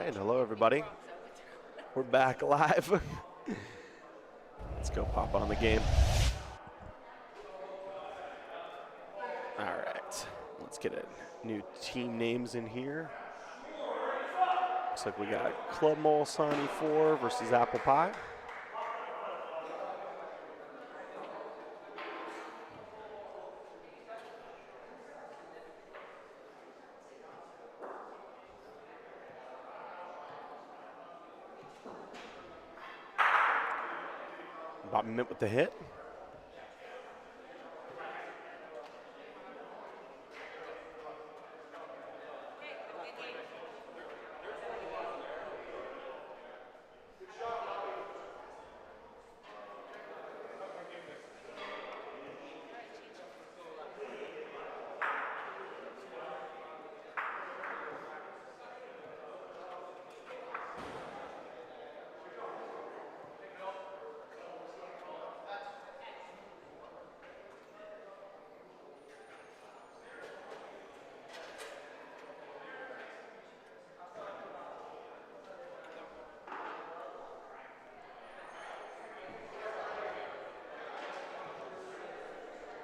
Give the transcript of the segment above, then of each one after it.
right, hello everybody. We're back live. Let's go pop on the game. All right, let's get it. New team names in here. Looks like we got Club Molsani 4 versus Apple Pie. About Mint with the hit.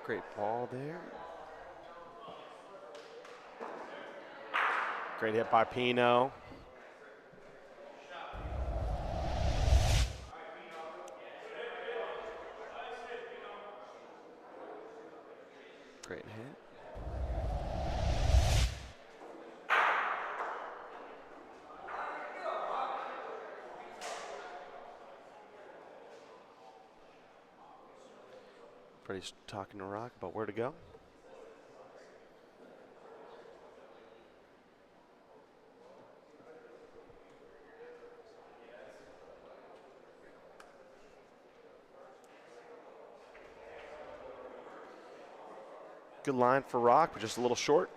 Great ball there. Great hit by Pino. Great hit. Freddie's talking to Rock about where to go. Good line for Rock, but just a little short.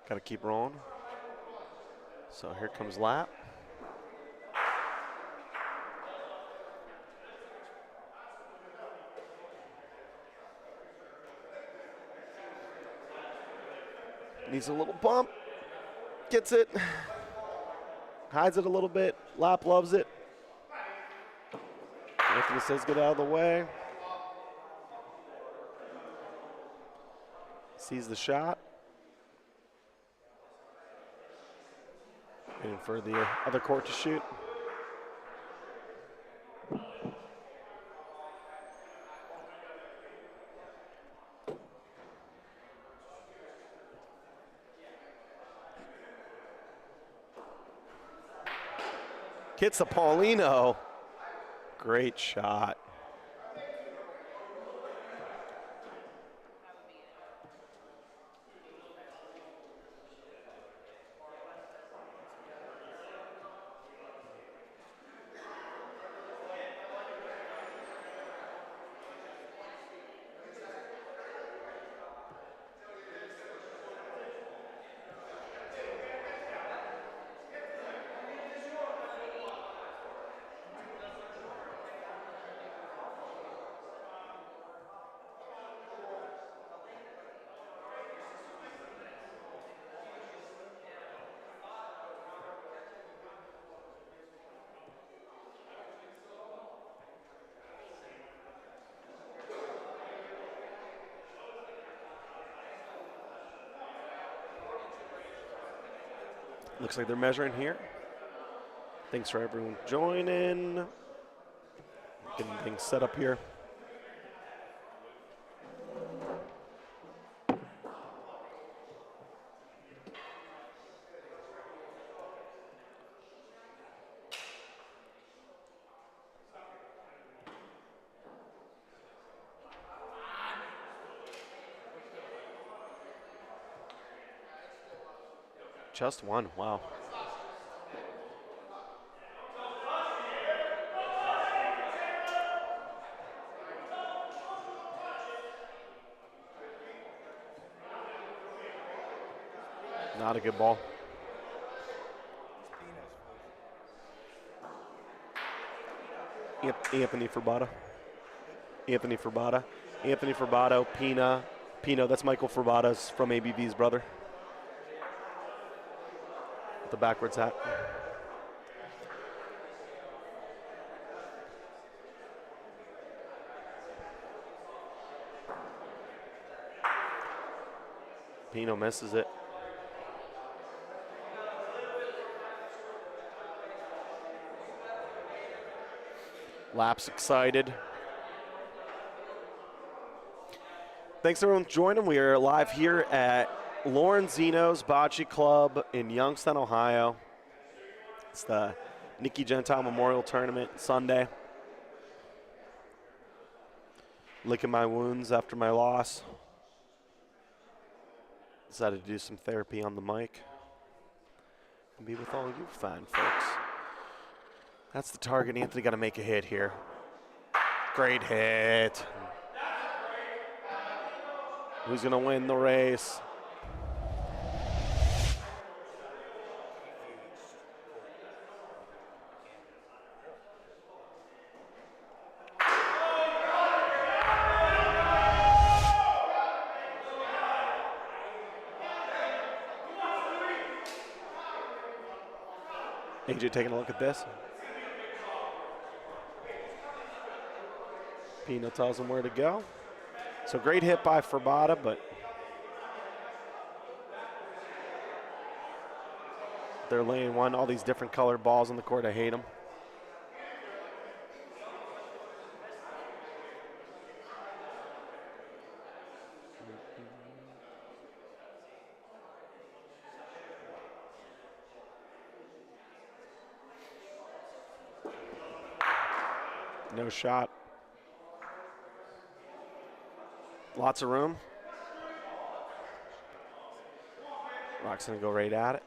Got to keep rolling. So here comes lap. Needs a little bump. Gets it. Hides it a little bit. Lap loves it. Anthony says get out of the way. Sees the shot. Waiting for the other court to shoot. Hits the Paulino. Great shot. Looks like they're measuring here. Thanks for everyone joining. Getting things set up here. Just one, wow. Not a good ball. Anthony Furbata. Anthony Furbato, Pino, that's Michael Furbata's from ABV's brother. The backwards hat. Pino misses it. Laps excited. Thanks everyone for joining. We are live here at Lorenzino's Bocce Club in Youngstown, Ohio. It's the Nicky Gentile Memorial Tournament Sunday. Licking my wounds after my loss. Decided to do some therapy on the mic. And be with all you fine folks. That's the target. Anthony got to make a hit here. Great hit. Who's going to win the race? AJ taking a look at this. Pino tells him where to go. So great hit by Furbata, but they're laying one, all these different colored balls on the court. I hate them. No shot. Lots of room. Rock's gonna go right at it.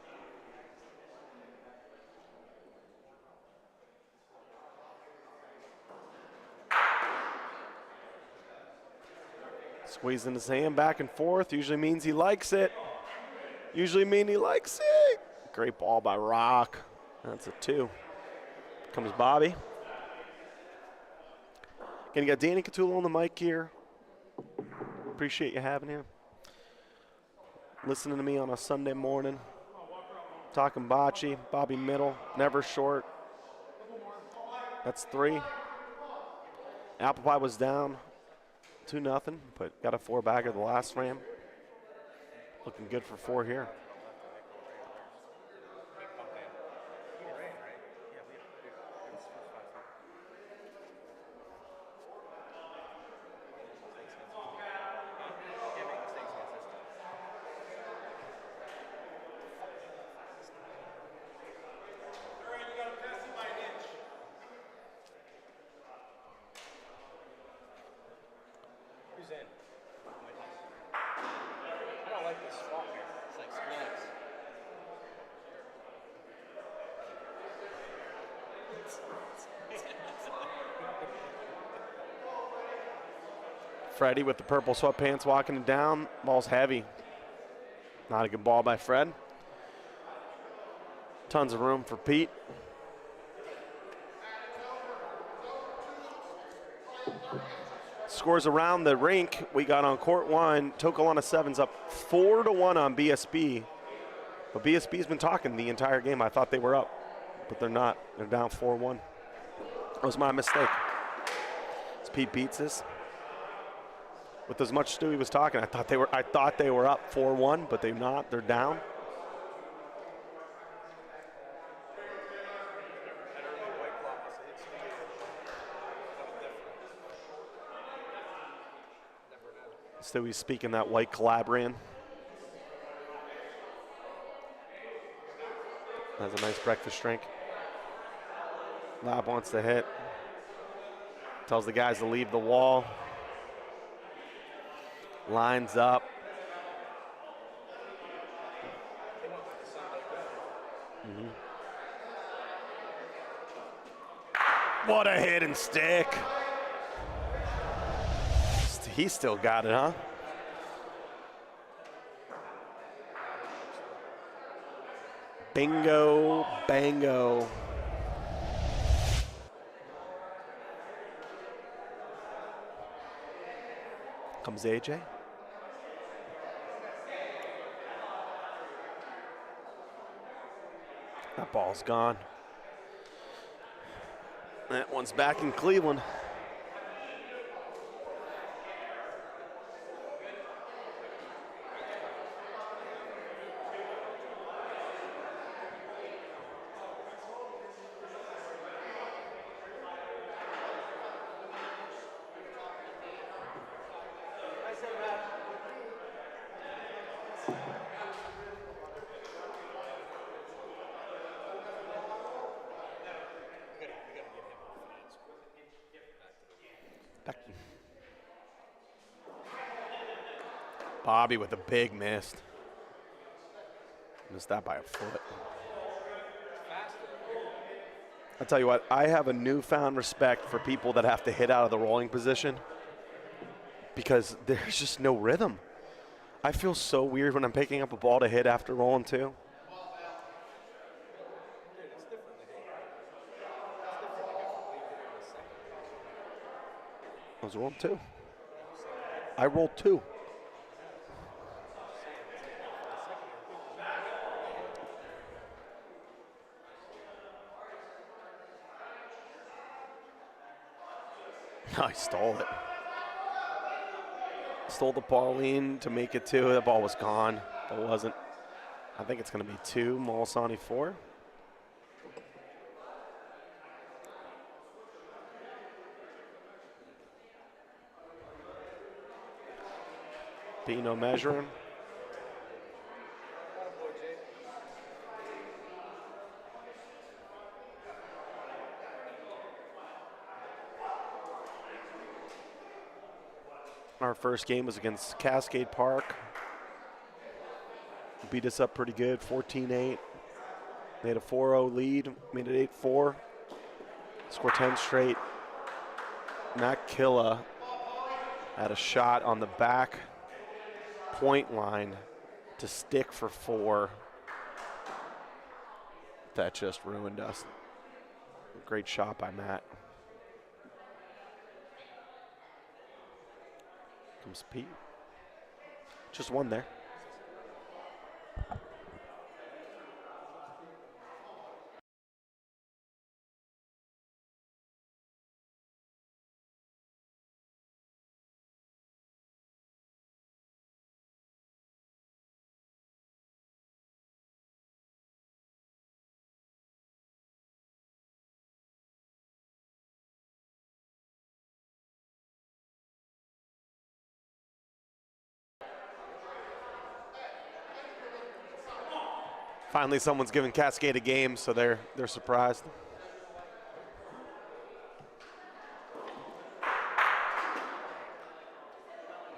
Squeezing his hand back and forth. Usually means he likes it. Usually mean he likes it. Great ball by Rock. That's a 2. Comes Bobby. Again, you got Danny Catullo on the mic here. Appreciate you having him. Listening to me on a Sunday morning. Talking bocce, Bobby middle, never short. That's 3. Apple Pie was down 2-0, but got a 4-bagger the last frame. Looking good for 4 here. Freddie with the purple sweatpants walking it down. Ball's heavy. Not a good ball by Fred. Tons of room for Pete. Scores around the rink. We got on court 1. Tokalana 7's up 4-1 on BSB. But BSB's been talking the entire game. I thought they were up, but they're not. They're down 4-1. That was my mistake. It's Pete Pizzas. With as much Stewie was talking, I thought they were up 4-1, but they're not. They're down. Stewie's speaking that white Calabrian. Has a nice breakfast drink. Lab wants to hit. Tells the guys to leave the wall. Lines up. What a hit and stick. He still got it, huh? Bingo, bango. Comes AJ. That ball's gone. That one's back in Cleveland. Bobby with a big miss. Missed that by a foot. I'll tell you what, I have a newfound respect for people that have to hit out of the rolling position because there's just no rhythm. I feel so weird when I'm picking up a ball to hit after rolling too. I was rolling two. I rolled two. I stole it. Stole the Pauline to make it two. That ball was gone. It wasn't. I think it's going to be two. Molisani 4. Bino measuring. Our first game was against Cascade Park. Beat us up pretty good, 14-8. They had a 4-0 lead, made it 8-4. Scored 10 straight. Matt Killa had a shot on the back point line to stick for 4. That just ruined us. Great shot by Matt. Comes Pete. Just one there. Finally, someone's giving Cascade a game, so they're surprised.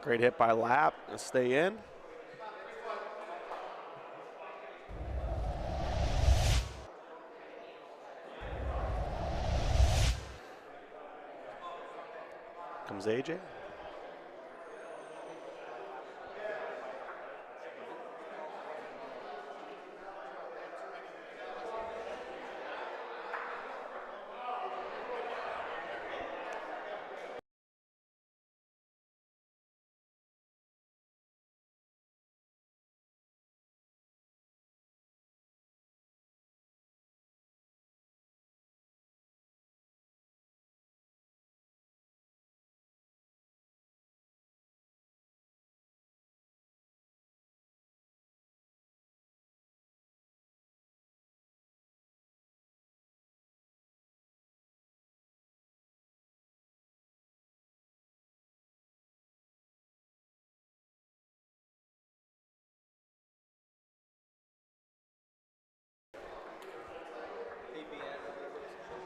Great hit by Lapp. Let's stay in. Comes AJ.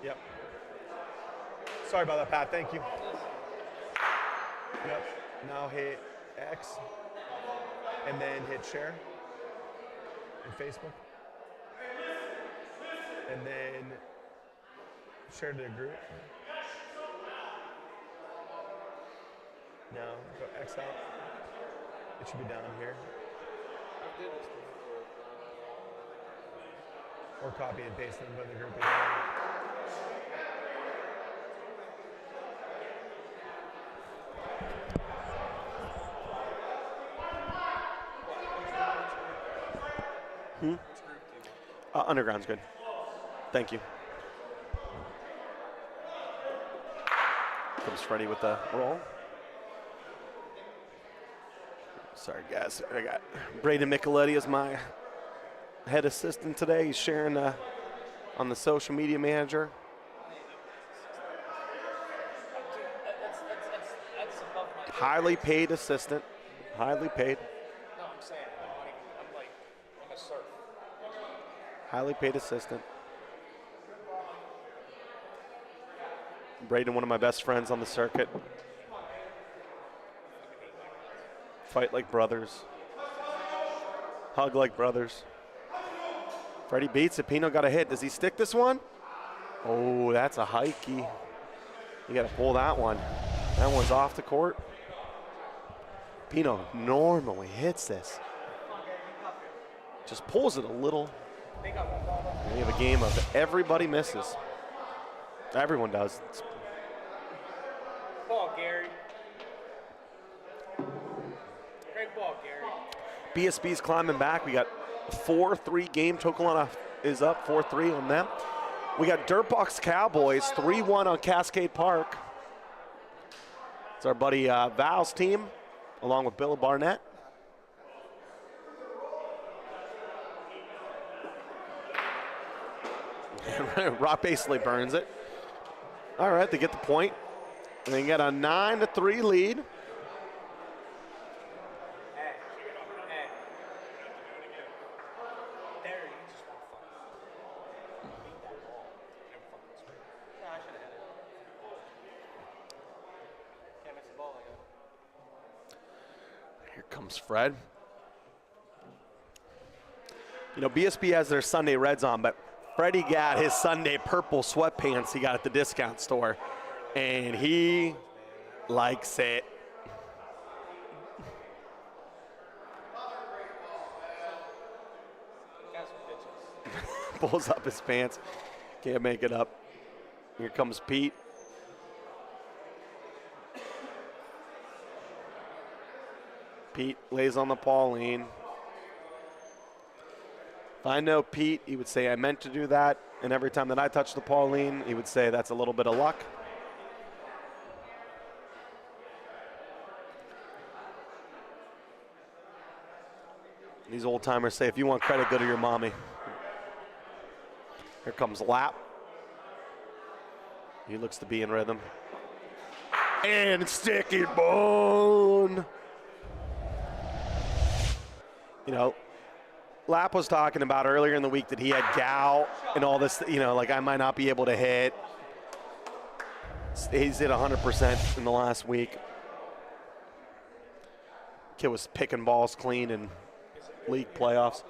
Yep. Sorry about that, Pat. Thank you. Yep. Now hit X, and then hit share in Facebook. And then Share to the group. No, go X out. It should be down here. Or copy and paste them by the group again. Underground's good. Thank you. Comes Freddie with the roll. Sorry, guys. I got Braden Micheletti as my head assistant today. He's sharing on the social media manager. Highly paid assistant. Highly paid. No, I'm saying, I'm a surf. Highly paid assistant. Braden, one of my best friends on the circuit. Fight like brothers. Hug like brothers. Freddie beats it. Pino got a hit. Does he stick this one? Oh, that's a hikey. You got to pull that one. That one's off the court. Pino normally hits this. Just pulls it a little. And we have a game of everybody misses. Everyone does. Ball, Gary. Great ball, Gary. BSB's climbing back. We got a 4-3 game. Tokelana is up 4-3 on them. We got Dirtbox Cowboys 3-1 on Cascade Park. It's our buddy Val's team, along with Bill Barnett. Rock basically burns it. All right, they get the point. And they get a 9-3 lead. Here comes Fred. You know, BSB has their Sunday Reds on, but Freddie got his Sunday purple sweatpants he got at the discount store, and he likes it. Pulls up his pants. Can't make it up. Here comes Pete. Pete lays on the Pauline. If I know Pete, he would say, I meant to do that. And every time that I touch the Pauline, he would say, that's a little bit of luck. These old timers say, if you want credit, go to your mommy. Here comes Lap. He looks to be in rhythm. And Sticky Bone. You know, Lap was talking about earlier in the week that he had gout and all this, you know, like I might not be able to hit. He's hit 100% in the last week. Kid was picking balls clean in league playoffs.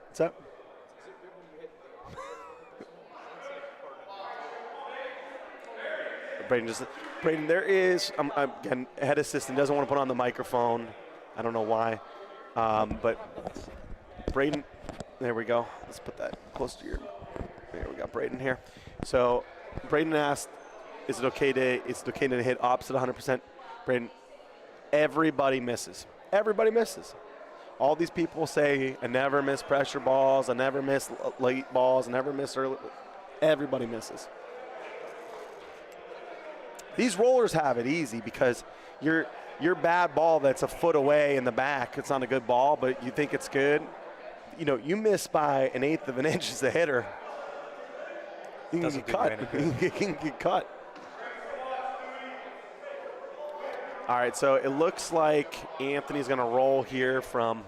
What's that? Braden, there is, again, head assistant doesn't want to put on the microphone. I don't know why. But Braden, there we go. Let's put that close to your, there we go, Braden here. So Braden asked, is it okay to hit opposite 100%? Braden, everybody misses. Everybody misses. All these people say, I never miss pressure balls, I never miss late balls, I never miss early. Everybody misses. These rollers have it easy because your bad ball that's a foot away in the back, it's not a good ball, but you think it's good. You know, you miss by 1/8 of an inch as a hitter. You can get cut. You can get cut. All right, so it looks like Anthony's going to roll here from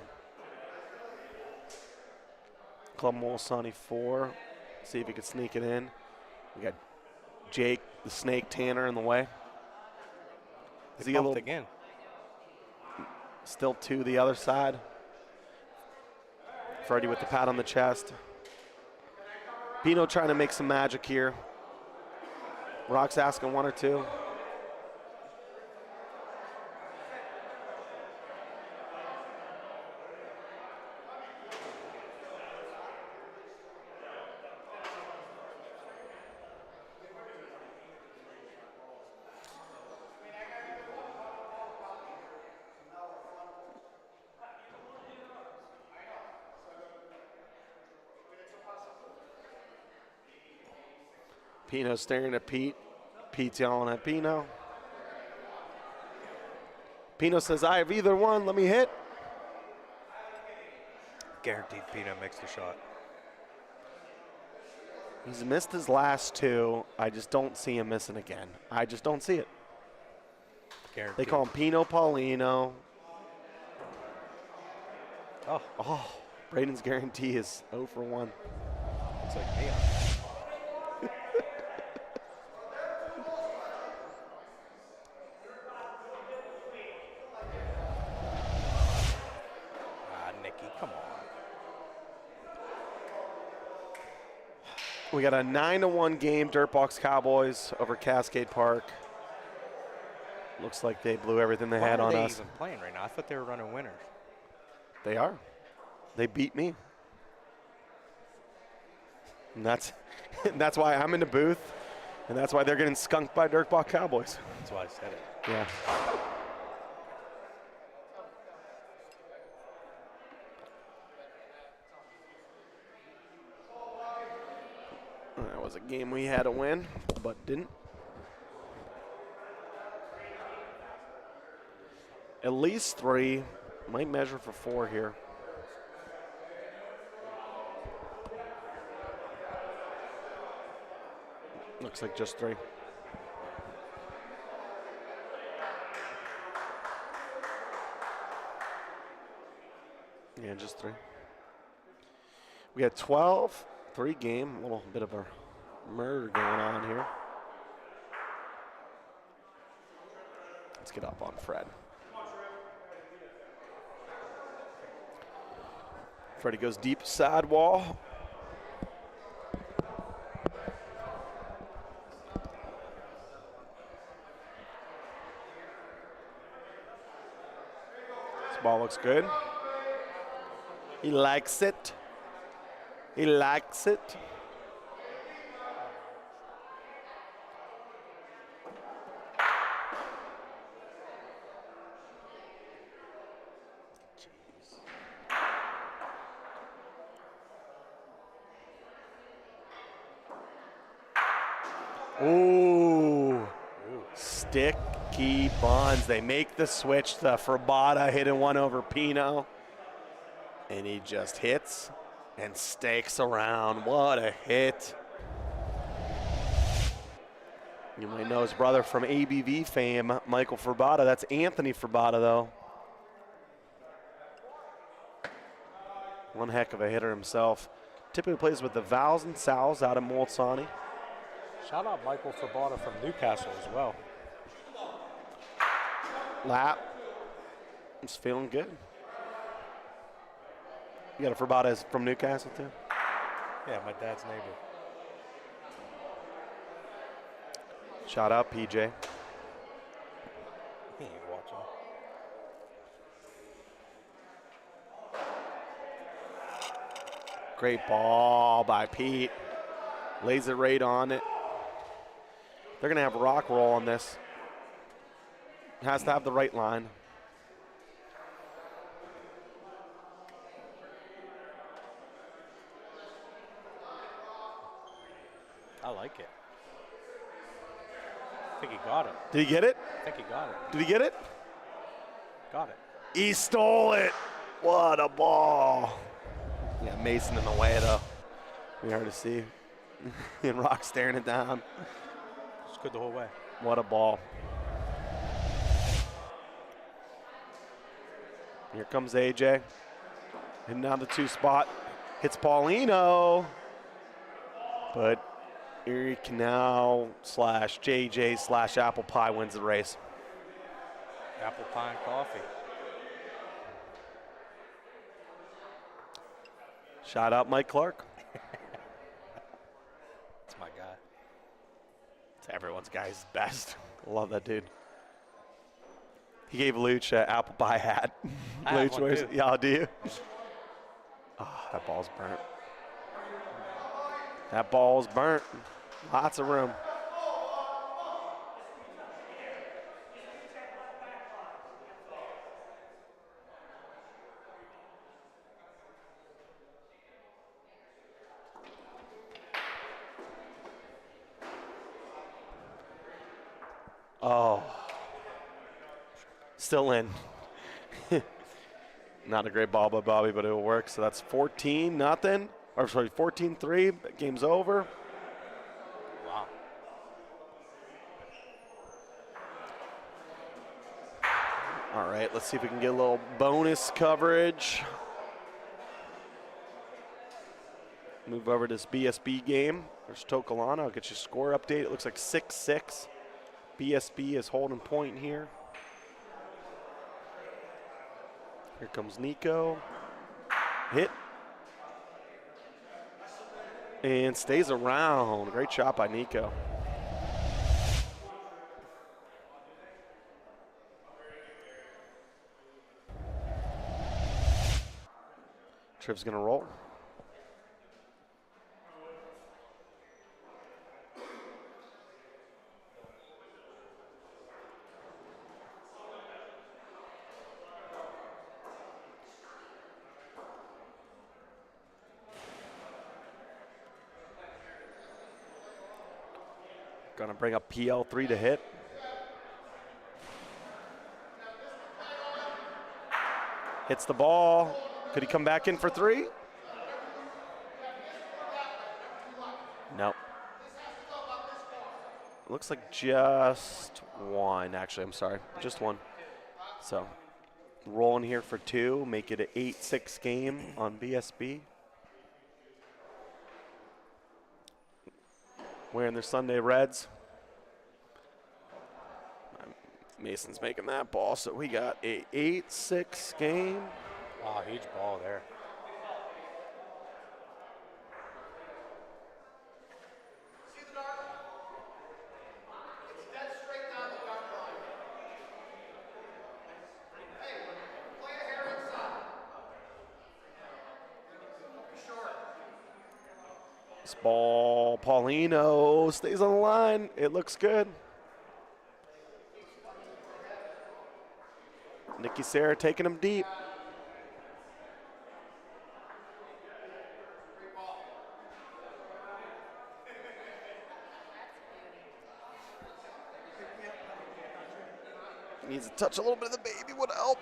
Club Molsani 4. See if he can sneak it in. We got Jake, the Snake Tanner, in the way. Is he a little again? Still to the other side. Freddie with the pat on the chest. Pino trying to make some magic here. Rock's asking one or two. Pino staring at Pete. Pete's yelling at Pino. Pino says, I have either one, let me hit. Guaranteed Pino makes the shot. He's missed his last two. I just don't see him missing again. I just don't see it. Guaranteed. They call him Pino Paulino. Oh, Braden's guarantee is 0 for 1. it's like me. Nicky, come on. We got a 9-1 game, Dirtbox Cowboys over Cascade Park. Looks like they blew everything they had on Why are they us. even playing right now? I thought they were running winners. They are. They beat me. And that's why I'm in the booth, and that's why they're getting skunked by Dirtbox Cowboys. That's why I said it. Yeah. That was a game we had to win, but didn't. At least 3. Might measure for 4 here. Looks like just 3. Yeah, just 3. We got 12, 3 game, a little bit of a murder going on here. Let's get up on Fred. Freddie goes deep side wall. This ball looks good. He likes it. He likes it. Ooh. Sticky buns. They make the switch to Frabata, hitting one over Pino. And he just hits and stakes around. What a hit. You might know his brother from ABV fame, Michael Frabata. That's Anthony Frabata, though. One heck of a hitter himself. Typically plays with the Vals and Sals out of Molsani. Shout out Michael Frabata from Newcastle as well. Lap. He's feeling good. You got a Frabata from Newcastle, too? Yeah, my dad's neighbor. Shout out, PJ. He ain't watching. Great ball by Pete. Lays it right on it. They're going to have a rock roll on this. Has to have the right line. I like it. I think he got it. Did he get it? I think he got it. Did he get it? Got it. He stole it. What a ball. Yeah, Mason in the way, though. We hard to see. And Rock staring it down. It's good the whole way. What a ball. Here comes AJ. Hitting down the 2 spot. Hits Paulino. But Erie Canal / JJ / Apple Pie wins the race. Apple pie and coffee. Shout out Mike Clark. Everyone's guy's best. Love that dude. He gave Luch an apple pie hat. I have Luch one wears too. it. Yeah, do you? Oh, that ball's burnt. That ball's burnt. Lots of room. Oh. Still in. Not a great ball by Bobby, but it will work. So that's 14-0. Or sorry, 14-3. Game's over. Wow. All right, let's see if we can get a little bonus coverage. Move over to this BSB game. There's Tokalana. I'll get you a score update. It looks like 6-6. BSB is holding point here. Here comes Nico. Hit. And stays around. Great shot by Nico. Triv's going to roll. Going to bring up PL3 to hit. Hits the ball. Could he come back in for three? No. Looks like just one, actually. I'm sorry. Just one. So, rolling here for two. Make it an 8-6 game on BSB. Wearing their Sunday Reds. Mason's making that ball, so we got a 8-6 game. Wow, huge ball there. This ball, Paulino stays on the line. It looks good. Nicky Serra taking him deep. Needs to touch a little bit of the baby, would help.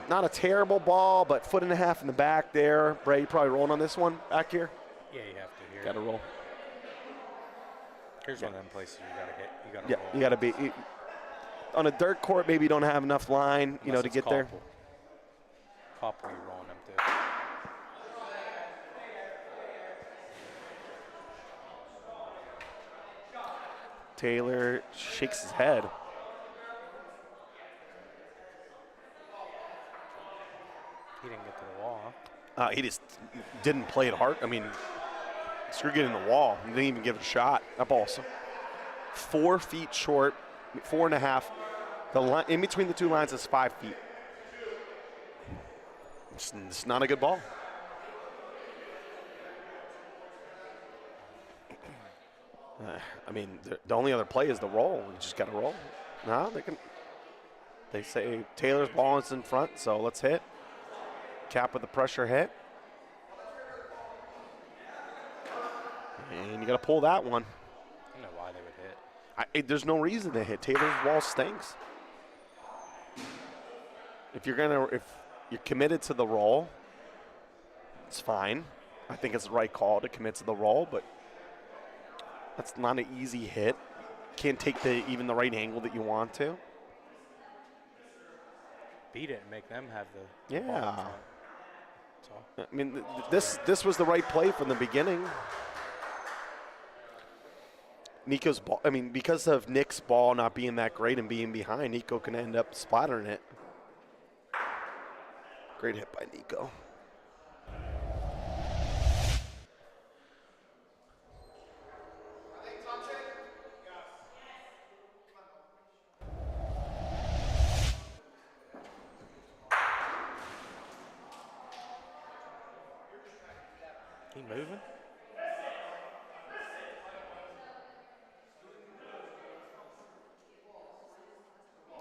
Not a terrible ball, but foot and a half in the back there. Bray, you probably rolling on this one back here? Yeah, you have to here. Got to roll. Here's one of them places you gotta hit. You gotta Yeah, roll. you got to be. On a dirt court, maybe you don't have enough line, you know, Unless to it's get there. Copple, you're rolling them too. Taylor shakes his head. He didn't get to the wall, huh? He just didn't play it hard. I mean, screw getting the wall. He didn't even give it a shot. That ball's 4 feet short, 4.5. The line in between the two lines is 5 feet. It's not a good ball. I mean, the only other play is the roll. You just got to roll. No, they can. They say Taylor's ball is in front, so let's hit. Cap with the pressure hit. And you got to pull that one. I don't know why they would hit. There's no reason to hit. Taylor's ball stinks. If you're committed to the roll, it's fine. I think it's the right call to commit to the roll, but that's not an easy hit. Can't take even the right angle that you want to. Beat it and make them have the ball in Yeah. front. So, I mean, this was the right play from the beginning. Nico's ball, I mean, because of Nick's ball not being that great and being behind, Nico can end up splattering it. Great hit by Nico. moving.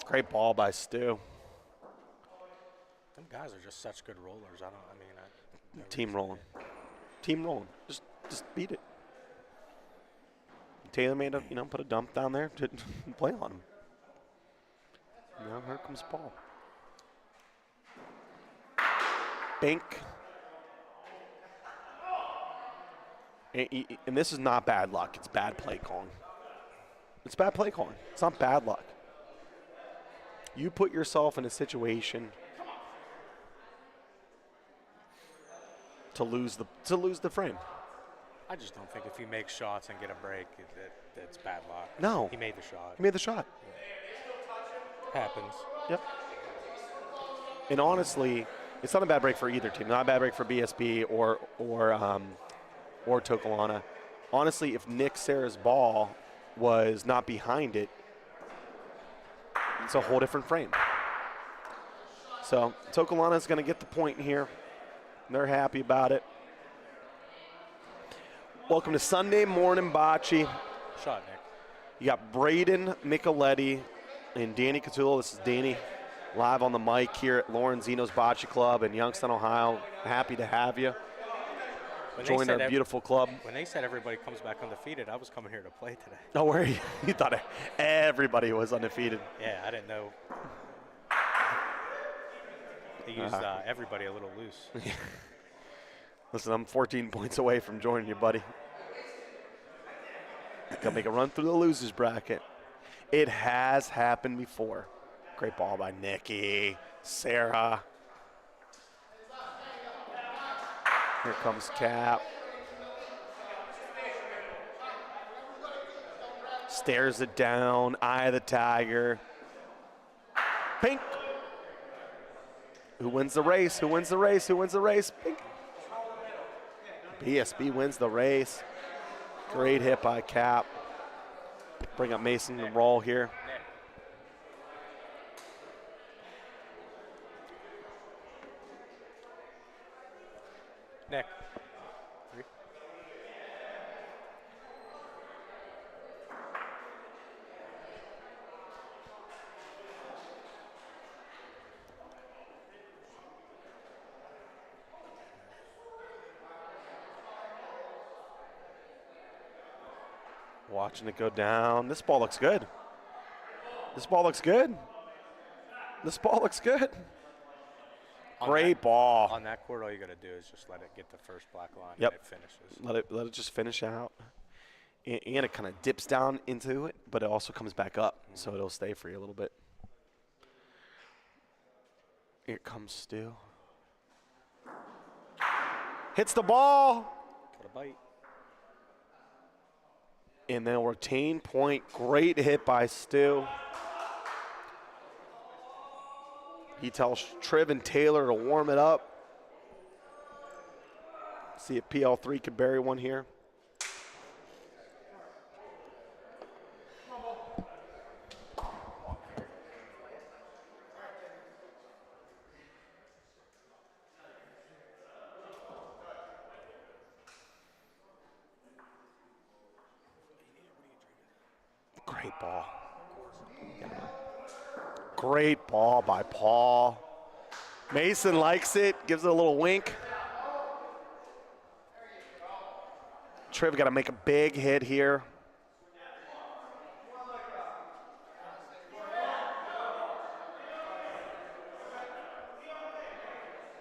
Great ball by Stu. Them guys are just such good rollers. Team rolling. Team rolling. Just beat it. Taylor made a, put a dump down there to play on him. Now here comes Paul. Bink. And this is not bad luck. It's bad play calling. It's bad play calling. It's not bad luck. You put yourself in a situation to lose the frame. I just don't think if you make shots and get a break, that's bad luck. No. He made the shot. He made the shot. Happens. Yep. And honestly, it's not a bad break for either team. Not a bad break for BSB or Tokolana. Honestly, if Nick Serra's ball was not behind it, it's a whole different frame. So Tokolana is going to get the point here. They're happy about it. Welcome to Sunday Morning Bocce. Shot, Nick. You got Braden Micheletti and Danny Catullo. This is Danny live on the mic here at Lorenzino's Bocce Club in Youngstown, Ohio. Happy to have you. Join our beautiful club. When they said everybody comes back undefeated, I was coming here to play today. Oh, where are you? You thought everybody was undefeated. Yeah, I didn't know. They used everybody a little loose. Listen, I'm 14 points away from joining you, buddy. Gonna make a run through the losers bracket. It has happened before. Great ball by Nikki. Sarah. Here comes Cap. Stares it down. Eye of the tiger. Pink. Who wins the race? Who wins the race? Who wins the race? Pink. BSB wins the race. Great hit by Cap. Bring up Mason to roll here. Nick. 3. Watching it go down. This ball looks good. This ball looks good. This ball looks good. Great ball. On that court, all you got to do is just let it get the first black line Yep. and it finishes. Let it just finish out. And it kind of dips down into it, but it also comes back up, so it'll stay for you a little bit. Here comes Stu. Hits the ball. Got a bite. And then retain point. Great hit by Stu. He tells Triv and Taylor to warm it up. See if PL3 could bury one here. Great ball. Great ball by Paul. Mason likes it, gives it a little wink. Triv got to make a big hit here.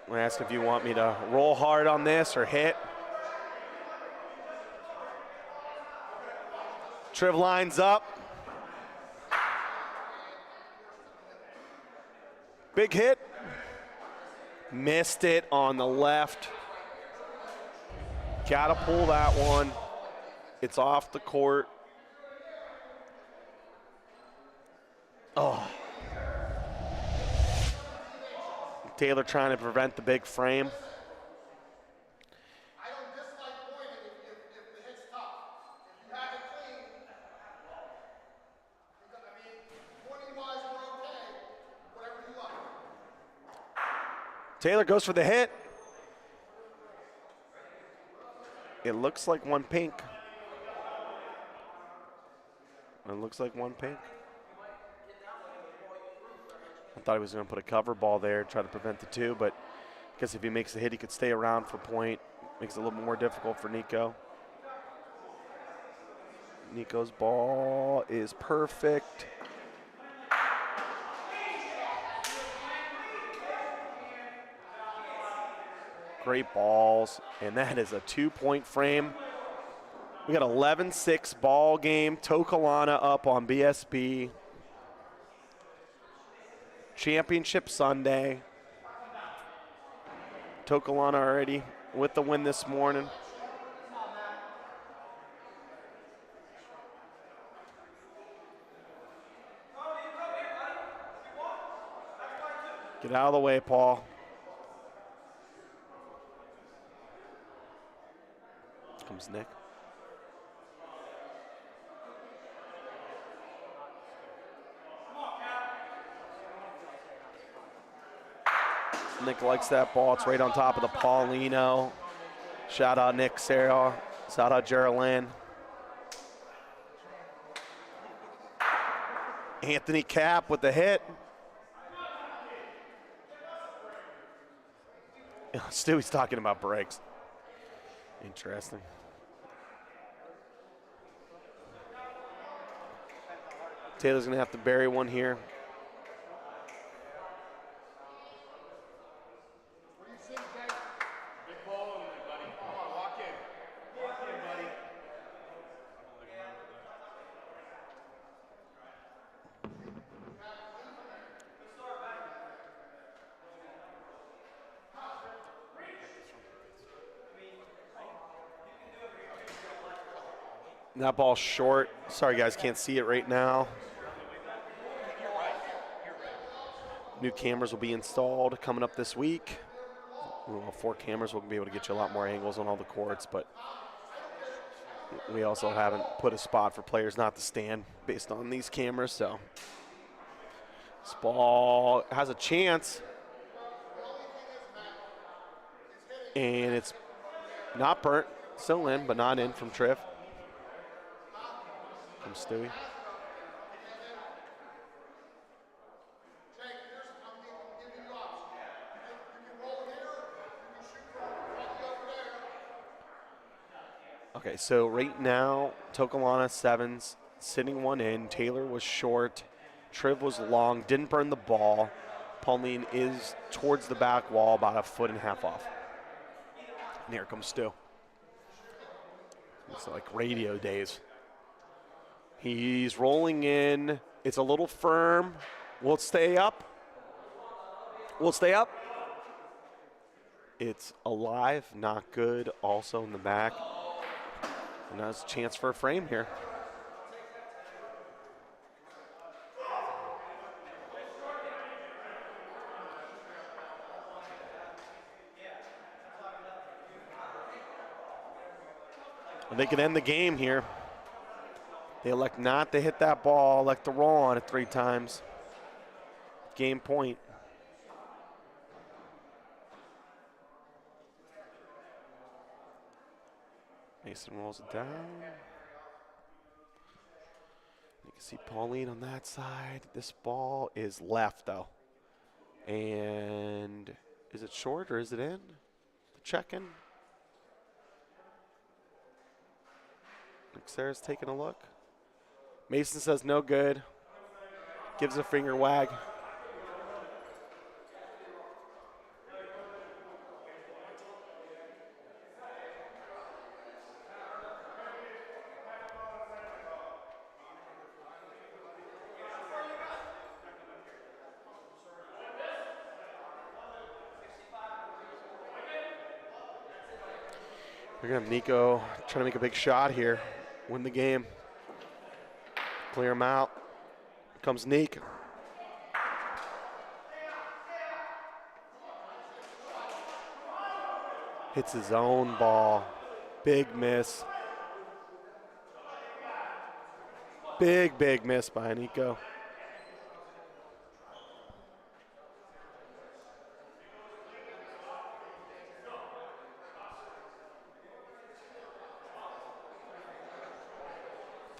I'm going to ask if you want me to roll hard on this or hit. Triv lines up. Big hit. Missed it on the left. Gotta pull that one. It's off the court. Oh. Taylor trying to prevent the big frame. I don't dislike pointing if the hit's tough. If you have it clean, pointing-wise, we're okay. Whatever you like. Taylor goes for the hit. It looks like one pink. It looks like one pink. I thought he was going to put a cover ball there, try to prevent the two, but I guess if he makes the hit, he could stay around for point. Makes it a little bit more difficult for Nico. Nico's ball is perfect. Great balls, and that is a 2-point frame. We got 11-6 ball game. Tokalana up on BSB. Championship Sunday. Tokalana already with the win this morning. Get out of the way, Paul. Comes Nick. Nick likes that ball. It's right on top of the Paulino. Shout out Nick, Sarah. Shout out Geraldine. Anthony Cap with the hit. Stewie's talking about breaks. Interesting. Taylor's going to have to bury one here. That ball's short. Sorry, guys, can't see it right now. New cameras will be installed coming up this week. Well, 4 cameras will be able to get you a lot more angles on all the courts, but we also haven't put a spot for players not to stand based on these cameras, so this ball has a chance, and it's not burnt, still in, but not in from Triff. From Stewie. Okay, so right now, Tokalana 7s, sitting one in. Taylor was short. Triv was long, didn't burn the ball. Pauline is towards the back wall, about 1.5 feet off. And here comes Stu. It's like radio days. He's rolling in. It's a little firm. Will it stay up? Will it stay up? It's alive, not good. Also in the back. And that's a chance for a frame here. And they can end the game here. They elect not to hit that ball, elect to roll on it 3 times. Game point. Mason rolls it down. You can see Pauline on that side. This ball is left, though. And is it short or is it in? The check-in. Sarah's taking a look. Mason says no good. Gives a finger wag. We're going to have Nico trying to make a big shot here. Win the game. Clear him out. Here comes Nick. Hits his own ball. Big miss. Big miss by Nico.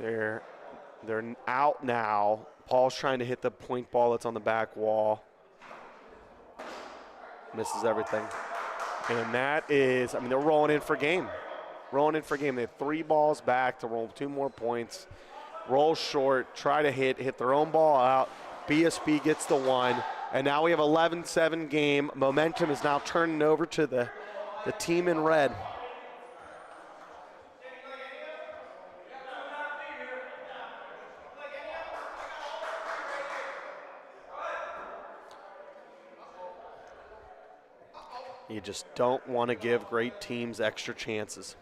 They're out now. Paul's trying to hit the point ball that's on the back wall. Misses everything. And that is, I mean, they're rolling in for game. Rolling in for game. They have 3 balls back to roll 2 more points. Roll short, try to hit their own ball out. BSB gets the 1. And now we have 11-7 game. Momentum is now turning over to the team in red. You just don't want to give great teams extra chances.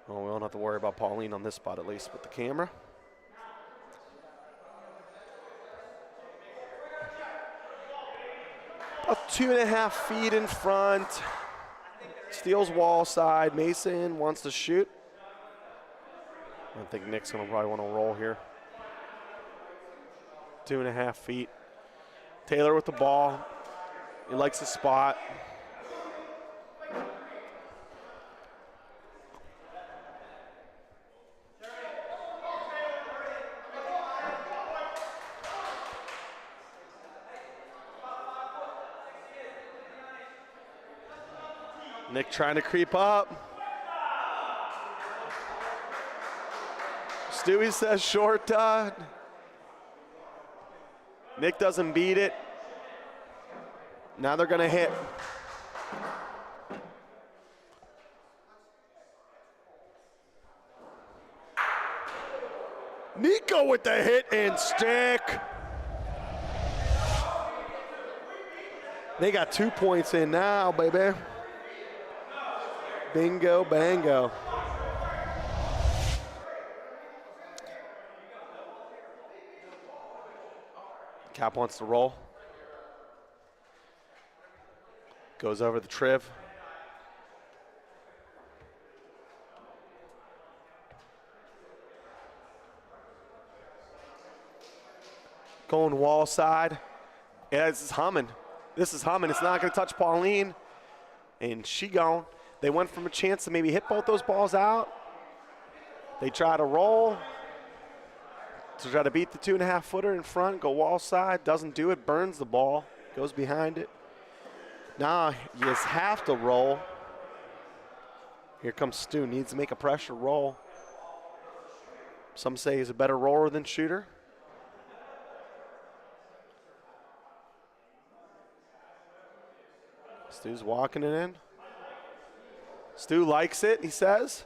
Well, we don't have to worry about Pauline on this spot, at least with the camera. About 2.5 feet in front. Steals wall side. Mason wants to shoot. I think Nick's going to probably want to roll here. 2.5 feet. Taylor with the ball. He likes the spot. Nick trying to creep up. Stewie says short. Nick doesn't beat it. Now they're going to hit. Nico with the hit and stick. They got 2 points in now, baby. Bingo, bango. Cap wants to roll. Goes over the triv. Going wall side. Yeah, this is humming. This is humming. It's not going to touch Pauline. And she gone. They went from a chance to maybe hit both those balls out. They try to roll. To try to beat the 2.5 footer in front. Go wall side. Doesn't do it. Burns the ball. Goes behind it. Now you just have to roll. Here comes Stu. Needs to make a pressure roll. Some say he's a better roller than shooter. Stu's walking it in. Stu likes it, he says.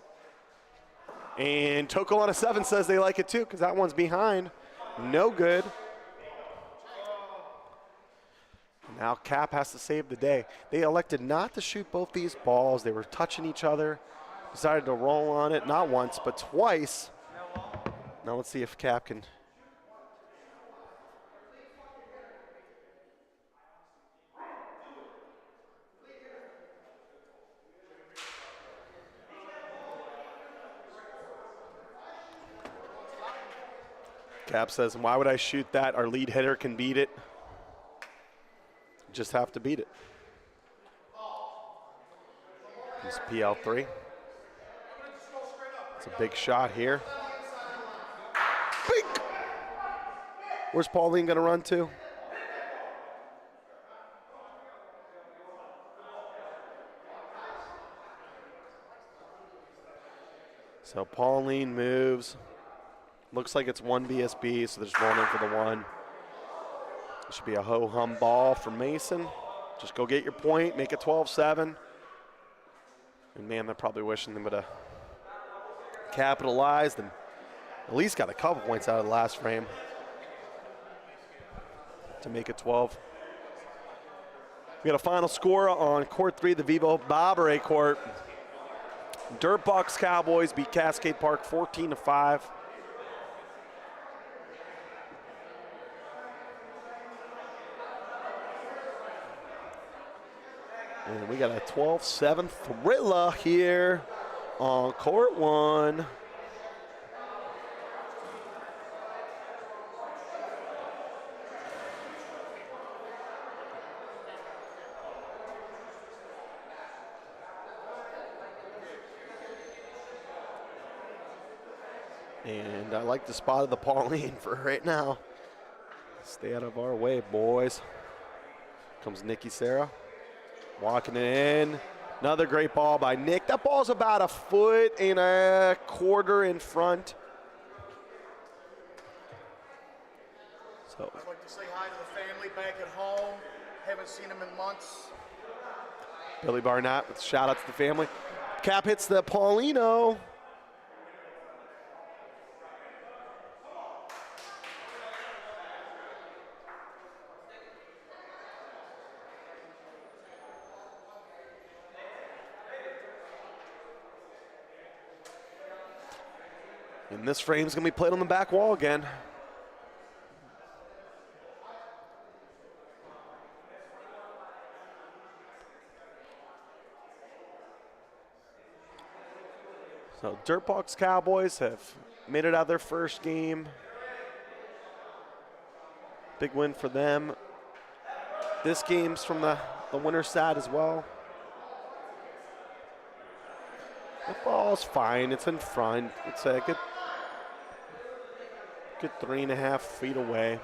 And Tokolana 7 says they like it too because that one's behind. No good. Now Cap has to save the day. They elected not to shoot both these balls. They were touching each other. Decided to roll on it, not once, but twice. Now let's see if Cap can. Cap says, why would I shoot that? Our lead hitter can beat it. Just have to beat it. Here's PL3. It's a big shot here. Big. Where's Pauline going to run to? So Pauline moves. Looks like it's 1 BSB, so they're just rolling in for the 1. It should be a ho-hum ball for Mason. Just go get your point, make it 12-7. And man, they're probably wishing they would have capitalized and at least got a couple points out of the last frame to make it 12. We got a final score on court 3, the Vivo Barbary court. Dirtbucks Cowboys beat Cascade Park 14-5. And we got a 12-7 thriller here on court 1. And I like the spot of the Pauline for right now. Stay out of our way, boys. Comes Nikki Sarah. Walking it in. Another great ball by Nick. That ball's about 1.25 feet in front. So I'd like to say hi to the family back at home. Haven't seen them in months. Billy Barnett with shout out to the family. Cap hits the Paulino. And this frame's gonna be played on the back wall again. So Dirtbox Cowboys have made it out of their first game. Big win for them. This game's from the winner's side as well. The ball's fine, it's in front. It's a good 3.5 feet away.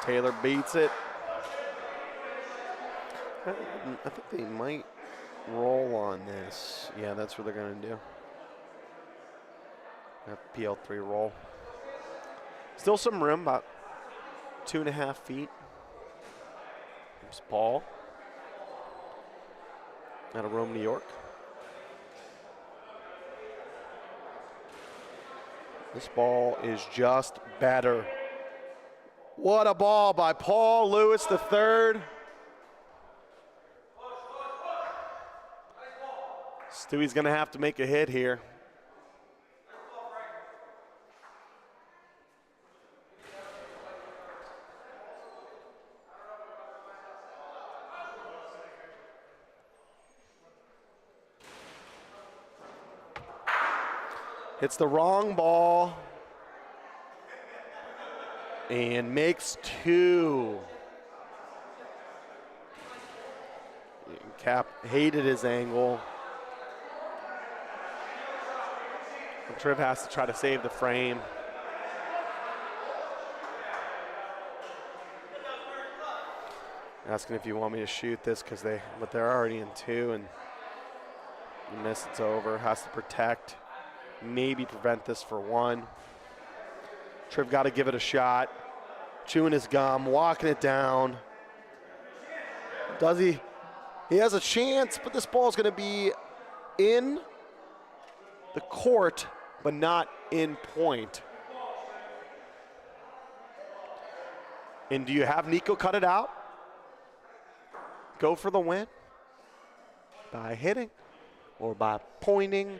Taylor beats it. I think they might roll on this. Yeah, that's what they're going to do. A PL3 roll. Still some room, about 2.5 feet. There's Paul out of Rome, New York. This ball is just better. What a ball by Paul Lewis III. Stewie's going to have to make a hit here. Hits the wrong ball. And makes 2. Cap hated his angle. And Triv has to try to save the frame. Asking if you want me to shoot this but they're already in 2 and you miss, it's over. Has to protect, maybe prevent this for 1. Triv got to give it a shot. Chewing his gum, walking it down. Does he? He has a chance, but this ball is going to be in the court, but not in point. And do you have Nico cut it out? Go for the win? By hitting or by pointing?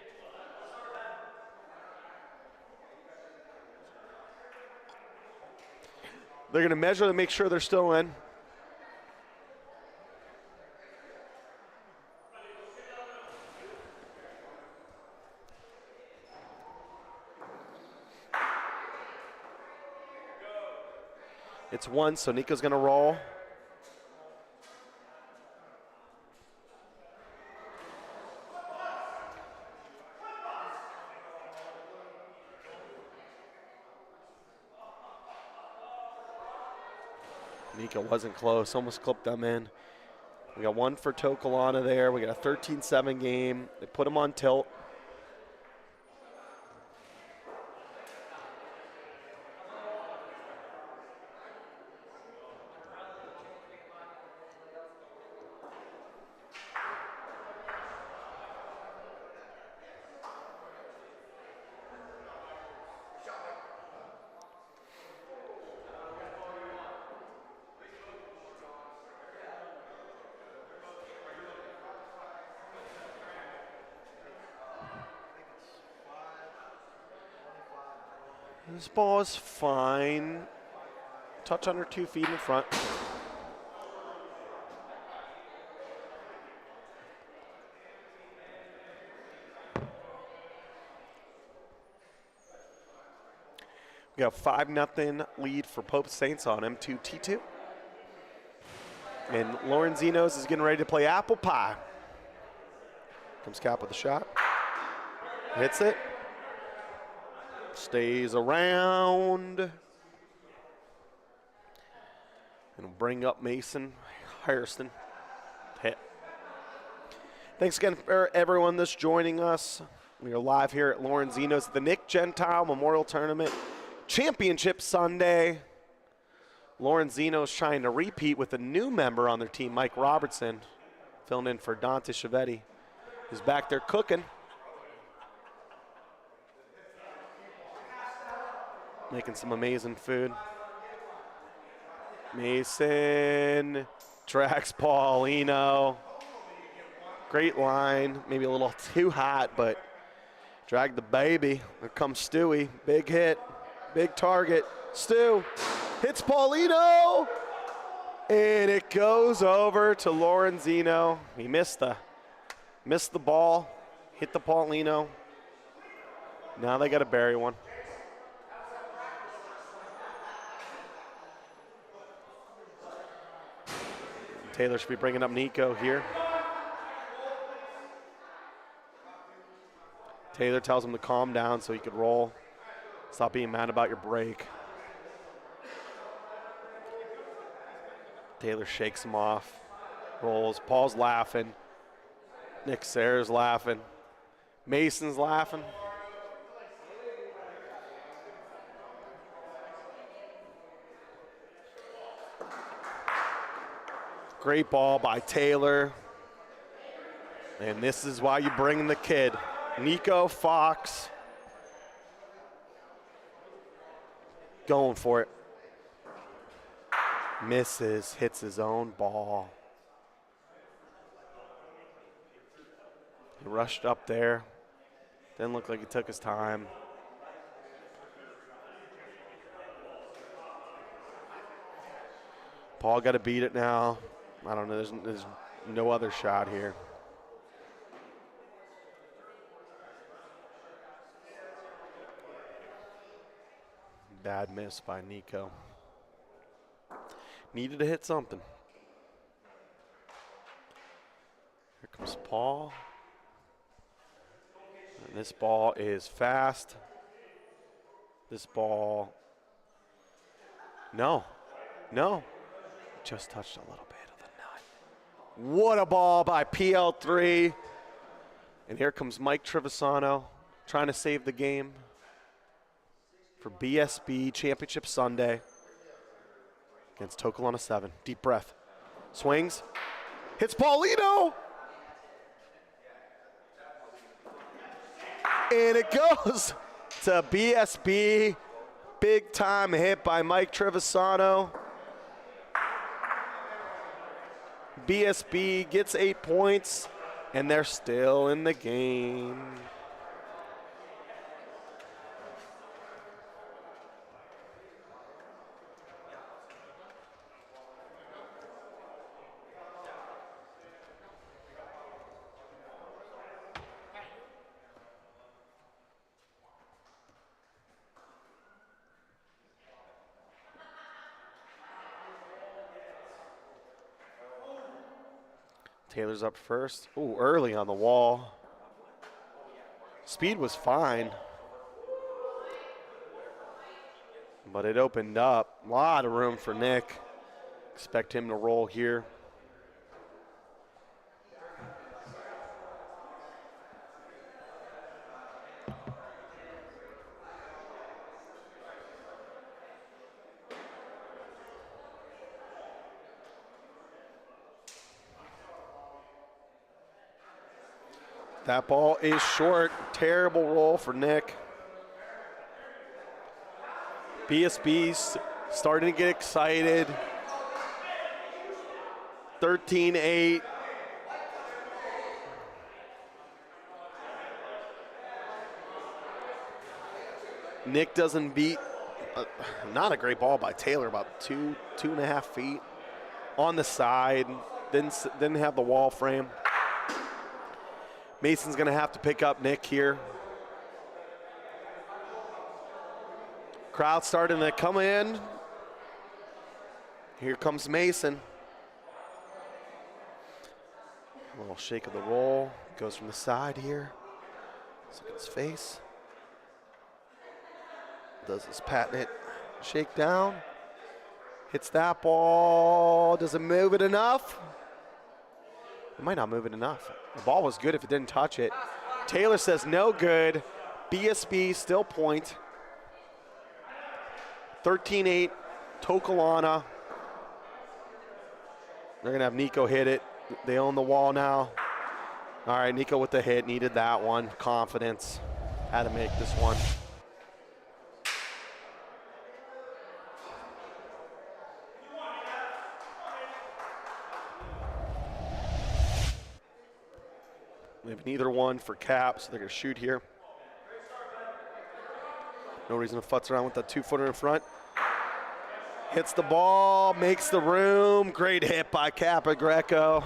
They're going to measure to make sure they're still in. It's 1, so Nico's going to roll. Nico wasn't close, almost clipped them in. We got 1 for Tokolana there. We got a 13-7 game. They put him on tilt. This ball is fine. Touch under 2 feet in front. We got 5-0 lead for Pope Saints on M2T2. And Lorenzino's is getting ready to play apple pie. Comes Cap with a shot. Hits it. Stays around. And will bring up Mason Hairston. Hit. Thanks again for everyone that's joining us. We are live here at Lorenzino's at the Nick Gentile Memorial Tournament Championship Sunday. Lorenzino's trying to repeat with a new member on their team, Mike Robertson, filling in for Dante Chiavetti, who's back there cooking. Making some amazing food. Mason tracks Paulino. Great line, maybe a little too hot, but drag the baby. Here comes Stewie, big hit, big target. Stu hits Paulino, and it goes over to Lorenzino. He missed the ball, hit the Paulino. Now they got to bury one. Taylor should be bringing up Nico here. Taylor tells him to calm down so he could roll. Stop being mad about your break. Taylor shakes him off, rolls. Paul's laughing. Nick Sayre's laughing. Mason's laughing. Great ball by Taylor. And this is why you bring the kid. Nico Fox. Going for it. Misses, hits his own ball. He rushed up there. Didn't look like he took his time. Paul got to beat it now. I don't know, there's no other shot here. Bad miss by Nico. Needed to hit something. Here comes Paul. And this ball is fast. This ball, no. Just touched a little bit of the nut. What a ball by PL3. And here comes Mike Trevisano trying to save the game for BSB Championship Sunday against Tokelana 7. Deep breath. Swings. Hits Paulino. And it goes to BSB. Big time hit by Mike Trevisano. BSB gets 8 points, and they're still in the game. Taylor's up first. Ooh, early on the wall. Speed was fine, but it opened up. A lot of room for Nick. Expect him to roll here. That ball is short. Terrible roll for Nick. BSB's starting to get excited. 13-8. Nick doesn't beat. Not a great ball by Taylor, about 2.5 feet. On the side. Didn't have the wall frame. Mason's going to have to pick up Nick here. Crowd starting to come in. Here comes Mason. A little shake of the roll. Goes from the side here. Let's look at his face. Does his patent shake down. Hits that ball. Does it move it enough? It might not move it enough. The ball was good if it didn't touch it. Taylor says no good. BSB still point. 13-8, Tokalana. They're going to have Nico hit it. They own the wall now. All right, Nico with the hit. Needed that one. Confidence. Had to make this one. They have neither one for Cap, so they're going to shoot here. No reason to futz around with that 2-footer in front. Hits the ball, makes the room. Great hit by Capagreco.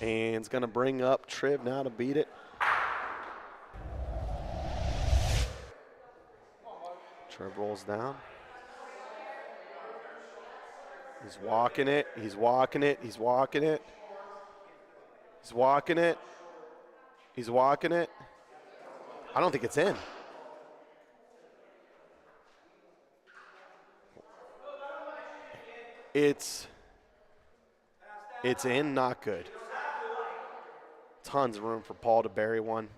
And it's going to bring up Triv now to beat it. Triv rolls down. He's walking it. He's walking it. He's walking it. He's walking it. He's walking it. I don't think it's in. It's in, not good. Tons of room for Paul to bury one.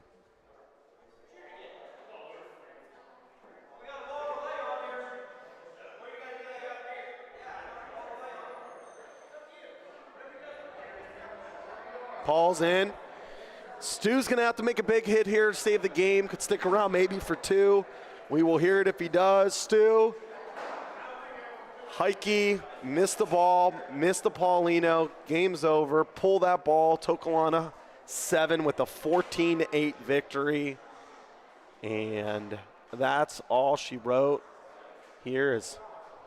Paul's in. Stu's going to have to make a big hit here to save the game. Could stick around maybe for 2. We will hear it if he does. Stu. Heike missed the ball, missed the Paulino. Game's over. Pull that ball. Tokalana 7 with a 14-8 victory. And that's all she wrote. Here is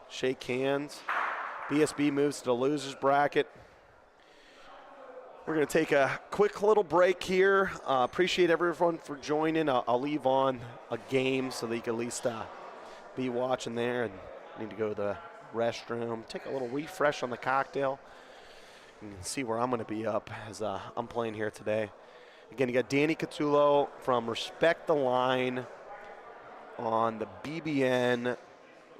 shake hands. BSB moves to the loser's bracket. We're going to take a quick little break here. Appreciate everyone for joining. I'll leave on a game so that you can at least be watching there. And need to go to the restroom, take a little refresh on the cocktail. You can see where I'm going to be up as I'm playing here today. Again, you got Danny Catullo from Respect the Line on the BBN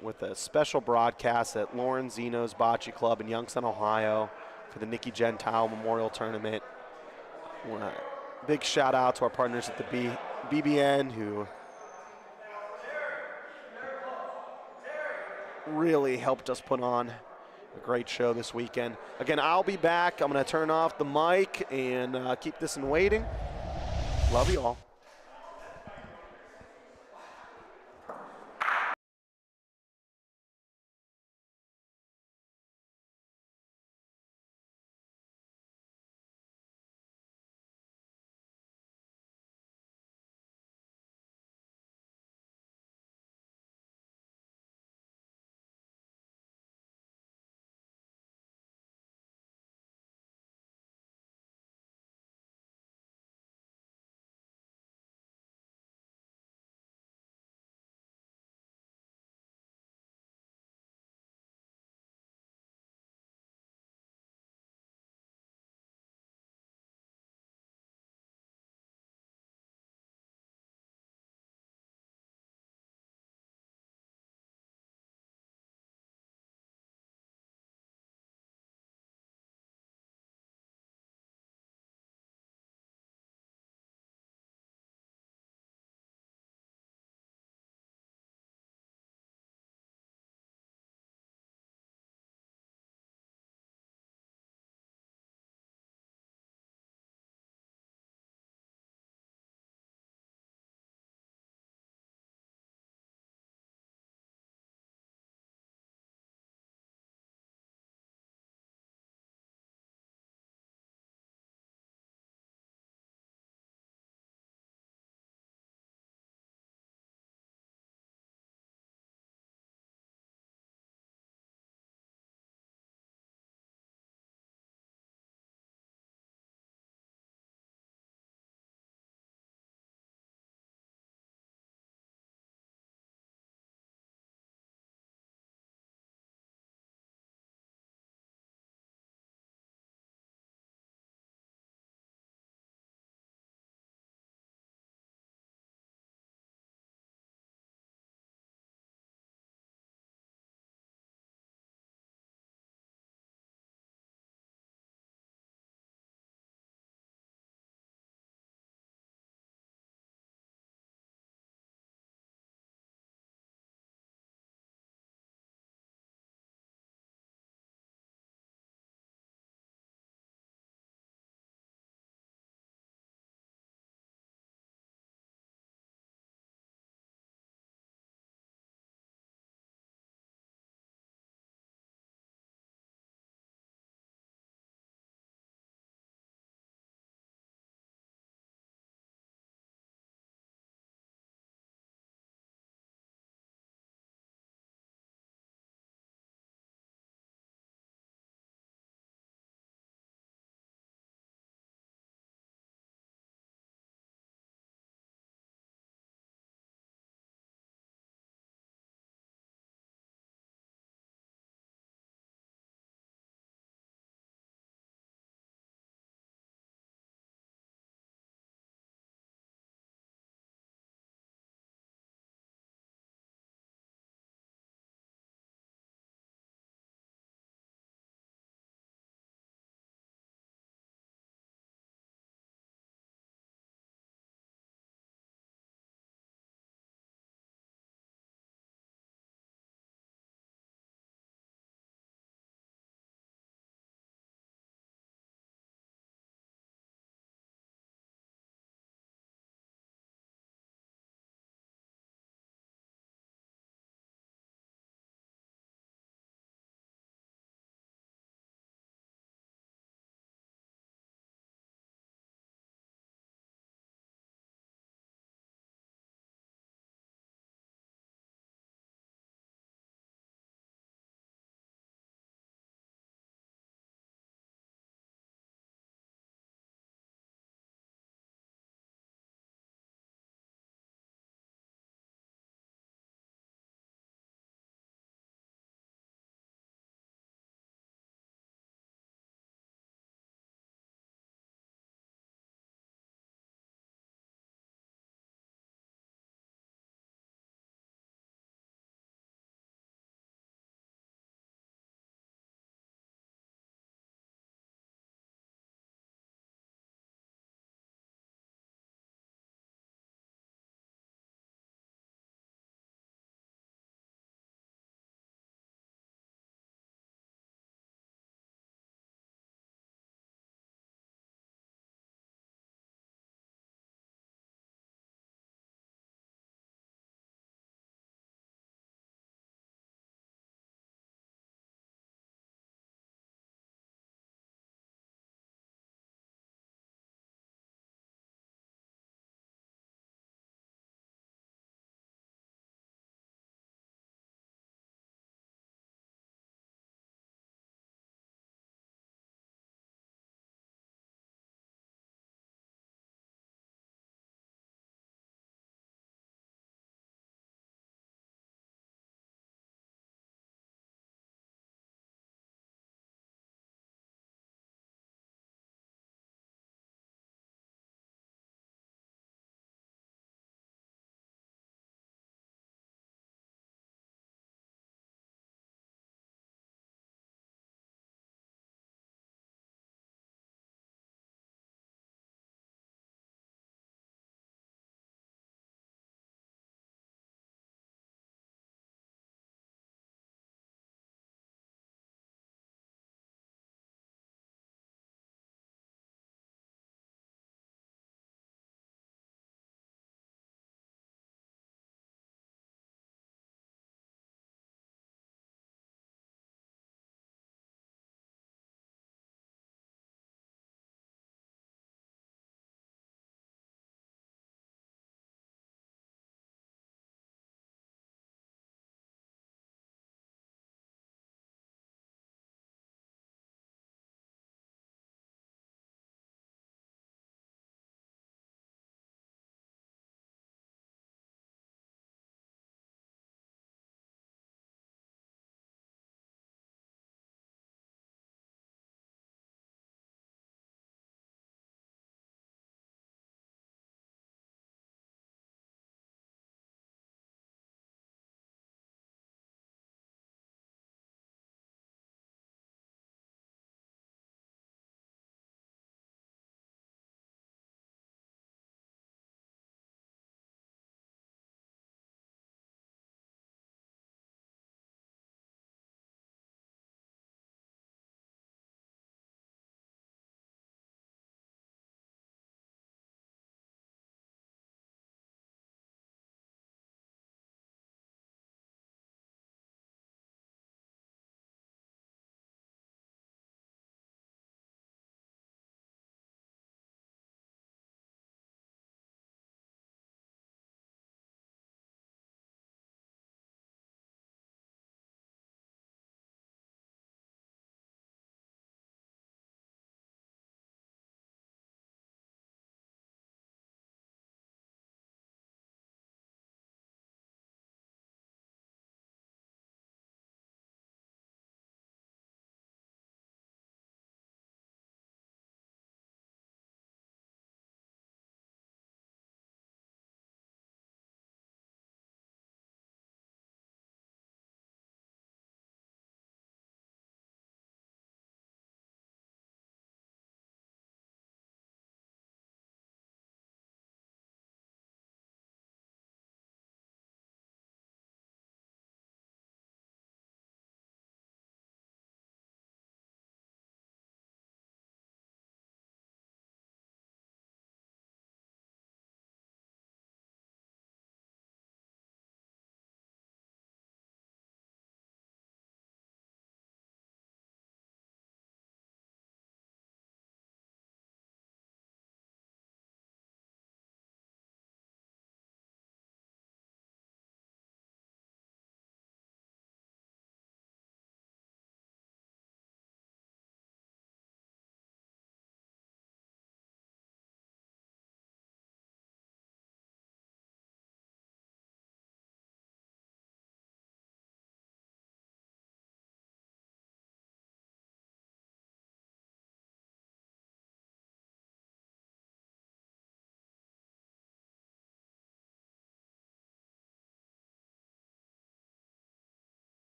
with a special broadcast at Lorenzino's Bocce Club in Youngstown, Ohio for the Nikki Gentile Memorial Tournament. Big shout out to our partners at the BBN who really helped us put on a great show this weekend. Again, I'll be back. I'm going to turn off the mic and keep this in waiting. Love you all.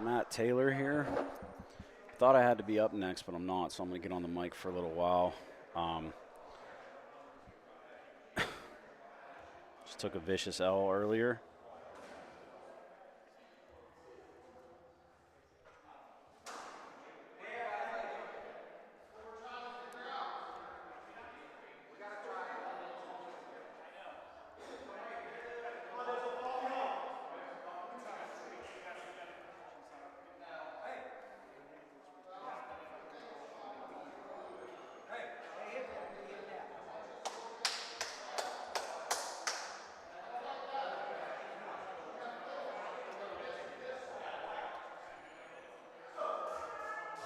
Matt Taylor here. Thought I had to be up next, but I'm not, so I'm going to get on the mic for a little while. Just took a vicious L earlier.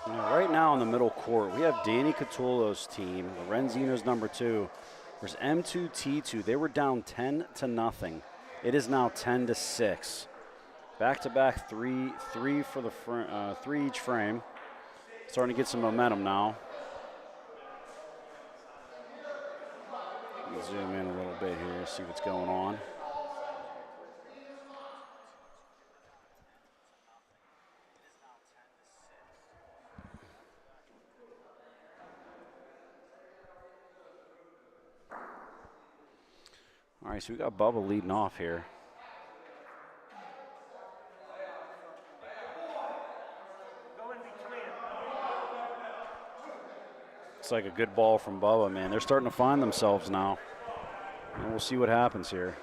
Right now in the middle court, we have Danny Catullo's team. Lorenzino's number 2. There's M2T2. They were down 10-0. It is now 10-6. Back-to-back three for the three each frame. Starting to get some momentum now. Let me zoom in a little bit here, see what's going on. All right, so we got Bubba leading off here. It's like a good ball from Bubba, man. They're starting to find themselves now. And we'll see what happens here.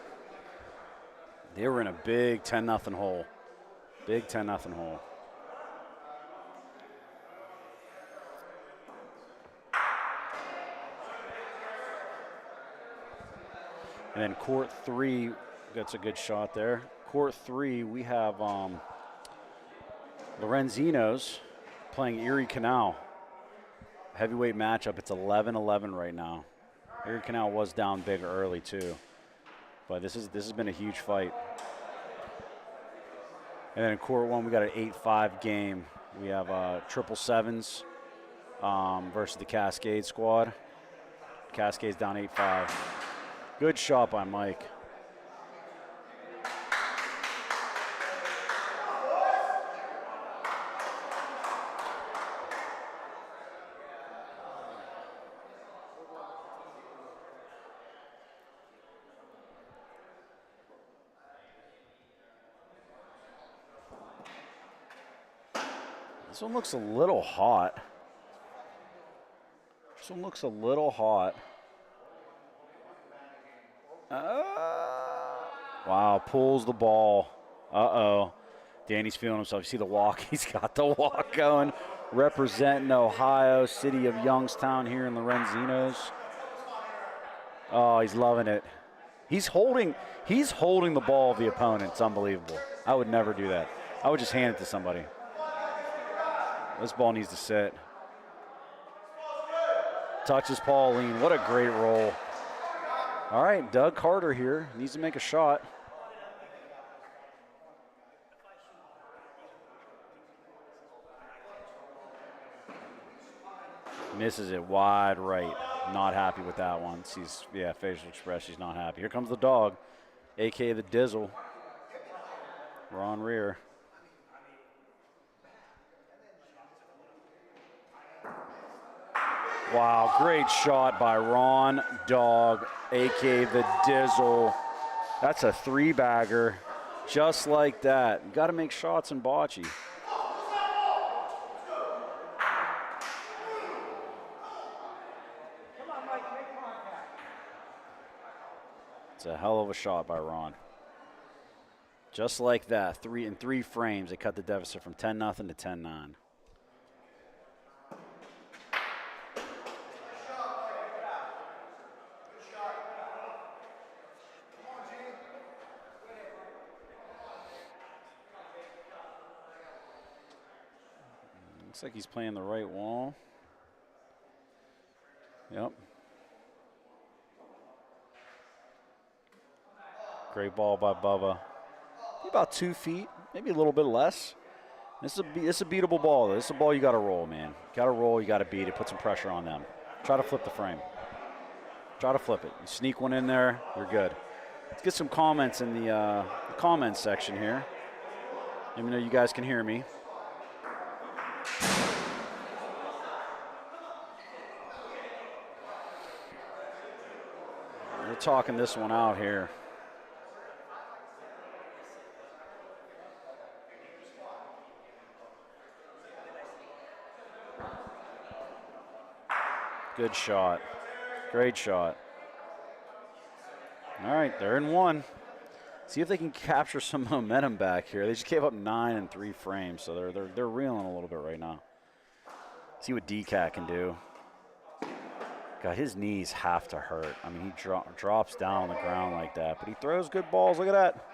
They were in a big 10-0 hole. Big 10-0 hole. And then court 3, that's a good shot there. Court 3, we have Lorenzino's playing Erie Canal. Heavyweight matchup, it's 11-11 right now. Erie Canal was down big early too. But this has been a huge fight. And then in court 1, we got an 8-5 game. We have 777s versus the Cascade squad. Cascade's down 8-5. Good shot by Mike. This one looks a little hot. This one looks a little hot. Wow, pulls the ball. Uh-oh. Danny's feeling himself. You see the walk? He's got the walk going. Representing Ohio, city of Youngstown here in Lorenzino's. Oh, he's loving it. He's holding the ball of the opponent. It's unbelievable. I would never do that. I would just hand it to somebody. This ball needs to sit. Touches Pauline. What a great roll. All right, Doug Carter here needs to make a shot. Misses it wide right. Not happy with that one. She's, facial expression, she's not happy. Here comes the dog, a.k.a. the Dizzle. Ron Rear. Wow, great shot by Ron Dog, a.k.a. the Dizzle. That's a 3-bagger, just like that. You got to make shots in bocce. It's a hell of a shot by Ron. Just like that, in three frames, they cut the deficit from 10-0 to 10-9. Looks like he's playing the right wall. Yep. Great ball by Bubba. About 2 feet, maybe a little bit less. This is a beatable ball. This is a ball you got to roll, man. Got to roll, you got to beat it, put some pressure on them. Try to flip the frame. Try to flip it. You sneak one in there, you're good. Let's get some comments in the comments section here. Let me know you guys can hear me. talking this one out here. Good shot. Great shot. All right, they're in one. See if they can capture some momentum back here. They just gave up 9 in 3 frames, so they're reeling a little bit right now. See what DCAT can do. God, his knees have to hurt. I mean, he drops down on the ground like that, but he throws good balls. Look at that.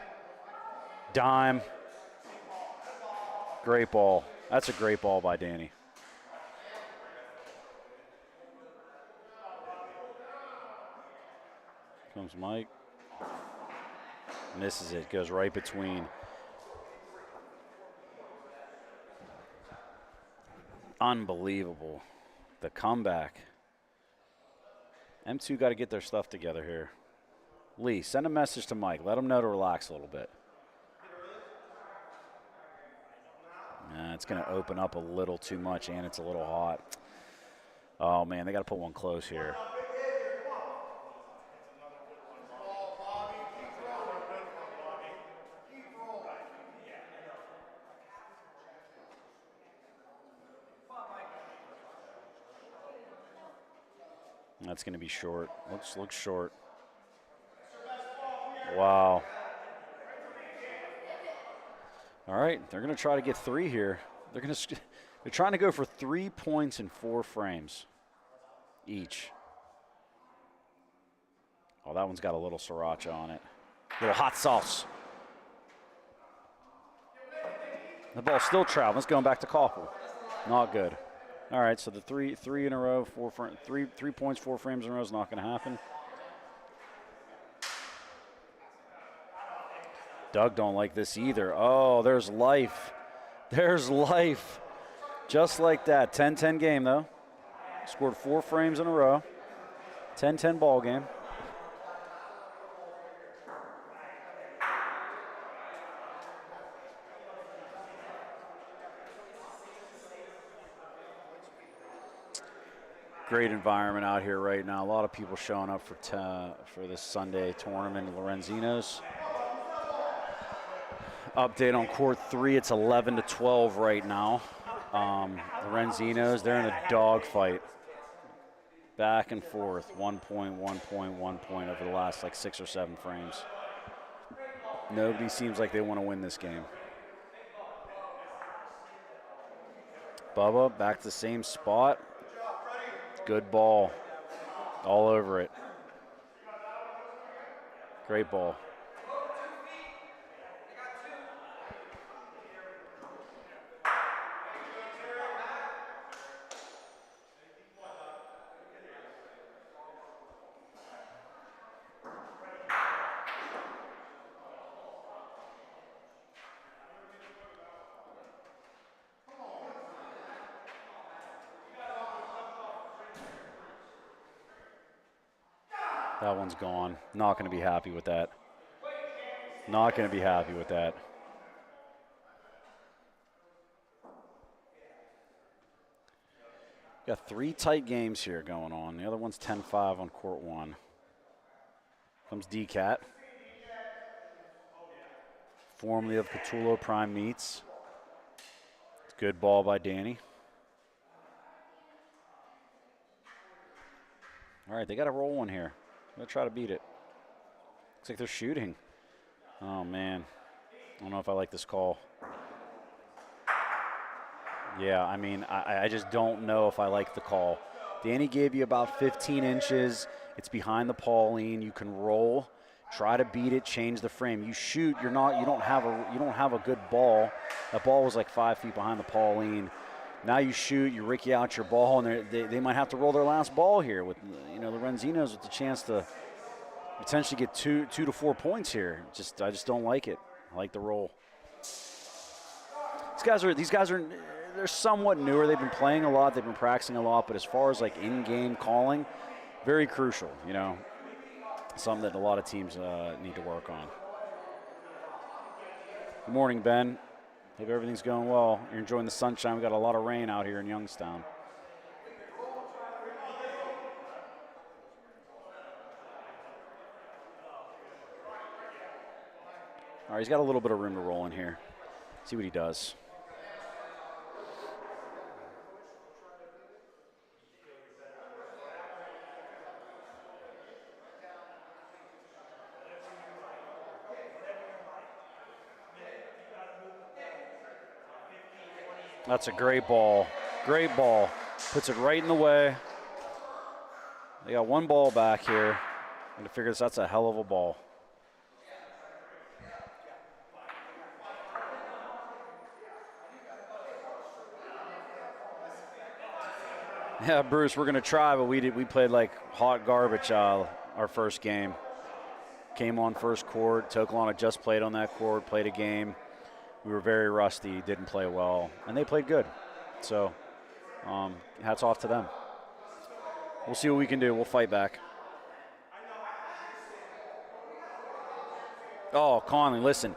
Dime. Great ball. That's a great ball by Danny. Comes Mike. Misses it. Goes right between. Unbelievable. The comeback. M2 got to get their stuff together here. Lee, send a message to Mike. Let him know to relax a little bit. It's going to open up a little too much, and it's a little hot. Oh, man, they got to put one close here. That's going to be short. Looks short. Wow. All right, they're going to try to get 3 here. They're trying to go for 3 points in 4 frames each. Oh, that one's got a little sriracha on it. A little hot sauce. The ball's still traveling. It's going back to Koppel. Not good. All right, so the three in a row, 3 points, 4 frames in a row is not going to happen. Doug don't like this either. Oh, there's life. There's life. Just like that. 10-10 game, though. Scored 4 frames in a row. 10-10 ball game. Great environment out here right now. A lot of people showing up for this Sunday tournament at Lorenzino's. Update on court 3, it's 11-12 right now. Lorenzino's, they're in a dogfight. Back and forth, 1 point, 1 point, 1 point over the last 6 or 7 frames. Nobody seems like they want to win this game. Bubba back to the same spot. Good ball. All over it. Great ball. That one's gone. Not going to be happy with that. Not going to be happy with that. Got 3 tight games here going on. The other one's 10-5 on court 1. Comes DCAT. Formerly of Catullo Prime Meats. Good ball by Danny. All right, they got to roll one here. I'm going to try to beat it. Looks like they're shooting. Oh, man. I don't know if I like this call. Yeah, I mean, I just don't know if I like the call. Danny gave you about 15 inches. It's behind the Pauline. You can roll. Try to beat it, change the frame. You shoot, you don't have a good ball. That ball was 5 feet behind the Pauline. Now you shoot, you ricky out your ball, and they might have to roll their last ball here with Lorenzino's with the chance to potentially get 2 to 4 points here. I just don't like it. I like the roll. These guys are they're somewhat newer. They've been playing a lot, they've been practicing a lot, but as far as in-game calling, very crucial. Something that a lot of teams need to work on. Good morning, Ben. Hope everything's going well. You're enjoying the sunshine. We got a lot of rain out here in Youngstown. All right, he's got a little bit of room to roll in here. See what he does. That's a great ball. Great ball. Puts it right in the way. They got one ball back here. And to figure this, that's a hell of a ball. Yeah, Bruce, we're going to try, but we played like hot garbage our first game. Came on first court. Tokalana just played on that court, played a game. We were very rusty, didn't play well, and they played good. So hats off to them. We'll see what we can do. We'll fight back. Oh, Conley, listen.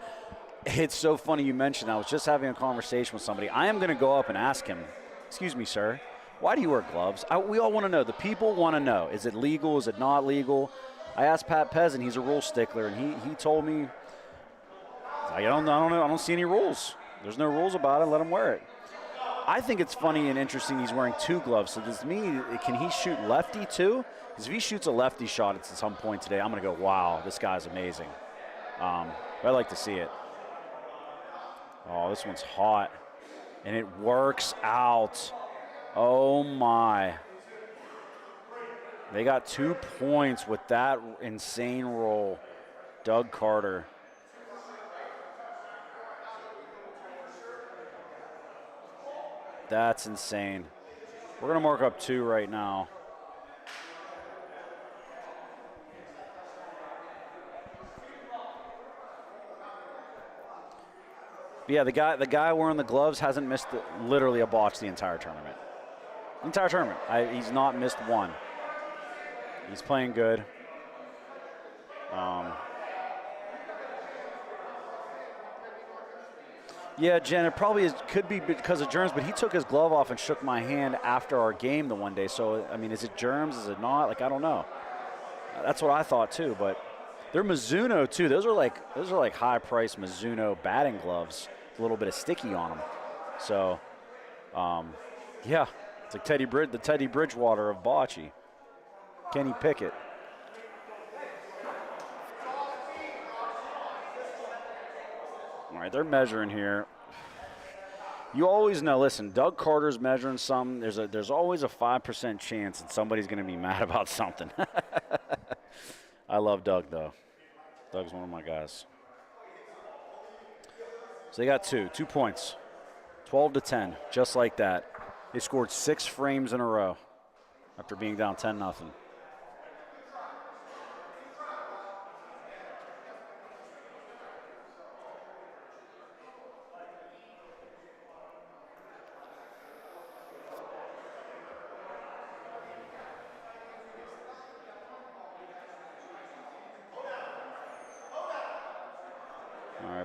It's so funny you mentioned. I was just having a conversation with somebody. I am going to go up and ask him, excuse me, sir, why do you wear gloves? We all want to know. The people want to know. Is it legal? Is it not legal? I asked Pat Peasant. He's a rule stickler, and he told me, I don't see any rules. There's no rules about it. Let him wear it. I think it's funny and interesting he's wearing two gloves. So does it mean, can he shoot lefty too? Because if he shoots a lefty shot at some point today, I'm going to go, wow, this guy's amazing. I'd like to see it. Oh, this one's hot. And it works out. Oh, my. They got 2 points with that insane roll. Doug Carter. That's insane. We're going to mark up 2 right now. Yeah, the guy wearing the gloves hasn't missed literally a botch the entire tournament. He's not missed one. He's playing good. Yeah, Jen, it probably could be because of germs, but he took his glove off and shook my hand after our game the one day. So, I mean, is it germs? Is it not? Like, I don't know. That's what I thought too, but they're Mizuno too. Those are like high-priced Mizuno batting gloves. A little bit of sticky on them. So, yeah, it's like the Teddy Bridgewater of bocce. Kenny Pickett. All right, they're measuring here. You always know, listen, Doug Carter's measuring something. There's always a 5% chance that somebody's going to be mad about something. I love Doug, though. Doug's one of my guys. So they got 2 points, 12-10, just like that. They scored 6 frames in a row after being down 10-0.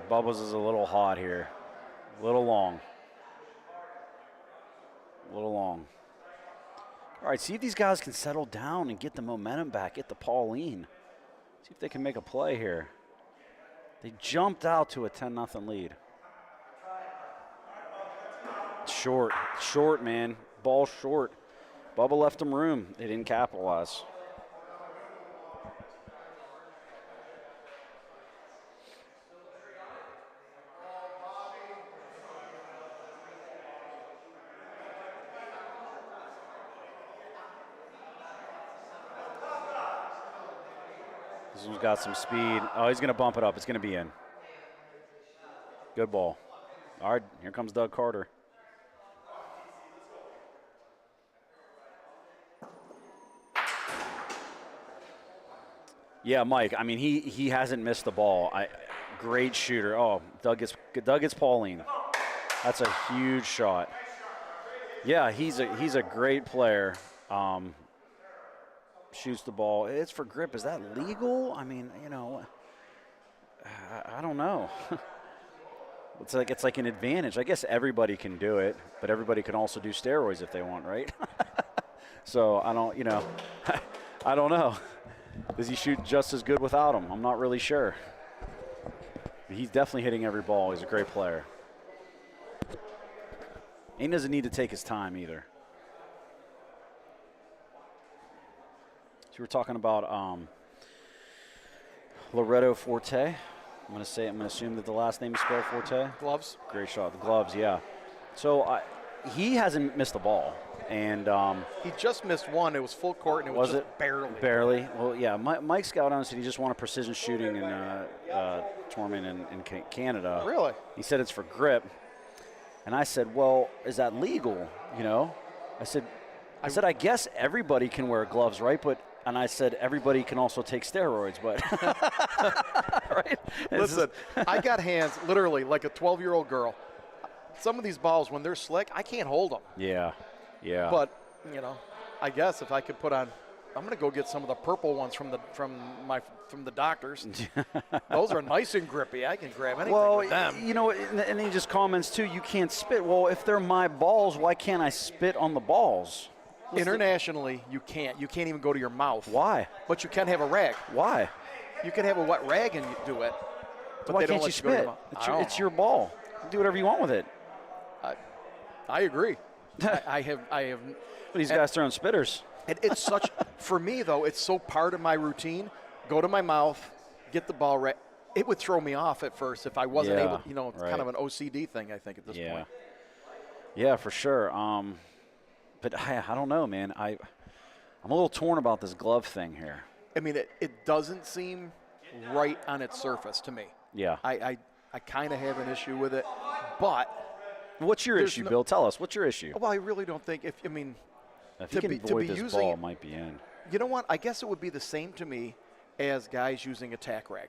Bubbles is a little hot here. A little long. All right, see if these guys can settle down and get the momentum back, get the Pauline. See if they can make a play here. They jumped out to a 10-0 lead. Short, man. Ball short. Bubba left them room. They didn't capitalize. This one's got some speed. Oh, he's going to bump it up. It's going to be in. Good ball. All right, here comes Doug Carter. Yeah, Mike. I mean, he hasn't missed the ball. Great shooter. Oh, Doug gets Pauline. That's a huge shot. Yeah, he's a great player. Shoots the ball. It's for grip. Is that legal? I mean, I don't know. It's like an advantage. I guess everybody can do it, but everybody can also do steroids if they want, right? So I don't know. Does he shoot just as good without them? I'm not really sure. He's definitely hitting every ball. He's a great player. He doesn't need to take his time either. So we're talking about Loretto Forte. I'm going to assume that the last name is spelled Forte. Gloves. Great shot. The gloves, yeah. So he hasn't missed a ball. And he just missed one. It was full court, and it was just barely. Barely. Well, yeah. Mike's got on and said he just wanted precision shooting in tournament in Canada. Really? He said it's for grip. And I said, well, is that legal? You know? I said, I guess everybody can wear gloves, right? And I said, everybody can also take steroids, but right? Listen, I got hands literally like a 12-year-old girl. Some of these balls, when they're slick, I can't hold them. Yeah. But, you know, I guess if I could put on, I'm going to go get some of the purple ones from the doctors. Those are nice and grippy. I can grab anything with them. You know, and he just comments, too, you can't spit. Well, if they're my balls, why can't I spit on the balls? Internationally, you can't. You can't even go to your mouth. Why? But you can have a rag. Why? You can have a wet rag and you do it. But why they don't can't you let go to your spit? mouth. It's your ball. Do whatever you want with it. I agree. I have. But these guys throwing spitters. It's such, for me though, it's so part of my routine. Go to my mouth, get the ball right. It would throw me off at first if I wasn't able. You know, it's kind of an OCD thing, I think, at this point. Yeah, for sure. But I don't know, man. I'm a little torn about this glove thing here. I mean, it doesn't seem right on its surface to me. Yeah. I kind of have an issue with it, but. What's your issue, Bill? Tell us. What's your issue? Well, I really don't think if you can avoid this ball, might be in. You know what? I guess it would be the same to me as guys using a tack rag.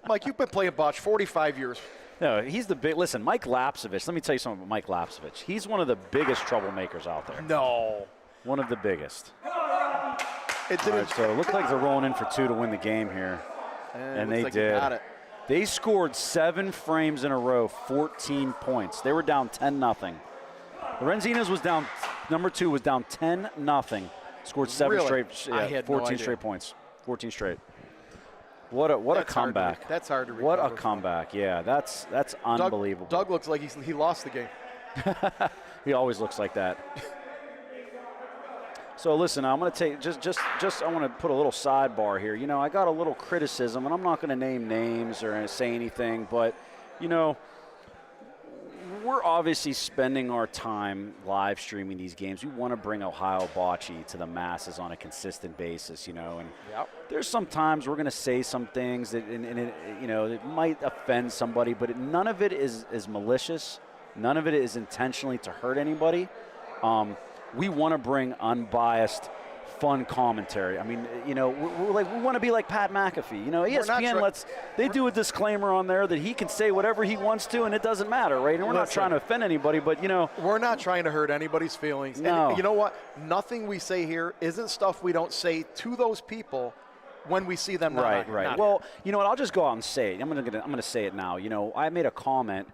Mike, you've been playing bocce 45 years. No, he's the big. Listen, Mike Lapsovich. Let me tell you something about Mike Lapsovich. He's one of the biggest troublemakers out there. No. One of the biggest. It didn't. All right, so it looked like they're rolling in for 2 to win the game here. And they did. Got it. They scored 7 frames in a row, 14 points. They were down 10-0. Lorenzino's was down. Number 2 was down 10-0. Scored 7 straight. Yeah, 14 straight points. 14 straight. What a comeback. That's hard to recover. What a comeback. Yeah, that's unbelievable. Doug looks like he lost the game. He always looks like that. So listen, I'm going to take just I want to put a little sidebar here. You know, I got a little criticism, and I'm not going to name names or say anything, but you know, we're obviously spending our time live streaming these games. We want to bring Ohio Bocce to the masses on a consistent basis, you know. And there's some times we're going to say some things that, and it, you know, it might offend somebody, but none of it is malicious. None of it is intentionally to hurt anybody. We want to bring unbiased, fun commentary. I mean, you know, we want to be like Pat McAfee. You know, ESPN they do a disclaimer on there that he can say whatever he wants to, and it doesn't matter, right? And we're not trying to offend anybody, but you know, we're not trying to hurt anybody's feelings. No. And you know what? Nothing we say here isn't stuff we don't say to those people when we see them. Right. Well, you know what? I'll just go out and say it. I'm gonna say it now. You know, I made a comment.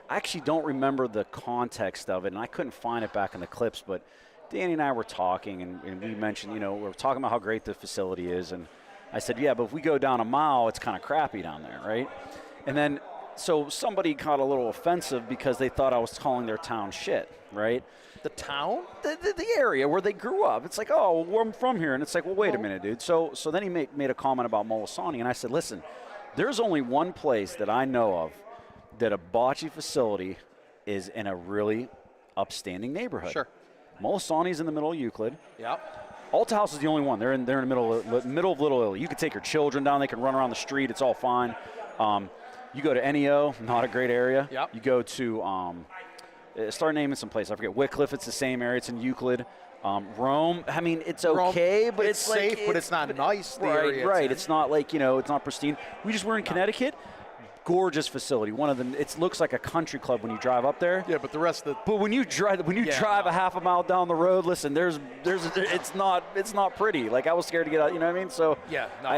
I actually don't remember the context of it, and I couldn't find it back in the clips, but Danny and I were talking, and we mentioned, you know, we were talking about how great the facility is, and I said, yeah, but if we go down a mile, it's kind of crappy down there, right? And then, so somebody got a little offensive because they thought I was calling their town shit, right? The town? The area where they grew up. It's like, oh, well, I'm from here. And it's like, well, wait a minute, dude. So then he made a comment about Molisani, and I said, listen, there's only one place that I know of that a bocce facility is in a really upstanding neighborhood. Sure. Molisani's in the middle of Euclid. Yep. Alta House is the only one. They're in the middle of Little Italy. You can take your children down. They can run around the street. It's all fine. You go to NEO, not a great area. Yep. You go to start naming some place. I forget. Wycliffe, it's the same area. It's in Euclid. Rome, I mean, it's okay, but it's safe, but it's not nice. Right. It's not like, you know, it's not pristine. We just were in Connecticut. gorgeous facility. One of them. It looks like a country club when you drive up there. Yeah, but the rest of the But when you drive a half a mile down the road, listen, it's not pretty. Like, I was scared to get out. You know what I mean? So Yeah, no,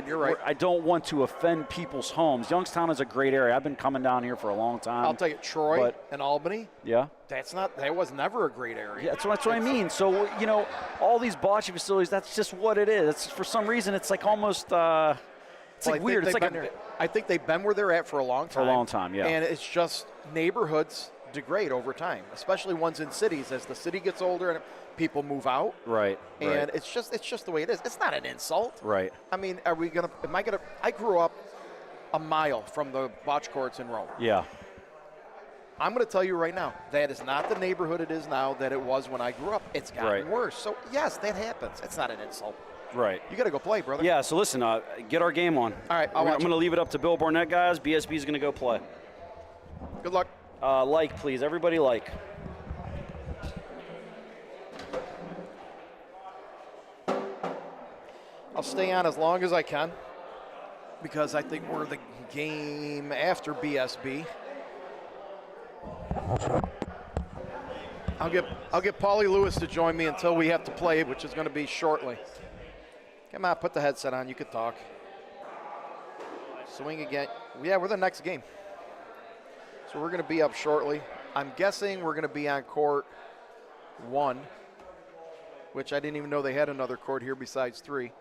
you're right. I don't want to offend people's homes. Youngstown is a great area. I've been coming down here for a long time. I'll tell you, Troy and Albany. Yeah. That was never a great area. Yeah, that's what I mean. So, you know, all these bocce facilities, that's just what it is. It's, for some reason, it's like almost, it's like weird. It's like I think they've been where they're at for a long time. For a long time, yeah. And it's just neighborhoods degrade over time, especially ones in cities. As the city gets older and people move out. Right. And it's just the way it is. It's not an insult. Right. I mean, I grew up a mile from the bocce courts in Rome. Yeah. I'm going to tell you right now, that is not the neighborhood it is now that it was when I grew up. It's gotten worse. So, yes, that happens. It's not an insult. Right. You got to go play, brother. Yeah, so listen, get our game on. All right, I'm going to leave it up to Bill Barnett, guys. BSB is going to go play. Good luck. Like, please. Everybody like. I'll stay on as long as I can because I think we're the game after BSB. I'll get Paulie Lewis to join me until we have to play, which is going to be shortly. Come on, put the headset on. You can talk. Swing again. Yeah, we're the next game. So we're going to be up shortly. I'm guessing we're going to be on court 1, which I didn't even know they had another court here besides 3.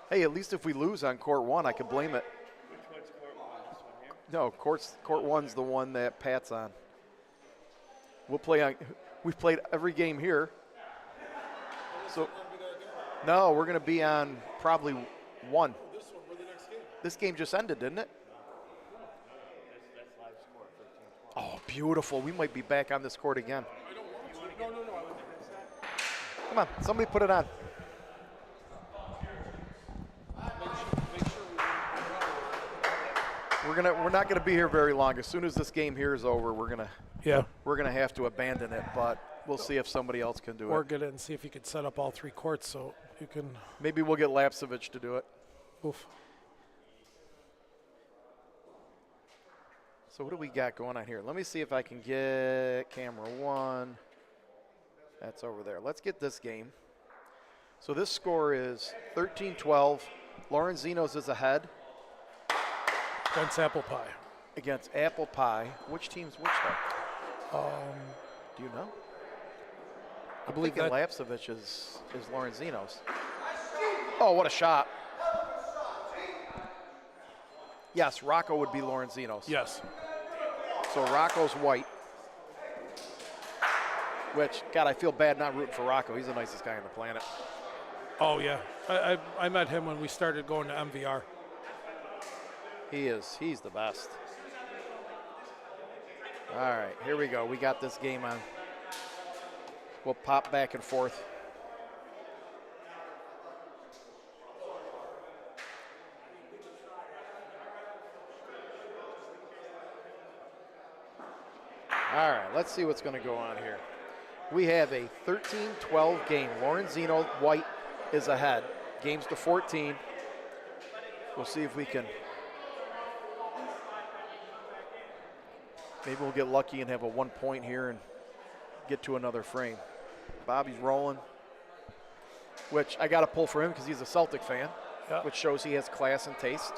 Hey, at least if we lose on court 1, I could blame it. Which one's court 1? This one here? No, court 1's the one that Pat's on. We'll play on. We've played every game here. So, no, we're going to be on probably 1. This one, we're the next game. This game just ended, didn't it? That's live score, 13-12. Oh, beautiful. We might be back on this court again. I don't want to. No. I want to fix that. Come on, somebody put it on. Make sure We're not gonna be here very long. As soon as this game here is over, we're gonna have to abandon it. But we'll see if somebody else can do Or it. get it and see if you could set up all 3 courts so you can. Maybe we'll get Lapsevich to do it. Oof. So what do we got going on here? Let me see if I can get camera 1. That's over there. Let's get this game. So this score is 13-12. Lorenzino's is ahead Against Apple Pie. against Apple Pie. Which team's which though? Do you know? I believe that. Lapsevich is Lorenzino's. Oh, what a shot. Yes, Rocco would be Lorenzino's. Yes. So Rocco's white. Which, God, I feel bad not rooting for Rocco. He's the nicest guy on the planet. Oh yeah. I met him when we started going to MVR. He is. He's the best. All right, here we go. We got this game on. We'll pop back and forth. All right, let's see what's going to go on here. We have a 13-12 game. Lorenzino white is ahead. Games to 14. We'll see if we can. Maybe we'll get lucky and have a 1 point here and get to another frame. Bobby's rolling, which I got to pull for him because he's a Celtic fan, which shows he has class and taste.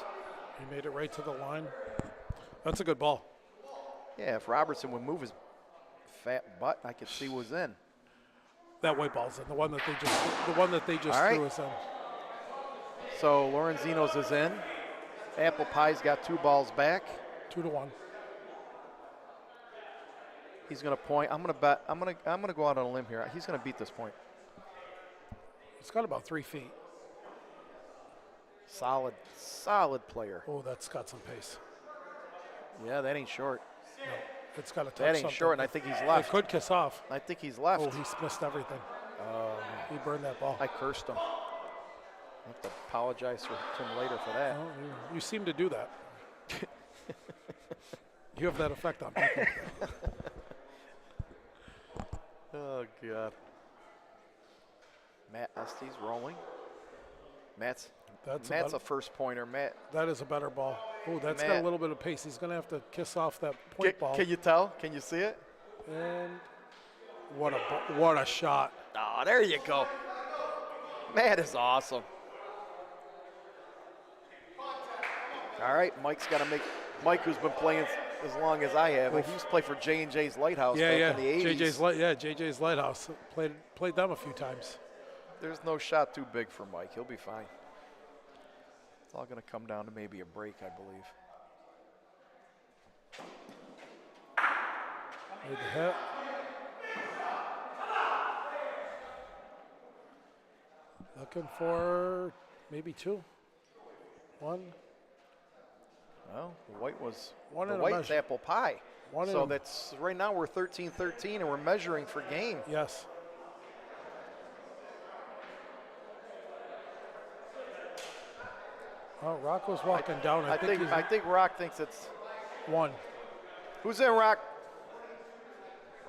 He made it right to the line. That's a good ball. Yeah, if Robertson would move his fat butt, I could see was in. That white ball's in. The one that they just All right. threw us in. So Lorenzino's is in. Apple Pie's got 2 balls back. 2-1. He's going to point. I'm going to bet. I'm going to go out on a limb here. He's going to beat this point. It's got about 3 feet. Solid player. Oh, that's got some pace. Yeah, that ain't short. No, it's got to touch That ain't something. short, and I think he's It left. could kiss off. I think he's left. Oh, he's missed everything. He burned that ball. I cursed him. I have to apologize to him later for that. Oh, you seem to do that. You have that effect on people. Oh, God. Matt Estes rolling. Matt's Matt's a first pointer. Matt, That is a better ball. Oh, that's got a Matt. little bit of pace. He's going to have to kiss off that point ball. can you tell? Can you see it? And what a shot. Oh, there you go. Matt is awesome. All right, Mike's got to make. Mike, who's been playing as long as I have, he used to play for J&J's Lighthouse back in the 80s. JJ's Lighthouse. Played them a few times. There's no shot too big for Mike. He'll be fine. It's all going to come down to maybe a break, I believe. Made the hit. Looking for maybe 2. 1. Well, the white was One the in a white's measure. apple pie. One in So a- that's right now we're 13-13 and we're measuring for game. Yes. Oh, Rock was walking down. I think he's I think Rock thinks it's 1. who's in Rock?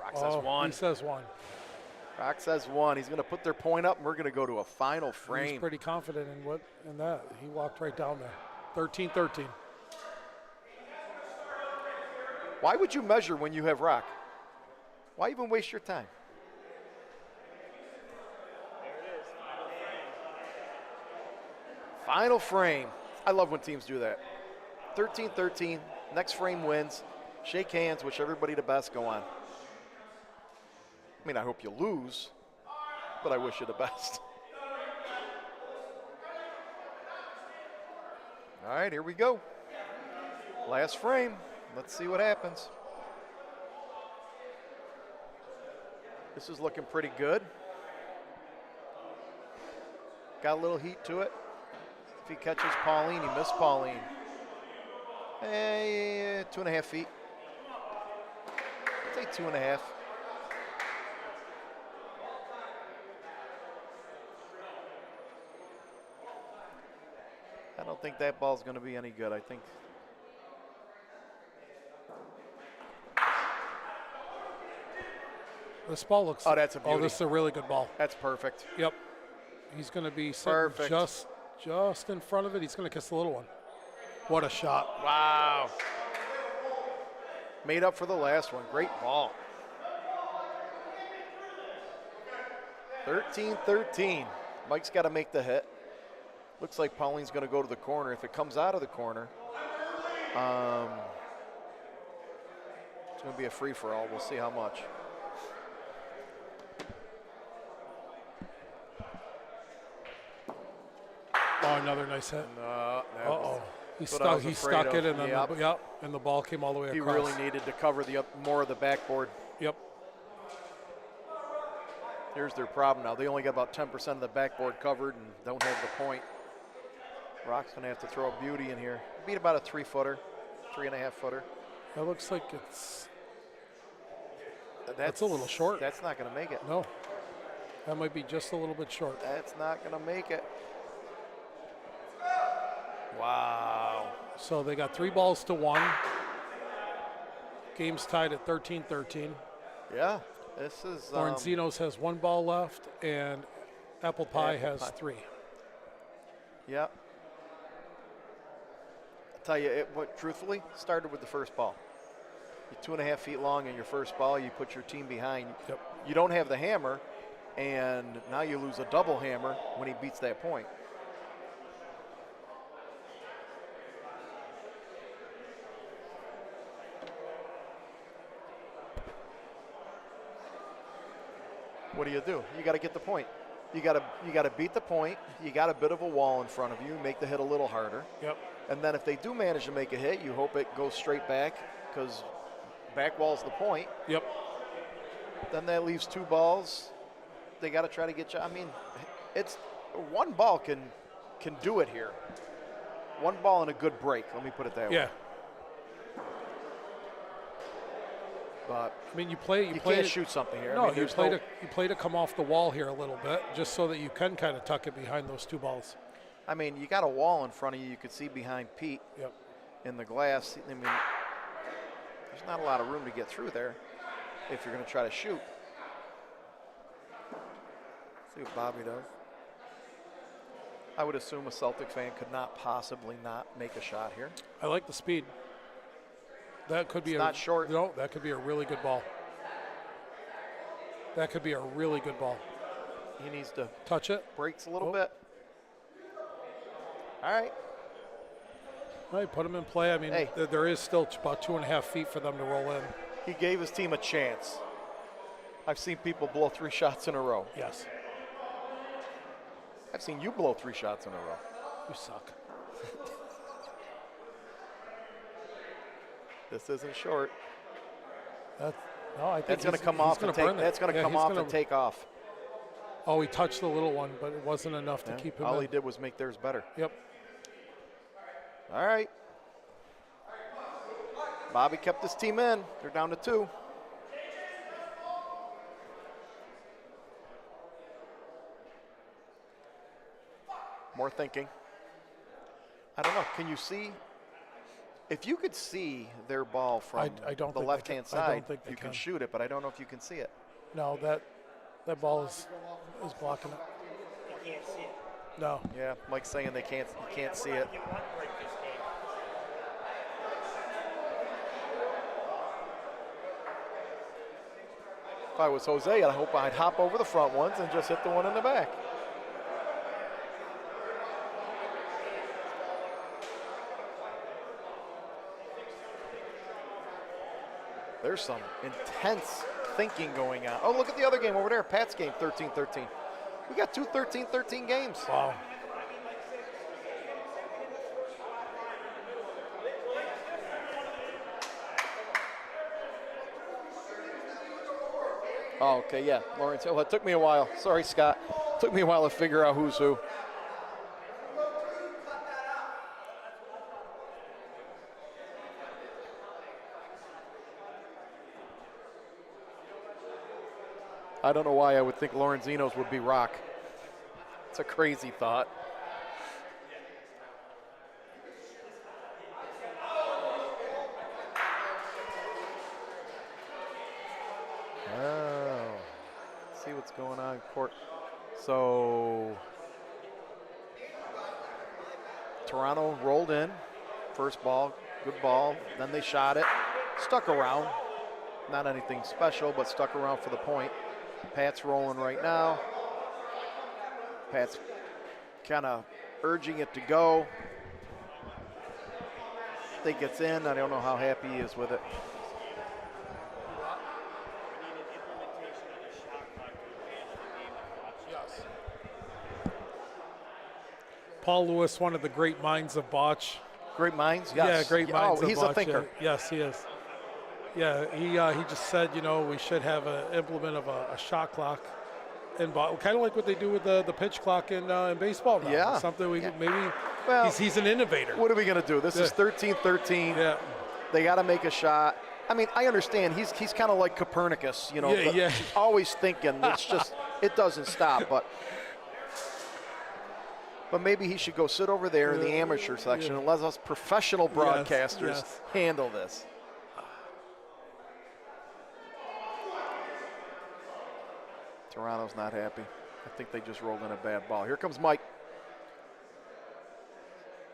Rock says Oh, 1. he says 1. Rock says 1. He's going to put their point up and we're going to go to a final frame. He's pretty confident in that. He walked right down there. 13-13. Why would you measure when you have Rock? Why even waste your time? Final frame. I love when teams do that. 13-13. Next frame wins. Shake hands. Wish everybody the best. Go on. I mean, I hope you lose, but I wish you the best. All right, here we go. Last frame. Let's see what happens. This is looking pretty good. Got a little heat to it. If he catches Pauline, he missed Pauline. 2.5 feet. I'd say 2.5. I don't think that ball's going to be any good. I think This ball looks. Oh, that's a beauty. Oh, this is a really good ball. that's perfect. Yep. He's going to be sitting Perfect. just in front of it. He's going to kiss the little one. What a shot. Wow. Made up for the last one. Great ball. 13-13. Mike's got to make the hit. Looks like Pauline's going to go to the corner. If it comes out of the corner, it's going to be a free-for-all. We'll see how much. Oh, another nice hit. No, that was- Uh-oh. He what I was stuck afraid it, of. and then Yep. and the ball came all the way He across. really needed to cover the more of the backboard. Yep. Here's their problem now. They only got about 10% of the backboard covered and don't have the point. Rock's going to have to throw a beauty in here. Beat about a 3-footer, 3.5-footer. That looks like it's. That's a little short. That's not going to make it. No. That might be just a little bit short. That's not going to make it. Wow. So they got 3 balls to 1. Game's tied at 13-13. Yeah, this is. Lorenzino's has 1 ball left, and Apple Pie Apple has Pie. 3. Yeah. I'll tell you, truthfully, started with the first ball. You're 2.5 feet long in your first ball. You put your team behind. Yep. You don't have the hammer, and now you lose a double hammer when he beats that point. What do? You got to get the point. You got to beat the point. You got a bit of a wall in front of you. Make the hit a little harder. Yep. And then if they do manage to make a hit, you hope it goes straight back because back wall's the point. Yep. Then that leaves 2 balls. They got to try to get you. I mean, it's 1 ball can do it here. 1 ball and a good break. Let me put it that way. Yeah. But I mean, you you play can't it, shoot something here. No, I mean, you there's play to come off the wall here a little bit, just so that you can kind of tuck it behind those 2 balls. I mean, you got a wall in front of you. You could see behind Pete Yep. in the glass. I mean, there's not a lot of room to get through there if you're going to try to shoot. See what Bobby does. I would assume a Celtic fan could not possibly not make a shot here. I like the speed. That could be It's not short. No, that could be a really good ball. That could be a really good ball. He needs to Touch it. breaks a little bit. All right. All right, put him in play. I mean, Hey. there is still about 2.5 feet for them to roll in. He gave his team a chance. I've seen people blow 3 shots in a row. Yes. I've seen you blow 3 shots in a row. You suck. This isn't short. No, I think That's going to he's- come he's off gonna and take. burn it. That's going to Yeah, come he's off gonna- and take off. Oh, he touched the little one, but it wasn't enough to Yeah. keep him All in. he did was make theirs better. Yep. All right. Bobby kept his team in. They're down to 2. More thinking. I don't know. Can you see? If you could see their ball from I don't the think they left-hand can. I don't side, think they you can can. shoot it, but I don't know if you can see it. No, that ball is blocking it. You can't see it. No. Yeah, Mike's saying you can't see it. You want to break this game. If I was Jose, I hope I'd hop over the front ones and just hit the one in the back. There's some intense thinking going on. Oh, look at the other game over there. Pat's game, 13-13. We got 2 13-13 games. Wow. Oh, okay, yeah. Lawrence, well, it took me a while. Sorry, Scott. Took me a while to figure out who's who. I don't know why I would think Lorenzino's would be rock. It's a crazy thought. Oh, let's see what's going on in court. So Toronto rolled in, first ball, good ball. Then they shot it, stuck around. Not anything special, but stuck around for the point. Pat's rolling right now. Pat's kind of urging it to go. I think it's in. I don't know how happy he is with it. Paul Lewis, one of the great minds of Bocce. Great minds? Yes. Yeah, great minds. Oh, of he's Bocce. a thinker. Yes, he is. Yeah, he just said, we should have an implement of a shot clock, and kind of like what they do with the pitch clock in baseball now. Yeah. Something we maybe. Well, he's an innovator. What are we going to do? This is 13-13. Yeah. They got to make a shot. I mean, I understand. He's kind of like Copernicus, Yeah, but yeah. he's always thinking. It's just, it doesn't stop. But maybe he should go sit over there in the amateur section and let us professional broadcasters yes. handle this. Toronto's not happy. I think they just rolled in a bad ball. Here comes Mike.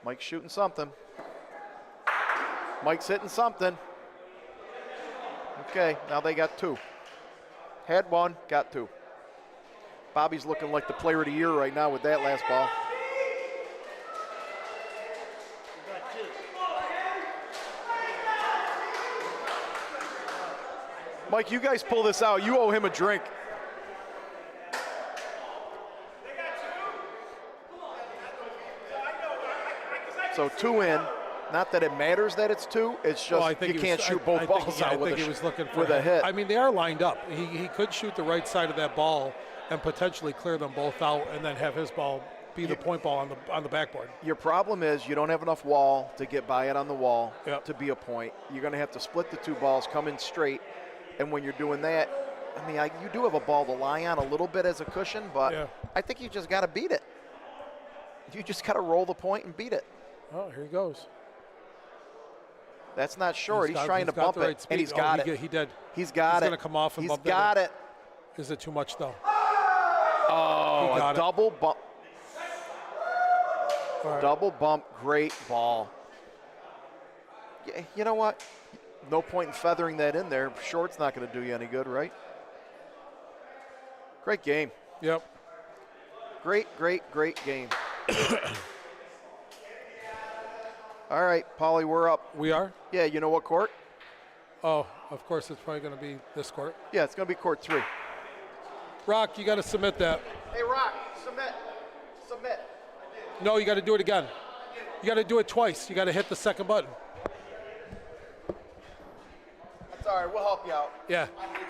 Mike's shooting something. Mike's hitting something. Okay, now they got 2. Had 1, got 2. Bobby's looking like the player of the year right now with that last ball. Mike, you guys pull this out. You owe him a drink. So 2 in. Not that it matters that it's 2. It's just you can't shoot both balls out with a hit. I mean, they are lined up. He could shoot the right side of that ball and potentially clear them both out, and then have his ball be the point ball on the backboard. Your problem is you don't have enough wall to get by it on the wall Yep. to be a point. You're going to have to split the 2 balls, come in straight, and when you're doing that, I mean, you do have a ball to lie on a little bit as a cushion, but Yeah. I think you just got to beat it. You just got to roll the point and beat it. Oh, here he goes. That's not short. He's got- trying to got bump the right it, speed. and he's Oh, got he it. did. He's got He's it. gonna come off and He's bump it got in. it. Is it too much though? Oh, He a got it. double bump. All right. Double bump, great ball. Yeah, you know what? No point in feathering that in there. Short's not going to do you any good, right? Great game. Yep. Great game. All right, Paulie, we're up. We are? Yeah, you know what court? Oh, of course, it's probably going to be this court. Yeah, it's going to be court 3. Rock, you got to submit that. Hey, Rock, submit. Submit. No, you got to do it again. You got to do it twice. You got to hit the second button. That's all right. We'll help you out. Yeah.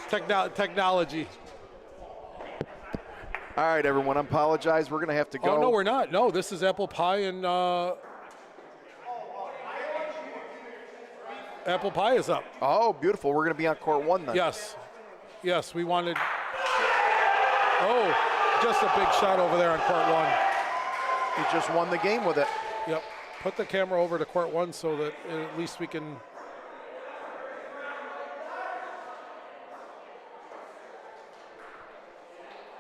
Technology. All right, everyone. I apologize. We're going to have to go. Oh, no, we're not. No, this is apple pie and apple pie is up. Oh, beautiful. We're going to be on court 1 then. Yes. Yes, we wanted. Oh, just a big shot over there on court 1. He just won the game with it. Yep. Put the camera over to court 1 so that at least we can.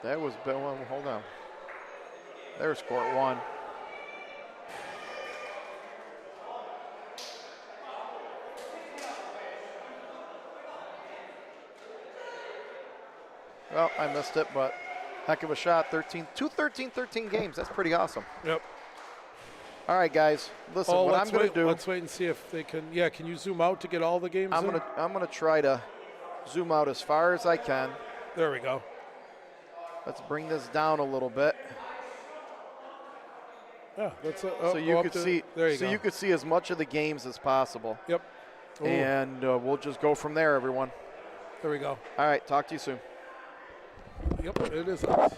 That was, well, hold on. There's court 1. Well, I missed it, but heck of a shot. 13 games. That's pretty awesome. Yep. All right, guys. Listen, what I'm going to do. Let's wait and see if they can. Yeah, can you zoom out to get all the games? I'm gonna try to zoom out as far as I can. There we go. Let's bring this down a little bit. Yeah, that's so you could see. There you so go. you could see as much of the games as possible. Yep. Ooh. And we'll just go from there, everyone. There we go. All right. Talk to you soon. Yep, it is us.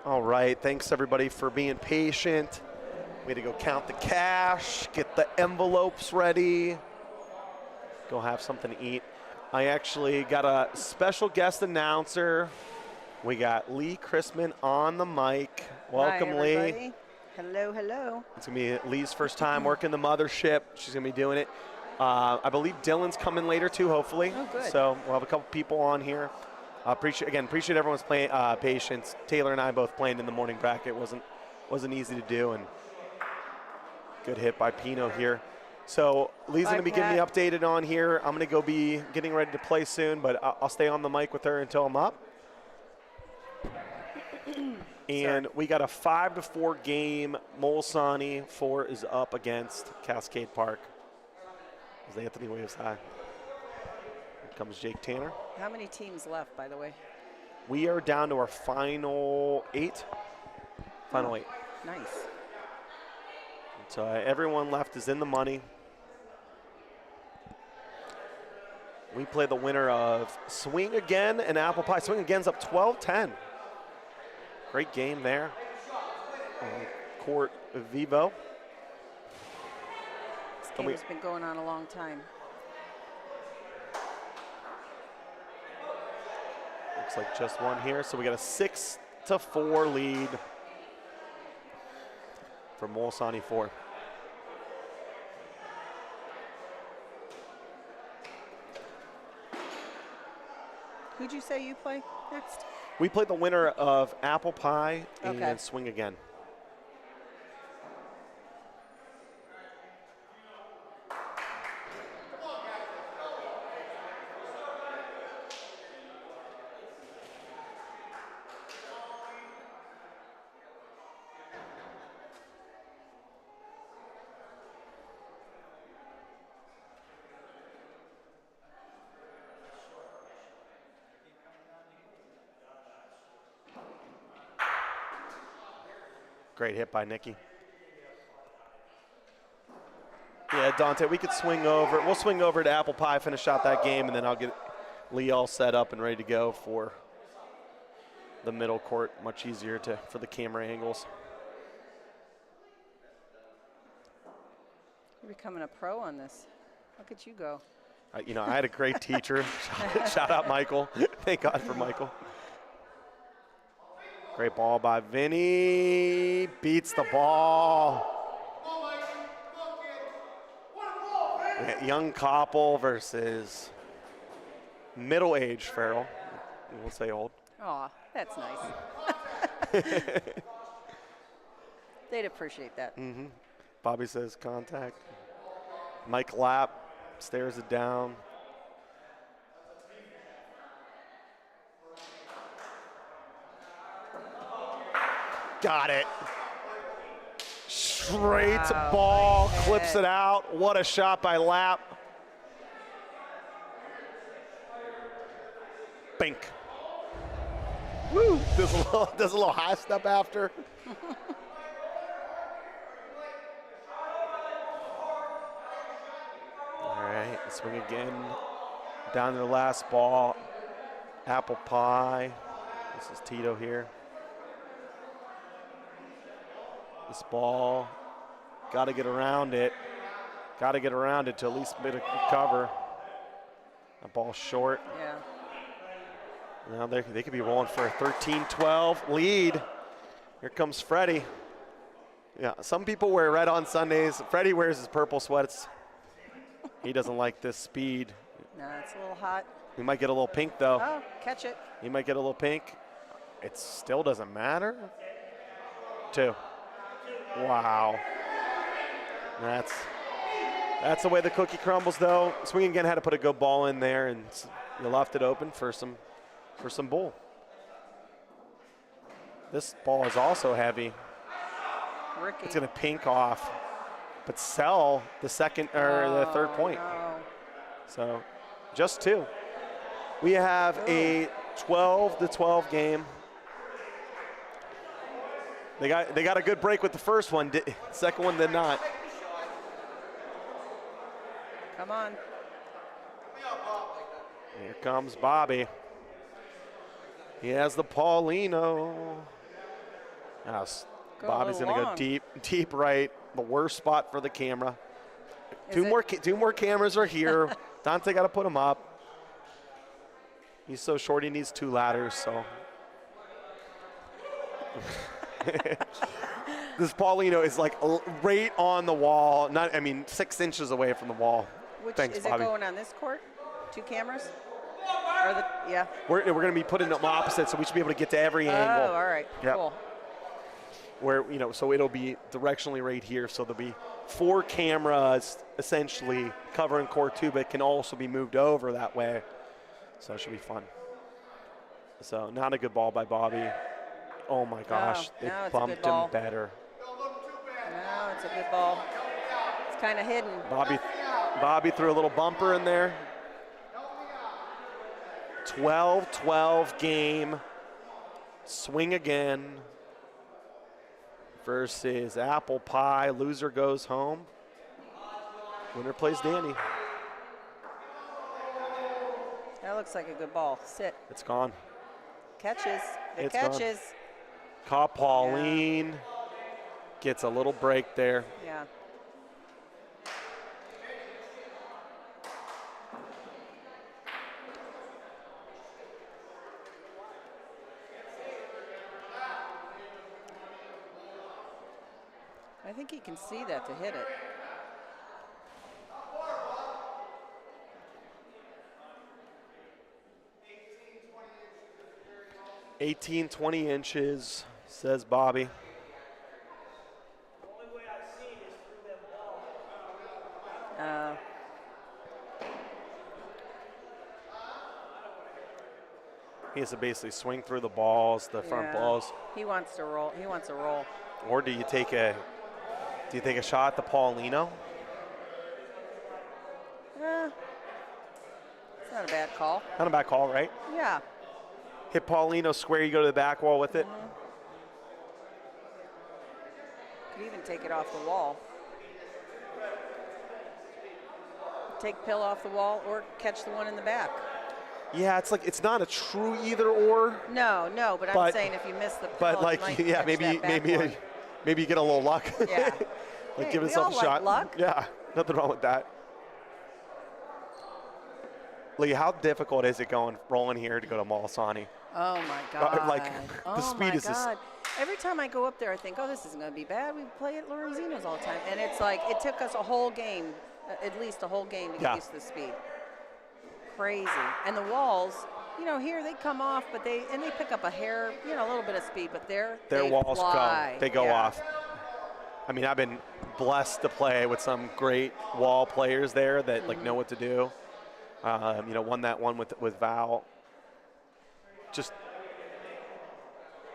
All right, thanks everybody for being patient. We had to go count the cash, get the envelopes ready, go have something to eat. I actually got a special guest announcer. We got Lee Chrisman on the mic. Welcome, Hi, Lee. everybody. Hello, hello. It's gonna be Lee's first time working the mothership. She's gonna be doing it. I believe Dylan's coming later too, hopefully. Oh, good. So we'll have a couple people on here. Appreciate everyone's patience. Taylor and I both playing in the morning bracket. Wasn't easy to do, and good hit by Pino here. So Lee's Bye, going to be giving me Pat. updated on here. I'm going to go be getting ready to play soon, but I'll stay on the mic with her until I'm up. And we got a 5-4 game. Molsani 4 is up against Cascade Park. As Anthony waves high. Here comes Jake Tanner. How many teams left, by the way? We are down to our final 8. Final 8. Nice. So everyone left is in the money. We play the winner of Swing Again and Apple Pie. Swing Again's up 12-10. Great game there. Court Vivo. This game's been going on a long time. Looks like just one here. So we got a 6-4 lead for Molsani 4. Who'd you say you play next? We played the winner of Apple Pie Okay. and Swing Again. Great hit by Nikki. Yeah, Dante, we could swing over. We'll swing over to Apple Pie, finish out that game, and then I'll get Lee all set up and ready to go for the middle court. Much easier for the camera angles. You're becoming a pro on this. Look at you go. I had a great teacher. Shout out Michael. Thank God for Michael. Great ball by Vinny. Beats the ball. We got young Koppel versus middle-aged Farrell. We'll say old. Aw, that's nice. They'd appreciate that. Bobby says contact. Mike Lapp stares it down. Got it. Straight Wow, ball, nice clips hit. it out. What a shot by Lapp. Bink. Woo! Does a little high step after. All right, swing again. Down to the last ball. Apple Pie. This is Tito here. This ball, got to get around it. Got to get around it to at least make a cover. That ball short. Yeah. Now they could be rolling for a 13-12 lead. Here comes Freddie. Yeah, some people wear red on Sundays. Freddie wears his purple sweats. He doesn't like this speed. No, it's a little hot. He might get a little pink though. Oh, catch it. He might get a little pink. It still doesn't matter. 2. Wow. That's the way the cookie crumbles though. Swing Again had to put a good ball in there, and you left it open for some bull. This ball is also heavy. Ricky. It's gonna pink off, but sell the second or the third point. No. So just 2. We have a 12-12 game. They got a good break with the first one. Second one did not. Come on. Here comes Bobby. He has the Paulino. Yes. Go a Bobby's little going to go long. deep right, the worst spot for the camera. Is Two it- more cameras are here. Dante got to put them up. He's so short he needs 2 ladders, so. This Paulino is like right on the wall. 6 inches away from the wall. Which Thanks, is Bobby. it going on this court? 2 cameras? Yeah. We're going to be putting them opposite, so we should be able to get to every Oh, angle. all right. Yep. Cool. Where, so it'll be directionally right here. So there'll be 4 cameras essentially covering court 2, but it can also be moved over that way. So it should be fun. So not a good ball by Bobby. Oh my gosh, they no, it's a bumped good ball. him better. No, it's a good ball. It's kind of hidden. Bobby threw a little bumper in there. 12-12 game. Swing again. Versus Apple Pie. Loser goes home. Winner plays Danny. That looks like a good ball. Sit. It's gone. Catches. The It's gone. catches. Caught Pauline. Gets a little break there. Yeah. I think he can see that to hit it. 18, 20 inches, says Bobby. He has to basically swing through the balls, the front balls. He wants to roll. He wants to roll. Or do you take a shot at the Paulino? It's not a bad call. Not a bad call, right? Yeah. Hit Paulino square, you go to the back wall with it. Could even take it off the wall. Take pill off the wall or catch the one in the back. Yeah, it's not a true either or. No, but I'm saying if you miss the pill, you might catch maybe that back one. maybe you get a little luck. Yeah. Like Hey, give we yourself all a shot. like luck. Yeah, nothing wrong with that. Lee, how difficult is it rolling here to go to Molisani? Oh my God! Like, the speed is just- Every time I go up there, I think, oh, this isn't going to be bad. We play at Lorenzino's all the time, and it's like it took us a whole game, at least a whole game, to get used to the speed. Crazy. And the walls, here they come off, but they pick up a hair, a little bit of speed, but their walls fly. go off. I mean, I've been blessed to play with some great wall players there that know what to do. Won that one with Val. Just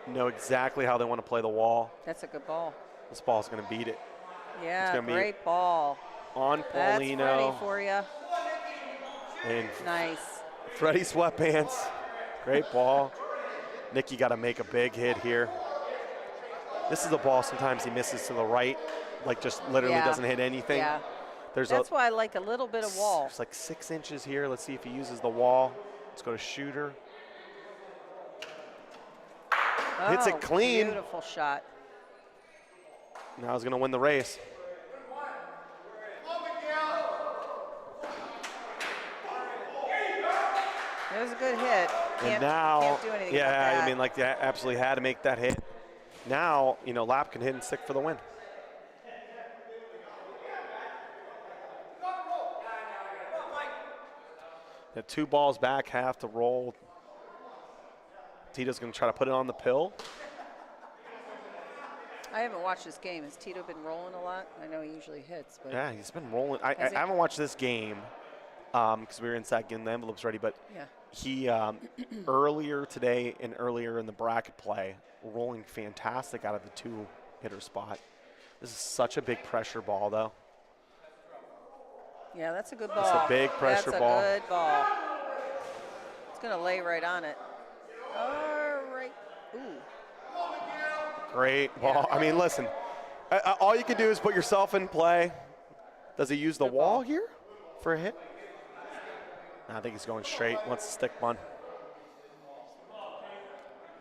know exactly how they want to play the wall. That's a good ball. This ball's going to beat it. Yeah, gonna be great ball. On That's Paulino. Freddie for you. And Nice. Freddie Sweatpants. Great ball. Nicky got to make a big hit here. This is a ball sometimes he misses to the right, like just literally doesn't hit anything. Yeah. That's why I like a little bit of wall. There's like 6 inches here. Let's see if he uses the wall. Let's go to shooter. Hits it clean. Beautiful shot. Now he's going to win the race. It was a good hit. And now, can't do anything about that. I mean, like, they absolutely had to make that hit. Now, Lap can hit and stick for the win. The 2 balls back, half to roll. Tito's going to try to put it on the pill. I haven't watched this game. Has Tito been rolling a lot? I know he usually hits, but Yeah, he's been rolling. I Has he? haven't watched this game because we were inside getting the envelopes ready, but yeah. he earlier today and earlier in the bracket play, rolling fantastic out of the 2-hitter spot. This is such a big pressure ball, though. Yeah, that's a good ball. It's a big pressure ball. That's a good ball. It's going to lay right on it. All right. Ooh. Great ball. I mean, listen, all you can do is put yourself in play. Does he use the Good wall ball. here for a hit? I think he's going straight. Wants to stick one.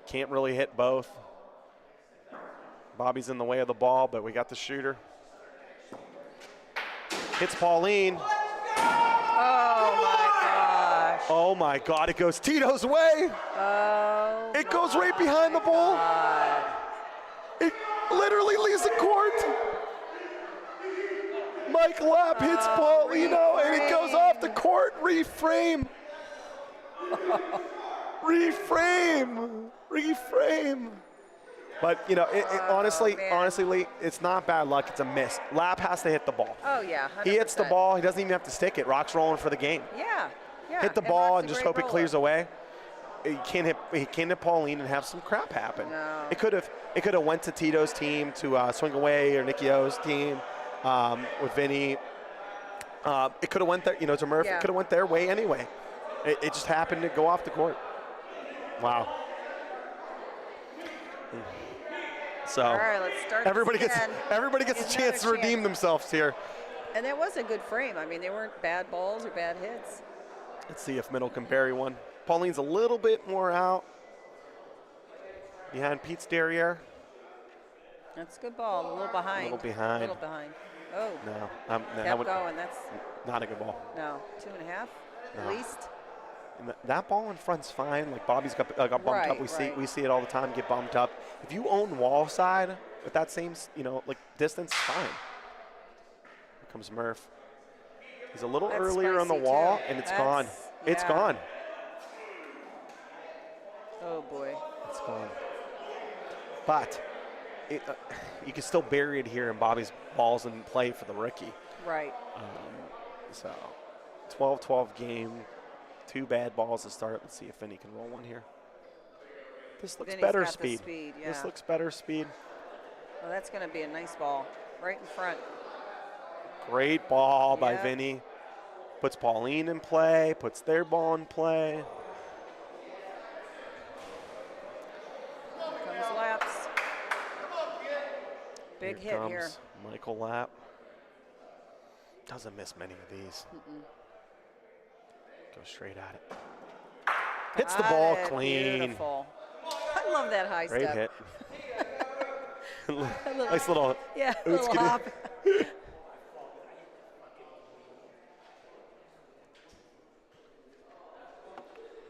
Can't really hit both. Bobby's in the way of the ball, but we got the shooter. Hits Pauline. Oh my gosh. Oh my God, it goes Tito's way. Oh. It goes right behind the ball. God. It literally leaves the court. Mike Lapp hits Paulino and it goes off the court. Reframe. Reframe. But, you know, honestly, Lee, it's not bad luck. It's a miss. Lapp has to hit the ball. Oh, yeah. 100%. He hits the ball. He doesn't even have to stick it. Rock's rolling for the game. Yeah. Hit the ball and just hope it clears away. He can't hit Pauline and have some crap happen. No. It could have went to Tito's team to swing away, or Nicky O's team with Vinny. It could have went there, you know, to Murphy. Yeah. It could have went their way anyway. It just happened to go off the court. Wow. So all right, let's start everybody this gets again. a chance to redeem themselves here. And that was a good frame. I mean, they weren't bad balls or bad hits. Let's see if Middle can bury one. Pauline's a little bit more out behind Pete's derriere. That's a good ball. A little behind. behind. A little behind. Oh. No, Kept going. That's not a good ball. no 2.5 No. at least. And that ball in front's fine. Like Bobby's got bumped Right, up. We see it all the time. Get bumped up. If you own wall side with that same distance, fine. Here comes Murph. He's a little That's earlier on the spicy, wall, too. and it's gone. It's yeah. gone. Oh boy. It's gone. But you can still bury it here, and Bobby's ball's in play for the rookie. Right. So 12-12 game. 2 bad balls to start. Let's see if Vinny can roll one here. This looks Vinny's better got the speed. speed, This yeah. looks better speed. Well, that's going to be a nice ball. Right in front. Great ball by Yeah. Vinny. Puts Pauline in play, puts their ball in play. Here comes Laps. Big Here hit comes here. Michael Lapp. Doesn't miss many of these. Go straight at it. Hits the Got ball it. clean. Beautiful. I love that high Great step. hit. Nice little Yeah, a oots little get in. hop.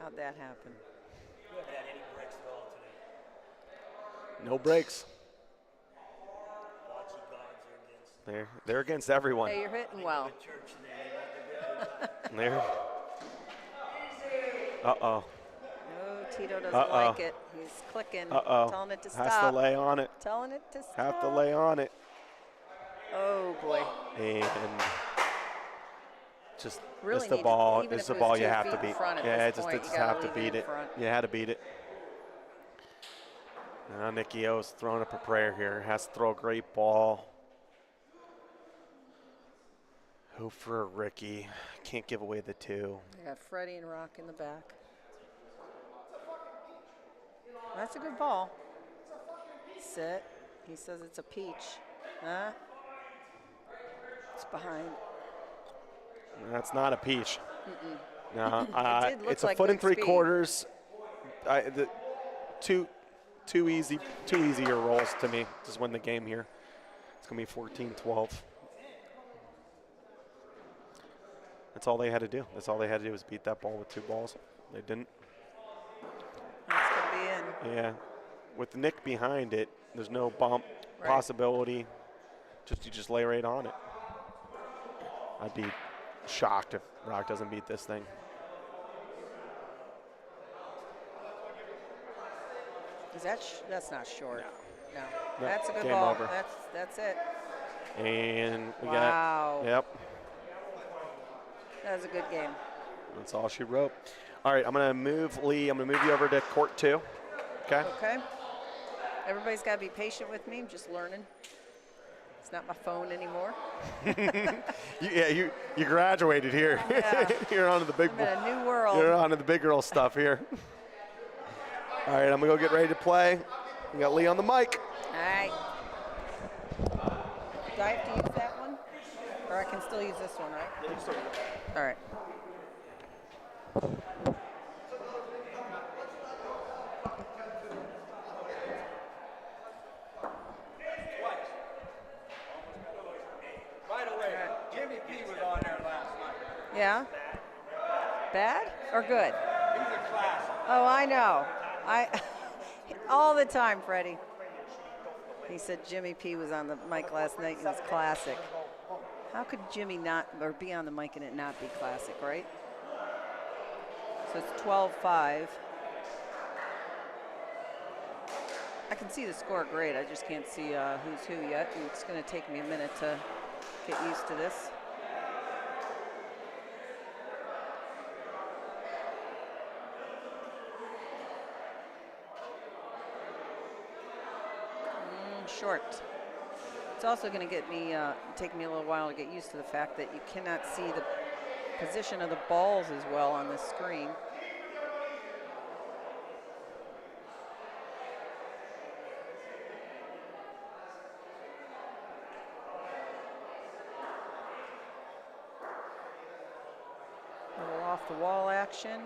How'd that happen? You haven't had any breaks at all today. No breaks. Bocce gods are against They're against everyone. Hey, you're hitting well. church today. There. Uh-oh. No, Tito doesn't Uh-oh. like it. He's clicking, Uh-oh. telling it to Has to stop. lay on it. Telling it to stop. Have to lay on it. Oh boy. And just Really it's the need to- ball. even It's if the it was ball 2 you have feet to in beat. front at Yeah, this just point, just you gotta have to leave it beat in it. front. You had to beat it. Now Nicky O's throwing up a prayer here. Has to throw a great ball. Hope for a Ricky. Can't give away the 2. They got Freddie and Rock in the back. That's a good ball. Sit. He says it's a peach. Huh? It's behind. That's not a peach. No, It did look it's a like foot and good speed. 3/4. Two easier rolls to me. Just win the game here. It's gonna be 14-12. That's all they had to do. That's all they had to do was beat that ball with 2 balls. They didn't. That's going to be in. Yeah, with Nick behind it, there's no bump Right. possibility. You just lay right on it. I'd be shocked if Rock doesn't beat this thing. Is that that's not short. No. No, That's a good game ball. over. That's it. And we Wow. got, yep, That was a good game. that's all she wrote. All right, I'm gonna move Lee. I'm gonna move you over to court 2. Okay. Okay. Everybody's got to be patient with me. I'm just learning. It's not my phone anymore. You graduated here. Yeah. You're on to the big. I'm in a new world. You're on to the big girl stuff here. All right, I'm gonna go get ready to play. We got Lee on the mic. All right. Do I have to use that one? Or I can still use this one, right? All right. Yeah. Bad or good? He's a class. Oh, I know. All the time, Freddie. He said Jimmy P was on the mic last night and it was classic. How could Jimmy not, or be on the mic and it not be classic, right? So it's 12-5. I can see the score great. I just can't see who's who yet. And it's going to take me a minute to get used to this. Short. It's also going to get me, take me a little while to get used to the fact that you cannot see the position of the balls as well on this screen. A little off the wall action.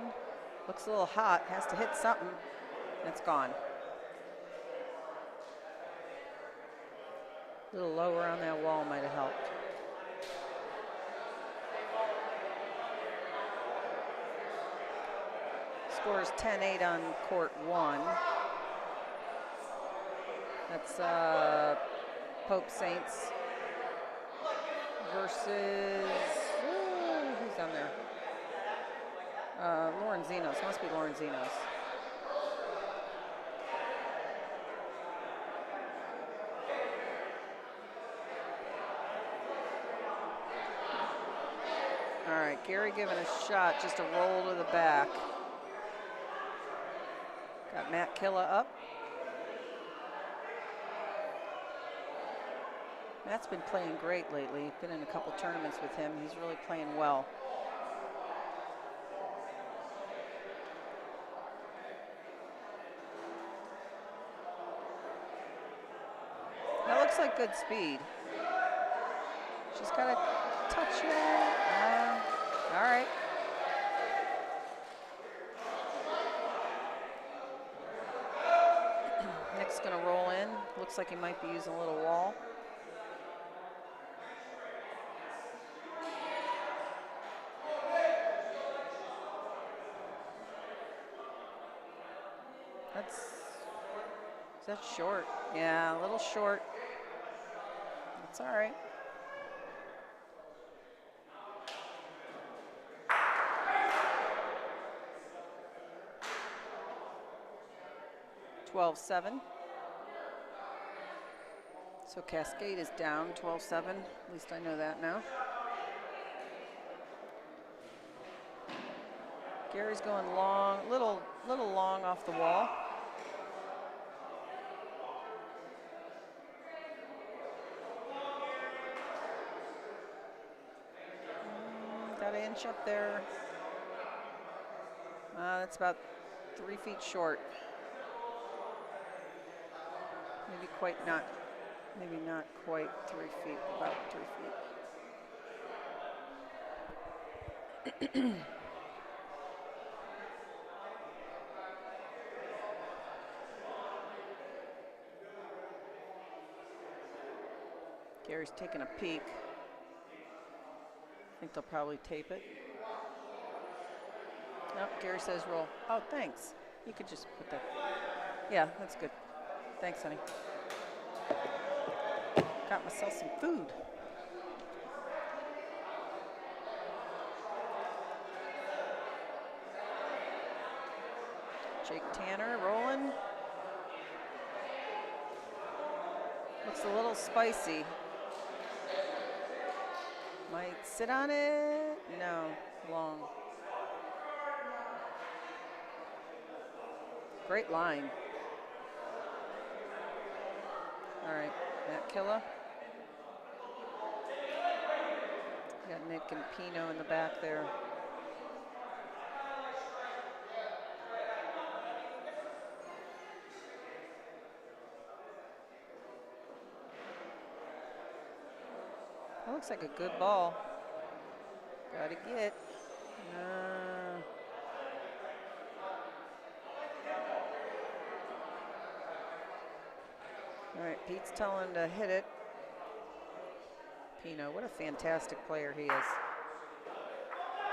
Looks a little hot, has to hit something. It's gone. A little lower on that wall might have helped. Score is 10-8 on court 1. That's Pope Saints versus, who's on there? Lorenzino's, must be Lorenzino's. All right, Gary giving a shot, just a roll to the back. Got Matt Killa up. Matt's been playing great lately. Been in a couple tournaments with him. He's really playing well. That looks like good speed. She's got a touch there. All right. Nick's gonna roll in. Looks like he might be using a little wall. Is that short? Yeah, a little short. That's all right. (12-7). So Cascade is down 12-7. At least I know that now. Gary's going long, little long off the wall. Got an inch up there. That's about 3 feet short. Maybe not quite 3 feet, about 3 feet. Gary's taking a peek. I think they'll probably tape it. Nope, Gary says roll. Oh, thanks. You could just put that. Yeah, that's good. Thanks, honey. Got myself some food. Jake Tanner rolling. Looks a little spicy. Might sit on it. No, long. Great line. All right, Matt Killa. Got Nick and Pino in the back there. That looks like a good ball. Gotta get. All right, Pete's telling him to hit it. Pino, what a fantastic player he is.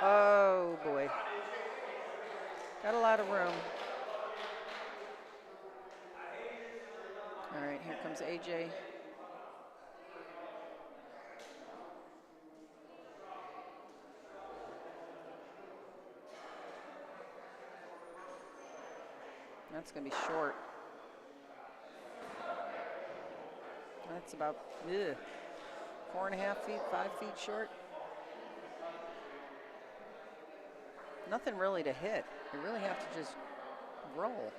Oh, boy. Got a lot of room. All right, here comes AJ. That's going to be short. That's about 4.5 feet, 5 feet short. Nothing really to hit. You really have to just roll.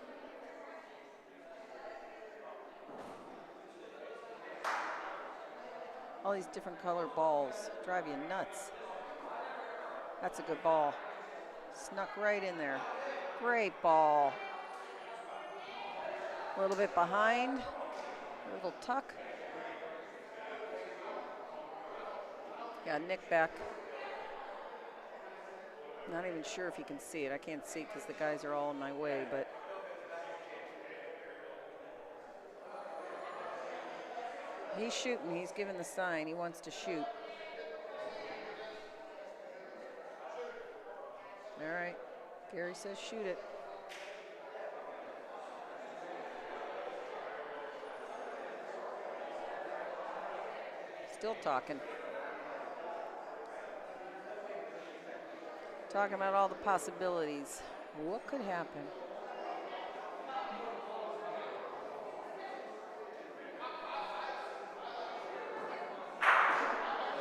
All these different colored balls drive you nuts. That's a good ball. Snuck right in there. Great ball. A little bit behind. A little tuck. Got Nick back. Not even sure if you can see it. I can't see because the guys are all in my way, but he's shooting. He's giving the sign. He wants to shoot. All right. Gary says shoot it. Still talking. Talking about all the possibilities. What could happen?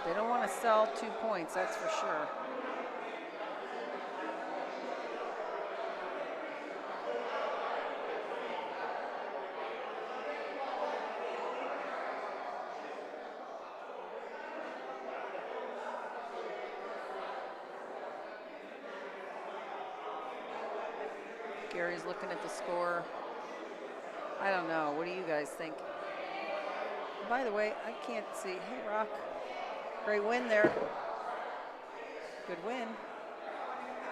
They don't want to sell 2 points, that's for sure. Gary's looking at the score. I don't know. What do you guys think? By the way, I can't see. Hey, Rock. Great win there. Good win.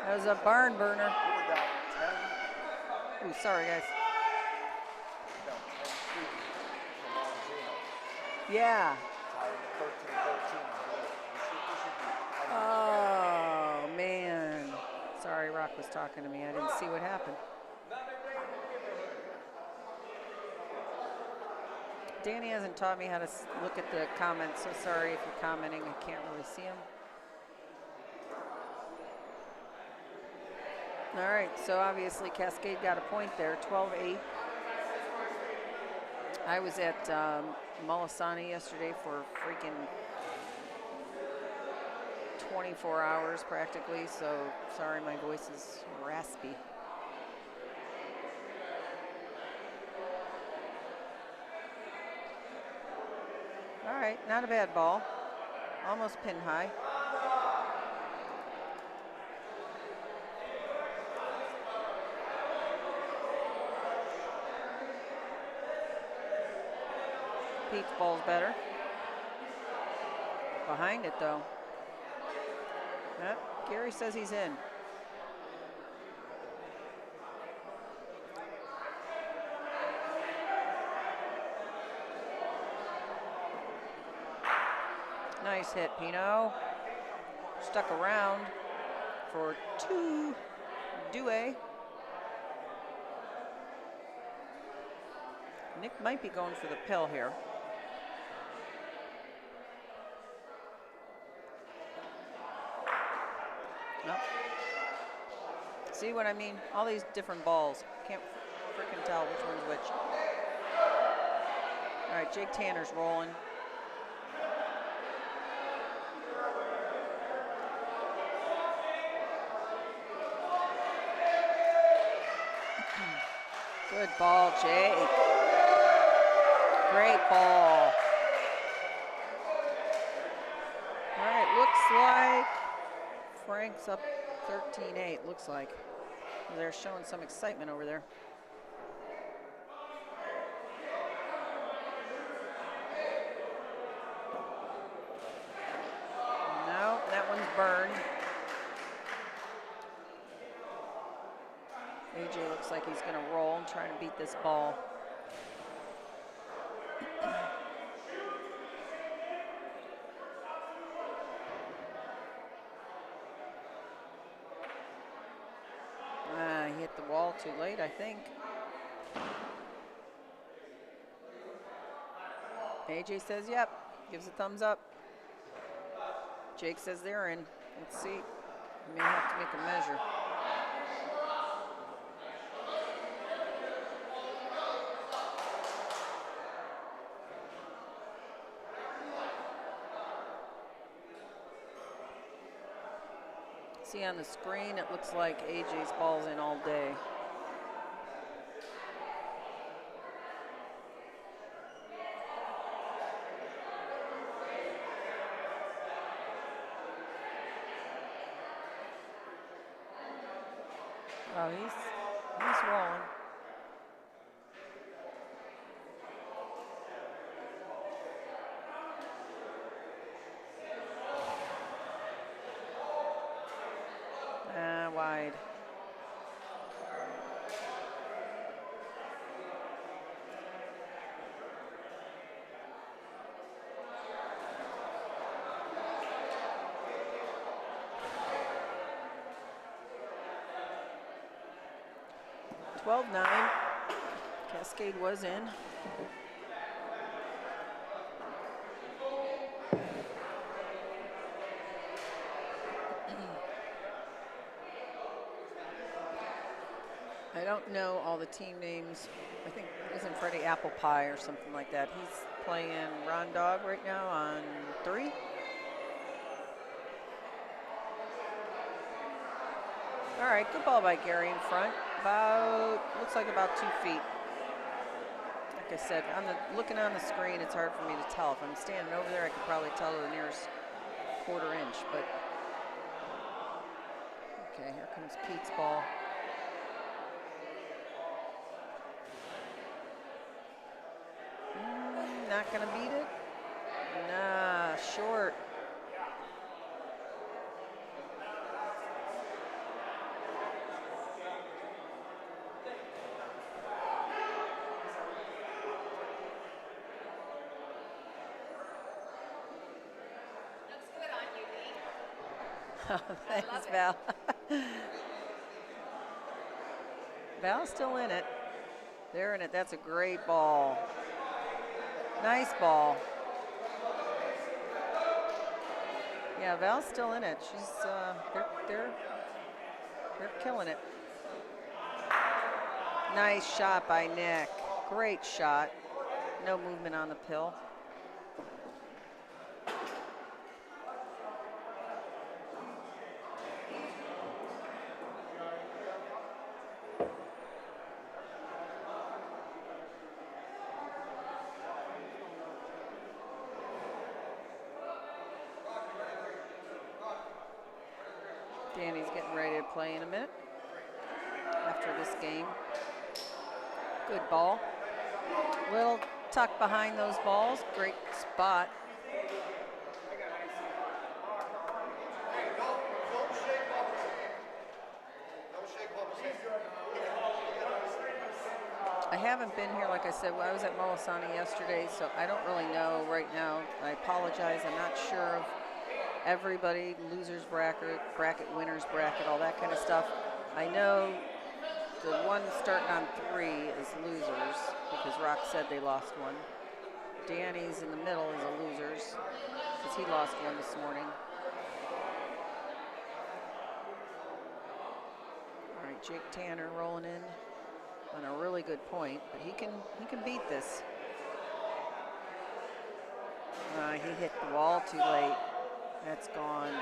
That was a barn burner. Ooh, sorry, guys. Yeah. Oh, man. Sorry, Rock was talking to me. I didn't see what happened. Danny hasn't taught me how to look at the comments, so sorry if you're commenting. I can't really see them. All right, so obviously Cascade got a point there, 12-8. I was at Molisani yesterday for freaking 24 hours practically, so sorry my voice is raspy. All right, not a bad ball. Almost pin high. Pete's ball's better. Behind it though. Yep, Gary says he's in. Nice hit, Pino. Stuck around for 2. Due. Nick might be going for the pill here. Nope. See what I mean? All these different balls. Can't freaking tell which one's which. All right, Jake Tanner's rolling. Good ball, Jake. Great ball. All right, looks like Frank's up 13-8, looks like. They're showing some excitement over there. No, that one's burned. AJ looks like he's gonna roll and try to beat this ball. ball too late, I think. AJ says yep, gives a thumbs up. Jake says they're in. Let's see. We may have to make a measure. See on the screen, it looks like AJ's ball's in all day. Oh, he's rolling. Wide. (12-9). Cascade was in. I don't know all the team names. I think isn't Freddie Apple Pie or something like that. He's playing Ron Dog right now on 3. All right, good ball by Gary in front. Looks like about 2 feet. Like I said, looking on the screen, it's hard for me to tell. If I'm standing over there, I could probably tell the nearest 1/4 inch, but. Okay, here comes Pete's ball. Not gonna beat it? Nah, short. Looks good on you, Lee. Thanks, Val. Val's still in it. They're in it. That's a great ball. Nice ball. Yeah, Val's still in it. She's they're killing it. Nice shot by Nick. Great shot. No movement on the pill. Danny's getting ready to play in a minute after this game. Good ball. Little tuck behind those balls. Great spot. I haven't been here, like I said, I was at Molisani yesterday, so I don't really know right now. I apologize. I'm not sure of everybody, losers bracket, winners bracket, all that kind of stuff. I know the one starting on 3 is losers because Rock said they lost one. Danny's in the middle is a losers because he lost one this morning. All right, Jake Tanner rolling in on a really good point, but he can beat this. He hit the wall too late. That's gone.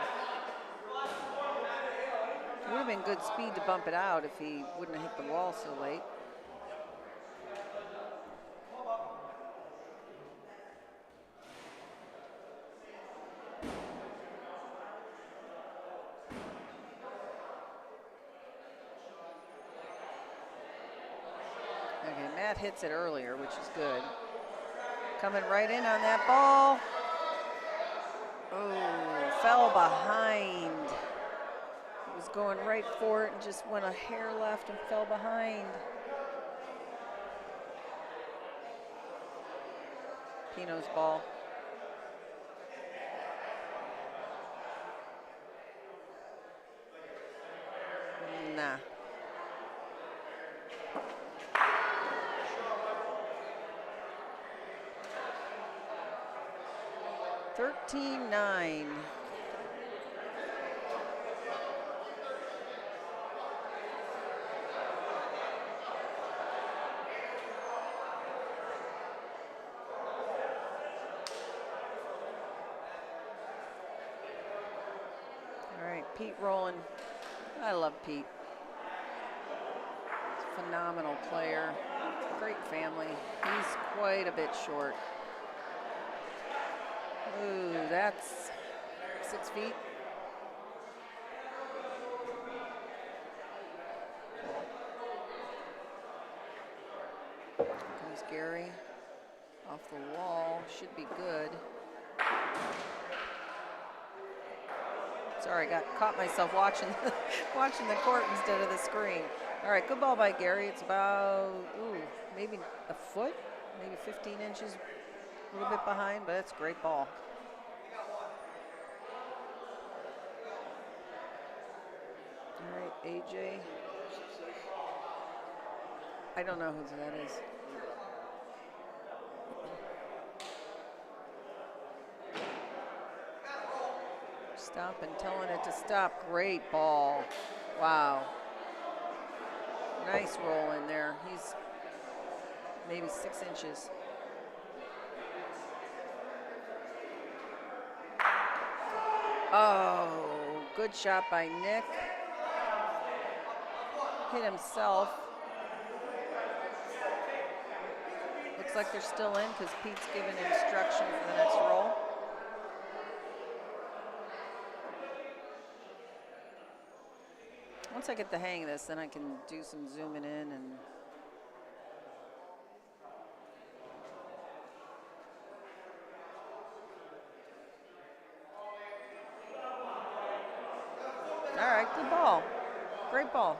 It would have been good speed to bump it out if he wouldn't have hit the wall so late. Okay, Matt hits it earlier, which is good. Coming right in on that ball. Oh, fell behind. Was going right for it and just went a hair left and fell behind. Pino's ball. Nah. 13-9. All right, Pete rolling. I love Pete. Phenomenal player. Great family. He's quite a bit short. Ooh, that's 6 feet. Comes Gary off the wall. Should be good. Sorry, caught myself watching watching the court instead of the screen. All right, good ball by Gary. It's about maybe a foot, maybe 15 inches, a little bit behind, but it's a great ball. All right, AJ. I don't know who that is. Stop and telling it to stop. Great ball. Wow. Nice roll in there. He's maybe 6 inches. Oh, good shot by Nick. Hit himself. Looks like they're still in because Pete's given instruction for the next roll. Once I get the hang of this, then I can do some zooming in and all right, good ball. Great ball.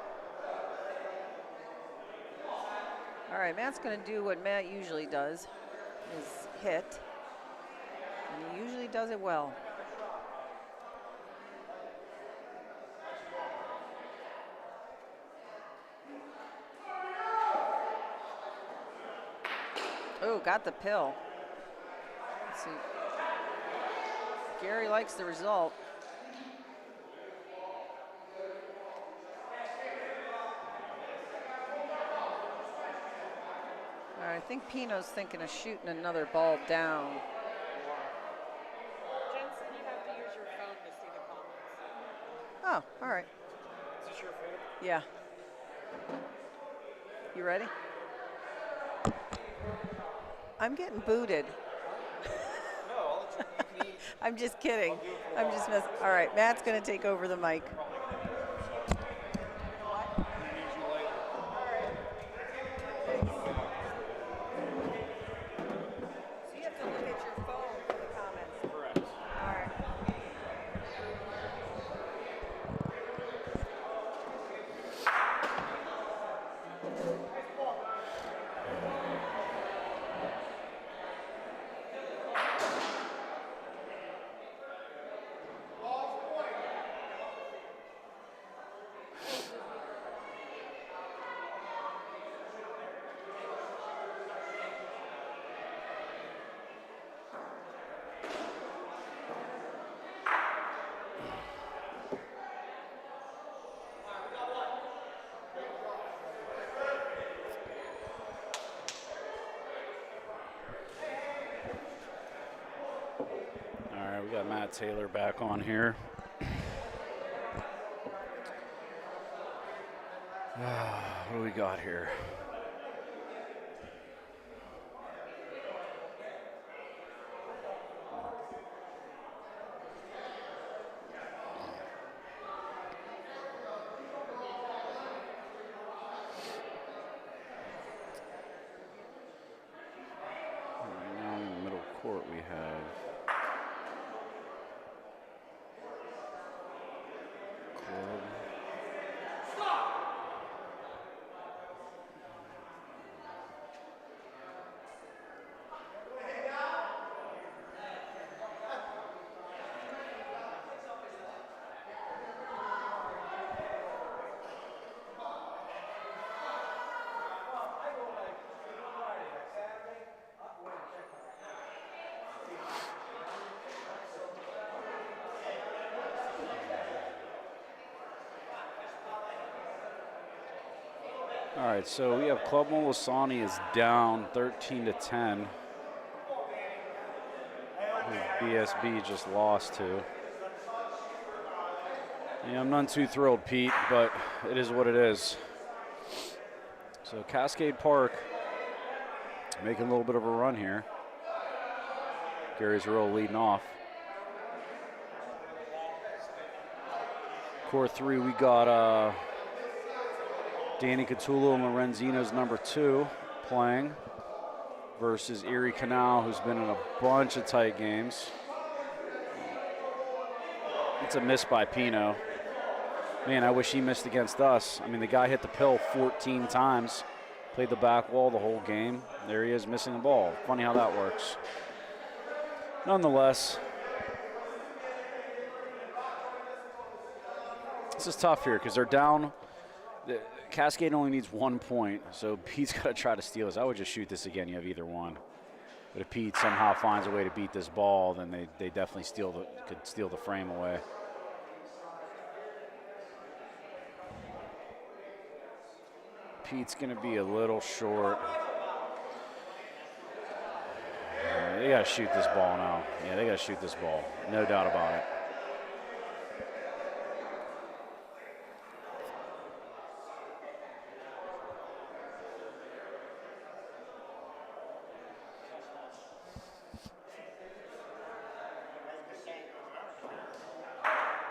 All right, Matt's going to do what Matt usually does, is hit. And he usually does it well. Oh, got the pill. Let's see. Gary likes the result. All right, I think Pino's thinking of shooting another ball down. Jensen, you have to use your phone to see the comments. Oh, all right. Is this your favorite? Yeah. You ready? I'm getting booted. No, I'll let you can eat. I'm just kidding. I'm just messing. All right, Matt's going to take over the mic. So you have to look at your phone for the comments. Correct. All right. All right, we got Matt Taylor back on here. What do we got here? Right now in the middle court we have Club. All right, so we have Club Molisani is down 13-10. Who BSB just lost to. Yeah, I'm none too thrilled, Pete, but it is what it is. So Cascade Park making a little bit of a run here. Gary Zarrillo leading off. Core 3, we got Danny Catullo and Lorenzino's number 2 playing versus Erie Canal, who's been in a bunch of tight games. It's a miss by Pino. Man, I wish he missed against us. I mean, the guy hit the pill 14 times, played the back wall the whole game. There he is missing the ball. Funny how that works. Nonetheless, this is tough here because they're down. Cascade only needs 1 point, so Pete's got to try to steal this. I would just shoot this again. You have either one. But if Pete somehow finds a way to beat this ball, then they definitely could steal the frame away. Pete's going to be a little short. They got to shoot this ball now. Yeah, they got to shoot this ball. No doubt about it.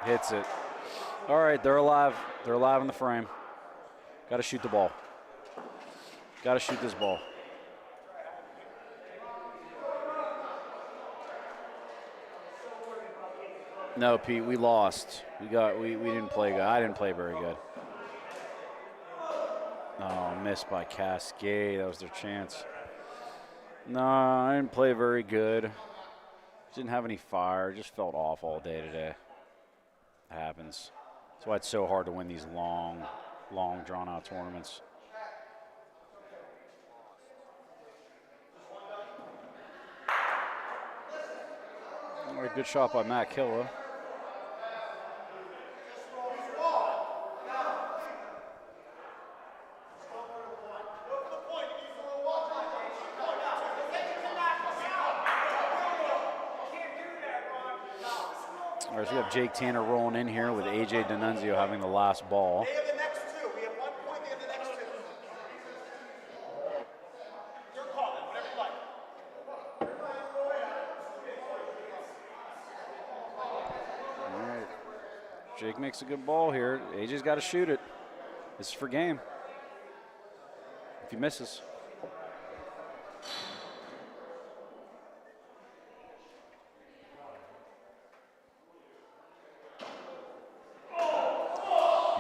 Hits it. All right, they're alive. They're alive in the frame. Got to shoot the ball. Got to shoot this ball. No, Pete, we lost. We didn't play good. I didn't play very good. Oh, missed by Cascade. That was their chance. No, I didn't play very good. Didn't have any fire. Just felt off all day today. It happens. That's why it's so hard to win these long, drawn-out tournaments. All right, good shot by Matt Killa. All right, so we have Jake Tanner rolling in here with AJ D'Annunzio having the last ball. They have the next 2. We have 1 point. They have the next 2. Your call. Whatever you like. All right. Jake makes a good ball here. AJ's got to shoot it. This is for game. If he misses.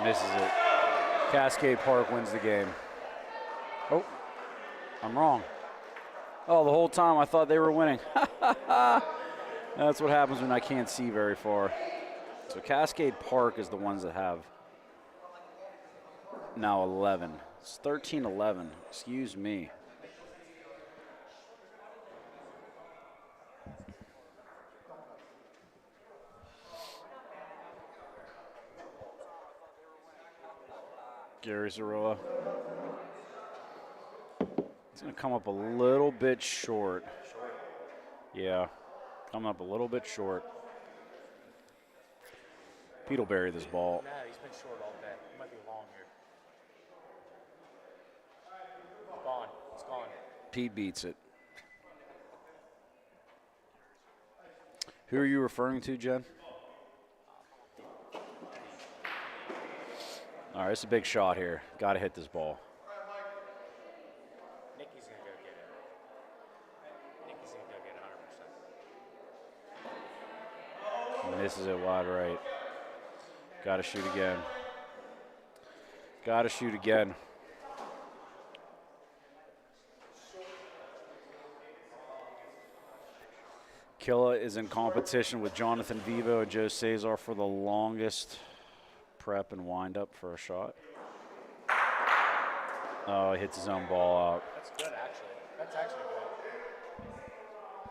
Misses it. Cascade Park wins the game. Oh, I'm wrong. Oh, the whole time I thought they were winning. That's what happens when I can't see very far. So Cascade Park is the ones that have now 11. It's 13-11. Excuse me. Gary Zarrillo. It's going to come up a little bit short. Yeah, coming up a little bit short. Pete will bury this ball. Nah, he's been short all day. It might be long here. It's gone. It's gone. Pete beats it. Who are you referring to, Jen? All right, it's a big shot here. Got to hit this ball. Nicky's going to go get it. Nicky's going to go get it 100%. Misses it wide right. Got to shoot again. Got to shoot again. Killa is in competition with Jonathan Vivo and Joe Cesar for the longest prep and wind up for a shot. Oh, he hits his own ball out. That's good, actually. That's actually good.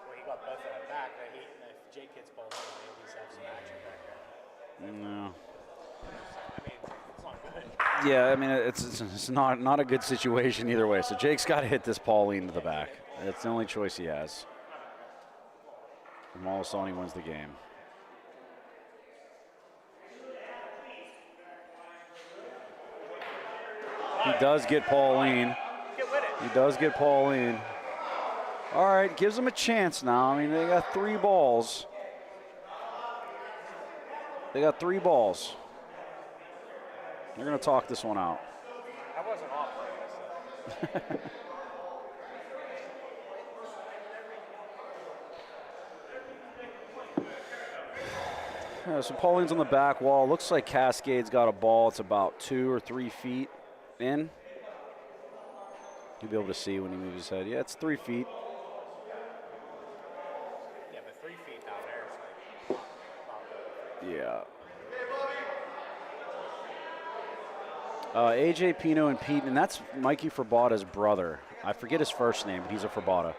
Well, he got both of them back. If Jake hits ball one, maybe he's have some action back there. No. I mean, it's not Yeah, I mean, it's not a good situation either way. So Jake's got to hit this Pauline to the back. That's the only choice he has. And all of a sudden, he wins the game. He does get Pauline. He does get Pauline. All right, gives him a chance now. I mean, they got 3 balls. They got 3 balls. They're going to talk this one out. I wasn't off like this. Yeah, so Pauline's on the back wall. Looks like Cascade's got a ball. It's about 2 or 3 feet in. You'll be able to see when he moves his head. Yeah, it's 3 feet. Yeah, but 3 feet down there is like. Yeah. AJ Pino and Pete, and that's Mikey Ferbata's brother. I forget his first name, but he's a Ferbata.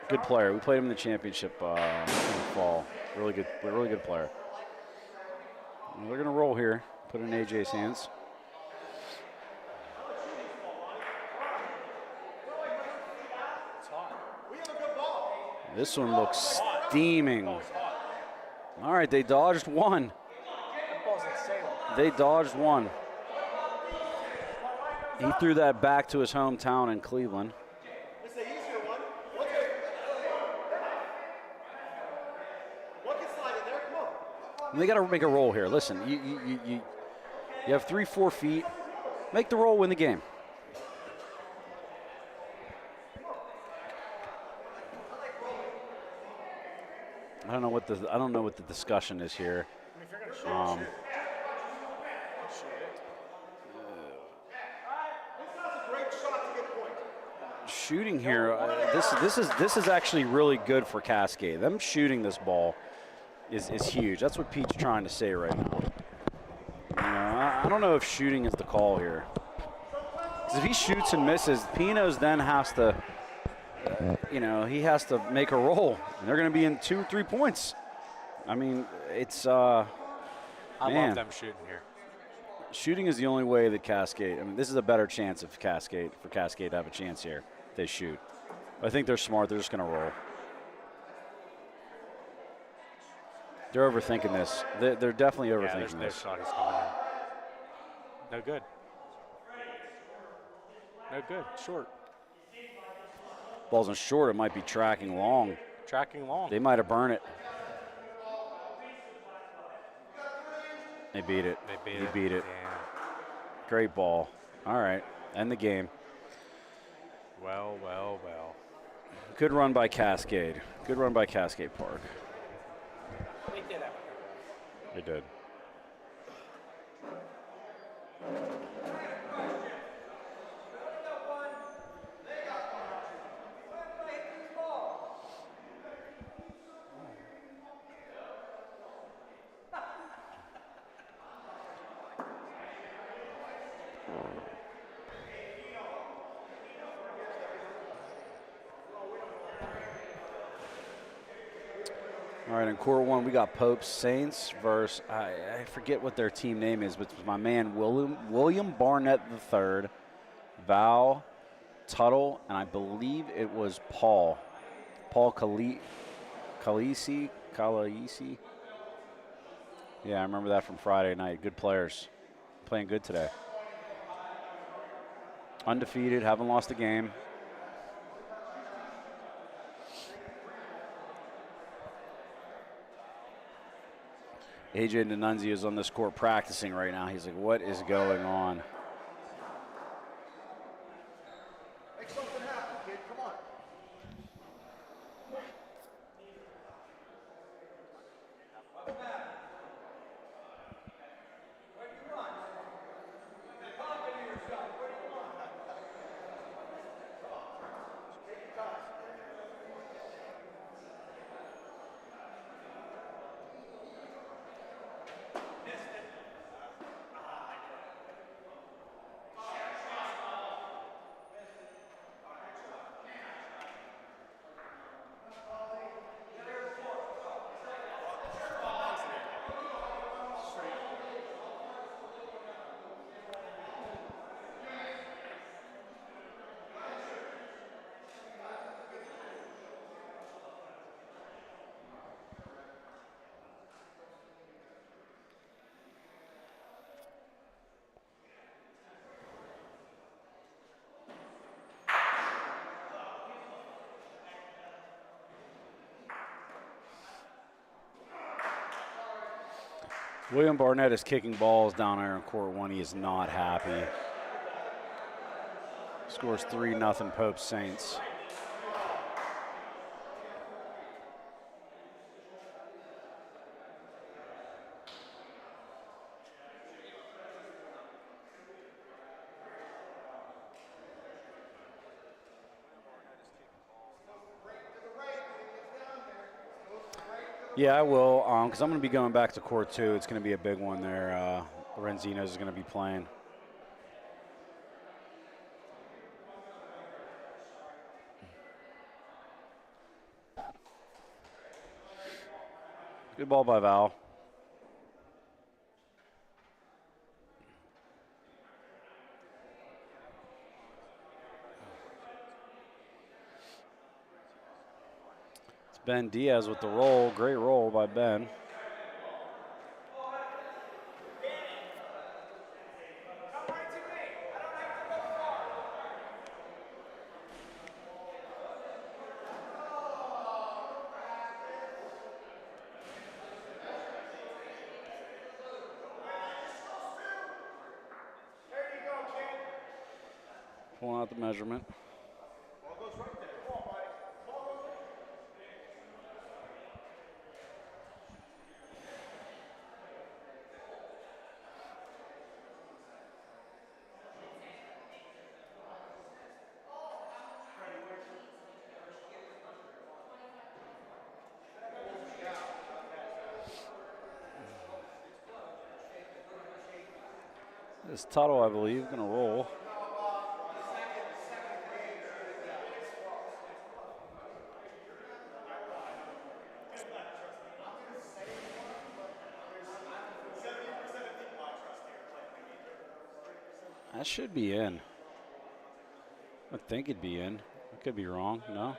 Good player. We played him in the championship in the fall. Really good player. And they're going to roll here. Put it in AJ's hands. This one looks steaming. All right, they dodged one. They dodged one. He threw that back to his hometown in Cleveland. It's the easier one. One can slide in there. Come on. They got to make a roll here. Listen, you have 3-4 feet. Make the roll, win the game. I don't know what the discussion is here. Shooting here, this is actually really good for Cascade. Them shooting this ball is huge. That's what Pete's trying to say right now. I don't know if shooting is the call here. 'Cause if he shoots and misses, Pino's then has to, he has to make a roll, and they're going to be in 2 or 3 points. I mean, it's I love them shooting here. Shooting is the only way that Cascade. I mean, this is a better chance for Cascade to have a chance here. They shoot. I think they're smart. They're just going to roll. They're overthinking this. They're definitely overthinking their this. shot is coming in. No good. No good. Short. Ball's in short. It might be tracking long. Tracking long. They might have burned it. They beat it. They beat it. Damn. Great ball. All right. End the game. Well. Good run by Cascade. Good run by Cascade Park. They did have a good run. They did. All right, in Court 1, we got Pope Saints versus, I forget what their team name is, but it's my man William Barnett III, Val Tuttle, and I believe it was Paul Calisi. Yeah, I remember that from Friday night. Good players. Playing good today. Undefeated, haven't lost a game. AJ D'Annunzio is on this court practicing right now. He's like, what is going on? Make something happen, kid. Come on. William Barnett is kicking balls down there in court 1. He is not happy. Scores 3-0 Pope Saints. Yeah, I will, because I'm going to be going back to court 2. It's going to be a big one there. Lorenzino is going to be playing. Good ball by Val. It's Ben Diaz with the roll. Great roll by Ben. Pulling out the measurement. This Tuttle, I believe, going to roll. That should be in. I think it'd be in. I could be wrong. No?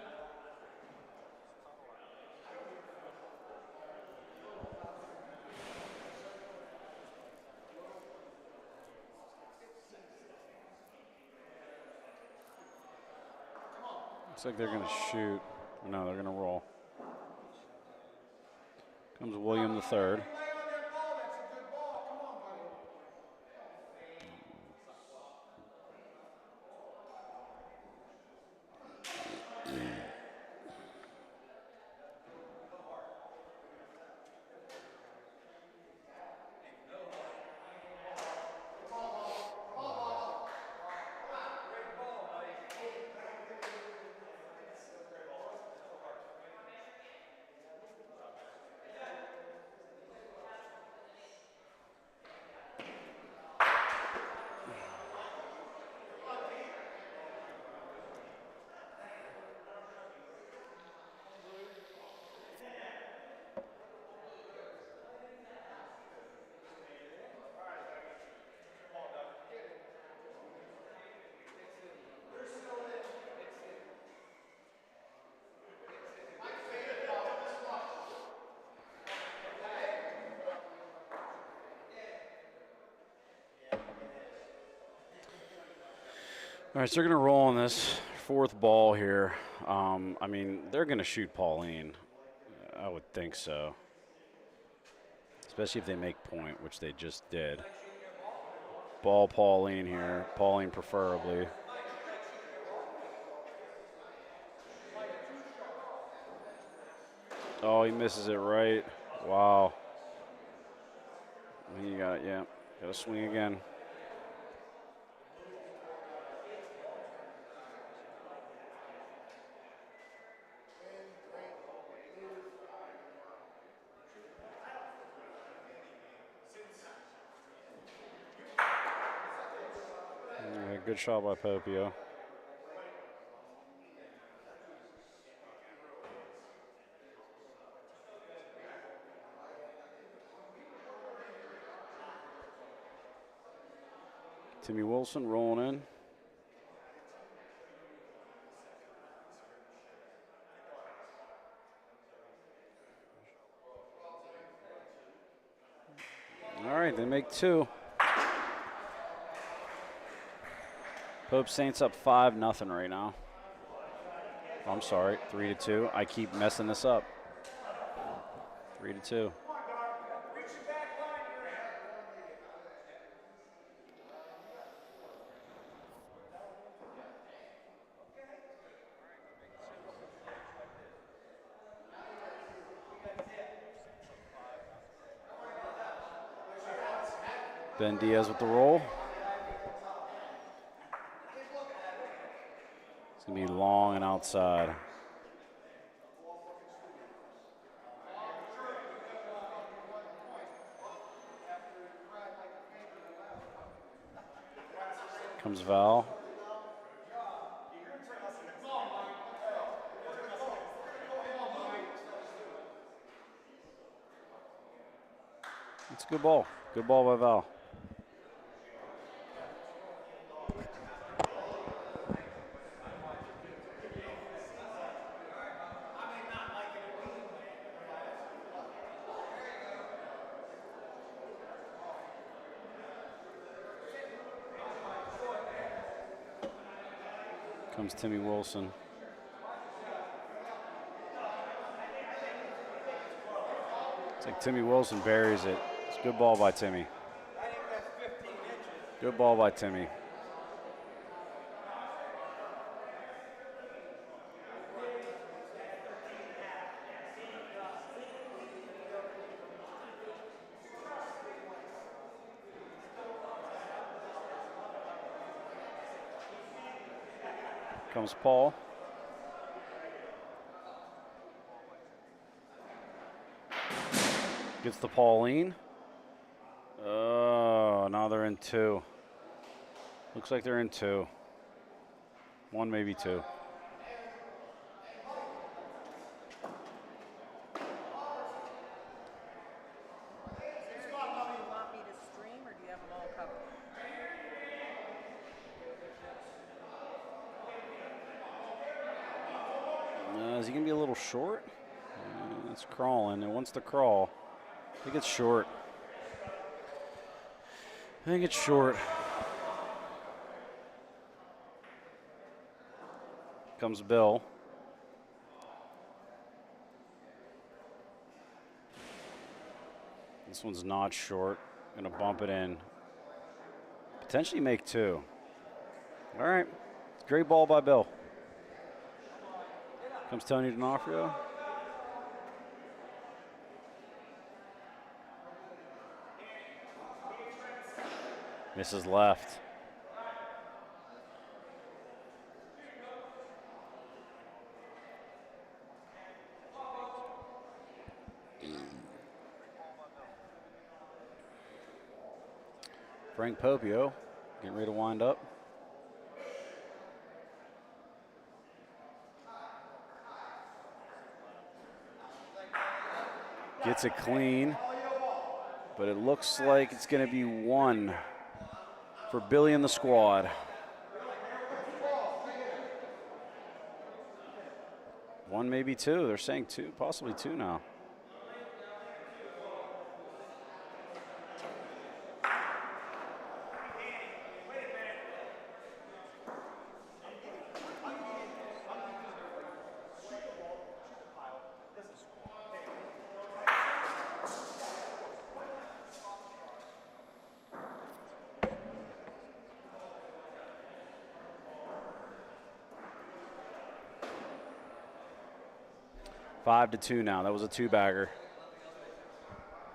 Looks like they're going to shoot. No, they're going to roll. Comes William the third. All right, so they're going to roll on this fourth ball here. I mean, they're going to shoot Pauline. I would think so. Especially if they make point, which they just did. Ball Pauline here. Pauline preferably. Oh, he misses it right. Wow. He got, yeah, got to swing again. Good shot by Popio. Timmy Wilson rolling in. All right, they make two. Pope Saints up 5-0 right now. I'm sorry, 3-2. I keep messing this up. 3-2. Ben Diaz with the roll. It's going to be long and outside. Comes Val. It's a good ball. Good ball by Val. Comes Timmy Wilson. It's like Timmy Wilson buries it. It's a good ball by Timmy. Good ball by Timmy. Comes Paul. Gets the Pauline. Oh, now they're in two. Looks like they're in two. One, maybe two. Is he going to be a little short? It's crawling. It wants to crawl. I think it's short. I think it's short. Comes Bill. This one's not short. Gonna bump it in. Potentially make two. All right. Great ball by Bill. Comes Tony D'Onofrio. Misses left. Frank Popio getting ready to wind up. Gets it clean, but it looks like it's going to be one for Billy and the squad. One, maybe two. They're saying two, possibly two now. Five to two now. That was a two-bagger.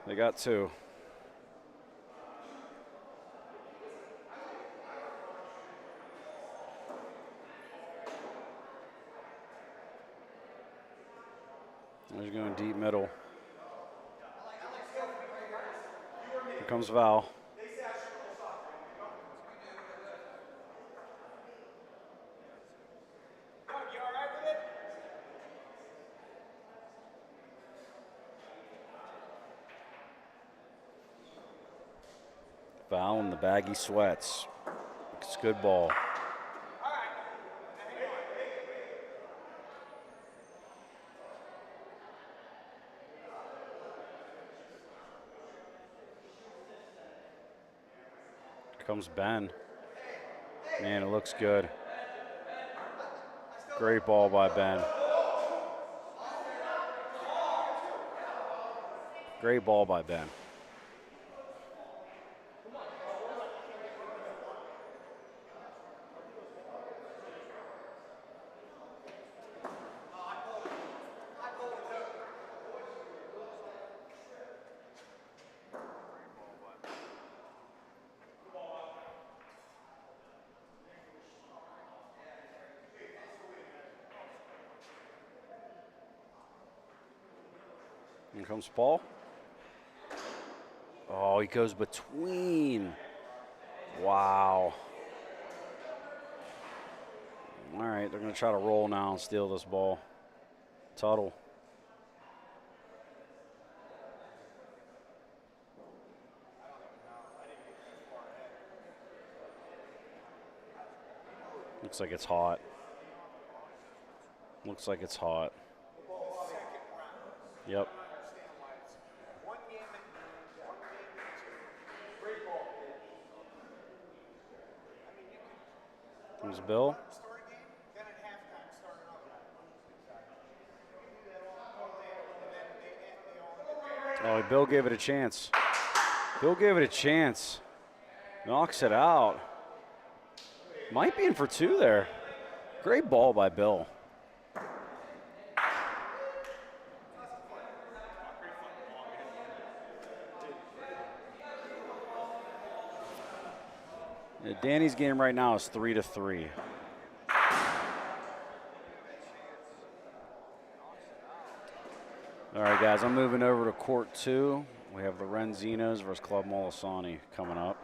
They got two. They're going deep middle. Here comes Val. Val in the baggy sweats. It's a good ball. Here comes Ben. Man, it looks good. Great ball by Ben. Great ball by Ben. Here comes Paul. Oh, he goes between. Wow. All right, they're going to try to roll now and steal this ball. Tuttle. Looks like it's hot. Looks like it's hot. Yep. Comes Bill. Oh, Bill gave it a chance. Bill gave it a chance. Knocks it out. Might be in for two there. Great ball by Bill. Yeah, Danny's game right now is 3-3. All right, guys, I'm moving over to court 2. We have Lorenzinos versus Club Molisani coming up.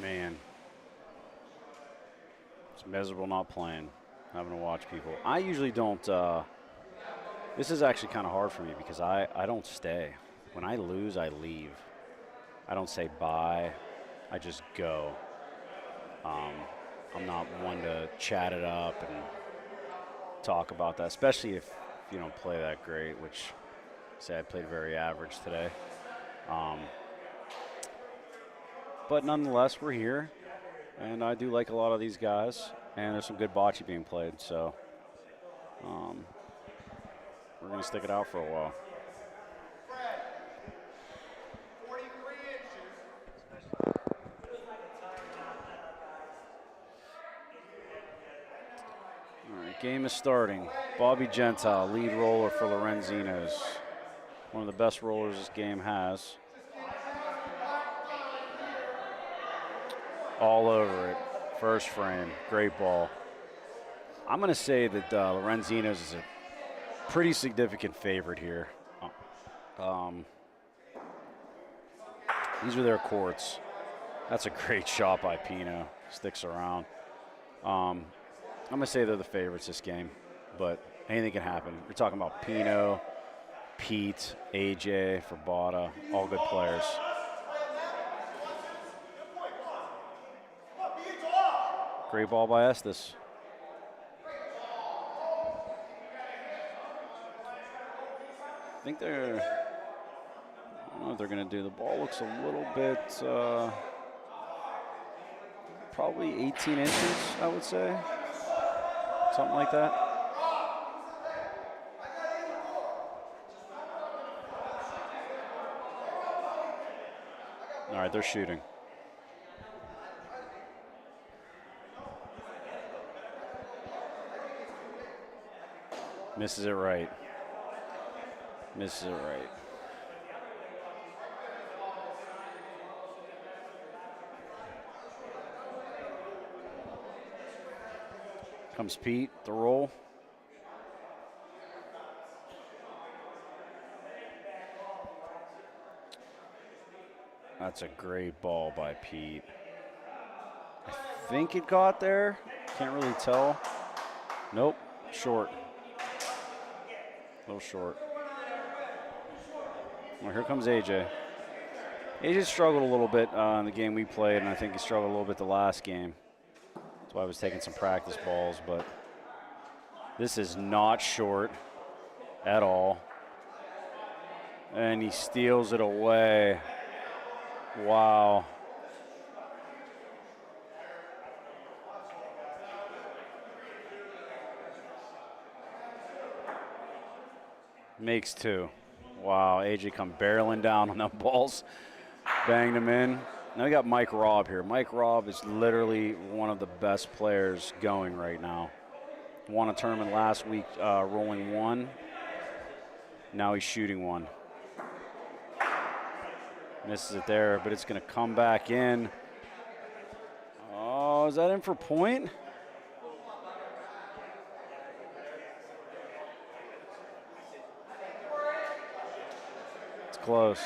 Man, it's miserable not playing, having to watch people. I usually don't, this is actually kind of hard for me because I don't stay. When I lose, I leave. I don't say bye, I just go. I'm not one to chat it up and talk about that, especially if you don't play that great, which, say I played very average today. But nonetheless, we're here, and I do like a lot of these guys, and there's some good bocce being played, so we're going to stick it out for a while. All right, game is starting. Bobby Gentile, lead roller for Lorenzino's. One of the best rollers this game has. All over it. First frame. Great ball. I'm going to say that Lorenzino's is a pretty significant favorite here. These are their courts. That's a great shot by Pino. Sticks around. I'm going to say they're the favorites this game, but anything can happen. You're talking about Pino, Pete, AJ, Fabata, all good players. Great ball by Estes. I think I don't know what they're going to do. The ball looks a little bit, probably 18 inches, I would say. Something like that. All right, they're shooting. Misses it right. Misses it right. Comes Pete, the roll. That's a great ball by Pete. I think it got there. Can't really tell. Nope, short. A little short. Well, here comes AJ. AJ struggled a little bit in the game we played, and I think he struggled a little bit the last game. That's why I was taking some practice balls, but this is not short at all. And he steals it away. Wow. Makes 2. Wow, AJ come barreling down on them balls. Banged him in. Now we got Mike Robb here. Mike Robb is literally one of the best players going right now. Won a tournament last week, rolling 1. Now he's shooting 1. Misses it there, but it's going to come back in. Oh, is that in for point? It's close.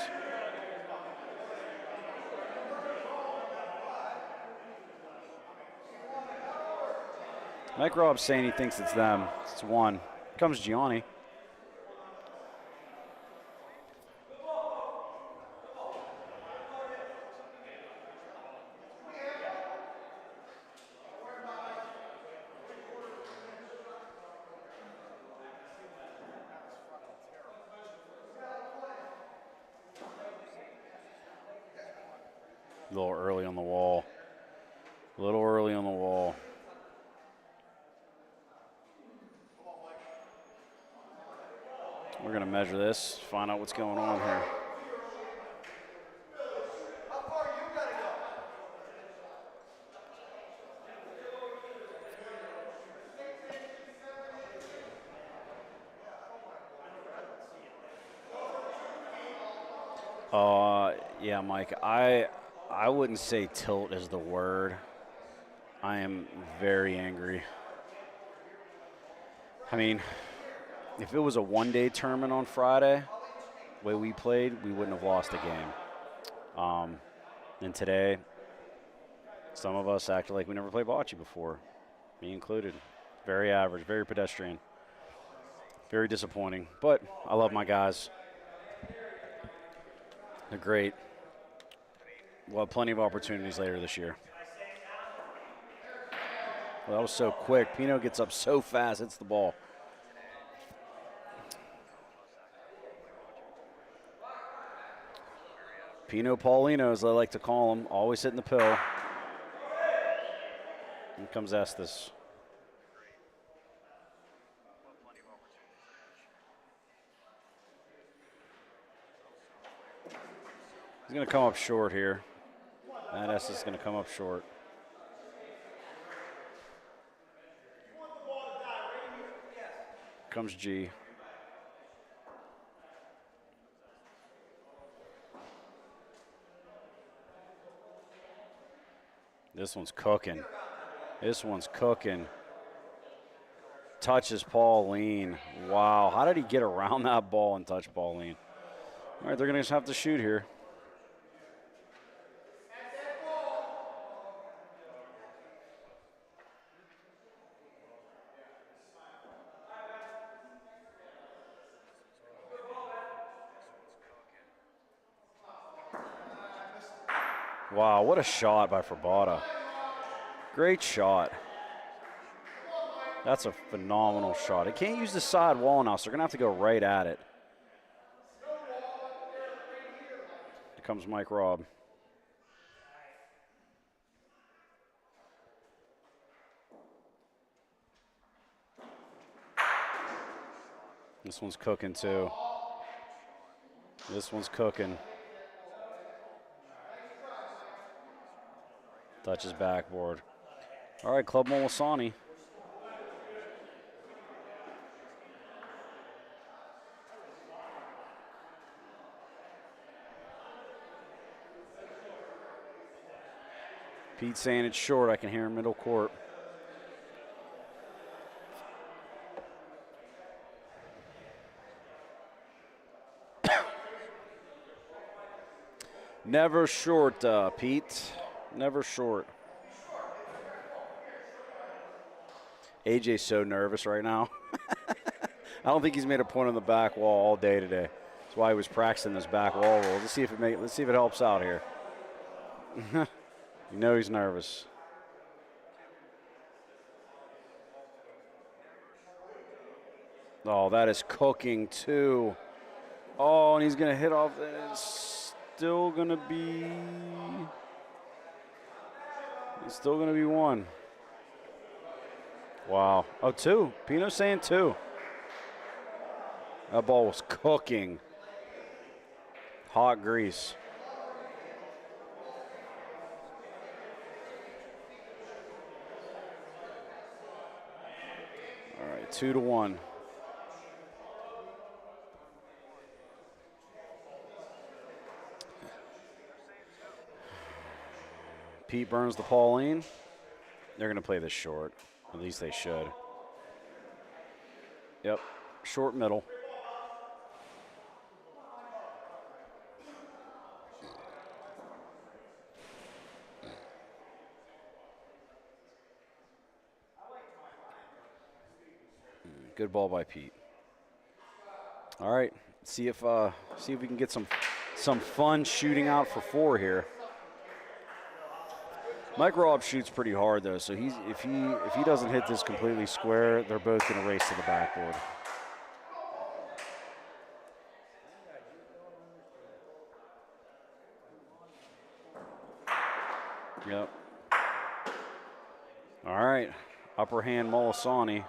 Mike Robb's saying he thinks it's them. It's 1. Here comes Gianni. A little early on the wall. A little early on the wall. We're going to measure this, find out what's going on here. Yeah, Mike, I wouldn't say tilt is the word. I am very angry. I mean, if it was a one-day tournament on Friday, the way we played, we wouldn't have lost a game. And today, some of us acted like we never played bocce before, me included. Very average, very pedestrian, very disappointing. But I love my guys. They're great. We'll have plenty of opportunities later this year. Well, that was so quick. Pino gets up so fast, hits the ball. Pino Paulino, as I like to call him, always hitting the pill. Here comes Estes. He's going to come up short here. And Estes is going to come up short. Comes G. This one's cooking. This one's cooking. Touches Pauline. Wow. How did he get around that ball and touch Pauline? All right, they're going to just have to shoot here. Wow, what a shot by Frabata. Great shot. That's a phenomenal shot. It can't use the side wall now, so they're going to have to go right at it. Here comes Mike Robb. This one's cooking, too. This one's cooking. Touches backboard. All right, Club Molisani. Pete saying it's short. I can hear him middle court. Never short, Pete. Never short. AJ's so nervous right now. I don't think he's made a point on the back wall all day today. That's why he was practicing this back wall roll. Let's see if it helps out here. You know he's nervous. Oh, that is cooking too. Oh, and he's gonna hit off. It's still gonna be one. Wow. Oh, two. Pino's saying two. That ball was cooking. Hot grease. All right, 2-1. Pete burns the Pauline. They're going to play this short. At least they should. Yep, short middle. Good ball by Pete. All right, see if we can get some fun shooting out for 4 here. Mike Robb shoots pretty hard though, so if he doesn't hit this completely square, they're both going to race to the backboard. Yep. All right, upper hand Molisani.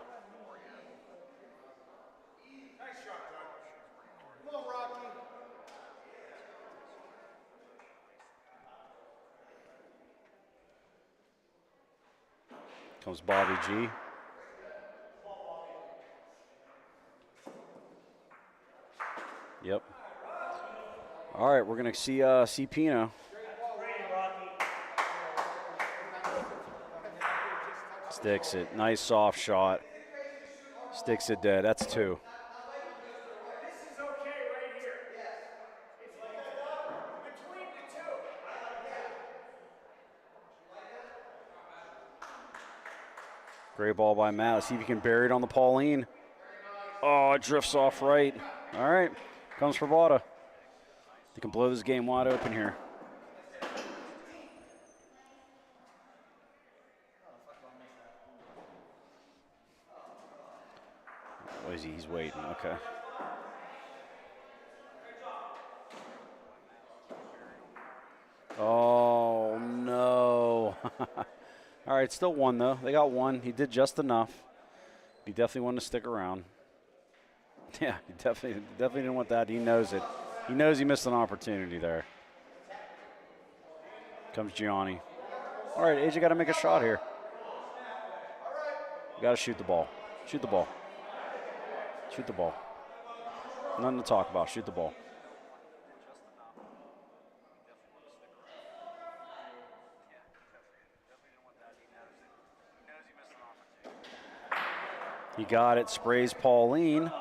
Comes Bobby G. Yep. All right, we're going to see Pino. Sticks it. Nice soft shot. Sticks it dead. That's 2. Great ball by Matt. Let's see if he can bury it on the Pauline. Oh, it drifts off right. All right. Comes for Vada. They can blow this game wide open here. What is he? He's waiting. Okay. Oh, no. All right, still 1, though. They got 1. He did just enough. He definitely wanted to stick around. Yeah, he definitely didn't want that. He knows it. He knows he missed an opportunity there. Comes Gianni. All right, AJ got to make a shot here. Got to shoot the ball. Shoot the ball. Shoot the ball. Nothing to talk about. Shoot the ball. He got it. Sprays Pauline.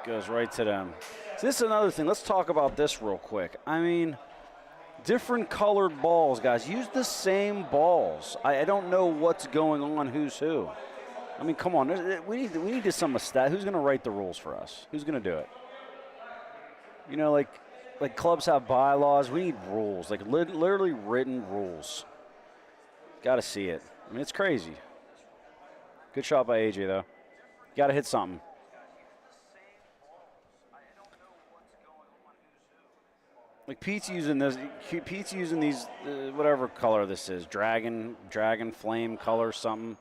Goes right to them. So this is another thing. Let's talk about this real quick. I mean, different colored balls, guys. Use the same balls. I don't know what's going on, who's who. I mean, come on. We need some stat. Who's going to write the rules for us? Who's going to do it? You know, like clubs have bylaws. We need rules, like literally written rules. Got to see it. I mean, it's crazy. Good shot by AJ, though. Got to hit something. Like Pete's using this. Pete's using these, whatever color this is, dragon flame color, something.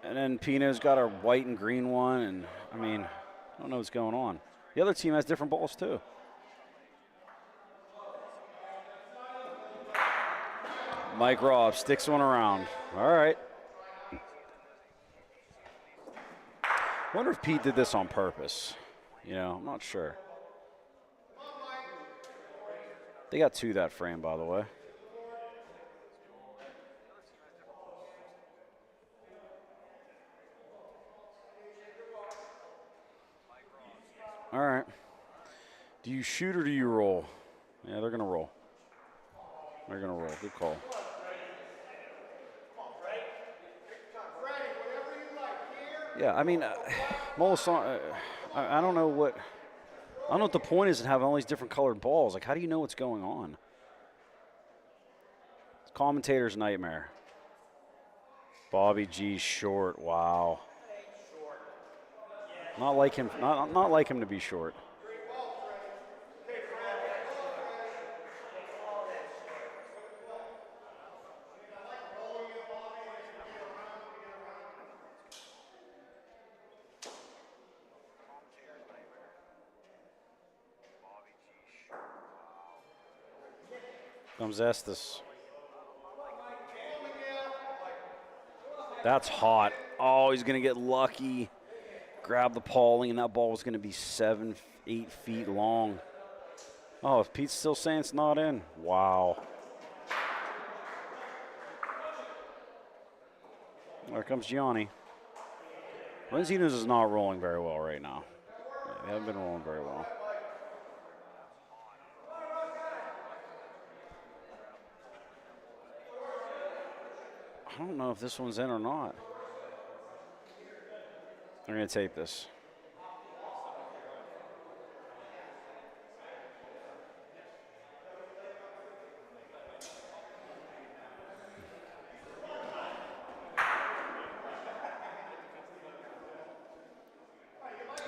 And then Pino's got a white and green one, and I mean, I don't know what's going on. The other team has different balls too. Mike Robb sticks one around. All right. I wonder if Pete did this on purpose. You know, I'm not sure. They got 2 that frame, by the way. All right. Do you shoot or do you roll? Yeah, they're going to roll. They're going to roll. Good call. Yeah, I mean, Molisano, I don't know what the point is in having all these different colored balls. Like, how do you know what's going on? It's commentator's nightmare. Bobby G short. Wow. Not like him. Not like him to be short. Comes Estes. That's hot. Oh, he's going to get lucky. Grab the Pauling, and that ball was going to be 7, 8 feet long. Oh, if Pete's still saying it's not in. Wow. There comes Gianni. Lorenzino's is not rolling very well right now. They haven't been rolling very well. I don't know if this one's in or not. I'm going to tape this.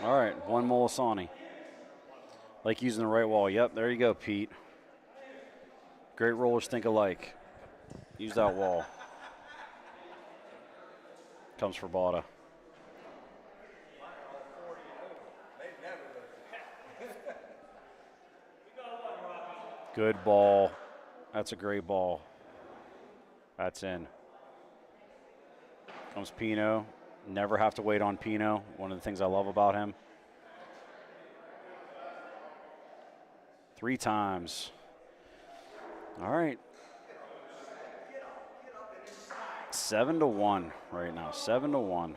All right, one Molisani. Like using the right wall. Yep, there you go, Pete. Great rollers think alike. Use that wall. Comes for Bada. Good ball. That's a great ball. That's in. Comes Pino. Never have to wait on Pino. One of the things I love about him. 3 times. All right. 7-1 right now. 7-1.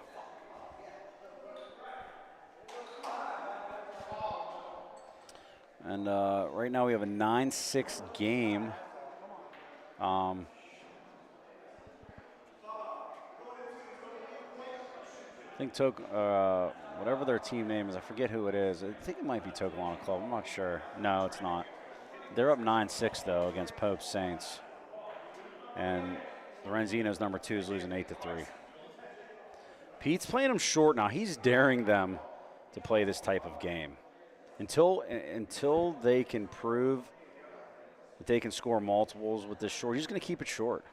And right now we have a 9-6 game. I think whatever their team name is, I forget who it is. I think it might be Tokelana Club. I'm not sure. No, it's not. They're up 9-6 though against Pope Saints. And Lorenzino's number 2 is losing 8-3. Pete's playing them short now. He's daring them to play this type of game. Until they can prove that they can score multiples with this short, he's going to keep it short.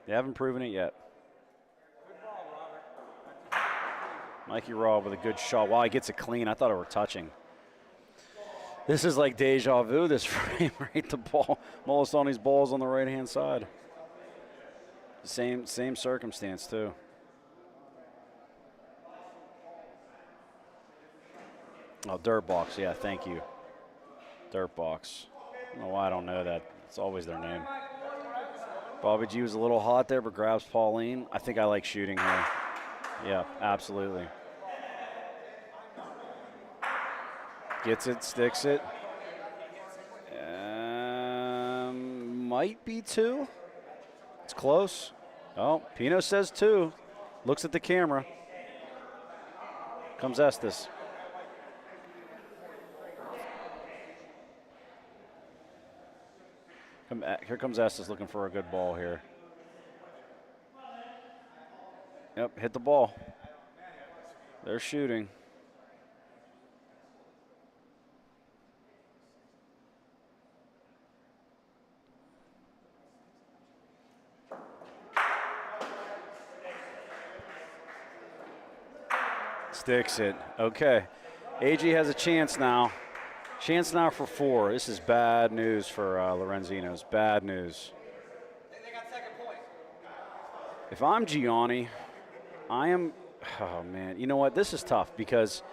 They haven't proven it yet. Mikey Robb with a good shot. Wow, he gets it clean. I thought it were touching. This is like deja vu, this frame, right? The ball, Molisani's ball's on the right-hand side. Same circumstance, too. Oh, Dirt Box, yeah, thank you. Dirt Box. I don't know why I don't know that. It's always their name. Bobby G was a little hot there, but grabs Pauline. I think I like shooting here. Yeah, absolutely. Gets it, sticks it. Might be 2. It's close. Oh, Pino says 2. Looks at the camera. Comes Estes. Here comes Estes looking for a good ball here. Yep, hit the ball. They're shooting. Sticks it. Okay. AG has a chance now. Chance now for 4. This is bad news for Lorenzino's. Bad news. They got second point. If I'm Gianni, I am – oh, man. You know what? This is tough because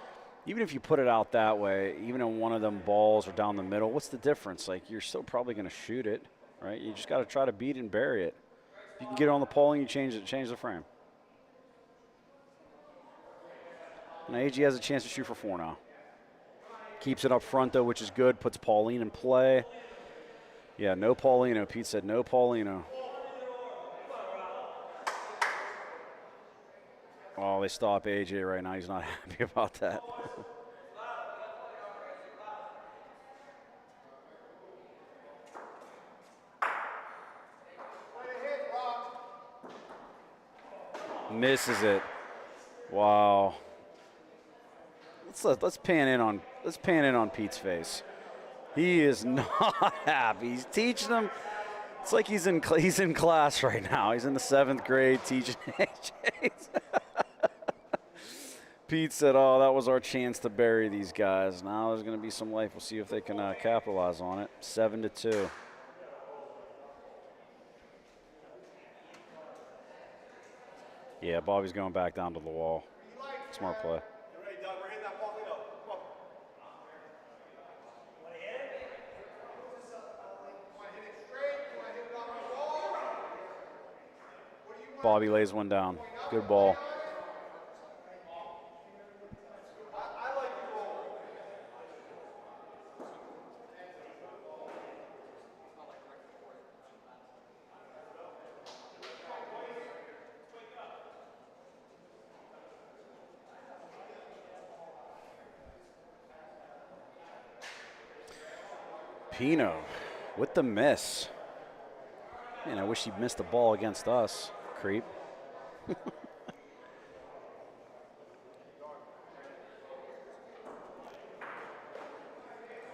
even if you put it out that way, even on one of them balls or down the middle, what's the difference? Like, you're still probably going to shoot it, right? You just got to try to beat it and bury it. If you can get it on the pole and you change the frame. And AG has a chance to shoot for 4 now. Keeps it up front, though, which is good. Puts Pauline in play. Yeah, no Paulino. Pete said no Paulino. Oh, they stop AJ right now. He's not happy about that. Misses it. Wow. Let's pan in on Pete's face. He is not happy. He's teaching them. It's like he's in class right now. He's in the 7th grade teaching AJs. Pete said, "Oh, that was our chance to bury these guys. Now there's going to be some life. We'll see if they can capitalize on it." 7-2. Yeah, Bobby's going back down to the wall. Smart play. Bobby lays one down. Good ball. Pino with the miss. Man, I wish he'd missed the ball against us. Creep.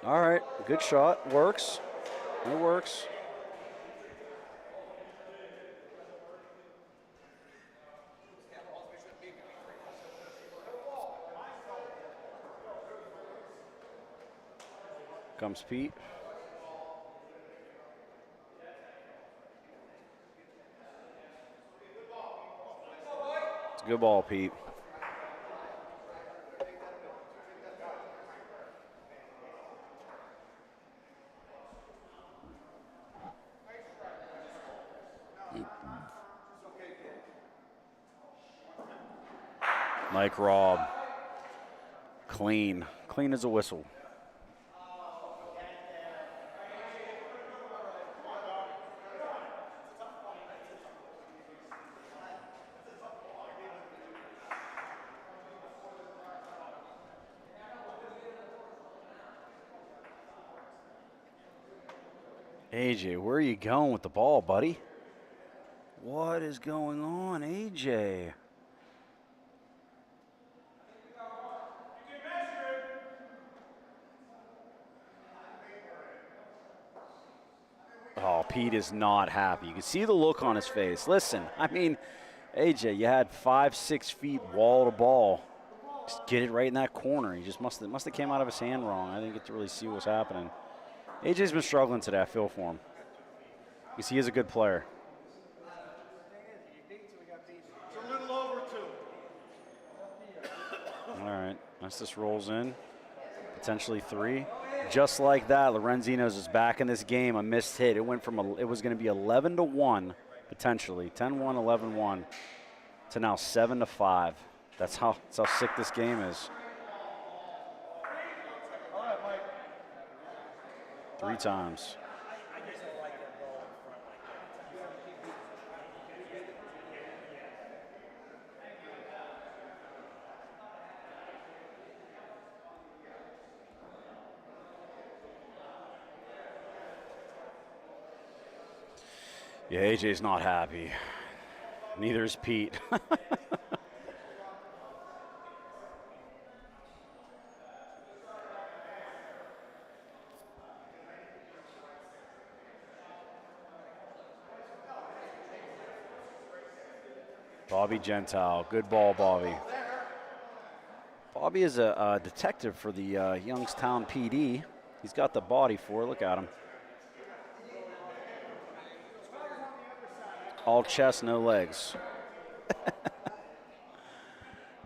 All right, good shot. Works. It works. Comes Pete. It's a good ball, Pete. Mike Robb. Clean. Clean as a whistle. AJ, where are you going with the ball, buddy? What is going on, AJ? Oh, Pete is not happy. You can see the look on his face. Listen, I mean, AJ, you had 5-6 feet wall to ball. Just get it right in that corner. He just must have came out of his hand wrong. I didn't get to really see what was happening. AJ's been struggling today. I feel for him. Because he is a good player. It's a little over 2. All right, once this rolls in, potentially 3. Just like that, Lorenzino's is back in this game. A missed hit. It went from it was going to be 11-1 potentially, 10-1, 11-1, to now 7-5. That's how sick this game is. 3 times. Yeah, AJ's not happy. Neither is Pete. Bobby Gentile. Good ball, Bobby. Bobby is a detective for the Youngstown PD. He's got the body for it. Look at him. All chest, no legs.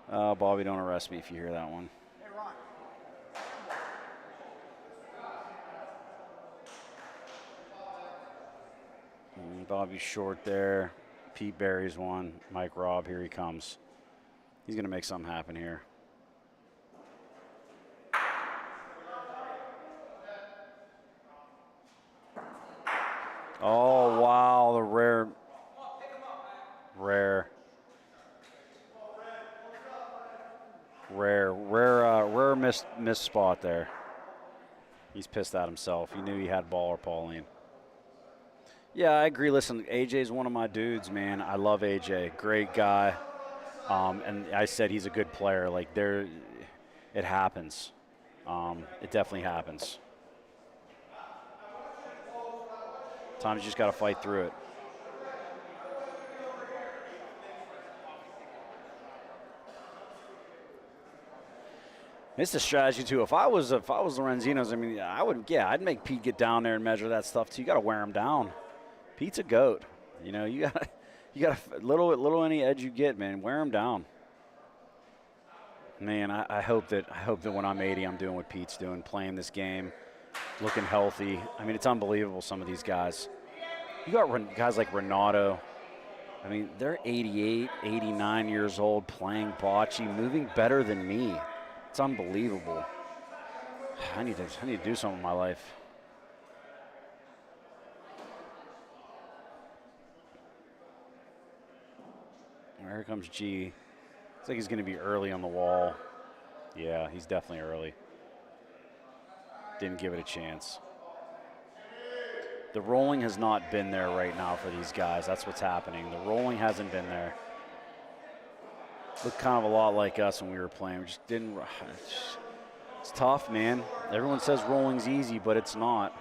Bobby, don't arrest me if you hear that one. Bobby's short there. Pete buries one. Mike Robb, here he comes. He's going to make something happen here. Oh, wow, the rare missed spot there. He's pissed at himself. He knew he had ball or Pauline. Yeah, I agree. Listen, AJ's one of my dudes, man. I love AJ. Great guy. And I said he's a good player. Like, it happens. It definitely happens. Sometimes you just got to fight through it. It's a strategy too. If I was Lorenzino's, I mean, I'd make Pete get down there and measure that stuff too. You got to wear him down. Pete's a goat. You know, you got little any edge you get, man, wear him down. Man, I hope that when I'm 80, I'm doing what Pete's doing, playing this game, looking healthy. I mean, it's unbelievable. Some of these guys. You got guys like Renato. I mean, they're 88, 89 years old, playing bocce, moving better than me. It's unbelievable. I need to do something in my life. Here comes G. Looks like he's going to be early on the wall. Yeah, he's definitely early. Didn't give it a chance. The rolling has not been there right now for these guys. That's what's happening. The rolling hasn't been there. Looked kind of a lot like us when we were playing. We just didn't. It's tough, man. Everyone says rolling's easy, but it's not.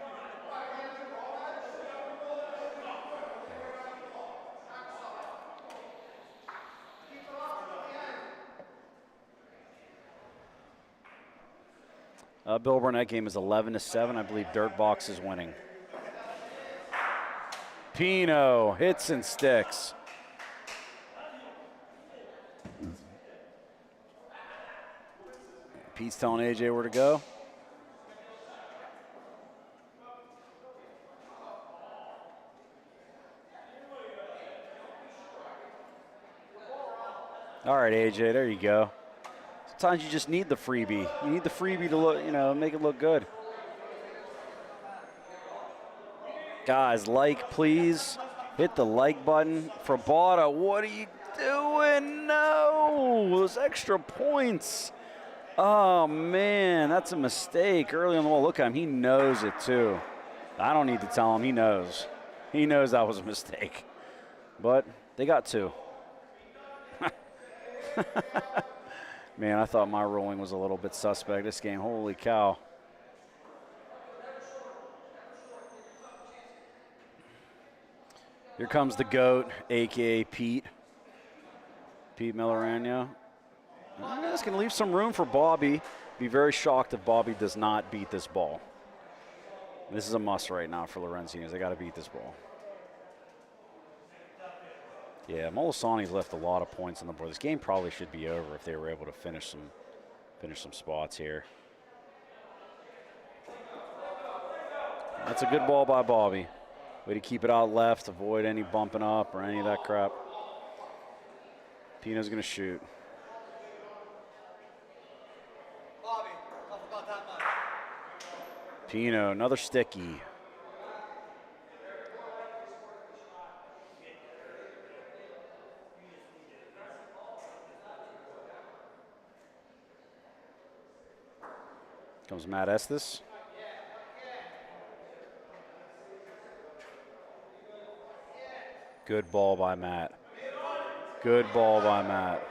Bill Burnett game is 11-7. I believe Dirtbox is winning. Pino hits and sticks. Pete's telling AJ where to go. All right, AJ, there you go. Sometimes you just need the freebie. You need the freebie to look, make it look good. Guys, please. Hit the like button. Frabata, what are you doing? No, those extra points. Oh, man, that's a mistake early on the wall. Look at him. He knows it, too. I don't need to tell him. He knows. He knows that was a mistake. But they got two. Man, I thought my rolling was a little bit suspect this game. Holy cow. Here comes the GOAT, a.k.a. Pete. Pete Millerano. That's going to leave some room for Bobby. Be very shocked if Bobby does not beat this ball. This is a must right now for Lorenzino. They got to beat this ball. Yeah, Molisani's left a lot of points on the board. This game probably should be over if they were able to finish some spots here. That's a good ball by Bobby. Way to keep it out left, avoid any bumping up or any of that crap. Pino's going to shoot. Pino, another sticky. Comes Matt Estes. Good ball by Matt. Good ball by Matt.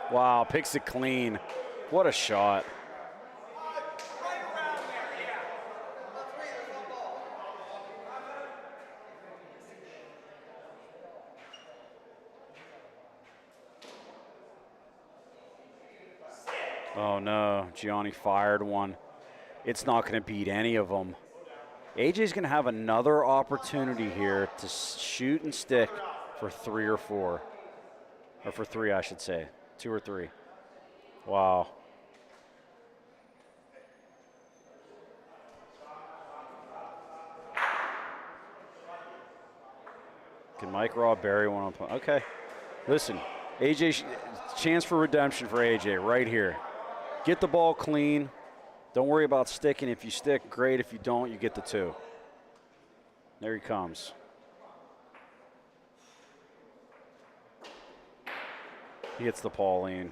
Wow, picks it clean. What a shot. Oh no, Gianni fired one. It's not going to beat any of them. AJ's going to have another opportunity here to shoot and stick for 3 or 4. Or for 3, I should say. 2 or 3. Wow. Can Mike Raw bury one on? Okay. Listen, AJ, chance for redemption for AJ right here. Get the ball clean. Don't worry about sticking. If you stick, great. If you don't, you get the 2. There he comes. He hits the Pauline.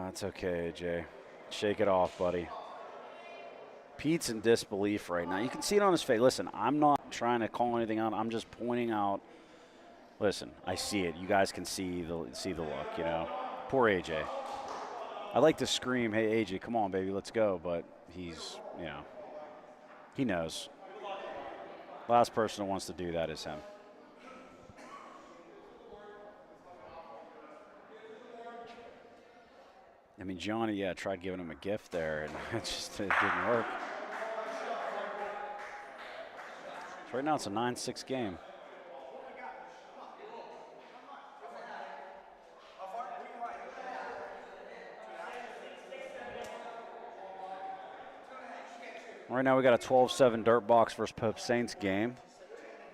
It's okay, AJ. Shake it off, buddy. Pete's in disbelief right now. You can see it on his face. Listen, I'm not trying to call anything out. I'm just pointing out. Listen, I see it. You guys can see the look, you know. Poor AJ. I'd like to scream, hey, AJ, come on, baby, let's go. But he's, you know, he knows. Last person who wants to do that is him. I mean, Johnny, yeah, tried giving him a gift there, and it didn't work. So right now it's a 9-6 game. Right now we got a 12-7 Dirt Box versus Pope Saints game.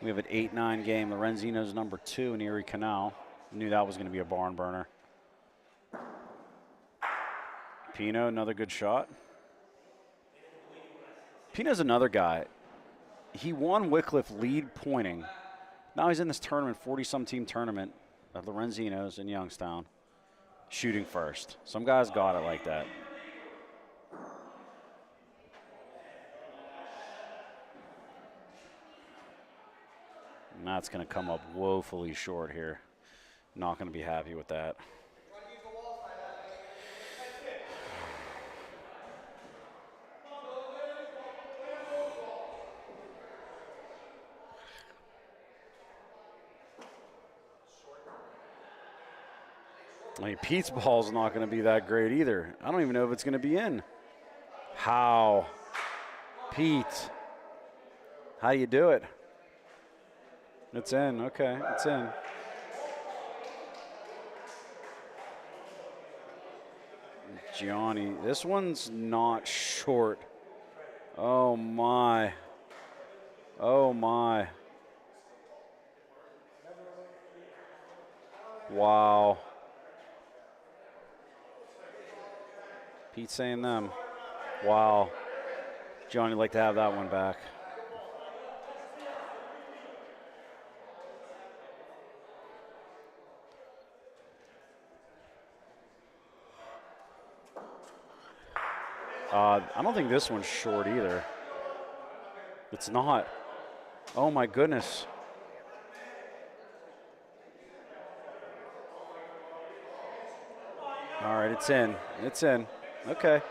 We have an 8-9 game. Lorenzino's number 2 in Erie Canal. Knew that was going to be a barn burner. Pino, another good shot. Pino's another guy. He won Wycliffe lead pointing. Now he's in this tournament, 40-some team tournament of Lorenzino's in Youngstown, shooting first. Some guys got it like that. And that's going to come up woefully short here. Not going to be happy with that. I mean, Pete's ball's not going to be that great either. I don't even know if it's going to be in. How? Pete. How do you do it? It's in. Okay, it's in. Gianni. This one's not short. Oh, my. Oh, my. Wow. Pete's saying them. Wow. Johnny would like to have that one back. I don't think this one's short either. It's not. Oh, my goodness. All right, it's in. It's in. Okay.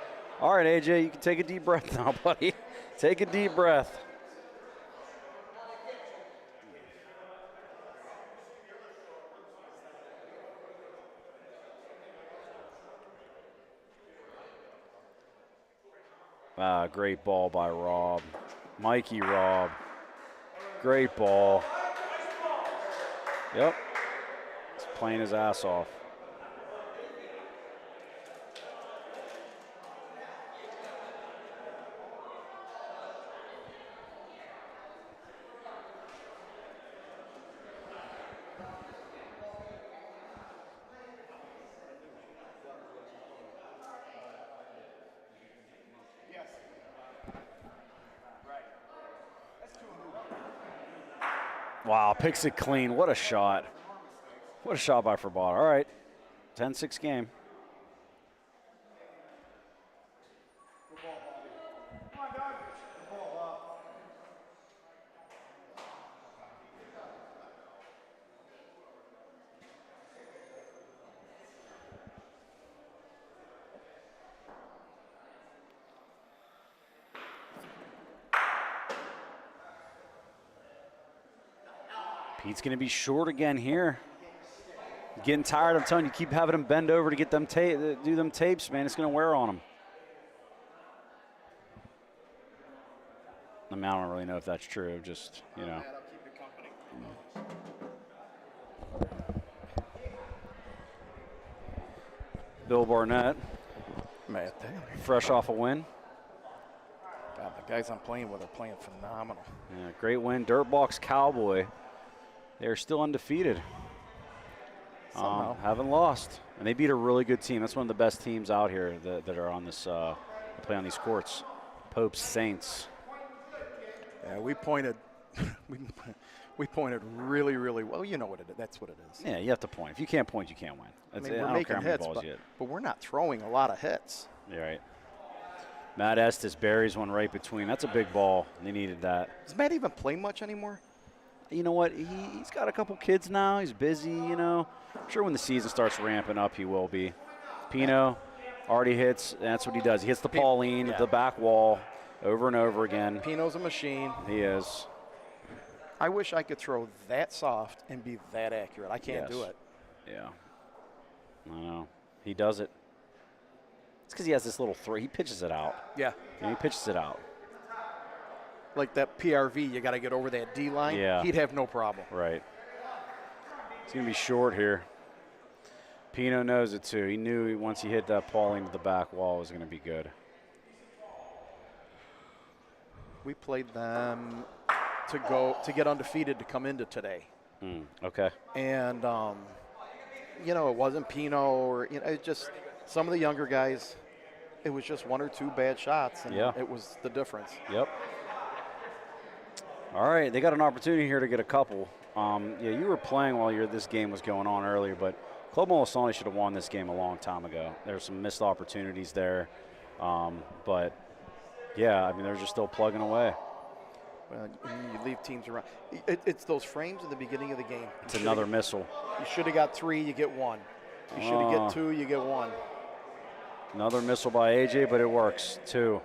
All right, AJ, you can take a deep breath now, buddy. Take a deep breath. Great ball by Rob. Mikey Rob. Great ball. Yep. He's playing his ass off. Wow, picks it clean. What a shot. What a shot by Fabata. All right, 10-6 game. Pete's going to be short again here. Getting tired, I'm telling you, keep having them bend over to get them do them tapes, man. It's going to wear on them. I mean, I don't really know if that's true. Just, you know. Bill Barnett, Matt Taylor. fresh off a win. God, the guys I'm playing with are playing phenomenal. Yeah, great win. Dirtbox Cowboy. They're still undefeated. Somehow. Haven't lost. And they beat a really good team. That's one of the best teams out here that are on this, play on these courts. Pope's Saints. Yeah, we pointed. We pointed really, really well. You know what it is. That's what it is. Yeah, you have to point. If you can't point, you can't win. I That's, mean, I we're don't making care how many hits, balls you hit. but we're not throwing a lot of hits. You're right. Matt Estes buries one right between. That's a big ball. They needed that. Does Matt even play much anymore? You know what? He's got a couple kids now. He's busy, you know. I'm sure when the season starts ramping up, he will be. Pino already hits. That's what he does. He hits the Pauline at the back wall over and over again. Pino's a machine. He is. I wish I could throw that soft and be that accurate. I can't do it. Yeah. I know. He does it. It's because he has this little throw. He pitches it out. Yeah. And he pitches it out. Like that PRV, you got to get over that D line. Yeah. He'd have no problem. Right. It's going to be short here. Pino knows it too. He knew once he hit that Pauline to the back wall, it was going to be good. We played them to get undefeated to come into today. Okay. And, you know, it wasn't Pino or, you know, it just some of the younger guys, it was just one or two bad shots, and it was the difference. Yep. All right, they got an opportunity here to get a couple. Yeah, you were playing while this game was going on earlier, but Club Molisani should have won this game a long time ago. There's some missed opportunities there. But, yeah, I mean, they're just still plugging away. Well, you leave teams around. It's those frames in the beginning of the game. It's another missile. You should have got 3, you get 1. You should have get 2, you get 1. Another missile by AJ, but it works, 2.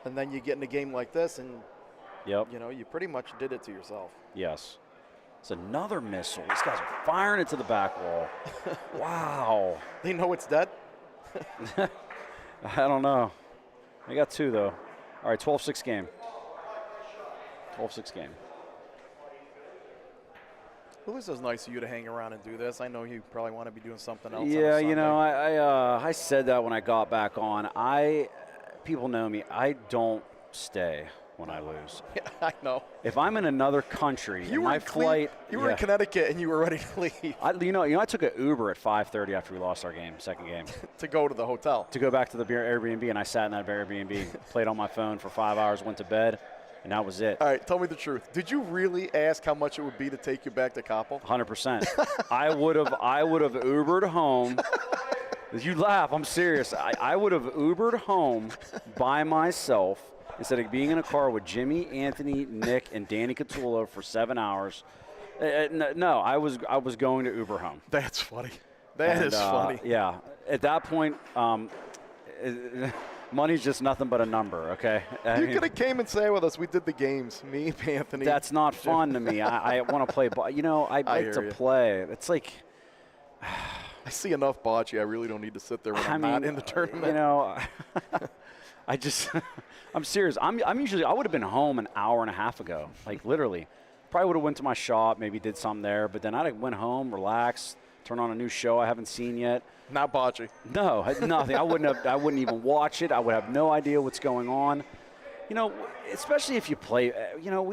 And then you get in a game like this, and Yep. you know, you pretty much did it to yourself. Yes. It's another missile. These guys are firing it to the back wall. Wow. They know it's dead? I don't know. They got 2, though. All right, 12-6 game. 12-6 game. Well, this is nice of you to hang around and do this. I know you probably want to be doing something else. Yeah, on a you know, Sunday. I said that when I got back on. People know me. I don't stay when I lose. Yeah, I know. If I'm in another country, You were my in flight. You were in Connecticut and you were ready to leave. I took an Uber at 5:30 after we lost our second game. To go to the hotel. To go back to the Airbnb, and I sat in that Airbnb, played on my phone for 5 hours, went to bed, and that was it. All right, tell me the truth. Did you really ask how much it would be to take you back to Koppel? 100%. I would have Ubered home. You laugh. I'm serious. I would have Ubered home by myself instead of being in a car with Jimmy, Anthony, Nick, and Danny Catullo for 7 hours. No, I was going to Uber home. That's funny. That is funny. Yeah. At that point, money's just nothing but a number, okay? You could have came and sat with us. We did the games. Me, Anthony. That's not fun to me. I want to play ball. You know, I like to play. It's like – I see enough bocce. I really don't need to sit there when I'm not in the tournament. You know, I'm serious. I would have been home an hour and a half ago, like literally. Probably would have went to my shop, maybe did something there, but then I went home, relaxed, turn on a new show I haven't seen yet. Not bocce. No, nothing. I wouldn't even watch it. I would have no idea what's going on. You know, especially if you play, you know,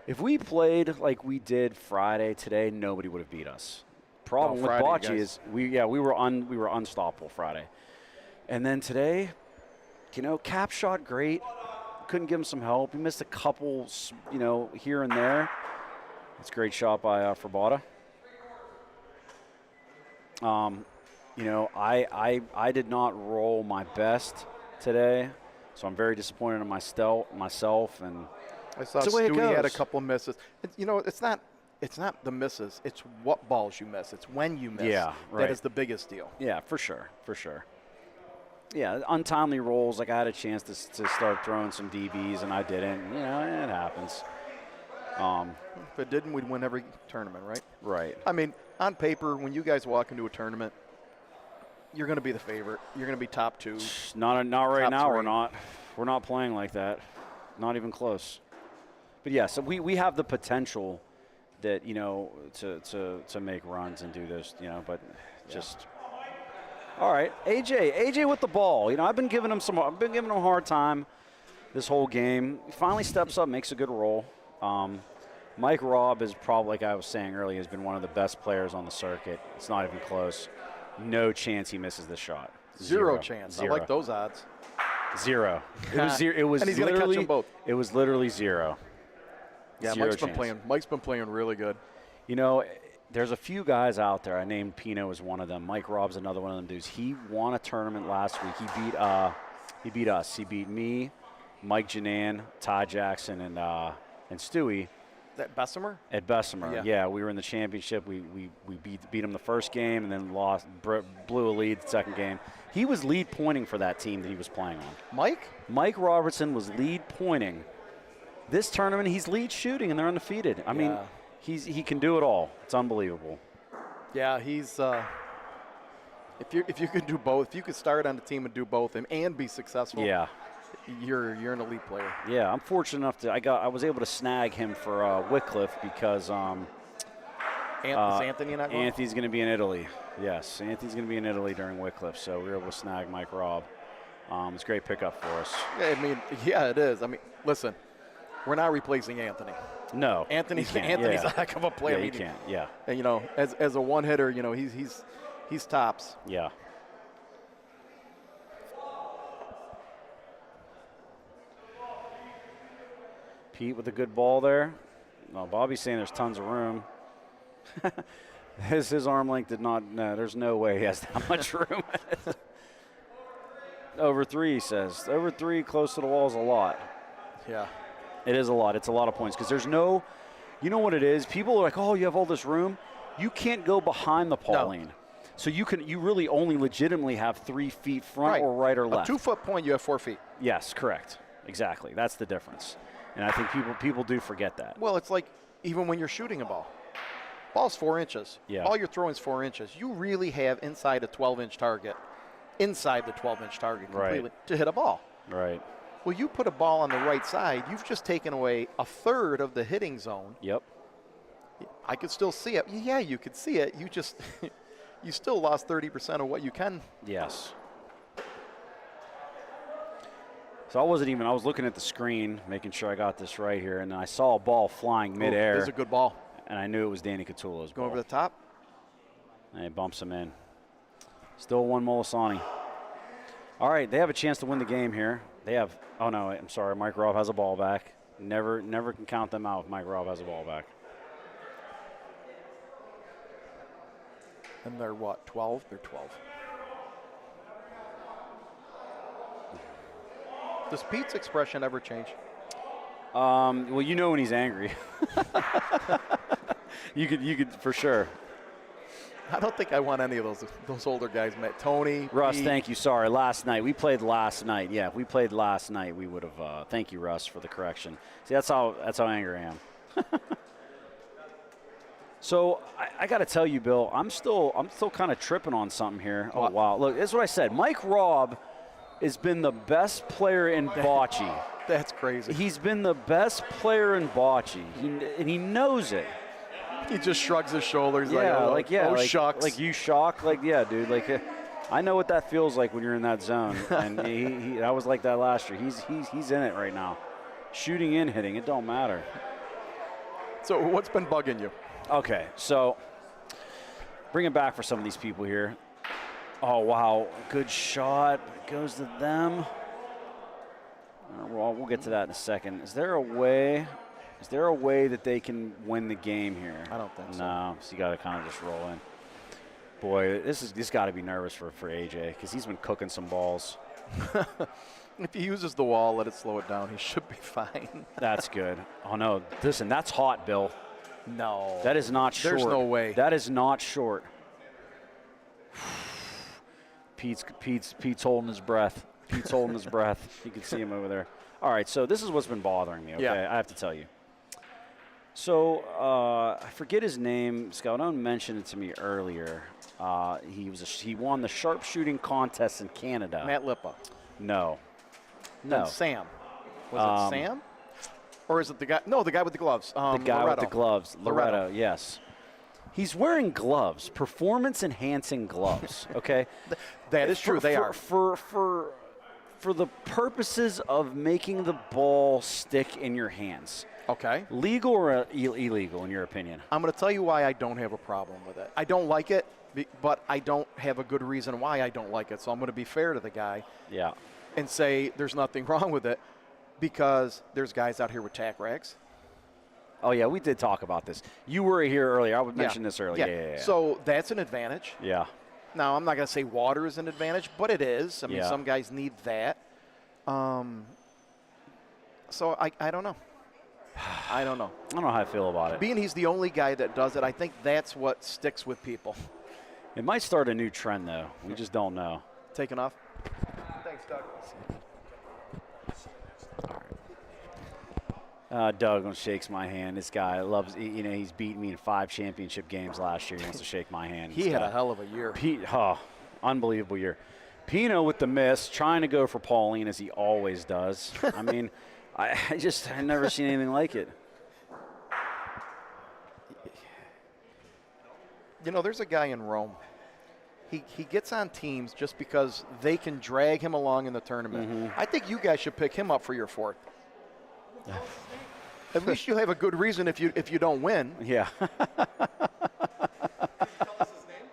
if we played like we did Friday today, nobody would have beat us. Problem with bocce is we were unstoppable Friday. And then today, you know, Cap shot great. Couldn't give him some help. He missed a couple, you know, here and there. It's a great shot by Fabata. You know, I did not roll my best today, so I'm very disappointed in myself. And I saw Stewie had a couple misses. You know, it's not the misses. It's what balls you miss. It's when you miss. Yeah, right. That is the biggest deal. Yeah, for sure. Yeah, untimely rolls. Like I had a chance to start throwing some DBs and I didn't. You know, it happens. If it didn't, we'd win every tournament, right? Right. I mean, on paper, when you guys walk into a tournament, you're going to be the favorite. You're going to be top 2. Not right top now. 3. We're not. We're not playing like that. Not even close. But yeah, so we have the potential that, you know, to make runs and do this, you know, but just. All right, AJ with the ball. You know, I've been giving him a hard time this whole game. He finally steps up, makes a good roll. Mike Robb is probably, like I was saying earlier, has been one of the best players on the circuit. It's not even close. No chance he misses this shot. Zero chance. Zero. I like those odds. Zero. It was zero. It was and he's going to catch them both. It was literally zero. Yeah, Zero Mike's been playing really good. You know, there's a few guys out there. I named Pino as one of them. Mike Robb's another one of them dudes. He won a tournament last week. He beat us. He beat me, Mike Janan, Ty Jackson, and Stewie. That Bessemer? At Bessemer, yeah. We were in the championship. We beat him the first game and then blew a lead the second game. He was lead pointing for that team that he was playing on. Mike Robertson was lead pointing. This tournament, he's lead shooting, and they're undefeated. I mean, he can do it all. It's unbelievable. Yeah, he's if you could do both, if you could start on the team and do both and be successful. Yeah. You're an elite player. Yeah, I'm fortunate enough to I was able to snag him for Wycliffe because is Anthony not going? Anthony's going to be in Italy. Yes, Anthony's going to be in Italy during Wycliffe, so we were able to snag Mike Robb. It's a great pickup for us. Yeah, I mean, yeah, it is. I mean, listen, we're not replacing Anthony. No, Anthony's a heck of a player. Yeah, he can't. Yeah, and you know, as a one hitter, you know, he's tops. Yeah. Pete with a good ball there. No, Bobby's saying there's tons of room. his arm length did not. No, there's no way he has that much room. Over 3, he says. Over 3, close to the wall is a lot. Yeah. It is a lot. It's a lot of points because there's no. You know what it is? People are like, oh, you have all this room. You can't go behind the Pauline. No. So you really only legitimately have 3 feet front or right or left. A 2-foot point, you have 4 feet. Yes, correct. Exactly. That's the difference. And I think people do forget that. Well, it's like even when you're shooting a ball. Ball's 4 inches. Yeah. All you're throwing is 4 inches. You really have inside a 12-inch target, completely to hit a ball. Right. Well, you put a ball on the right side, you've just taken away a third of the hitting zone. Yep. I could still see it. Yeah, you could see it. You just you still lost 30% of what you can. Yes. So I was looking at the screen, making sure I got this right here, and I saw a ball flying midair. This is a good ball. And I knew it was Danny Catullo's ball. Go over the top. And it bumps him in. Still 1 Molisani. All right, they have a chance to win the game here. They have, oh no, I'm sorry, Mike Robb has a ball back. Never can count them out if Mike Robb has a ball back. And they're what, 12? They're 12. Does Pete's expression ever change? Well, you know when he's angry. you could for sure. I don't think I want any of those older guys, Matt. Tony, Russ, Pete. thank you. Sorry, last night. We played last night. Yeah, if we played last night, we would have. Thank you, Russ, for the correction. See, that's how angry I am. So I got to tell you, Bill, I'm still kind of tripping on something here. Oh wow! Look, that's what I said. Mike Robb has been the best player in Bocce. That's crazy. He's been the best player in Bocce, and he knows it. He just shrugs his shoulders. Shucks. Like you shocked. Like, yeah, dude. Like, I know what that feels like when you're in that zone. And I was like that last year. He's in it right now, shooting and hitting. It don't matter. So what's been bugging you? Okay, so bring it back for some of these people here. Oh wow, good shot. Goes to them. Well, we'll get to that in a second. Is there a way that they can win the game here? I don't think so. No, so you got to kind of just roll in. Boy, this got to be nervous for AJ because he's been cooking some balls. If he uses the wall, let it slow it down. He should be fine. That's good. Oh no, listen, that's hot, Bill. No, that is not short. There's no way. That is not short. Pete's holding his breath. Pete's holding his breath. You can see him over there. All right, so this is what's been bothering me, okay? Yeah. I have to tell you. So I forget his name. Scaldone mentioned it to me earlier. He won the sharpshooting contest in Canada. Matt Lippa. No. Then No. Sam. Was it Sam? Or is it the guy? No, the guy with the gloves. The guy with Loretto. the gloves. Loretto. Loretto, yes. He's wearing gloves, performance-enhancing gloves, okay? That is true. They are. For the purposes of making the ball stick in your hands. Okay. Legal or illegal, in your opinion? I'm going to tell you why I don't have a problem with it. I don't like it, but I don't have a good reason why I don't like it. So I'm going to be fair to the guy Yeah. and say there's nothing wrong with it because there's guys out here with tack rags. Oh, yeah, we did talk about this. You were here earlier. I would mention this earlier. Yeah. So that's an advantage. Yeah. Now, I'm not going to say water is an advantage, but it is. I mean, some guys need that. So I don't know. I don't know. I don't know how I feel about it. Being he's the only guy that does it, I think that's what sticks with people. It might start a new trend, though. We just don't know. Taking off. Thanks, Doug. Doug shakes my hand. This guy loves, he's beaten me in 5 championship games last year. He wants to shake my hand. He had a hell of a year. Unbelievable year. Pino with the miss, trying to go for Pauline as he always does. I mean, I've never seen anything like it. You know, there's a guy in Rome. He gets on teams just because they can drag him along in the tournament. Mm-hmm. I think you guys should pick him up for your 4th. At least you have a good reason if you don't win. Yeah.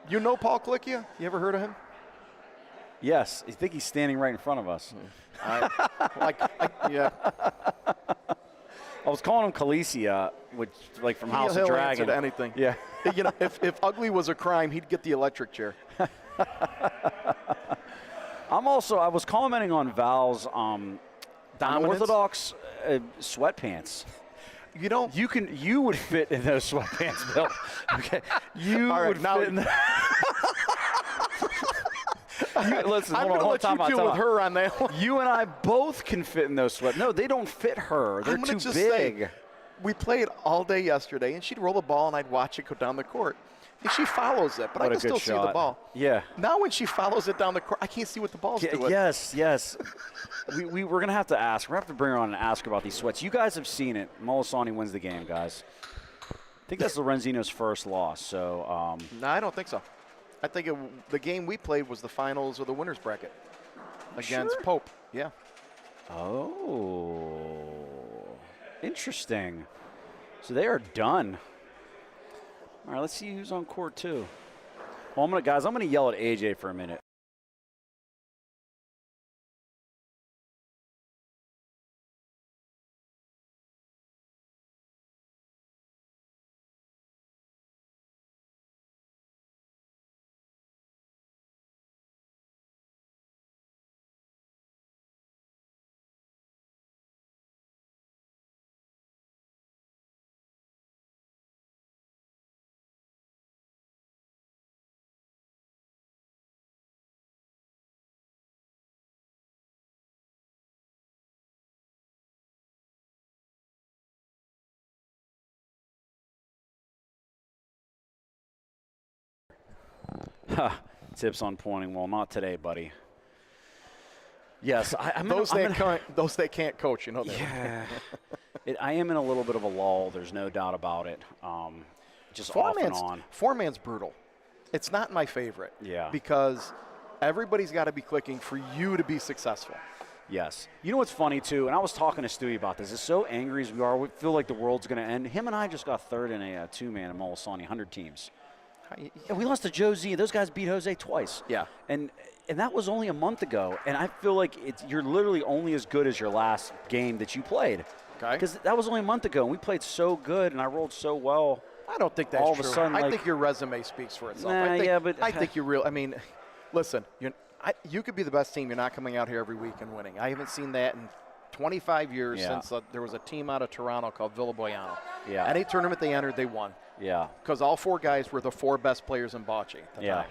You know Paul Klickia? You ever heard of him? Yes. I think he's standing right in front of us. Yeah. I was calling him Khaleesi, which from House of He'll Dragon. answer to anything. Yeah. You know, if ugly was a crime, he'd get the electric chair. I was commenting on Val's unorthodox sweatpants. You know, you would fit in those sweatpants, Bill. Okay, you All right, would now fit in. Listen, I'm going to let you deal with her on that one. You and I both can fit in those sweatpants. No, they don't fit her. They're too just big. Say, we played all day yesterday, and she'd roll the ball, and I'd watch it go down the court. And she follows it, but What I a can still good see the shot. ball. Yeah. Now when she follows it down the court, I can't see what the ball's doing. Yes. We're going to have to ask. We're going to have to bring her on and ask her about these sweats. You guys have seen it. Molisani wins the game, guys. I think that's Lorenzino's first loss. So. No, I don't think so. I think the game we played was the finals of the winners bracket against Pope. Yeah. Oh, interesting. So they are done. All right, let's see who's on court two. Well, I'm gonna yell at AJ for a minute. Tips on pointing. Well, not today, buddy. Yes, those that can't coach, you know that. Yeah. I am in a little bit of a lull. There's no doubt about it. Just off and on. Four-man's brutal. It's not my favorite. Yeah. Because everybody's got to be clicking for you to be successful. Yes. You know what's funny, too, and I was talking to Stewie about this. As so angry as we are, we feel like the world's going to end. Him and I just got third in a two-man in Molisani, 100 teams. And we lost to Joe Z. Those guys beat Jose twice. Yeah. And that was only a month ago. And I feel like you're literally only as good as your last game that you played. Okay. Because that was only a month ago, and we played so good, and I rolled so well. I don't think that's all true. of a sudden, I think your resume speaks for itself. Nah, I think you're real. I mean, listen, you could be the best team. You're not coming out here every week and winning. I haven't seen that in 25 years since there was a team out of Toronto called Villaboyano. Yeah. Any tournament they entered, they won. Yeah. Because all four guys were the four best players in Bocce at the time.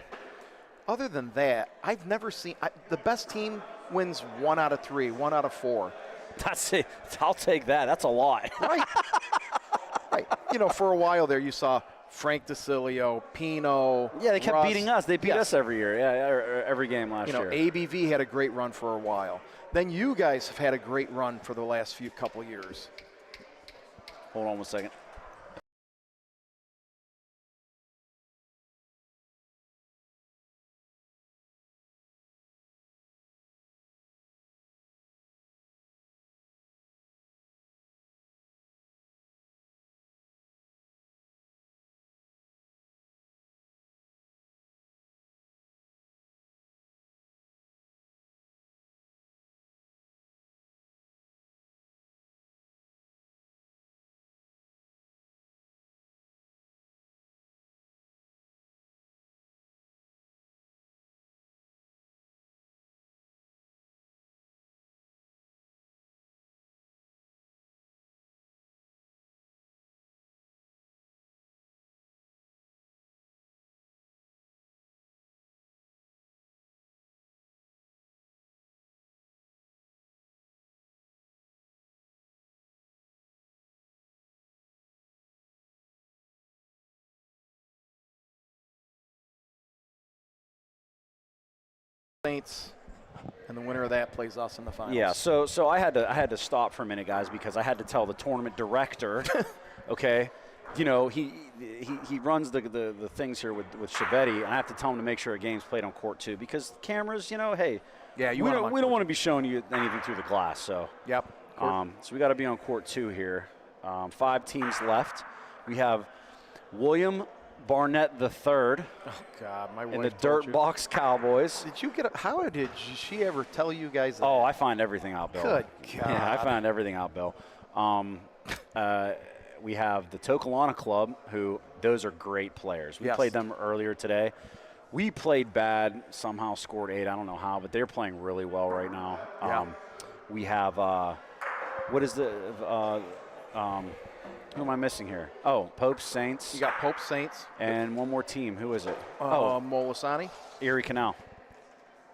Other than that, I've never seen the best team wins 1 out of 3, 1 out of 4. That's it. I'll take that. That's a lot. Right. Right. you know, for a while there, you saw Frank DeCilio, Pino. Yeah, they kept Russ. beating us. They beat Yes. us every year. Yeah, every game last You know, year. ABV had a great run for a while. Then you guys have had a great run for the last couple years. Hold on one second. Saints, and the winner of that plays us in the finals. Yeah, so I had to stop for a minute, guys, because I had to tell the tournament director, okay, you know, he runs the things here with Chiavetti, and I have to tell him to make sure a game's played on court 2 because cameras, you know, hey, Yeah, we don't want to be showing you anything through the glass, so. Yep. So we got to be on court 2 here. 5 teams left. We have William Barnett III Oh God, my wife and the told Dirt you. Box Cowboys. Did you get? How did she ever tell you guys that? Oh, I find everything out, Bill. Good Yeah, I God. found everything out, Bill. We have the Tokalana Club, who those are great players. We Yes. played them earlier today. We played bad, somehow scored 8. I don't know how, but they're playing really well right now. Yeah. We have, what is the, who am I missing here? Oh, Pope Saints. You got Pope Saints. And one more team. Who is it? Molisani. Erie Canal.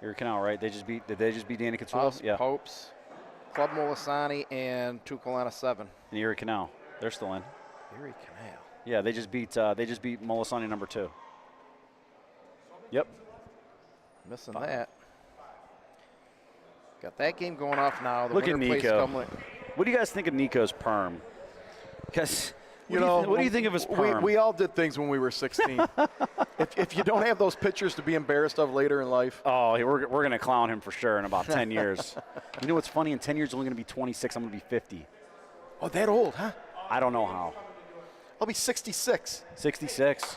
Erie Canal, right? Did they just beat Danny Couture? Us, Popes, Club Molisani, and Tukalana 7. And Erie Canal. They're still in. Erie Canal. Yeah, they just beat Molisani number 2. Yep. Missing that. Got that game going off now. The Look at winner plays Nico. Cumberland. What do you guys think of Nico's perm? Because what do you think of his perm? We all did things when we were 16. if you don't have those pictures to be embarrassed of later in life. Oh, we're going to clown him for sure in about 10 years. You know what's funny? In 10 years, I'm only going to be 26. I'm going to be 50. Oh, that old, huh? I don't know how. I'll be 66. 66.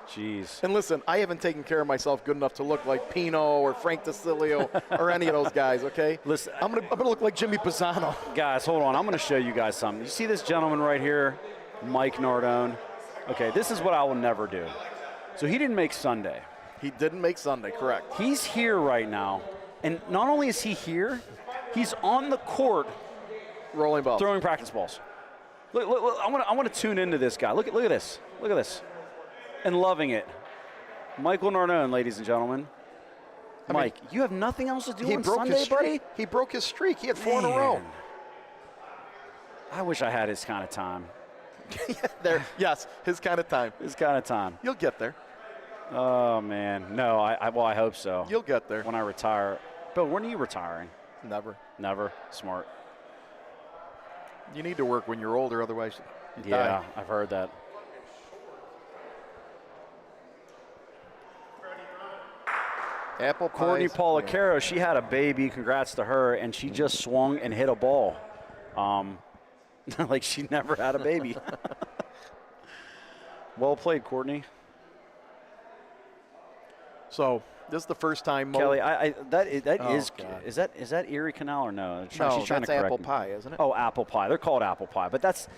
Jeez. And listen, I haven't taken care of myself good enough to look like Pino or Frank DeCilio or any of those guys, okay? Listen, I'm gonna look like Jimmy Pisano. Guys, hold on. I'm going to show you guys something. You see this gentleman right here, Mike Nardone? Okay, this is what I will never do. So he didn't make Sunday. He didn't make Sunday, correct. He's here right now, and not only is he here, he's on the court Rolling ball. throwing practice balls. Look, I want to tune into this guy. Look at this. Look at this. And loving it. Michael Nardone, ladies and gentlemen. Mike, you have nothing else to do on Sunday, buddy? He broke his streak. He had 4 in a row. Man. I wish I had his kind of time. Yes, his kind of time. His kind of time. You'll get there. Oh, man. No, I hope so. You'll get there. When I retire. Bill, when are you retiring? Never. Never. Smart. You need to work when you're older, otherwise you Yeah, die. I've heard that. Apple Courtney pies. Policaro, she had a baby. Congrats to her, and she just swung and hit a ball. Like she never had a baby. Well played, Courtney. So this is the first time. Kelly, Oh, is God. is that Erie Canal or no? No, She's trying that's to correct apple me. pie, isn't it? Oh, Apple Pie. They're called Apple Pie, but that's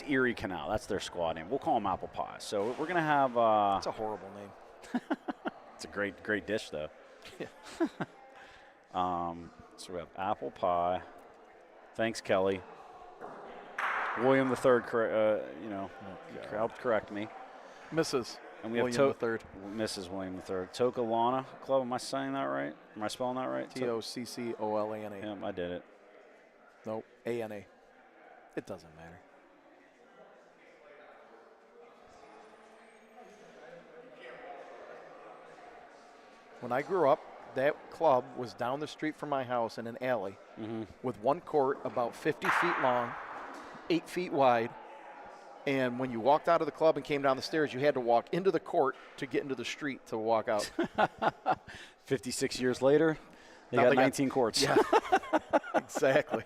Erie Canal. That's their squad name. We'll call them Apple Pie. So we're gonna have. That's a horrible name. It's a great dish though. So we have apple pie. Thanks, Kelly. William III, helped correct me. Mrs. And we have William III. Mrs. William III. Tokalana Club. Am I saying that right? Am I spelling that right? Toccolana. Yeah, I did it. No, ANA. It doesn't matter. When I grew up, that club was down the street from my house in an alley with one court about 50 feet long, 8 feet wide. And when you walked out of the club and came down the stairs, you had to walk into the court to get into the street to walk out. 56 years later, they Now got they got- 19 courts. Yeah, exactly.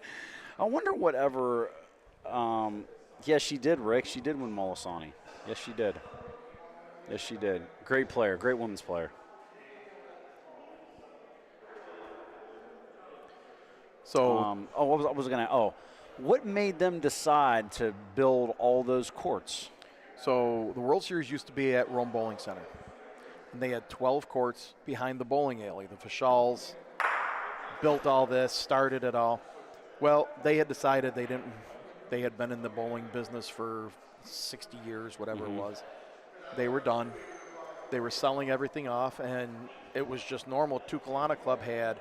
I wonder whatever. Yes, she did, Rick. She did win Molisani. Yes, she did. Yes, she did. Great player. Great women's player. So what was I going to? What made them decide to build all those courts? So the World Series used to be at Rome Bowling Center. And they had 12 courts behind the bowling alley. The Fischals built all this, started it all. Well, they had decided they had been in the bowling business for 60 years, whatever it was. They were done. They were selling everything off, and it was just normal. Tukulana Club had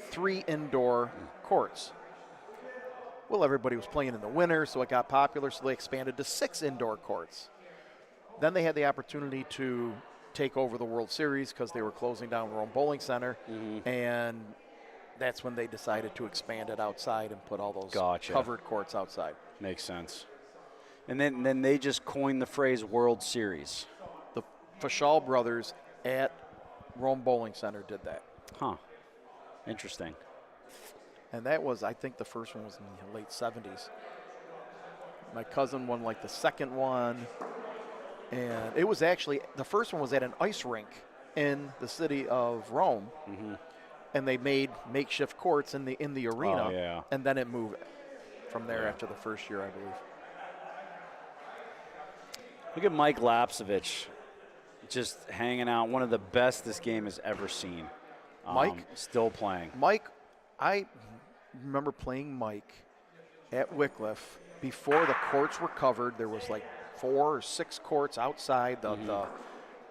3 indoor courts. Well, everybody was playing in the winter, so it got popular, so they expanded to 6 indoor courts. Then they had the opportunity to take over the World Series because they were closing down Rome Bowling Center, and that's when they decided to expand it outside and put all those covered courts outside. Makes sense. And then they just coined the phrase World Series. The Fischal brothers at Rome Bowling Center did that. Huh. Interesting. And that was, I think the first one was in the late 70s. My cousin won like the second one. And it was actually, the first one was at an ice rink in the city of Rome. And they made makeshift courts in the arena. Oh, yeah. And then it moved from there after the first year, I believe. Look at Mike Lapsevich just hanging out. One of the best this game has ever seen. Mike? Still playing. Mike, I remember playing Mike at Wycliffe before the courts were covered. There was like 4 or 6 courts outside, the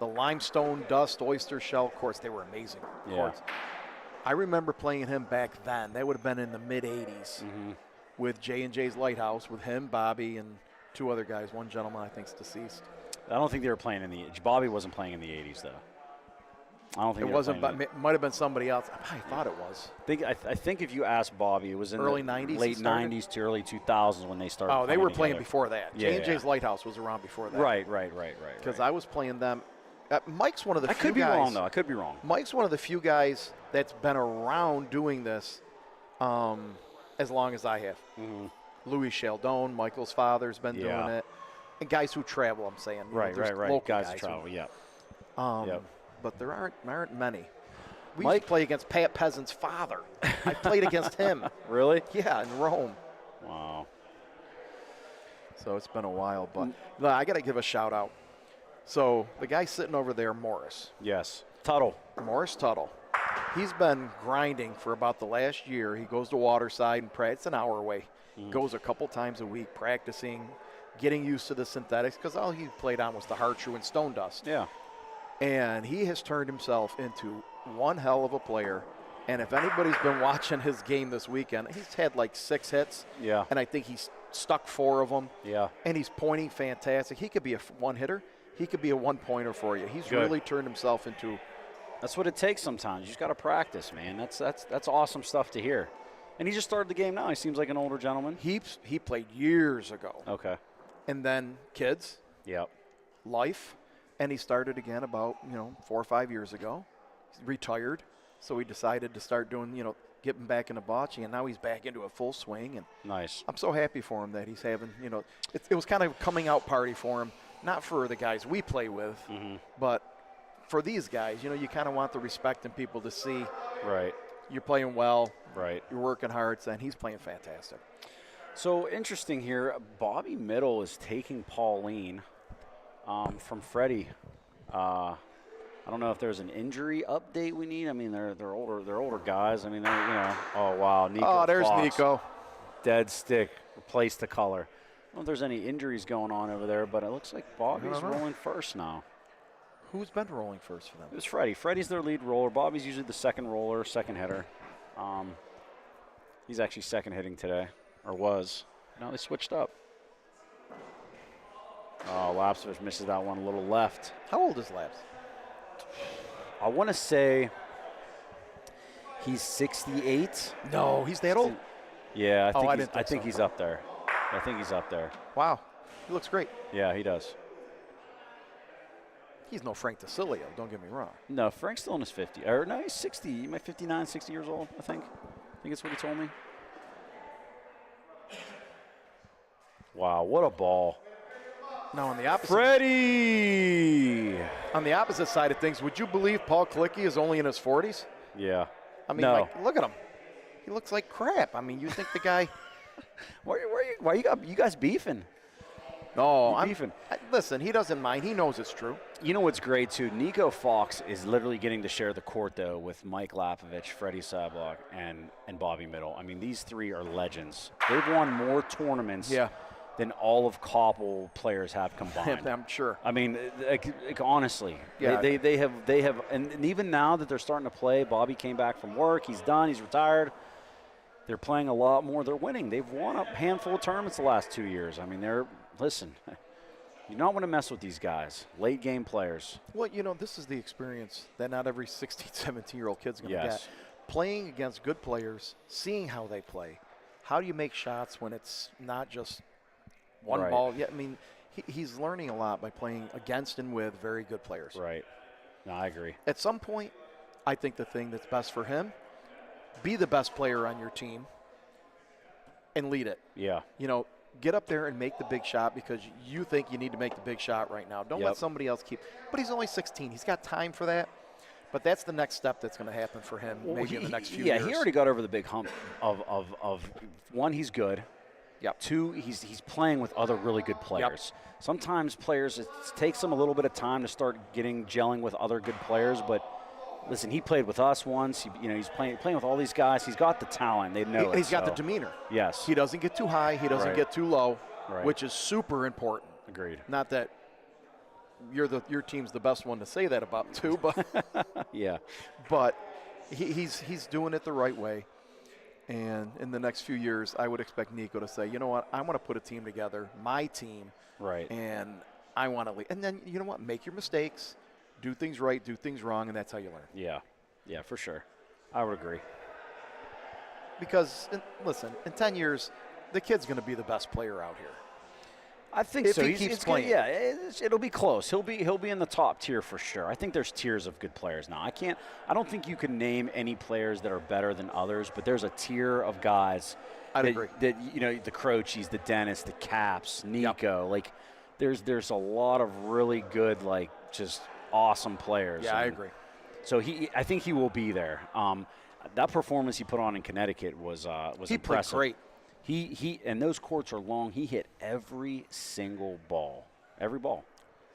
limestone dust oyster shell courts. They were amazing courts. I remember playing him back then. That would have been in the mid-'80s with J&J's Lighthouse, with him, Bobby, and 2 other guys. One gentleman I think is deceased. I don't think they were playing in the – Bobby wasn't playing in the 80s, though. I don't think it wasn't. But it might have been somebody else. I thought it was. I think if you ask Bobby, it was in early the 90s, late 90s to early 2000s when they started. Oh, they were playing together. before that. Yeah, J&J's Lighthouse was around before that. Right. Because I was playing them. Mike's one of the I few could be guys. wrong, though. I could be wrong. Mike's one of the few guys that's been around doing this as long as I have. Louis Sheldon, Michael's father's been doing it. And guys who travel, I'm saying. Right. Local Guys who travel, But there aren't many. We used to play against Pat Peasant's father. I played against him. Really? Yeah, in Rome. Wow. So it's been a while, but no, I got to give a shout out. So the guy sitting over there, Morris. Yes. Tuttle. Morris Tuttle. He's been grinding for about the last year. He goes to Waterside and it's an hour away. Goes a couple times a week practicing, getting used to the synthetics because all he played on was the hard shoe and stone dust. Yeah. And he has turned himself into one hell of a player. And if anybody's been watching his game this weekend, he's had like 6 hits. Yeah. And I think he's stuck 4 of them. Yeah. And he's pointing fantastic. He could be a one-hitter. He could be a one-pointer for you. He's really turned himself into. That's what it takes sometimes. You just got to practice, man. That's awesome stuff to hear. And he just started the game now. He seems like an older gentleman. He played years ago. Okay. And then kids. Yep. Life. And he started again about 4 or 5 years ago. He's retired. So he decided to start doing, getting back into bocce, and now he's back into a full swing. And nice. I'm so happy for him that he's having, it was kind of a coming out party for him, not for the guys we play with, but for these guys. You kind of want the respect in people to see. Right. You're playing well. Right. You're working hard, and he's playing fantastic. So interesting here. Bobby Middle is taking Pauline from Freddie. I don't know if there's an injury update we need. I mean, they're older guys. I mean, oh wow, Nico. Oh, there's Fox. Nico. Dead stick, replace the color. I don't know if there's any injuries going on over there, but it looks like Bobby's rolling first now. Who's been rolling first for them? It was Freddie. Freddie's their lead roller. Bobby's usually the second roller, second hitter. He's actually second hitting today, or was. Now they switched up. Oh, Lapsevich misses that one a little left. How old is Labs? I want to say He's 68. No, he's that old. Yeah, I I didn't think think so. he's up there. I think he's up there. Wow, he looks great. Yeah, he does. He's no Frank DeCilio, don't get me wrong. No, Frank's still in his 50. Or no, he's 60. He might 59, 60 years old, I think. I think that's what he told me. Wow, what a ball. Now on the opposite Freddie! on the opposite side of things, would you believe Paul Kalicki is only in his 40s? Yeah. I mean, No. like, look at him. He looks like crap. I mean, you think the guy? Why you guys beefing? No, You I'm beefing. Listen, he doesn't mind. He knows it's true. You know what's great, too? Nico Fox is literally getting to share the court, though, with Mike Lapovich, Freddie Sablock, and Bobby Middle. I mean, these three are legends. They've won more tournaments than all of Koppel players have combined. I'm sure. I mean, like honestly, Yeah. they have, and even now that they're starting to play, Bobby came back from work. He's done. He's retired. They're playing a lot more. They're winning. They've won a handful of tournaments the last 2 years. I mean, listen, you don't want to mess with these guys. Late game players. Well, you know, this is the experience that not every 16, 17-year-old kid's going to Yes. get. Playing against good players, seeing how they play. How do you make shots when it's not just one Right. ball? Yeah, I mean, he's learning a lot by playing against and with very good players. Right. No, I agree. At some point, I think the thing that's best for him, be the best player on your team and lead it. Yeah. You know, get up there and make the big shot because you think you need to make the big shot right now. Don't Yep. let somebody else keep. But he's only 16. He's got time for that. But that's the next step that's going to happen for him maybe in the next few years. Yeah, he already got over the big hump of one, he's good. Yep. Two, he's playing with other really good players. Sometimes players, it takes them a little bit of time to start gelling with other good players. But listen, he played with us once. He's playing with all these guys. He's got the talent. They know He's got the demeanor. Yes. He doesn't get too high. He doesn't Right. get too low, Right. which is super important. Agreed. Not that your team's the best one to say that about too, but Yeah. but he's doing it the right way. And in the next few years, I would expect Nico to say, you know what, I want to put a team together, my team, Right. and I want to lead. And then, you know what, make your mistakes, do things right, do things wrong, and that's how you learn. Yeah. Yeah, for sure. I would agree. Because, listen, in 10 years, the kid's going to be the best player out here. I think If so. he He's- keeps it's gonna- playing. yeah, it'll be close. He'll be in the top tier for sure. I think there's tiers of good players now. I don't think you can name any players that are better than others, but there's a tier of guys. I'd that, agree. That the Croces, the Dennis, the Caps, Nico. Like there's a lot of really good, like just awesome players. Yeah, I And agree. So I think he will be there. That performance he put on in Connecticut was He impressive. played great. He and those courts are long. He hit every single ball, every ball.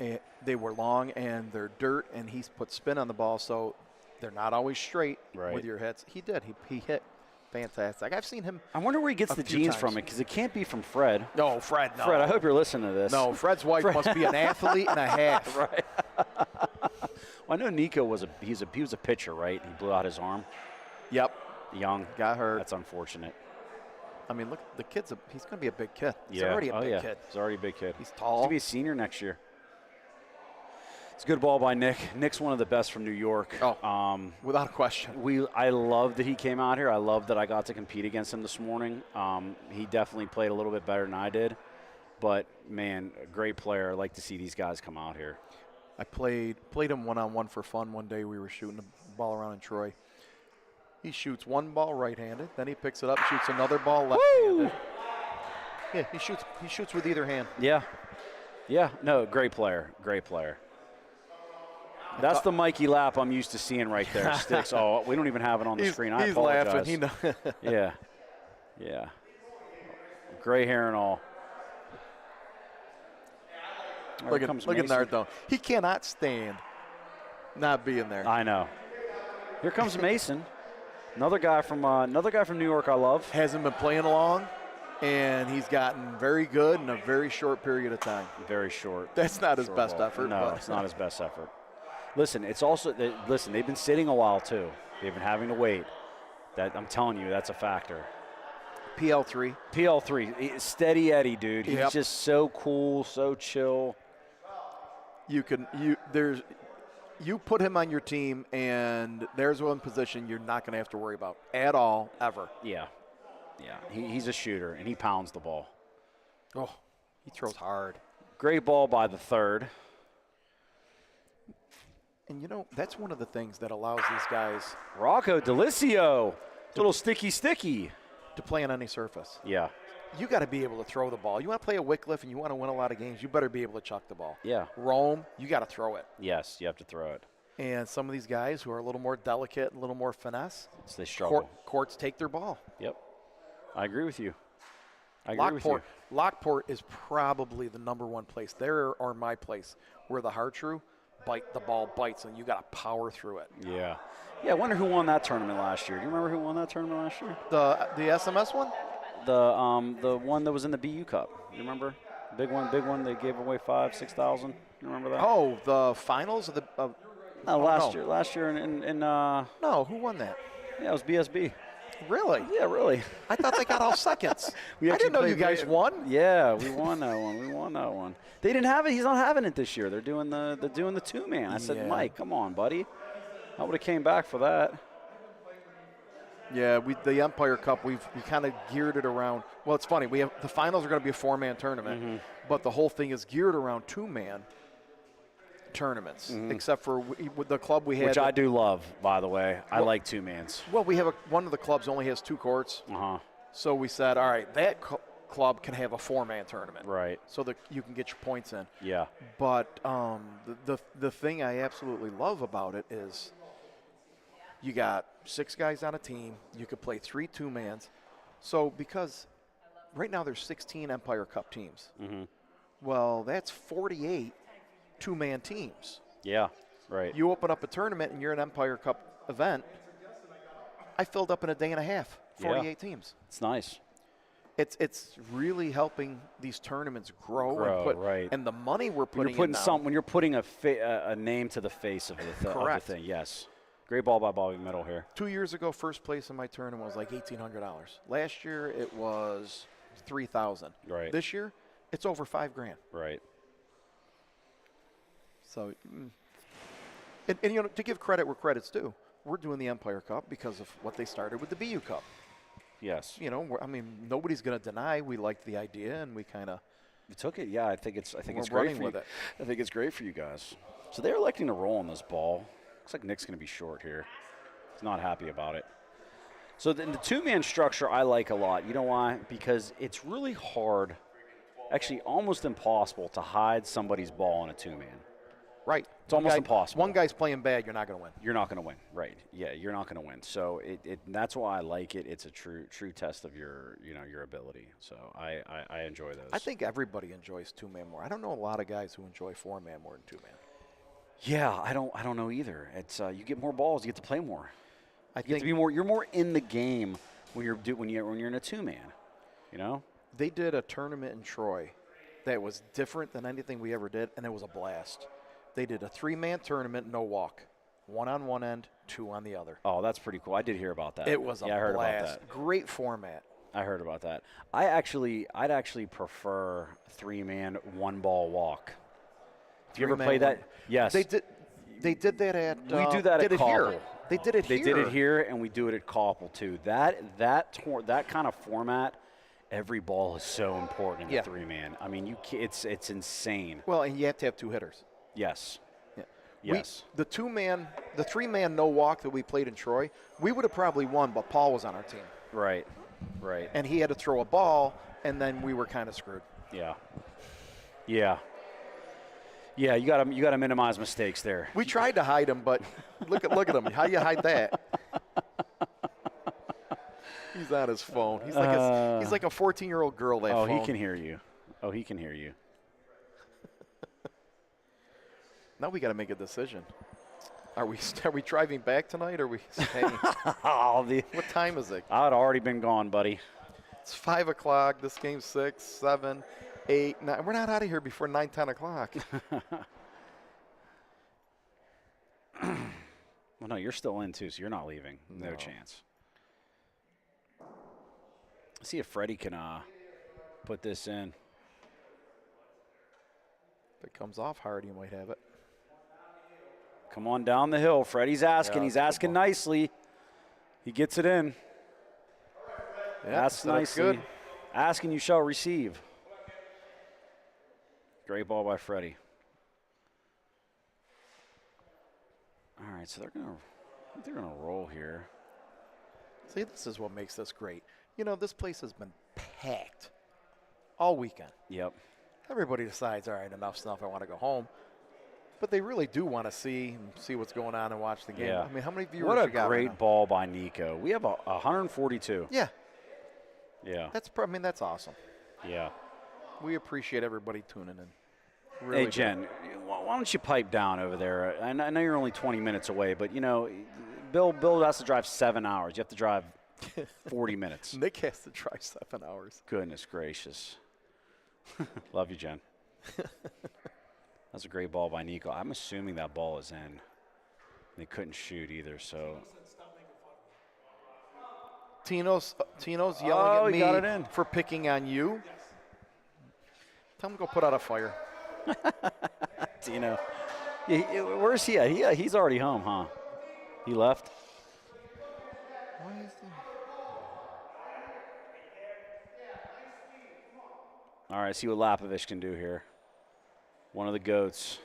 And they were long and they're dirt, and he's put spin on the ball, so they're not always straight Right. with your hits. He did. He hit fantastic. I've seen him. I wonder where he gets A the few genes times. from it, because it can't be from Fred. No, Fred. No. Fred, I hope you're listening to this. No, Fred's wife must be an athlete and a half. Right. Well, I know Nico was he was a pitcher, right? He blew out his arm. Yep. Young. Got hurt. That's unfortunate. I mean, look, the kid's he's going to be a big kid. He's Yeah. already a Oh, big yeah. kid. He's already a big kid. He's He's tall. going to be a senior next year. It's a good ball by Nick. Nick's one of the best from New York. Without a question. I love that he came out here. I love that I got to compete against him this morning. He definitely played a little bit better than I did. But, man, a great player. I like to see these guys come out here. I played him one-on-one for fun one day. We were shooting the ball around in Troy. He shoots one ball right-handed, then he picks it up and shoots another ball left-handed. Yeah, he shoots with either hand. Yeah. Yeah. No, great player. Great player. That's the Mikey lap I'm used to seeing right there. Sticks. Oh, we don't even have it on the screen. I He's apologize. laughing. He knows. Yeah. Yeah. Gray hair and all. Look at Mason. Nardo. He cannot stand not being there. I know. Here comes Mason. Another guy from New York I love. Hasn't been playing along, and he's gotten very good in a very short period of time. Very short. That's not his Short best ball. effort. No, but it's not his best effort. Listen, it's also they've been sitting a while too. They've been having to wait. That I'm telling you, that's a factor. PL3. PL3, steady Eddie, dude. He's Yep. just so cool, so chill. You You put him on your team, and there's one position you're not going to have to worry about at all, ever. Yeah. Yeah. He's a shooter, and he pounds the ball. Oh, he throws hard. Great ball by the third. And, that's one of the things that allows these guys Rocco Delicio. Little sticky. to play on any surface. Yeah. You got to be able to throw the ball. You want to play a Wycliffe and you want to win a lot of games, you better be able to chuck the ball. Yeah. Rome, you got to throw it. Yes, you have to throw it. And some of these guys who are a little more delicate, a little more finesse, So they struggle. courts take their ball. Yep. I agree with you. I agree with you. Lockport is probably the number one place. There or my place where the hard true the ball bites and you got to power through it. Yeah. Yeah, I wonder who won that tournament last year. Do you remember who won that tournament last year? The SMS one? The one that was in the BU Cup. You remember? Big one. They gave away 5,000-6,000. You remember that? Oh, the finals of the. No, last year in No, who won that? yeah, it was BSB. Really? Yeah, really. I thought they got all seconds. We I actually didn't know you played guys won. Yeah, we won that one. They didn't have it. He's not having it this year. They're doing the two-man. I said, Yeah. Mike, come on, buddy. I would have came back for that. Yeah, the Empire Cup, we kind of geared it around. Well, it's funny. The finals are going to be a 4-man tournament, but the whole thing is geared around 2-man tournaments, except for with the club we had. Which I do love, by the way. I like two-mans. Well, we have one of the clubs only has 2 courts. So we said, all right, that club can have a 4-man tournament. Right. So that you can get your points in. Yeah. But the thing I absolutely love about it is you got 6 guys on a team. You could play 3 2-mans. So because right now there's 16 Empire Cup teams. Well, that's 48 2-man teams. Yeah, right. You open up a tournament and you're an Empire Cup event. I filled up in a day and a half, 48 teams. It's nice. It's really helping these tournaments grow right. And the money we're When putting you're putting in now, when you're putting a name to the face of the thing, yes. Great ball by Bobby Middle here. 2 years ago, first place in my tournament was like $1,800. Last year it was $3,000. Right. This year it's over $5,000. Right. So, and to give credit where credit's due, we're doing the Empire Cup because of what they started with the BU Cup. Yes. Nobody's going to deny we liked the idea and we kind of. You took it, yeah. I think it's great running for with you. it. I think it's great for you guys. So they're electing to roll on this ball. Looks like Nick's going to be short here. He's not happy about it. So the two-man structure I like a lot. You know why? Because it's really hard, actually almost impossible to hide somebody's ball in a two-man. Right. It's almost impossible. One guy's playing bad, you're not going to win. You're not going to win, right? Yeah, you're not going to win. So that's why I like it. It's a true test of your ability. So I enjoy those. I think everybody enjoys 2-man more. I don't know a lot of guys who enjoy 4-man more than 2-man. Yeah, I don't know either. It's you get more balls, you get to play more. I You get to be more. You're more in the game when you're in a two-man. You know. They did a tournament in Troy that was different than anything we ever did, and it was a blast. They did a 3-man tournament, no walk. 1 on one end, 2 on the other. Oh, that's pretty cool. I did hear about that. It was a I heard blast. about that. Great format. I heard about that. I'd actually prefer 3-man 1-ball walk. Do you ever play that? Yes. They did that at. We do that at Koppel. Here. They did it here. They did it here, and we do it at Koppel too. That kind of format, every ball is so important in a 3-man. I mean, it's insane. Well, and you have to have 2 hitters. Yes. Yeah. Yes. The 3-man no walk that we played in Troy, we would have probably won, but Paul was on our team. Right. And he had to throw a ball, and then we were kind of screwed. Yeah. Yeah. Yeah, you gotta minimize mistakes there. We tried to hide him, but look at him. How do you hide that? He's on his phone. He's like a 14-year-old girl. That phone. He can hear you. Oh, he can hear you. Now we got to make a decision. Are we driving back tonight, or are we staying? What time is it? I'd already been gone, buddy. It's 5 o'clock. This game's 6, 7, 8, 9. We're not out of here before 9, 10 o'clock. Well, no, you're still in too, so you're not leaving. No No. chance. Let's see if Freddie can put this in. If it comes off hard, you might have it. Come on down the hill. Freddie's asking. Yeah, He's that's a good asking ball. nicely. He gets it in. Yeah, Asks so that's nicely. good. Asking, you shall receive. Great ball by Freddie. All right, so they're gonna roll here. See, this is what makes this great. You know, this place has been packed all weekend. Yep. Everybody decides, all right, enough's enough, I want to go home. But they really do want to see what's going on and watch the game. Yeah. I mean, how many viewers What a you got right great now? ball by Nico. We have 142. Yeah, Yeah. that's awesome. Yeah. We appreciate everybody tuning in. Really Hey, do. Jen, why don't you pipe down over there? I know you're only 20 minutes away, but, you know, Bill has to drive 7 hours. You have to drive 40 minutes. Nick has to drive 7 hours. Goodness gracious. Love you, Jen. That's a great ball by Nico. I'm assuming that ball is in. They couldn't shoot either, so. Tino's yelling Oh, at he got it me in. for picking on you. Tell him to go put out a fire. Tino. Where's he at? He's already home, huh? He left? Why is that? All right, see what Lapovich can do here. One of the GOATs.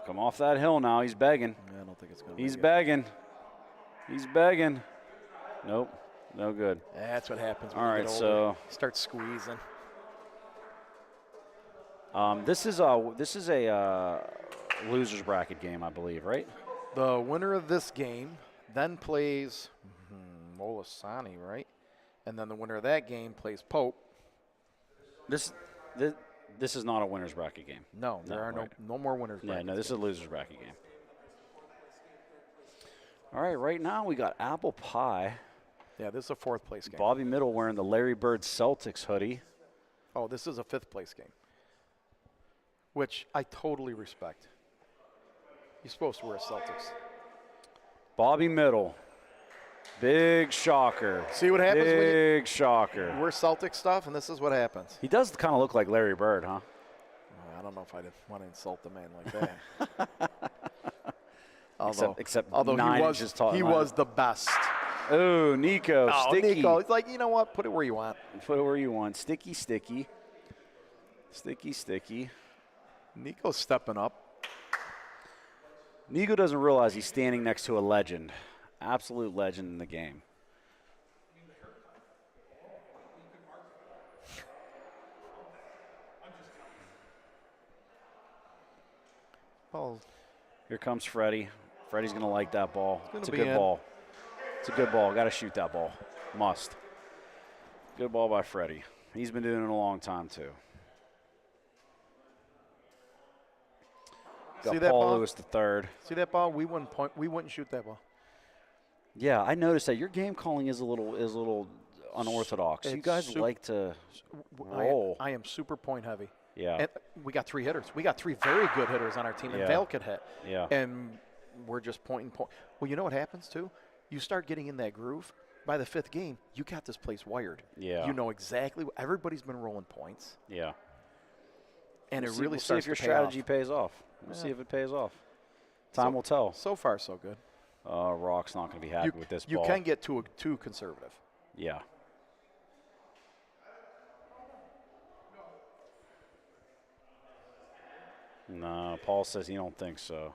Come off that hill now. He's begging. I don't think it's going to He's begging. He's begging. Nope. No good. That's what happens when All you right, get older. so Start squeezing. this is a losers bracket game, I believe, right? The winner of this game then plays Molisani, right? And then the winner of that game plays Pope. This is not a winners bracket game. No, there are right. no more winners. Yeah, brackets no, this is a games. losers bracket game. All right, right now we got apple pie. Yeah, this is a fourth place game. Bobby Middle wearing the Larry Bird Celtics hoodie. Oh, this is a fifth place game, which I totally respect. You're supposed to wear Celtics. Bobby Middle. Big shocker. See what happens when Big shocker. you wear Celtic stuff, and this is what happens. He does kind of look like Larry Bird, huh? I don't know if I want to insult the man like that. Except although 9 he was inches tall. he was the best. Oh, Nico, Oh, sticky. Nico, it's like, you know what? Put it where you want. Put it where you want. Sticky, sticky. Sticky, sticky. Nico's stepping up. Nico doesn't realize he's standing next to a legend. Absolute legend in the game. Oh, Here comes Freddie. Freddie's going to like that ball. It's a be good in. ball. It's a good ball. Got to shoot that ball. Must. Good ball by Freddie. He's been doing it a long time, too. Got See that Paul ball? Lewis the third. see that ball? We wouldn't shoot that ball. Yeah, I noticed that your game calling is a little unorthodox. You It's guys like to roll. I am super point heavy. Yeah. And we got 3 hitters. We got 3 very good hitters on our team, and Yeah. Val could hit. Yeah. And we're just pointing. Well, you know what happens, too? You start getting in that groove. By the 5th game, you got this place wired. Yeah. You know exactly. Everybody's been rolling points. Yeah. And We'll it see- really we'll see starts if your to pay strategy off. pays off. We'll see if it pays off. Time will tell. So far, so good. Rock's not going to be happy with this ball. You can get too conservative. Yeah. No, Paul says he don't think so.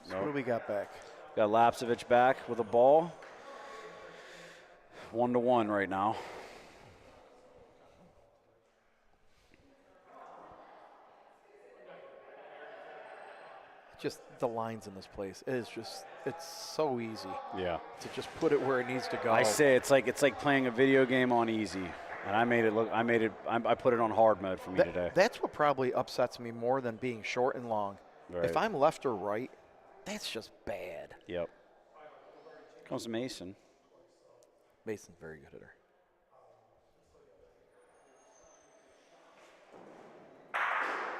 So what do we got back? Got Lapsevich back with a ball. 1-1 right now. Just the lines in this place. It's so easy Yeah. to just put it where it needs to go. I say it's like playing a video game on easy, and I put it on hard mode for me today. That's what probably upsets me more than being short and long. Right. If I'm left or right, that's just bad. Yep. Comes Mason. Mason's a very good hitter.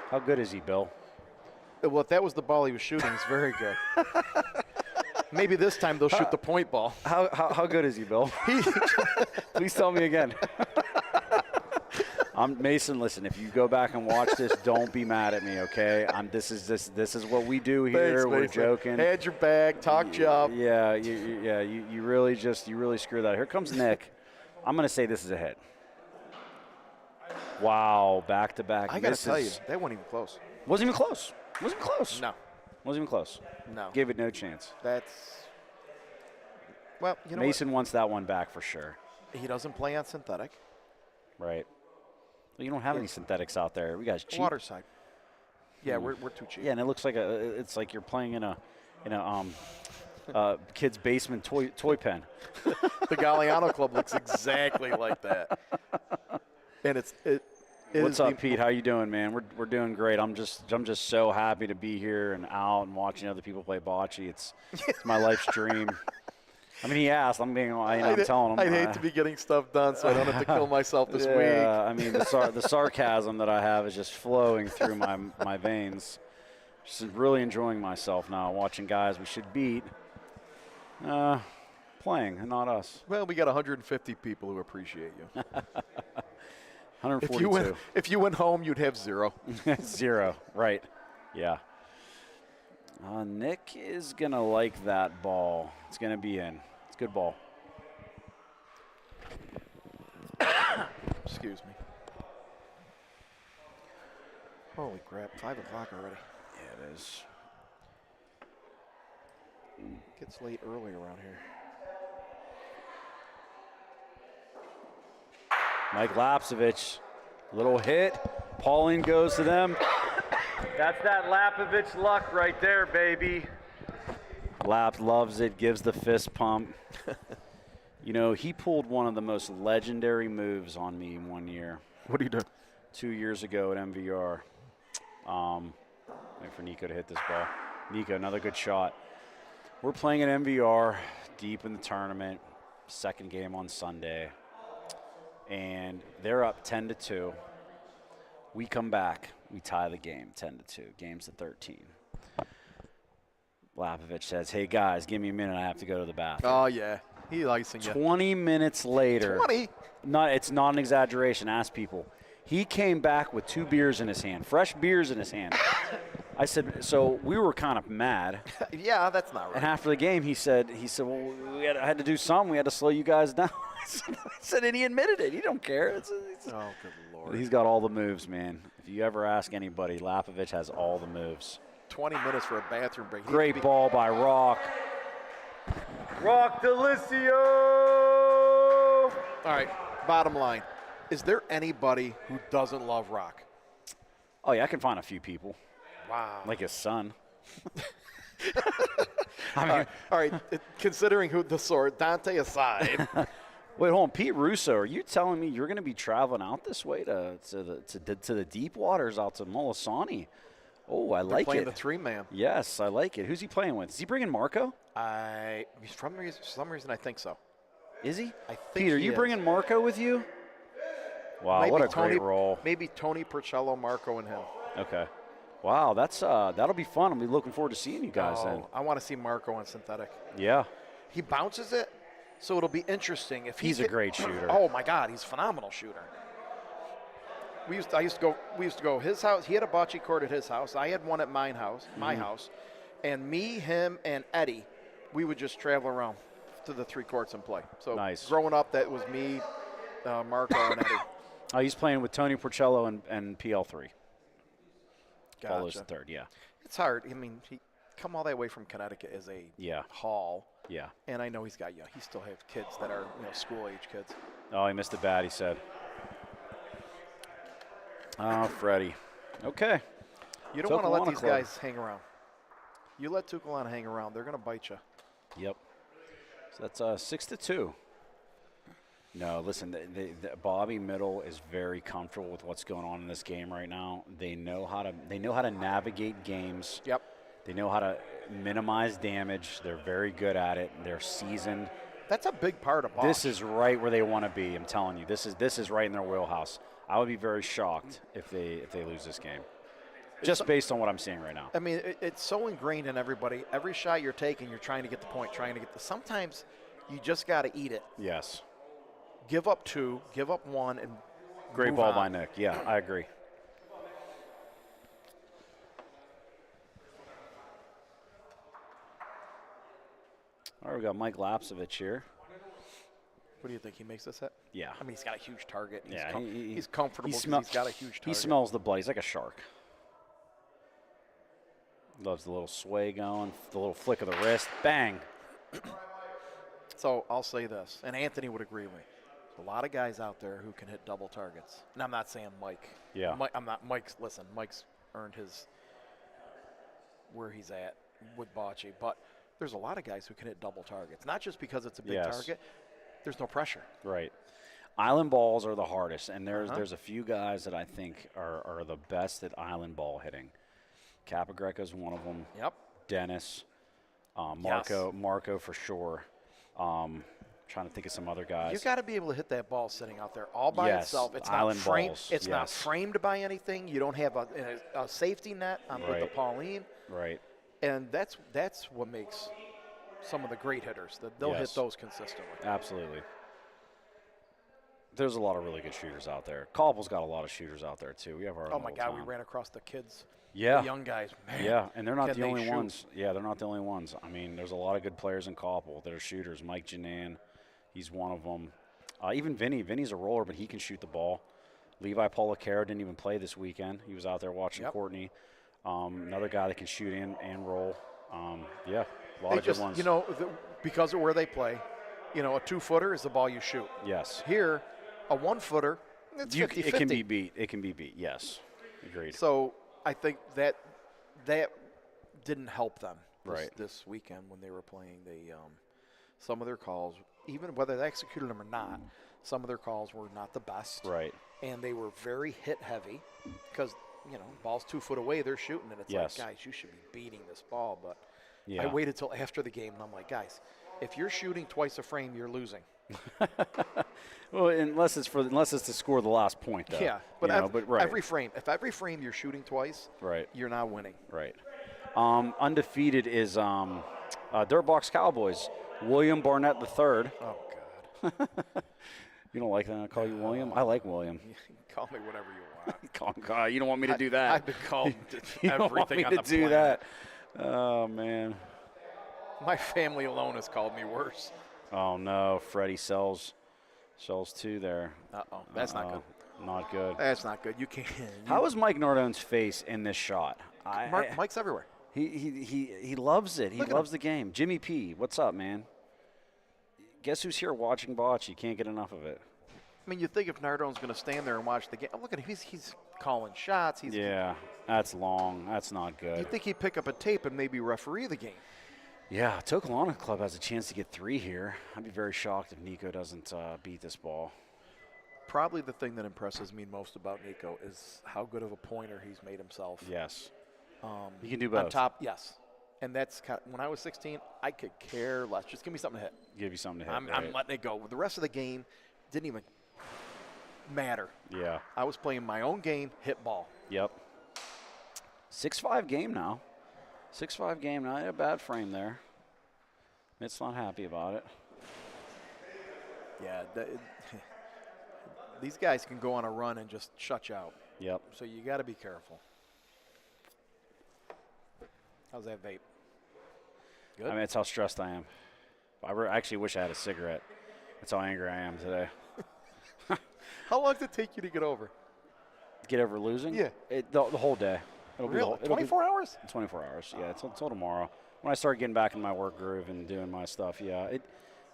How good is he, Bill? Well, if that was the ball he was shooting, it's very good. Maybe this time they'll shoot the point ball. How good is he, Bill? Please tell me again. Mason, listen, if you go back and watch this, don't be mad at me, okay? This is what we do here. Thanks, We're Mason. joking. Had your bag, talked you up. Yeah, you really screwed that. Here comes Nick. I'm going to say this is a hit. Wow, back-to-back I got to misses. tell you, that wasn't even close. Wasn't even close. Wasn't even close. No. Wasn't even close. No. Gave it no chance. Well, you know Mason wants that one back for sure. what? He doesn't play on synthetic. Right. Well, you don't have any synthetics out there. We guys cheap. Waterside. Yeah, we're too cheap. Yeah, and it looks like it's like you're playing in a kid's basement toy pen. The Galliano Club looks exactly like that. And it What's is up, Pete? How you doing, man? We're doing great. I'm just so happy to be here and out and watching other people play bocce. It's my life's dream. I mean, he asked. I'm telling him. I'd hate to be getting stuff done so I don't have to kill myself this week. Yeah, I mean, the sarcasm that I have is just flowing through my veins. Just really enjoying myself now, watching guys we should beat playing, and not us. Well, we got 150 people who appreciate you. 142. If you went home, you'd have 0. 0, right. Yeah. Nick is going to like that ball. It's going to be in. It's a good ball. Excuse me. Holy crap, 5 o'clock already. Yeah, it is. Gets late early around here. Mike Lapsevich, little hit. Pauling goes to them. That's that Lapovich luck right there, baby. Lap loves it, gives the fist pump. You know, he pulled one of the most legendary moves on me one year. What are you doing? 2 years ago at MVR. Wait for Nico to hit this ball. Nico, another good shot. We're playing at MVR deep in the tournament, second game on Sunday. And they're up 10-2. We come back, we tie the game 10-2. Game's at 13. Lapovich says, "Hey guys, give me a minute. I have to go to the bathroom." Oh yeah, he's icing you. 20 minutes later. 20. It's not an exaggeration. Ask people. He came back with 2 beers in his hand, fresh beers in his hand. I said, so we were kind of mad. Yeah, that's not right. And after the game, he said, well, I had to do something. We had to slow you guys down. I said, and he admitted it. He don't care. Oh, good Lord. He's got all the moves, man. If you ever ask anybody, Lapovich has all the moves. 20 minutes for a bathroom break. Great ball by Rock. Rock Delicio! All right, bottom line. Is there anybody who doesn't love Rock? Oh, yeah, I can find a few people. Wow. Like his son. All right. Considering who the sword, Dante aside. Wait, hold on. Pete Russo, are you telling me you're going to be traveling out this way to the deep waters out to Molisani? Oh, I like playing it. the 3-man. Yes, I like it. Who's he playing with? Is he bringing Marco? For some reason, I think so. Is he? I think Pete, are he you is. bringing Marco with you? Wow, Maybe what a Tony, great role. Maybe Tony Percello, Marco, and him. Okay. Wow, that'll be fun. I'll be looking forward to seeing you guys then. I want to see Marco on synthetic. Yeah. He bounces it, so it'll be interesting. If He's a great shooter. Oh my God, he's a phenomenal shooter. We used to go his house. He had a bocce court at his house. I had one at my house, and me, him, and Eddie, we would just travel around to the 3 courts and play. So nice. Growing up, that was me, Marco, and Eddie. Oh, he's playing with Tony Porcello and PL3. Gotcha. Follows the third, yeah. It's hard. I mean, he come all that way from Connecticut as a haul. Yeah. And I know he still has kids that are school-age kids. Oh, he missed a bat, he said. Oh, Freddie. Okay. You don't want to let Tucalana these Club. guys hang around. You let Tucalana hang around, they're going to bite you. Yep. So that's 6-2. No, listen, the Bobby Middle is very comfortable with what's going on in this game right now. They know how to navigate games. Yep. They know how to minimize damage. They're very good at it. They're seasoned. That's a big part of Bosch. This is right where they want to be. I'm telling you, this is right in their wheelhouse. I would be very shocked if they lose this game. just based on what I'm seeing right now. I mean, it's so ingrained in everybody. Every shot you're taking, you're trying to get the point, sometimes you just got to eat it. Yes. Give up 2, give up 1, and Great move ball on. by Nick. Yeah, I agree. All right, we got Mike Lapsevich here. What do you think? He makes this hit? Yeah. I mean, he's got a huge target. He's, Yeah, he's comfortable because he's got a huge target. He smells the blood. He's like a shark. Loves the little sway going, the little flick of the wrist. Bang. So I'll say this, and Anthony would agree with me. There's a lot of guys out there who can hit double targets. And I'm not saying Mike. Yeah. Mike's earned his where he's at with Bocce. But there's a lot of guys who can hit double targets. Not just because it's a big target. There's no pressure. Right. Island balls are the hardest, and there's a few guys that I think are the best at island ball hitting. Capagreco's one of them. Yep. Dennis, Marco for sure. Trying to think of some other guys. You got to be able to hit that ball sitting out there all by itself. It's island not framed. balls. It's not framed by anything. You don't have a safety net with the Pauline. Right. And that's what makes some of the great hitters. That they'll hit those consistently. Absolutely. There's a lot of really good shooters out there. Caldwell's got a lot of shooters out there too. We have our Oh my God, we ran across the kids. Yeah. The young guys. Man, yeah, and they're not the only shoot. ones. Yeah, they're not the only ones. I mean, there's a lot of good players in Caldwell that are shooters. Mike Janan, he's one of them. Even Vinny. Vinny's a roller, but he can shoot the ball. Levi Policaro didn't even play this weekend. He was out there watching Courtney. Another guy that can shoot and roll. A lot of good ones. You know, because of where they play, a 2-footer is the ball you shoot. Yes. Here, a 1-footer, it's 50-50. It can be beat. It can be beat. Yes. Agreed. So I think that didn't help them this weekend when they were playing. Some of their calls, even whether they executed them or not, some of their calls were not the best. Right. And they were very hit heavy because, ball's 2 foot away, they're shooting, and it's like, guys, you should be beating this ball. But I waited till after the game, and I'm like, guys, if you're shooting twice a frame, you're losing. Well, unless it's to score the last point, though. Yeah, but every frame. If every frame you're shooting twice, you're not winning. Right. Undefeated is Dirtbox Cowboys. William Barnett III. Oh God. You don't like that I call you William? I like William. Call me whatever you want. God, you don't want me to do that. I've been called you everything don't want me on to the do planet. that. Oh man. My family alone has called me worse. Oh no, Freddie sells 2 there. That's not good. Not good. That's not good. You can't. How is Mike Nardone's face in this shot? Mike's everywhere. He loves it. He loves the game. Jimmy P, what's up, man? Guess who's here watching Bocce? You can't get enough of it. I mean, you think if Nardone's going to stand there and watch the game? Oh, look at him. He's calling shots. That's long. That's not good. You think he'd pick up a tape and maybe referee the game? Yeah, Tokalana Club has a chance to get 3 here. I'd be very shocked if Nico doesn't beat this ball. Probably the thing that impresses me most about Nico is how good of a pointer he's made himself. Yes. He can do both. On top, yes. And that's when I was 16, I could care less. Just give me something to hit. Give you something to hit. I'm letting it go. The rest of the game didn't even matter. Yeah. I was playing my own game, hit ball. Yep. 6-5 game now. 6-5 game. Not a bad frame there. Mitt's not happy about it. Yeah. These guys can go on a run and just shut you out. Yep. So you got to be careful. How's that vape? Good? I mean, it's how stressed I am. I actually wish I had a cigarette. That's how angry I am today. How long does it take you to get over? Get over losing? Yeah. The whole day. Really? 24 hours? 24 hours, yeah. Until tomorrow. When I start getting back in my work groove and doing my stuff, yeah.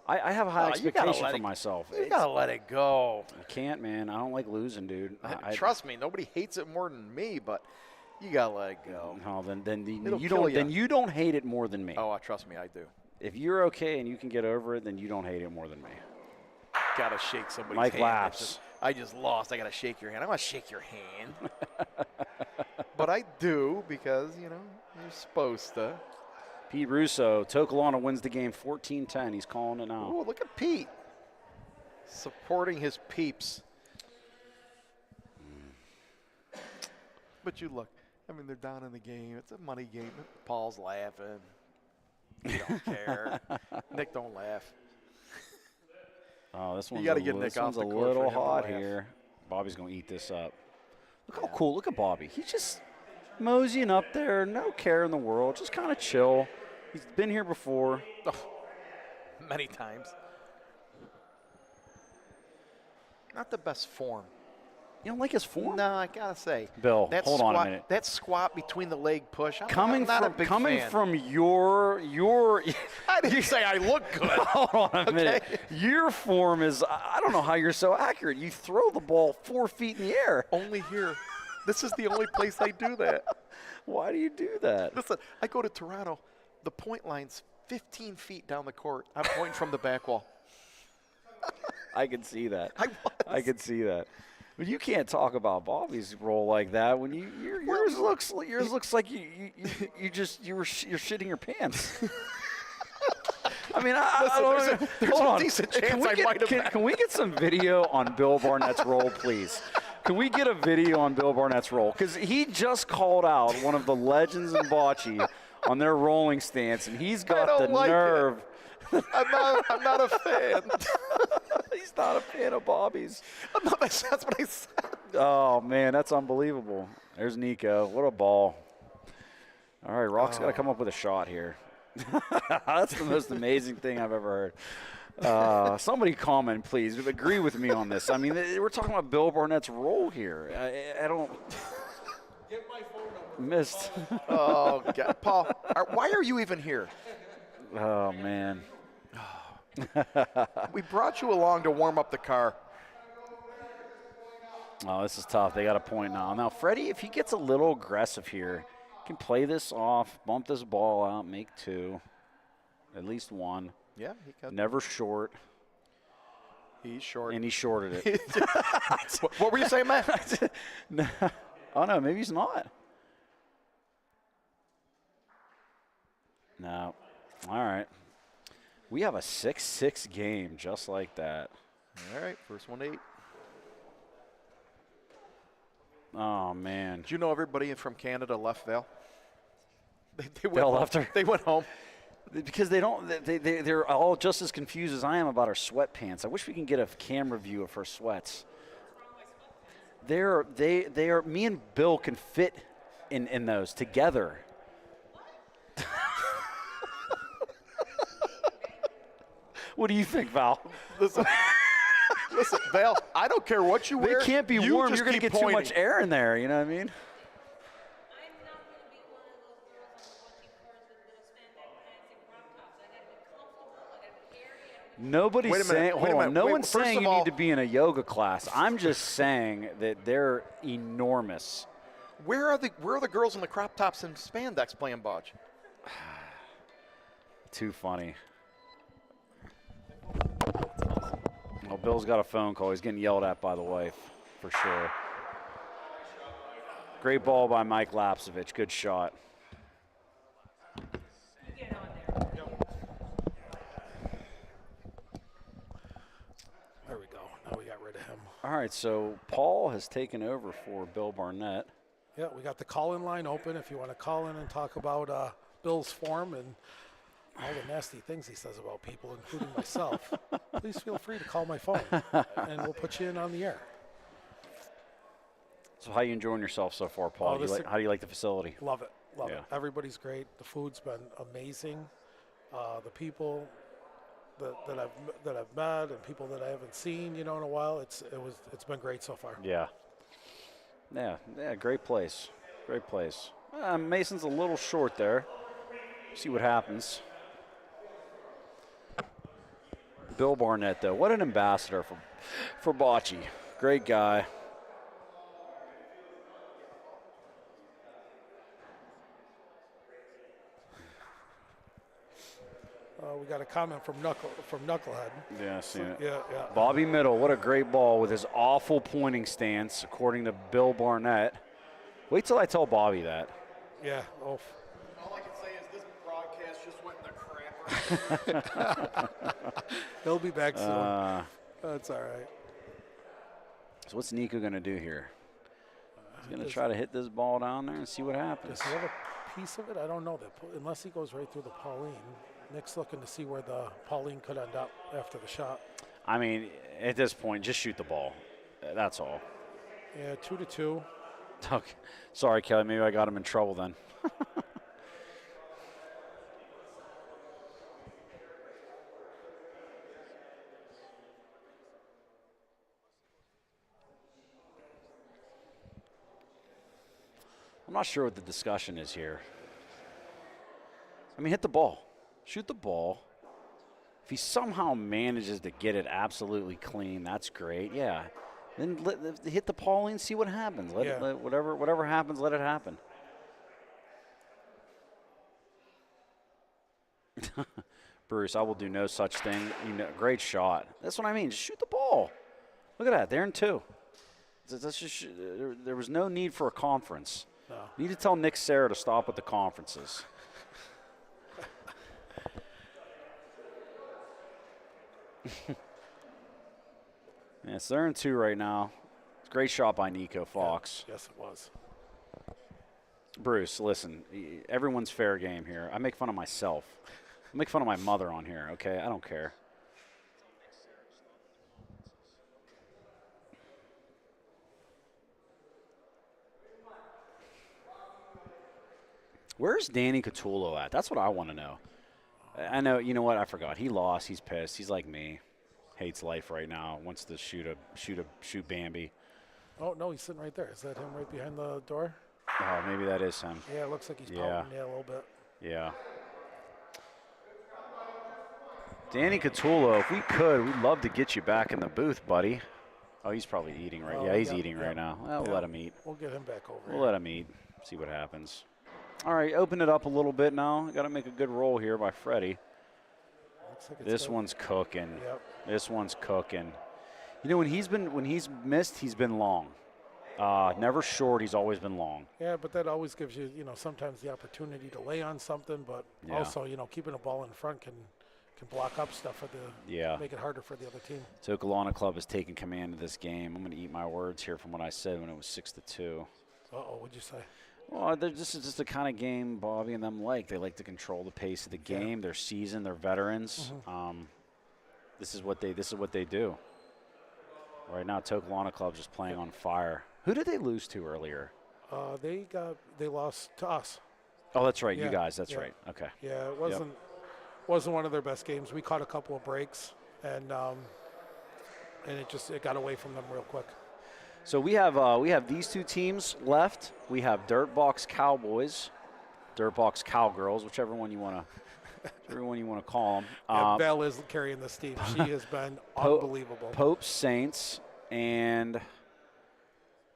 I have a high expectation for myself. You got to let it go. I can't, man. I don't like losing, dude. Trust me, nobody hates it more than me, but you got to let it go. No, then you don't hate it more than me. Oh, trust me, I do. If you're okay and you can get over it, then you don't hate it more than me. Got to shake somebody's Mike hand. laughs. I just lost. I got to shake your hand. I want to shake your hand. But I do because, you're supposed to. Pete Russo, Tokalana wins the game 14-10. He's calling it now. Oh, look at Pete. Supporting his peeps. But you look. I mean, they're down in the game. It's a money game. Paul's laughing. You don't care. Nick, don't laugh. Oh, this one's gotta get Nick off the a court for little him to hot laugh. here. Bobby's going to eat this up. Look how cool. Look at Bobby. He's just moseying up there. No care in the world. Just kind of chill. He's been here before. Many times. Not the best form. You don't like his form? No, I gotta say. Bill, that hold squat, on a minute. That squat between the leg push. I'm Coming not a from big coming fan. from your I didn't say I look good. hold on a minute. Your form is I don't know how you're so accurate. You throw the ball 4 feet in the air. Only here. This is the only place I do that. Why do you do that? Listen, I go to Toronto. The point line's 15 feet down the court. I'm pointing from the back wall. I can see that. I was. I can see that. But you can't talk about Bobby's role like that when yours looks like you're shitting your pants. I mean, there's hold a on. decent chance I might have. Can we get some video on Bill Barnett's role, please? Can we get a video on Bill Barnett's role? Because he just called out one of the legends in Bocce on their rolling stance, and he's got the nerve. I'm not a fan. He's not a fan of Bobby's. That's what I said. Oh, man, that's unbelievable. There's Nico. What a ball. All right, Rock's got to come up with a shot here. That's the most amazing thing I've ever heard. Somebody comment, please. Agree with me on this. I mean, we're talking about Bill Barnett's role here. I don't. Get my phone number. Missed. Oh, God. Paul, why are you even here? Oh, man. We brought you along to warm up the car. Oh, this is tough. They got a point now. Now, Freddie, if he gets a little aggressive here, can play this off, bump this ball out, make two, at least one. Yeah, he got. Never short. He's short. And he shorted it. What were you saying, Matt? No. Oh, no, maybe he's not. No. All right. We have a 6-6 game just like that. All right, first 1-8. Oh, man. Do you know everybody from Canada left Vail? They left her? They went home. Because they're all just as confused as I am about her sweatpants. I wish we can get a camera view of her sweats. They are. Me and Bill can fit in those together. What do you think, Val? Listen, Val, I don't care what you wear. They can't be you warm. just You're going to keep get pointing. too much air in there. You know what I mean? I'm not going to be one of those girls on the watching courts with little spandex pants and crop tops. I got to be comfortable. I got to be airy. Nobody's Wait a minute, saying. wait a Hold on. minute. No Wait, one's first saying of you all- need to be in a yoga class. I'm just saying that they're enormous. Where are the girls in the crop tops and spandex playing bocce? Too funny. Well, Bill's got a phone call. He's getting yelled at by the wife, for sure. Great ball by Mike Lapsevich. Good shot. Get on there. There we go. Now we got rid of him. All right, so Paul has taken over for Bill Barnett. Yeah, we got the call-in line open if you want to call in and talk about Bill's form and all the nasty things he says about people, including myself. Please feel free to call my phone, and we'll put you in on the air. So how you enjoying yourself so far, Paul? Oh, How do you like the facility? Love it. Love Yeah. it. Everybody's great. The food's been amazing. The people that I've met and people that I haven't seen, in a while, it's been great so far. Yeah. Yeah, great place. Great place. Mason's a little short there. See what happens. Bill Barnett, though, what an ambassador for Bocce. Great guy. We got a comment from Knucklehead. Yeah, seen it. Yeah. Bobby Middle, what a great ball with his awful pointing stance, according to Bill Barnett. Wait till I tell Bobby that. Yeah. Oh. All I can say is this broadcast just went in the crap. He'll be back soon. That's all right. So what's Nico going to do here? going to try to hit this ball down there and see what happens. Does he have a piece of it? I don't know. Unless he goes right through the Pauline. Nick's looking to see where the Pauline could end up after the shot. I mean, at this point, just shoot the ball. That's all. Yeah, 2-2. Okay. Sorry, Kelly. Maybe I got him in trouble then. I'm not sure what the discussion is here. I mean, hit the ball. Shoot the ball. If he somehow manages to get it absolutely clean, that's great. Yeah. Then hit the Pauline, see what happens. Whatever happens, let it happen. Bruce, I will do no such thing. Great shot. That's what I mean. Just shoot the ball. Look at that. They're in 2. That's just, there was no need for a conference. No. You need to tell Nick Serra to stop with the conferences. Yes, they're in 2 right now. It's a great shot by Nico Fox. Yes, it was. Bruce, listen, everyone's fair game here. I make fun of myself. I make fun of my mother on here, okay? I don't care. Where's Danny Catullo at? That's what I want to know. I know, you know what? I forgot. He lost. He's pissed. He's like me. Hates life right now. Wants to shoot Bambi. Oh, no, he's sitting right there. Is that him right behind the door? Oh, maybe that is him. Yeah, it looks like he's pounding a little bit. Yeah. Danny Catullo, if we could, we'd love to get you back in the booth, buddy. Oh, he's probably eating right. Yeah, he's eating right now. Well, we'll let him eat. We'll get him back over. We'll let him eat. See what happens. All right, open it up a little bit now. Got to make a good roll here by Freddie. Like this one's cooking. Yep. This one's cooking. You know, when he's missed, he's been long. Never short. He's always been long. Yeah, but that always gives you, sometimes the opportunity to lay on something, but also, keeping a ball in front can block up stuff for make it harder for the other team. Tokalana Club has taken command of this game. I'm going to eat my words here from what I said when it was 6-2. What'd you say? Well, this is just the kind of game Bobby and them like. They like to control the pace of the game. They're seasoned. They're veterans. Mm-hmm. This is what they do. Right now, Tokalana Club's just playing on fire. Who did they lose to earlier? They lost to us. Oh, that's right. You guys. That's right. Okay. Yeah, it wasn't one of their best games. We caught a couple of breaks, and it got away from them real quick. So we have these 2 teams left. We have Dirtbox Cowboys, Dirtbox Cowgirls, whichever one you want to call them. Belle is carrying this team. She has been unbelievable. Pope Saints, and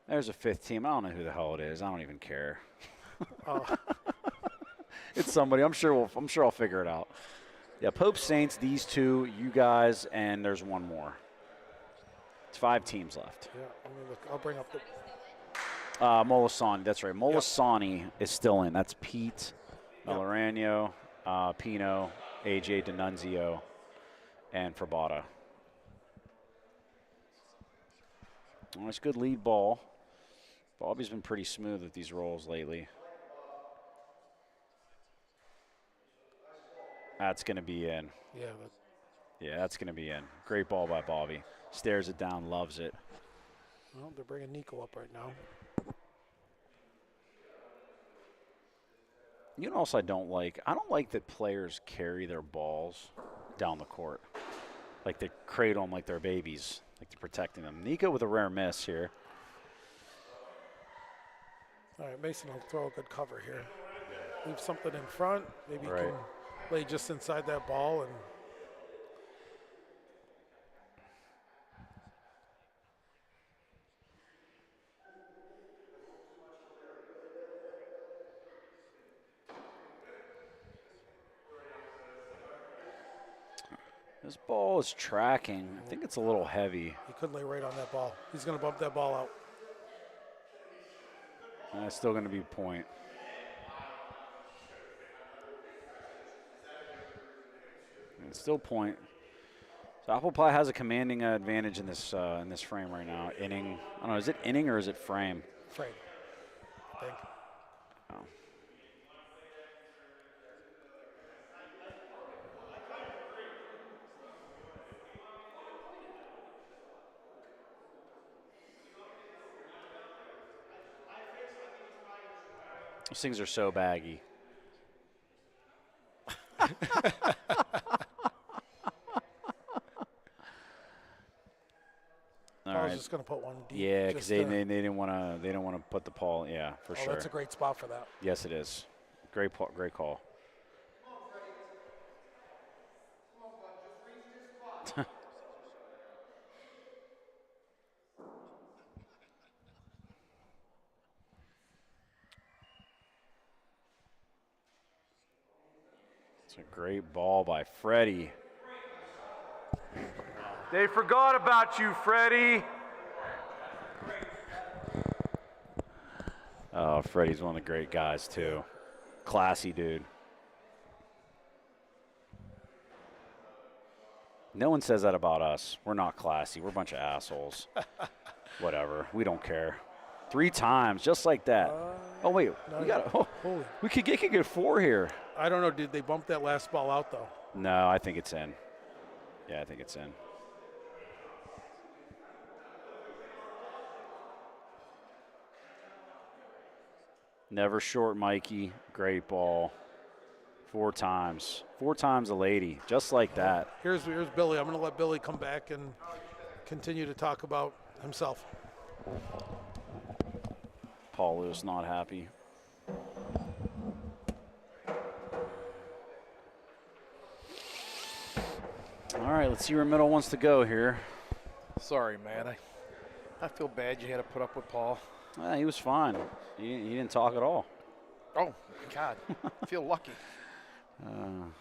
there's a 5th team. I don't know who the hell it is. I don't even care. It's somebody. I'm sure I'll figure it out. Yeah, Pope Saints, these 2, you guys, and there's one more. It's 5 teams left. Yeah, let me look. I'll bring up the. Molisani, that's right. Molisani is still in. That's Pete, Lorenzino, Pino, AJ D'Annunzio, and Frabata. Well, it's good lead ball. Bobby's been pretty smooth with these rolls lately. That's going to be in. Yeah, that's going to be in. Great ball by Bobby. Stares it down, loves it. Well, they're bringing Nico up right now. You know what else I don't like? I don't like that players carry their balls down the court. Like they cradle them like they're babies, like they're protecting them. Nico with a rare miss here. All right, Mason will throw a good cover here. Leave something in front. Maybe you can lay just inside that ball and. This ball is tracking. I think it's a little heavy. He could lay right on that ball. He's going to bump that ball out. It's still going to be a point. It's still point. So Apple Pie has a commanding advantage in this frame right now. Inning. I don't know. Is it inning or is it frame? Frame. think. Oh. These things are so baggy. All I was right. just going to put one deep. Yeah, because just they to- didn't want to put the Paul. Yeah, for Oh, sure. that's a great spot for that. Yes, it is. Great call. It's a great ball by Freddie. They forgot about you, Freddie. Oh, Freddie's one of the great guys, too. Classy dude. No one says that about us. We're not classy. We're a bunch of assholes. Whatever. We don't care. 3 times, just like that. Oh, wait. We could get 4 here. I don't know. Did they bump that last ball out, though? No, I think it's in. Yeah, I think it's in. Never short, Mikey. Great ball. 4 times. 4 times a lady, just like that. Here's Billy. I'm going to let Billy come back and continue to talk about himself. Paul Lewis not happy. All right, let's see where Middle wants to go here. Sorry, man. I feel bad you had to put up with Paul. He was fine. He didn't talk at all. Oh, God. I feel lucky. All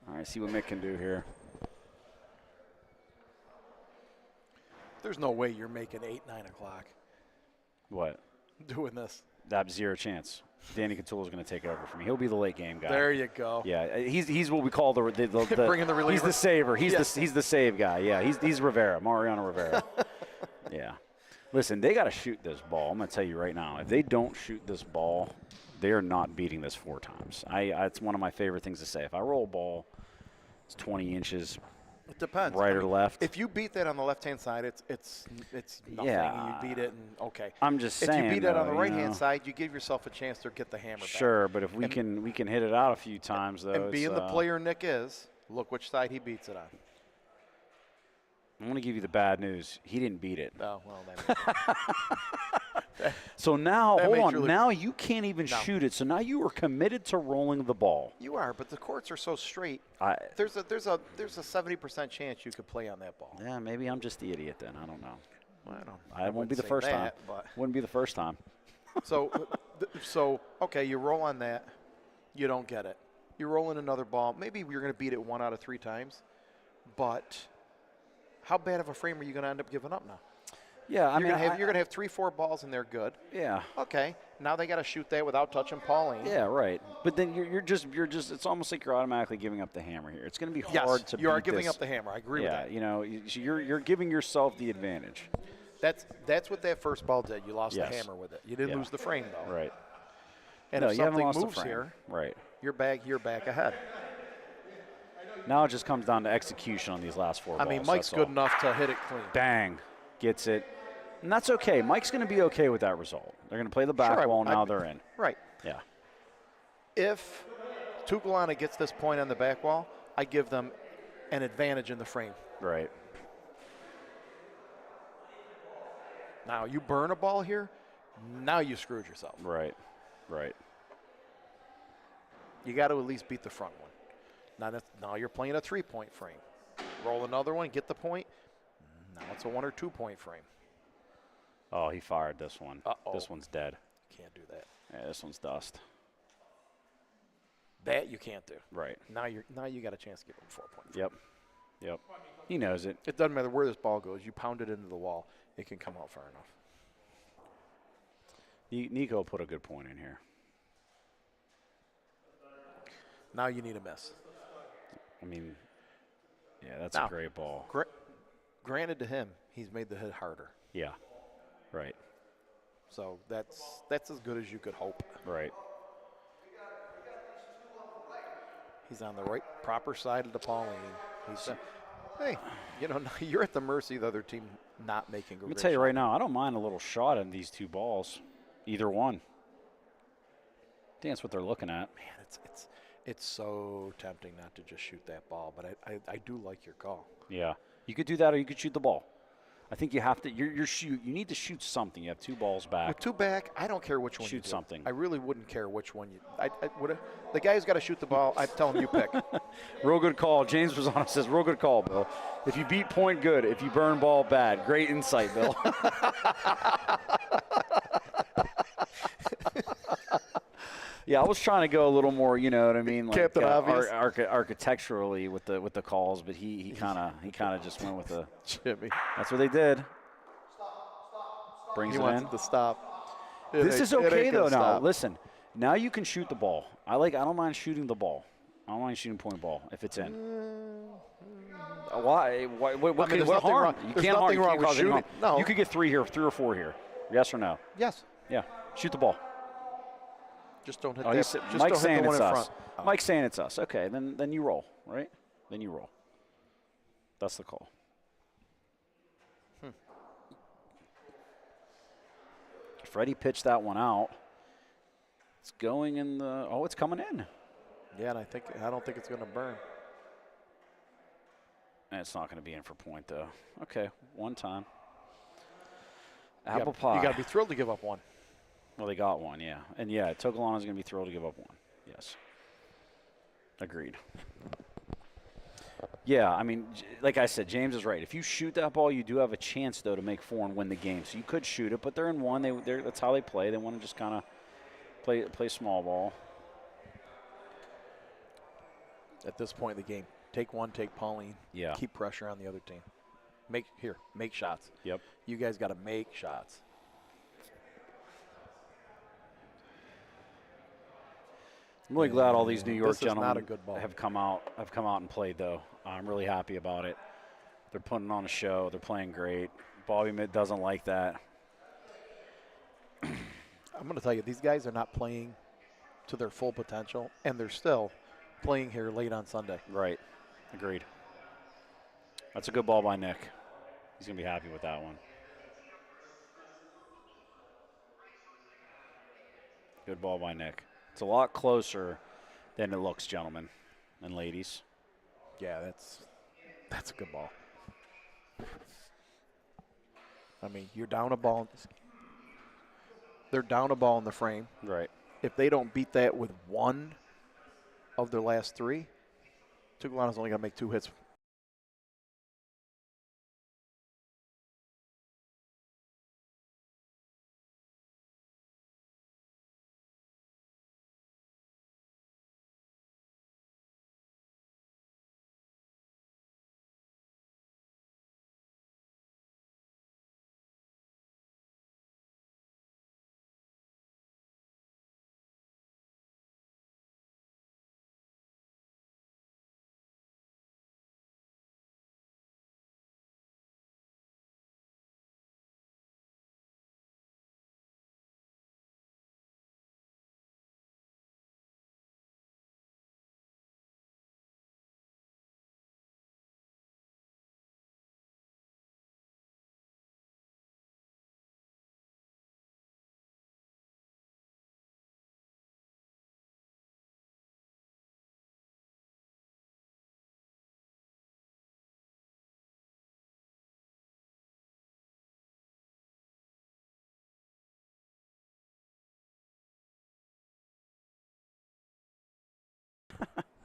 right, see what Mick can do here. There's no way you're making 8, 9 o'clock What? doing this. That's 0 chance. Danny Catula is going to take over for me. He'll be the late game guy. There you go. Yeah, he's what we call the Bringing the reliever. He's the saver. He's Yes. he's the save guy. Yeah, he's Rivera, Mariano Rivera. Yeah. Listen, they got to shoot this ball. I'm going to tell you right now. If they don't shoot this ball, they are not beating this 4 times. It's one of my favorite things to say. If I roll a ball, it's 20 inches. It depends. Right or left. If you beat that on the left-hand side, it's nothing. Yeah. And you beat it, and okay. I'm just saying. If you beat it on the though, right-hand side, you give yourself a chance to get the hammer back. Sure, but if we can hit it out a few times, though. And being the player Nick is, look which side he beats it on. I'm going to give you the bad news. He didn't beat it. Oh, well, then. So now, That hold makes on. you look- Now you can't even shoot it. So now you are committed to rolling the ball. You are, but the courts are so straight. There's a 70% chance you could play on that ball. Yeah, maybe I'm just the idiot then. I don't know. Well, I won't be the first time. Wouldn't be the first time. So okay, you roll on that, you don't get it. You roll in another ball. Maybe you're going to beat it 1 out of 3 times, but how bad of a frame are you going to end up giving up now? Yeah, you're going to have 3, 4 balls and they're good. Yeah. Okay. Now they got to shoot that without touching Pauline. Yeah, right. But then you're just. It's almost like you're automatically giving up the hammer here. It's going to be hard to. You are beat giving this. up the hammer. I agree with that. Yeah, you know, you're giving yourself the advantage. That's what that first ball did. You lost Yes. the hammer with it. You didn't lose the frame though. Right. And No, if you haven't something lost the moves frame. here, Right. you're back ahead. Now it just comes down to execution on these last 4 balls. I mean, Mike's that's good all. enough to hit it clean. Bang, gets it, and that's okay. Mike's going to be okay with that result. They're going to play the back wall. Now they're in. Right. Yeah. If Tukulana gets this point on the back wall, I give them an advantage in the frame. Right. Now, you burn a ball here, now you screwed yourself. Right. Right. You got to at least beat the front one. Now you're playing a 3-point frame. Roll another one, get the point. Now it's a 1 or 2 point frame. Oh, he fired this one. Uh-oh. This one's dead. Can't do that. Yeah, this one's dust. That you can't do. Right. Now you got a chance to give him 4-point. Yep. He knows it. It doesn't matter where this ball goes. You pound it into the wall, it can come out far enough. Nico put a good point in here. Now you need a miss. I mean, yeah, that's Now, a great ball. Granted to him, he's made the hit harder. Yeah. Right. So that's as good as you could hope. Right. He's on the right, proper side of the Pauline. He's, hey, you know, you're at the mercy of the other team not making a Let me great tell you shot. right now, I don't mind a little shot in these two balls, either one. I think that's what they're looking at. Man, it's so tempting not to just shoot that ball, but I do like your call. Yeah, you could do that, or you could shoot the ball. I think you have to. You need to shoot something. You have two balls back. With two back, I don't care which one you Shoot do. something. I really wouldn't care which one you. I would. The guy who's got to shoot the ball, I tell him you pick. Real good call. James was on it. Says real good call, Bill. If you beat point, good. If you burn ball, bad. Great insight, Bill. Yeah, I was trying to go a little more, you know what I mean, like Captain Obvious. architecturally with the calls, but he kind of just went with the Jimmy. That's what they did. Brings He it wants in. it to stop. This is okay though. Now Stop. listen, now you can shoot the ball. I don't mind shooting the ball. I don't mind shooting point ball if it's in. Why? What there's what nothing harm? wrong- You there's can't harm. nothing You wrong can't with cause any harm. shooting. No. You could get 3 or 4 here. Yes or no? Yes. Yeah. Shoot the ball. Just don't hit Oh, that. he's, Just Mike's don't hit saying the one it's in us. front. Oh. Mike's saying it's us. Okay, then you roll, right? Then you roll. That's the call. Freddie pitched that one out. It's going in the. Oh, it's coming in. Yeah, and I don't think it's going to burn. And it's not going to be in for point though. Okay, one time. You Apple got- pie. You got to be thrilled to give up one. Well, they got one, yeah. And yeah, Tokolana's going to be thrilled to give up one. Yes. Agreed. Yeah, I mean, like I said, James is right. If you shoot that ball, you do have a chance, though, to make 4 and win the game. So you could shoot it, but they're in one. That's how they play. They want to just kind of play small ball. At this point in the game, take one, take Pauline. Yeah. Keep pressure on the other team. Make shots. Yep. You guys got to make shots. I'm really glad all these New York This is not gentlemen a good ball. have come out and played, though. I'm really happy about it. They're putting on a show. They're playing great. Bobby Mitt doesn't like that. I'm going to tell you, these guys are not playing to their full potential, and they're still playing here late on Sunday. Right. Agreed. That's a good ball by Nick. He's going to be happy with that one. Good ball by Nick. It's a lot closer than it looks, gentlemen and ladies. Yeah, that's a good ball. I mean, you're down a ball. They're down a ball in the frame. Right. If they don't beat that with one of their last 3, Tukulana's only going to make 2 hits.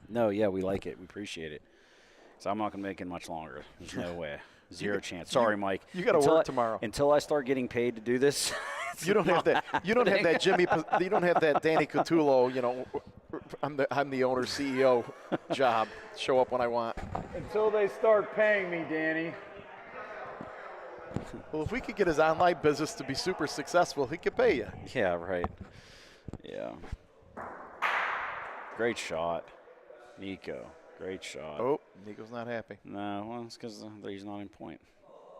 No, yeah, we like it. We appreciate it. So I'm not going to make it much longer. There's no way. Zero chance. Sorry, Mike. You got to work tomorrow. Until I start getting paid to do this. You don't have that. You don't have that Jimmy. You don't have that Danny Cotullo. You know, I'm the owner CEO job. Show up when I want. Until they start paying me, Danny. Well, if we could get his online business to be super successful, he could pay you. Yeah, right. Yeah. Great shot. Nico. Great shot. Oh, Nico's not happy. No, well, it's because he's not in point.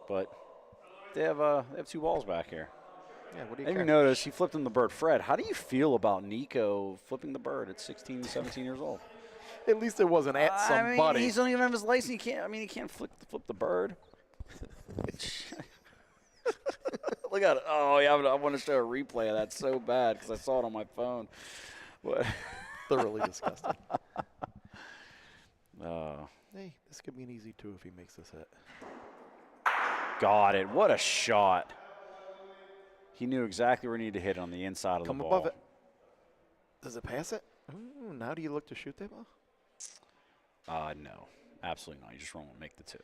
But they have 2 balls back here. Yeah, what do I you didn't care? notice he flipped him the bird. Fred, how do you feel about Nico flipping the bird at 16, 17 years old? At least it wasn't at I somebody. mean, he's don't even have his license. He can't flip the bird. Look at it. Oh, yeah, I want to show a replay of that so bad because I saw it on my phone. What? Thoroughly disgusting. Oh. Hey, this could be an easy 2 if he makes this hit. Got it. What a shot. He knew exactly where he needed to hit on the inside of Come the ball. above it. Does it pass it? Ooh, now do you look to shoot that ball? No, absolutely not. You just won't make the 2.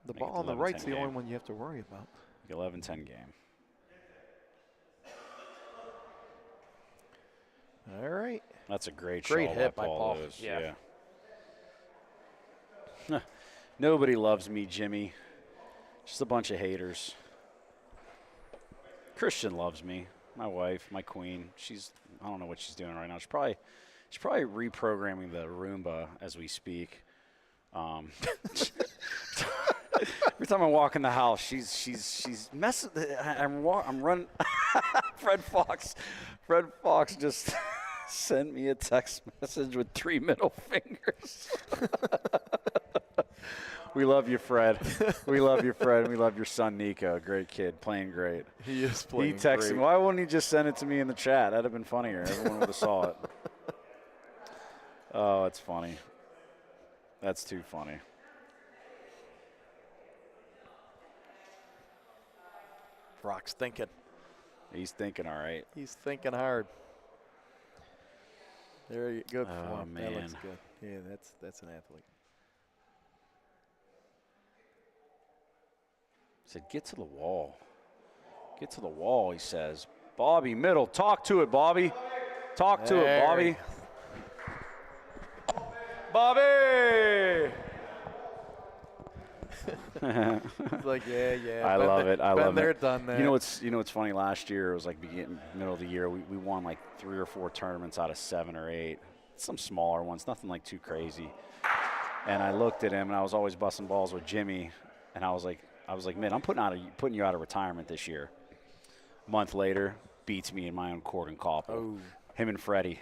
The Make it ball on the 11-10 right's the game. only one you have to worry about. 11-10 game. All right. That's a great Great shot hit by by Paul. Paul. Lewis. Yeah. Nobody loves me, Jimmy. Just a bunch of haters. Christian loves me. My wife, my queen. I don't know what she's doing right now. She's probably reprogramming the Roomba as we speak. Every time I walk in the house, she's messing. I'm running. Fred Fox just sent me a text message with 3 middle fingers. We love you, Fred. We love you, Fred. And we love your son, Nico. Great kid, playing great. He is playing He texted great. me. Why wouldn't he just send it to me in the chat? That'd have been funnier. Everyone would have saw it. Oh, it's funny. That's too funny. Brock's thinking. He's thinking all right. He's thinking hard. There you go. Good Oh, form. That looks man. good. Yeah, that's an athlete. He said, get to the wall. Get to the wall, he says. Bobby, middle. Talk to it, Bobby. Talk to it, Bobby. Bobby! He's like, yeah. I love it. I love been there, it. done that. You know what's funny? Last year it was like middle of the year. We won like 3 or 4 tournaments out of 7 or 8. Some smaller ones, nothing like too crazy. And I looked at him, and I was always busting balls with Jimmy, and I was like, man, I'm putting you out of retirement this year. A month later, beats me in my own court in Koppel. Oh. Him and Freddie.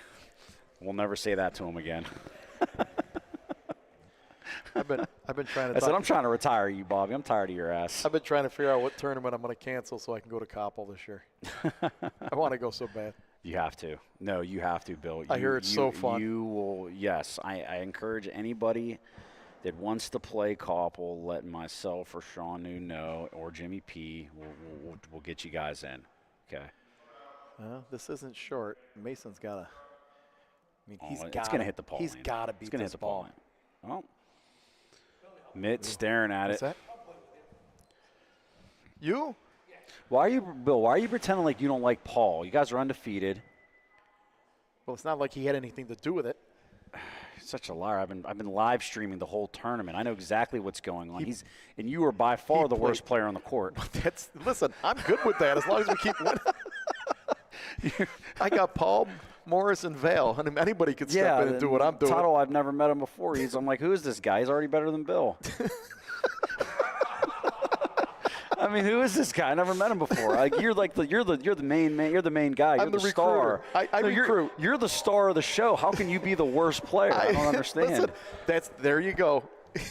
We'll never say that to him again. I've been trying to. I said, I'm trying to retire you, Bobby. I'm tired of your ass. I've been trying to figure out what tournament I'm going to cancel so I can go to Koppel this year. I want to go so bad. You have to. No, you have to, Bill. I hear it's so fun. You will. Yes, I encourage anybody that wants to play Koppel, let myself or Sean New know, or Jimmy P. We'll get you guys in. Okay. Well, this isn't short. Mason's got to. I mean, it's going to hit the pole. He's got to beat It's going to this hit the ball. ball. Well, Mitt staring at What's it. that? You? Bill? Why are you pretending like you don't like Paul? You guys are undefeated. Well, it's not like he had anything to do with it. Such a liar. I've been live streaming the whole tournament. I know exactly what's going on. And you are by far the worst player on the court. Listen, I'm good with that as long as we keep winning. I got Paul, Morris, and Vale. I mean, anybody could step in and do what I'm doing. Tuttle, I've never met him before. I'm like, who is this guy? He's already better than Bill. I mean, who is this guy? I never met him before. Like you're the main man. You're the main guy. I'm You're the star. recruiter. I recruit. You're the star of the show. How can you be the worst player? I don't understand. Listen, there you go.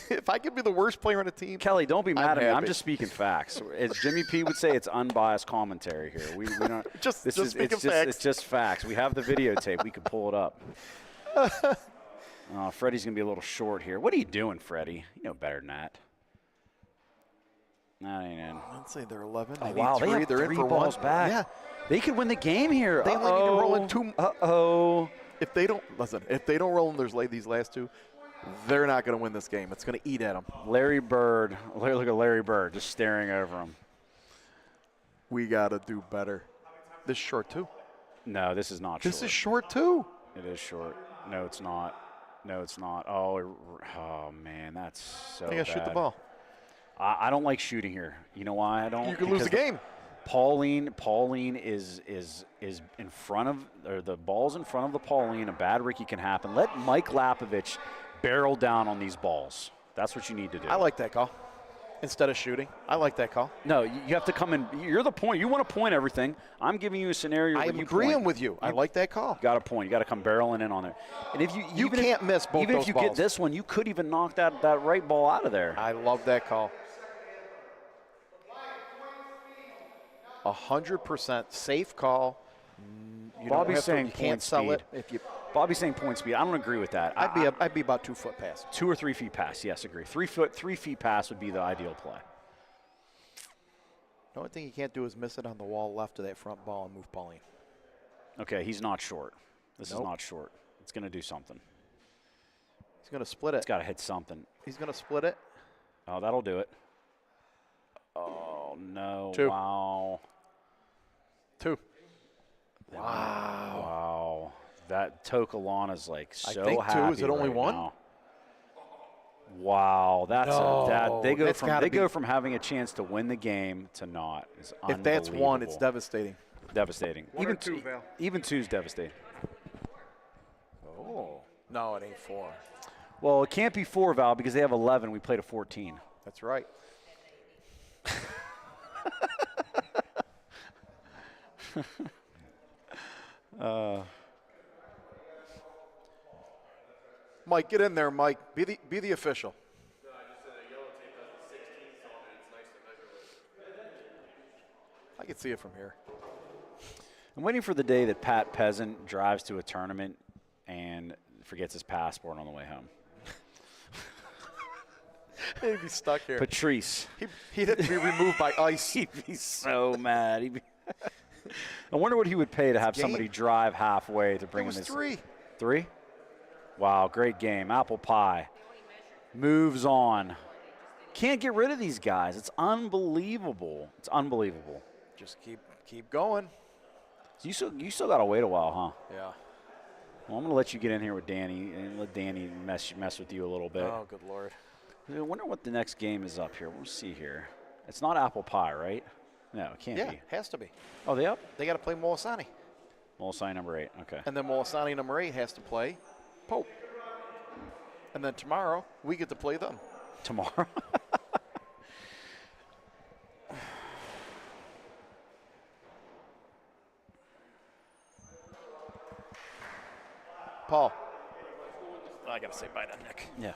If I could be the worst player on a team, Kelly, don't be mad at me. I'm happy. just speaking facts. As Jimmy P would say, it's unbiased commentary here. We don't just it's speaking facts. It's just facts. We have the videotape. We can pull it up. Freddie's gonna be a little short here. What are you doing, Freddie? You know better than that. That ain't in. Let's say they're 11. Oh, They wow, need 3. they have They're 3 in for balls 1. back. Yeah. They could win the game here. They only need to roll in 2. Uh-oh. If they don't roll in these last 2, they're not going to win this game. It's going to eat at them. Larry Bird. Look at Larry Bird just staring over him. We got to do better. This is short, too. No, this is not short. This is short, too. It is short. No, it's not. No, it's not. Oh, man, that's so I got to shoot the bad. ball. I don't like shooting here. You know why I don't? You could lose the game. Pauline is in front of, or the ball's in front of the Pauline. A bad Ricky can happen. Let Mike Lapovich barrel down on these balls. That's what you need to do. I like that call. instead of shooting. I like that call. No, you have to come in. You're the point. You want to point everything. I'm giving you a scenario. I where am you agreeing point. with you. I like that call. You got to point. You got to come barreling in on there. And if you You can't miss both even those if you balls. get this one, you could even knock that right ball out of there. I love that call. 100% safe call. You don't Bobby's have to, saying you can't point sell speed. it if you. Bobby's saying point speed. I don't agree with that. I'd be about 2 foot past. 2 or 3 feet pass. Yes, agree. 3 feet pass would be the ideal play. The only thing you can't do is miss it on the wall left of that front ball and move Pauline. Okay, he's not short. This is Nope. not short. It's going to do something. He's going to split it. It's got to hit something. He's going to split it. Oh, that'll do it. Oh, no. 2. Wow. 2. Wow. That Tokalana's like so I think 2. happy Is it only right 1? now. Wow, that's No, they that's gotta go be- from having a chance to win the game to not. It's If that's 1, it's unbelievable. devastating. Devastating. 1 or 2, Val. Even 2's devastating. Oh. No, it ain't 4. Well, it can't be 4, Val, because they have 11. We played a 14. That's right. Mike, get in there, Mike. Be the official. I can see it from here. I'm waiting for the day that Pat Peasant drives to a tournament and forgets his passport on the way home. He'd be stuck here. Patrice. He'd have to be removed by ice. He'd be so mad. I wonder what he would pay to have somebody drive halfway to bring It him was his 3. 3? Wow, great game. Apple pie. Moves on. Can't get rid of these guys. It's unbelievable. It's unbelievable. Just keep going. So you still got to wait a while, huh? Yeah. Well, I'm going to let you get in here with Danny and let Danny mess with you a little bit. Oh, good Lord. I wonder what the next game is up here. We'll see here. It's not apple pie, right? No, it can't Yeah, be. has to be. Oh, they up? They got to play Molisani. Molisani number 8. Okay. And then Molisani number 8 has to play Pope. And then tomorrow, we get to play them. Tomorrow? Paul. I got to say bye to Nick. Yeah.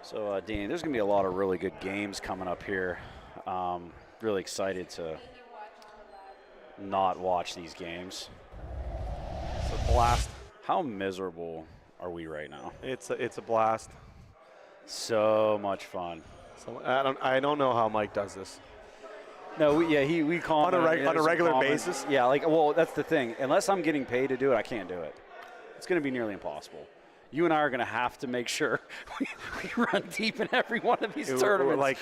So, Danny, there's going to be a lot of really good games coming up here. Really excited to not watch these games. It's a blast. How miserable are we right now? It's a blast. So much fun. So I don't know how Mike does this. No, we call on a regular basis. Yeah, well, that's the thing. Unless I'm getting paid to do it, I can't do it. It's going to be nearly impossible. You and I are going to have to make sure we run deep in every one of these tournaments. Like,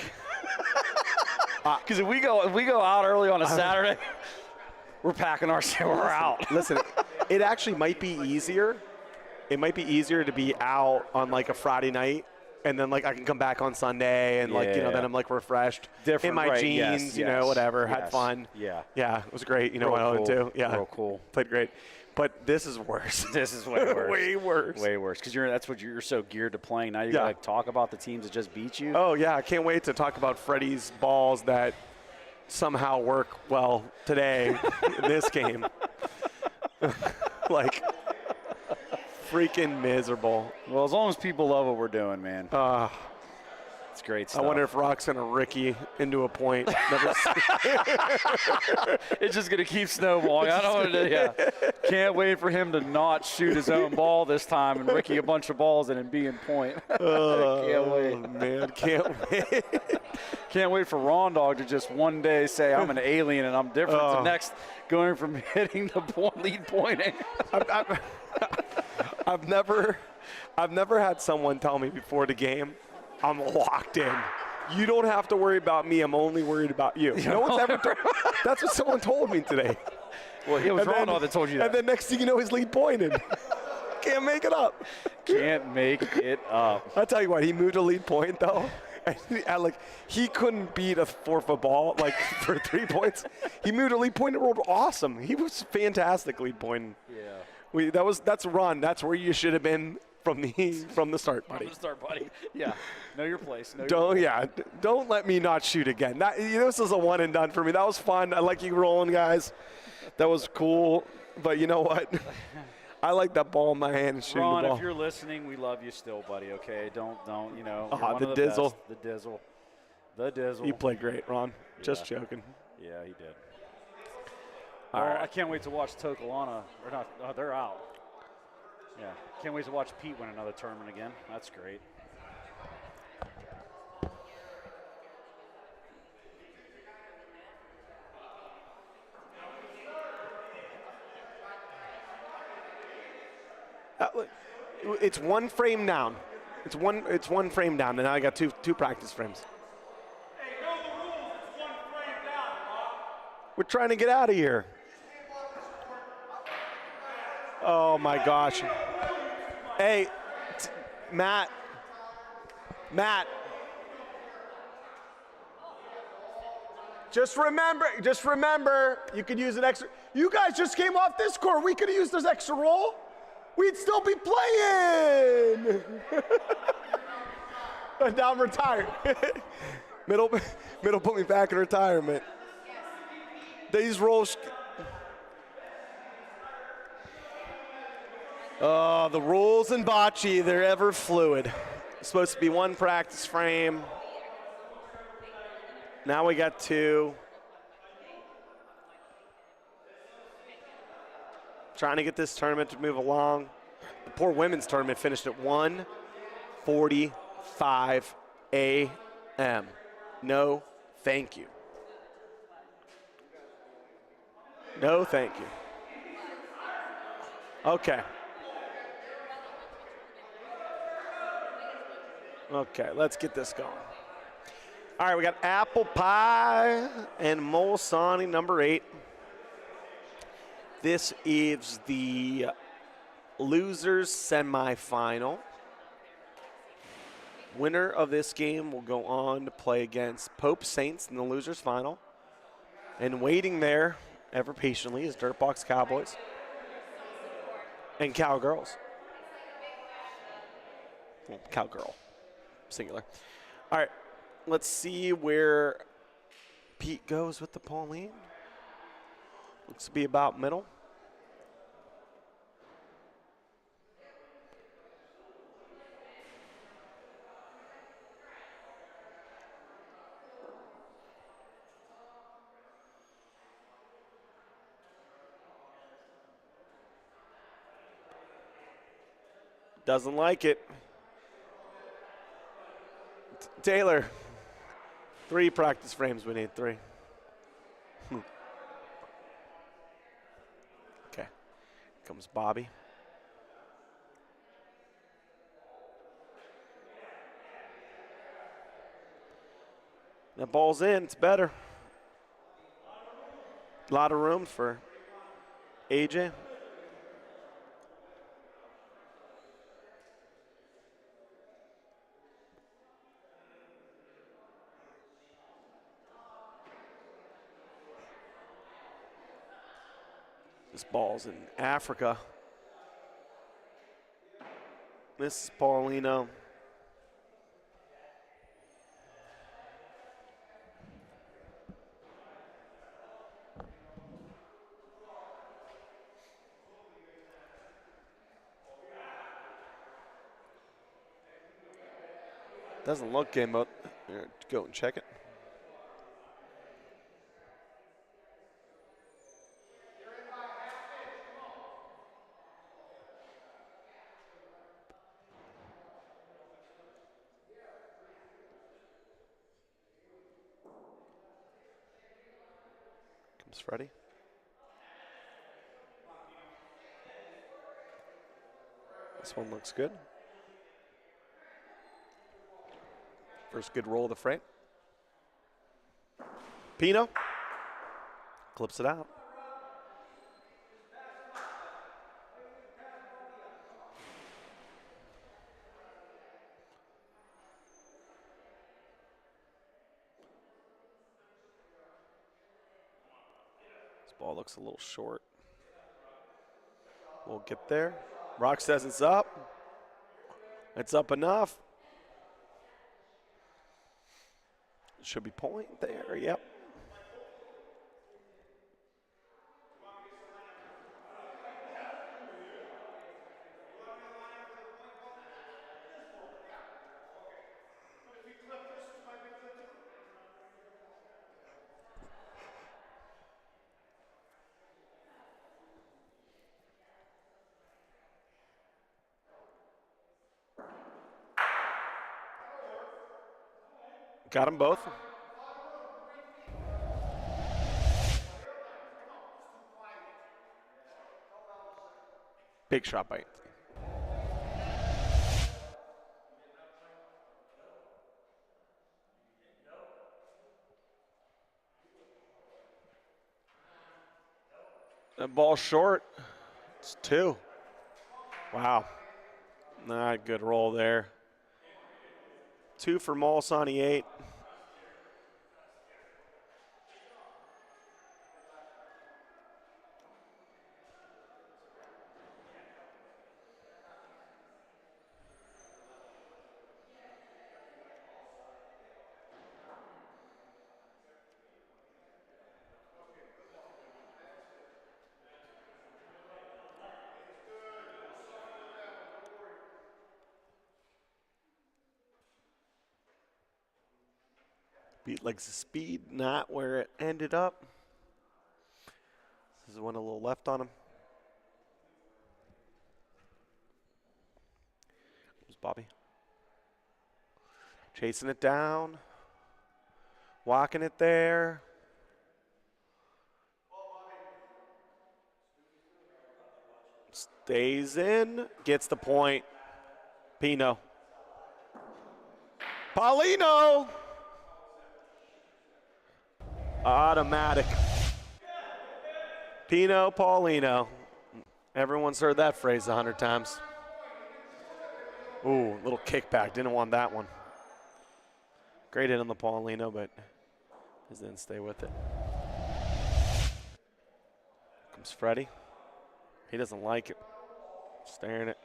because if we go out early on a Saturday, we're packing our shit. We're out. Listen, it actually might be easier. It might be easier to be out on like a Friday night, and then like I can come back on Sunday, and like then I'm like refreshed Different, in my right, jeans, yes, whatever. yes, Had fun. yeah, it was great. You know Real what I cool. went to? Yeah, Real cool. Played great, but this is worse. This is way worse. Way worse. Way worse. Because that's what you're so geared to playing. Now you got to like, talk about the teams that just beat you. Oh yeah, I can't wait to talk about Freddie's balls that somehow work well today in this game. Like, freaking miserable. Well, as long as people love what we're doing, man. It's great stuff. I wonder if Rock's going to Ricky into a point. It's just going to keep snowballing. I don't want to. Can't wait for him to not shoot his own ball this time and Ricky a bunch of balls and be in point. Can't wait. Man, can't wait. Can't wait for Ron Dog to just one day say, I'm an alien and I'm different. The next, going from hitting the lead pointing. I've never had someone tell me before the game, I'm locked in. You don't have to worry about me. I'm only worried about you. No one's ever that's what someone told me today. Well, it was Ron Dog that told you that. And then next thing you know, he's lead pointed. Can't make it up. Can't make it up. I'll tell you what, he moved a lead point, though. And he couldn't beat a 4-foot ball, like, for 3 points. He moved a lead point and rolled awesome. He was fantastic lead point. Yeah. That's Ron. That's where you should have been from the start, buddy. From the start, buddy. Yeah. Know your place. Don't let me not shoot again. This is a one and done for me. That was fun. I like you rolling, guys. That was cool. But you know what? I like that ball in my hand and shooting Ron, the ball. if you're listening, we love you still, buddy. Okay, don't. You know. The Dizzle. Best. The Dizzle. You played great, Ron. Just joking. Yeah, he did. All right. I can't wait to watch Tokalana. Or not. Oh, they're out. Yeah. Can't wait to watch Pete win another tournament again. That's great. It's one frame down. It's one frame down, and now I got two practice frames. Hey, know the rules. It's one frame down, We're trying to get out of here. Oh my gosh. Hey, Matt. Just remember, you could use an extra. You guys just came off this court. We could have used this extra roll. We'd still be playing. Now I'm retired. middle put me back in retirement. These rolls. The rules in bocce, they're ever fluid. It's supposed to be one practice frame. Now we got two. Trying to get this tournament to move along. The poor women's tournament finished at 1:45 a.m. No, thank you. No, thank you. Okay. Okay, let's get this going. All right, we got Apple Pie and Molsani, number 8. This is the losers semifinal. Winner of this game will go on to play against Pope Saints in the losers final. And waiting there, ever patiently, is Dirtbox Cowboys and Cowgirls. Well, Cowgirl, singular. All right, let's see where Pete goes with the Pauline. Looks to be about middle. Doesn't like it. Taylor, 3 practice frames. We need 3. Okay. Comes Bobby. That ball's in. It's better. A lot of room for AJ. This ball's in Africa. This is Paulino. Doesn't look game, but go and check it. Comes Freddie. This one looks good. First good roll of the frame. Pino clips it out. This ball looks a little short. We'll get there. Rock says it's up. It's up enough. Should be point there. Yep. Got them both. Big shot by Anthony. That ball short. It's 2. Wow. Not good roll there. 2 for Molsani, 8. Beat legs of speed, not where it ended up. This is one a little left on him. There's Bobby. Chasing it down. Walking it there. Stays in. Gets the point. Pino. Paulino. Automatic. Pino Paulino. Everyone's heard that phrase 100 times. Ooh, little kickback. Didn't want that one. Great hit on the Paulino, but just didn't stay with it. Comes Freddie. He doesn't like it. Staring it.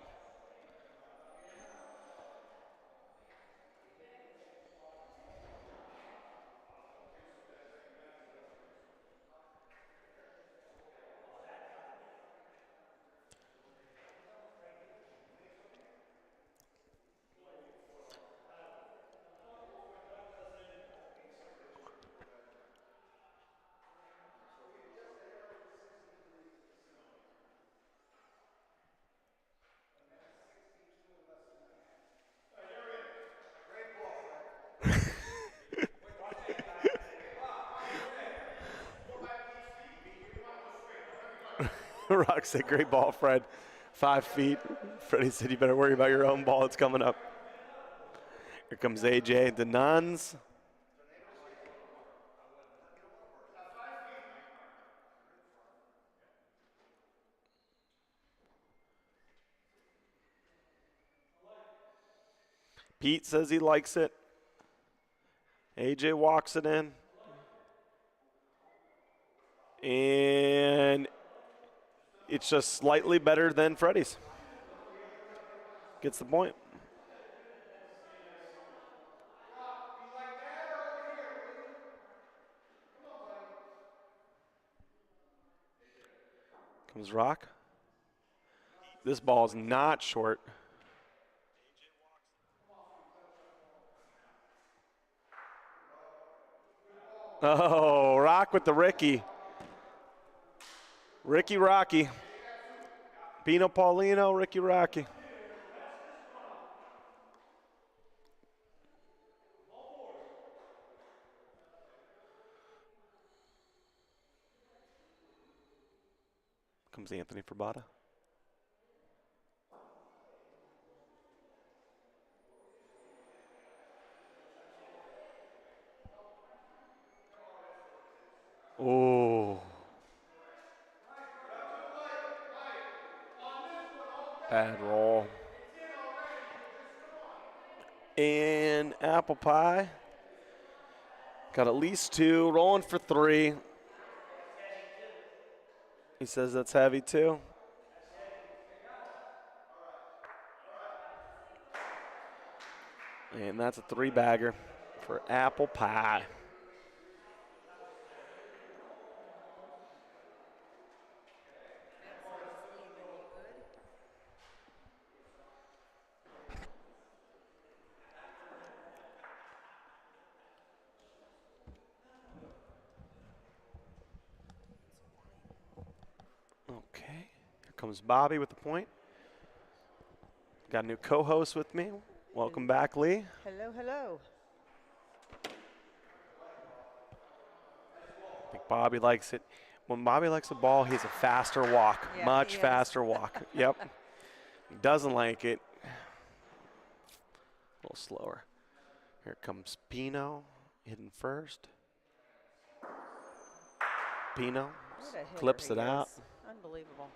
Rock said, great ball, Fred. 5 feet. Freddie said, you better worry about your own ball. It's coming up. Here comes AJ. The Nuns. Pete says he likes it. AJ walks it in. And it's just slightly better than Freddie's. Gets the point. Comes Rock. This ball is not short. Oh, Rock with the Ricky. Ricky Rocky. Pino Paulino, Ricky Rocky. Comes Anthony Frabata. Oh. Bad roll. And Apple Pie. Got at least 2. Rolling for 3. He says that's heavy too. And that's a 3-bagger for Apple Pie. Okay, here comes Bobby with the point. Got a new co-host with me. Welcome back, Lee. Hello, hello. I think Bobby likes it. When Bobby likes the ball, he has a faster walk, Yeah, much he is. faster walk. Yep. He doesn't like it. A little slower. Here comes Pino, hitting first. Pino What a hitter clips he it out. is. Unbelievable.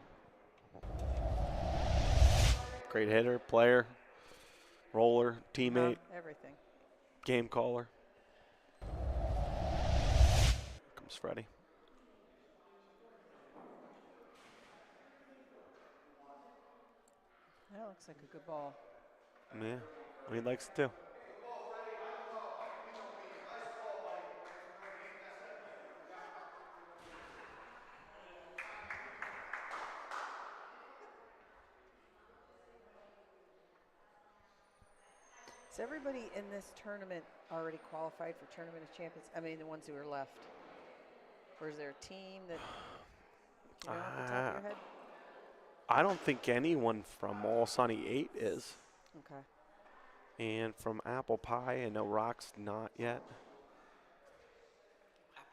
Great hitter, player, roller, teammate, Everything. game caller. Comes Freddie. That looks like a good ball. Yeah, he likes it too. Is everybody in this tournament already qualified for Tournament of Champions? I mean, the ones who are left. Or is there a team that, you know, off the top of your head? I don't think anyone from All Sunny 8 is. Okay. And from Apple Pie, I know Rock's not yet.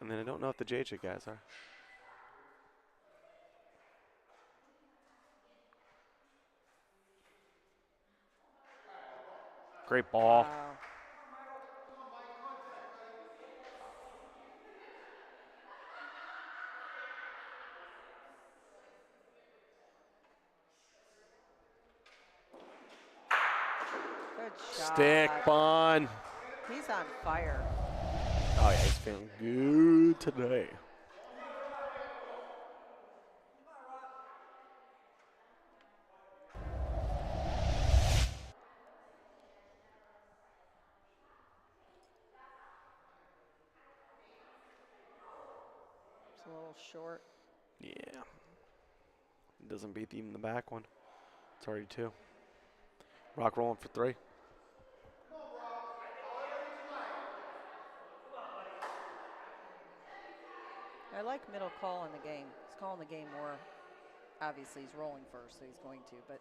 And then I don't know if the JJ guys are. Great ball. Wow. Good shot. Stick bun. He's on fire. Oh, yeah, he's feeling good today. It's a little short. Yeah. It doesn't beat even the back one. It's already 2. Rock rolling for 3. I like middle call in the game. He's calling the game more. Obviously, he's rolling first, so he's going to. But,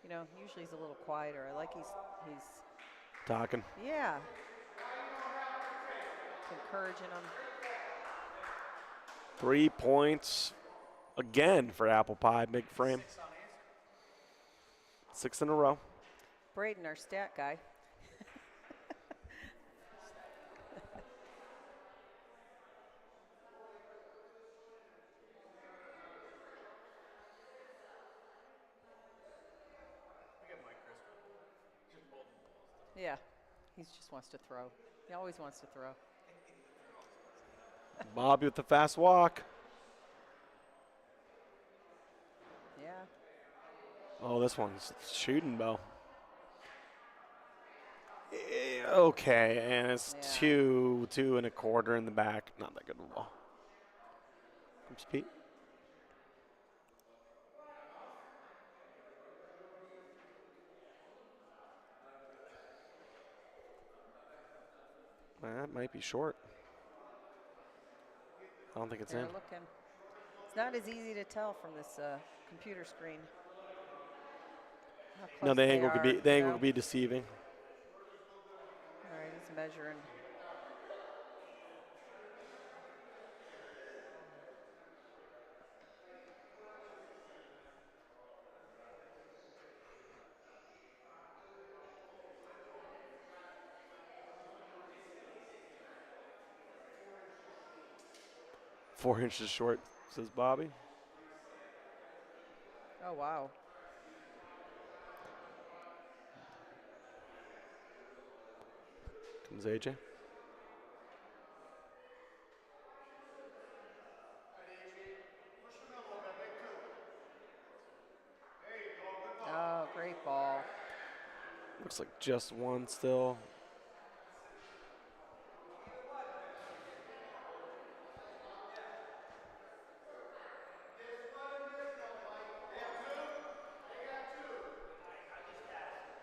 you know, usually he's a little quieter. I like he's Talking. yeah. It's encouraging him. 3 points again for apple pie, big frame. 6 in a row. Braden, our stat guy. Yeah, he just wants to throw. He always wants to throw. Bobby with the fast walk. Yeah. Oh, this one's shooting, Bo. Okay, and it's Yeah. 2 and a quarter in the back. Not that good of a ball. Oops, Pete. That might be short. I don't think it's They're in. looking. It's not as easy to tell from this computer screen. How No, close the they angle could be are, the you angle know? could be deceiving. All right, he's measuring. Four inches short, says Bobby. Oh, wow. Comes AJ. Oh, great ball. Looks like just one still.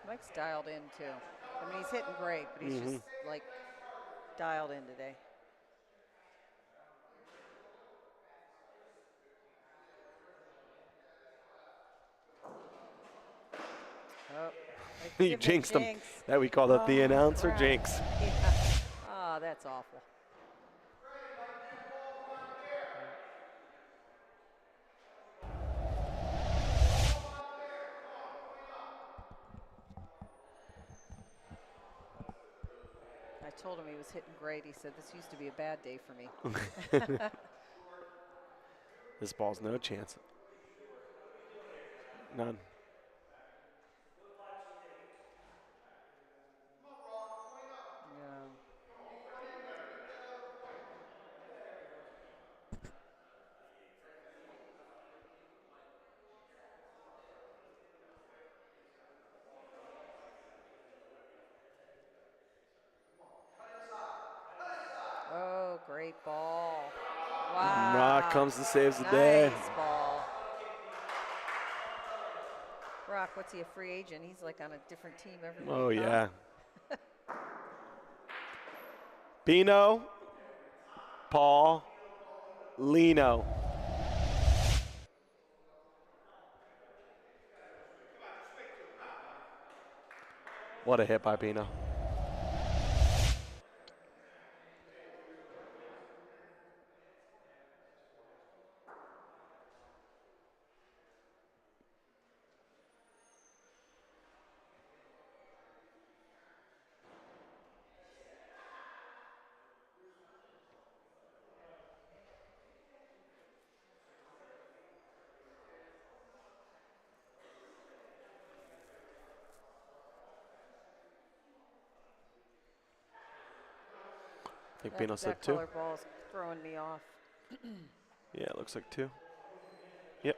Mike's dialed in, too. I mean, he's hitting great, but he's just, like, dialed in today. Oh, You jinxed him. jinx. That we call that the announcer crap. jinx. Yeah. Oh, that's awful. I told him he was hitting great. He said, this used to be a bad day for me. This ball's no chance. None. Yeah. Oh, great ball. Wow. Rock comes and saves the day. Nice ball. Rock, what's he, a free agent? He's like on a different team every week. Oh, huh? yeah. Bino, Paul, Lino. What a hit by Bino. I think Bino said That 2. color ball's throwing me off. Yeah, it looks like 2. Yep.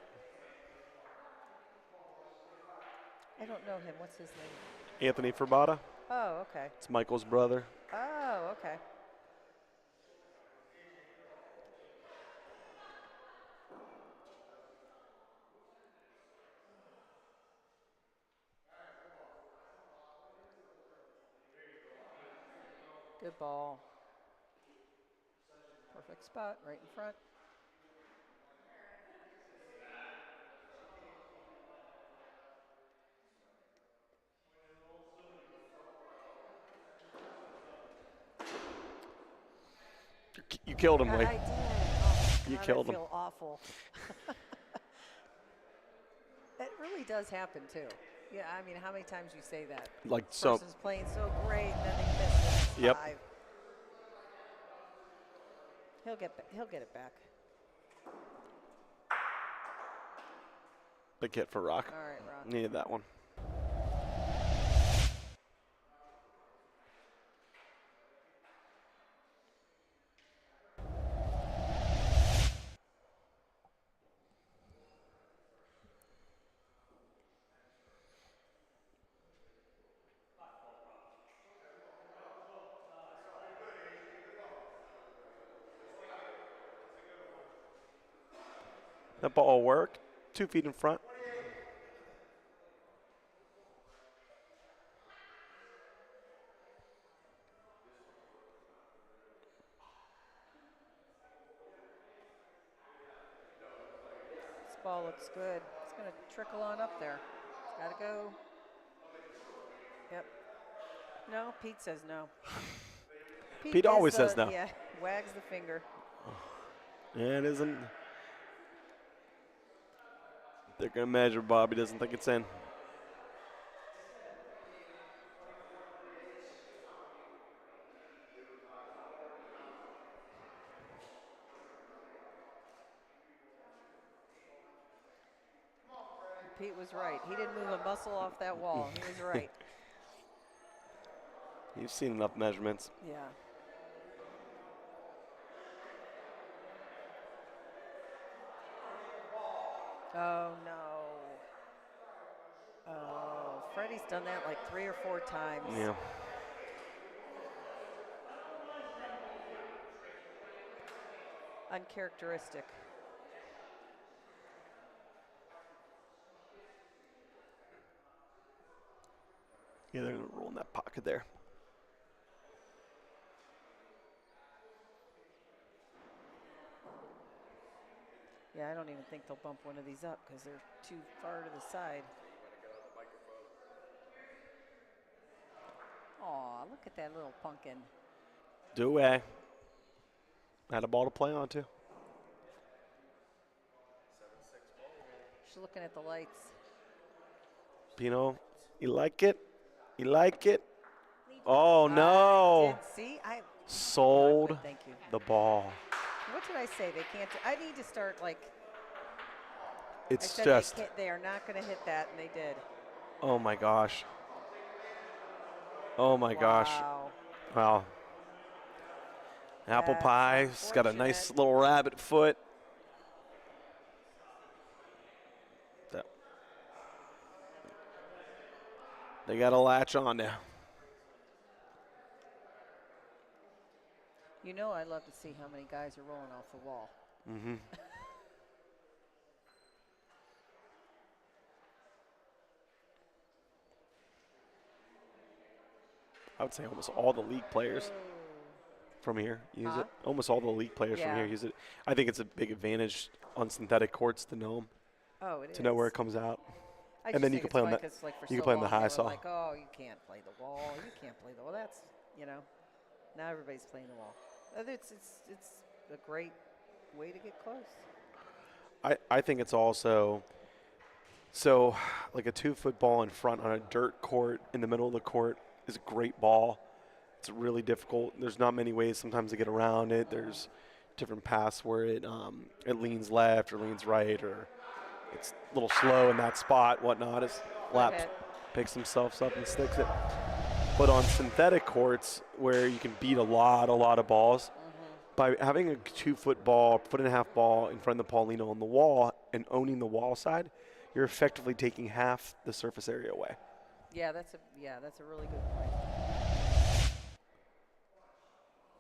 I don't know him. What's his name? Anthony Ferbata. Oh, okay. It's Michael's brother. Oh, okay. Good ball. Perfect spot, right in front. You killed him, Lee. I did. Oh, You God, killed I him. feel awful. It really does happen too. Yeah, I mean, how many times you say that? Like so. Person's playing so great, and then they miss it. Yep. 5. He'll get it back. Big hit for Rock. All right, Rock. Needed that one. That ball will work. 2 feet in front. This ball looks good. It's going to trickle on up there. It's got to go. Yep. No, Pete says no. Pete always gives says no. Yeah, wags the finger. Yeah, it isn't. They're going to measure. Bobby doesn't think it's in. Pete was right. He didn't move a muscle off that wall. He was right. You've seen enough measurements. Yeah. Oh, no. Oh, Freddie's done that like 3 or 4 times. Yeah. Uncharacteristic. Yeah, they're going to roll in that pocket there. Yeah, I don't even think they'll bump one of these up because they're too far to the side. Aw, look at that little pumpkin. Do we? Had a ball to play on, too. She's looking at the lights. Pino, you like it? You like it? Oh, no. See, Sold Thank you. the ball. What did I say? They can't. I need to start like. I It's said just, they are not going to hit that, and they did. oh, my gosh. Oh, my gosh. Wow. Wow. Apple That's pie's got a nice unfortunate. little rabbit foot. That- They got to latch on now. You know, I love to see how many guys are rolling off the wall. Mm-hmm. I would say almost all the league players from here use it. Almost all the league players from here Yeah. use it. I think it's a big advantage on synthetic courts to know them, Oh, it is. to know where it comes out. I and just then you think can it's play on funny that- 'cause, like, for you can so play on the long high they were saw. Like, oh, you can't play the wall. You can't play the wall. That's, you know, now everybody's playing the wall. It's a great way to get close. I think it's also so like a 2-foot ball in front on a dirt court in the middle of the court is a great ball. It's really difficult. There's not many ways sometimes to get around it. There's different paths where it leans left or leans right, or it's a little slow in that spot, whatnot. As Laps picks himself up and sticks it. But on synthetic courts where you can beat a lot of balls, by having a 2-foot ball, 1.5-foot ball in front of the Paulino on the wall and owning the wall side, you're effectively taking half the surface area away. Yeah, that's a really good point.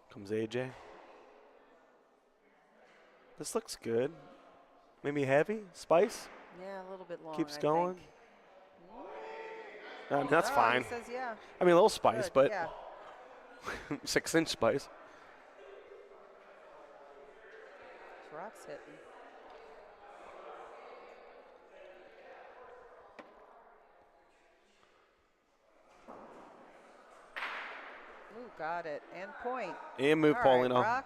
Comes AJ. This looks good. Maybe heavy, spice. Yeah, a little bit long. Keeps I going. think. That's Oh, fine. He says yeah. I mean, a little spice, Good, but yeah. 6-inch spice. Rock's hitting. Ooh, got it. And point. And move All Paulino. right, Rock.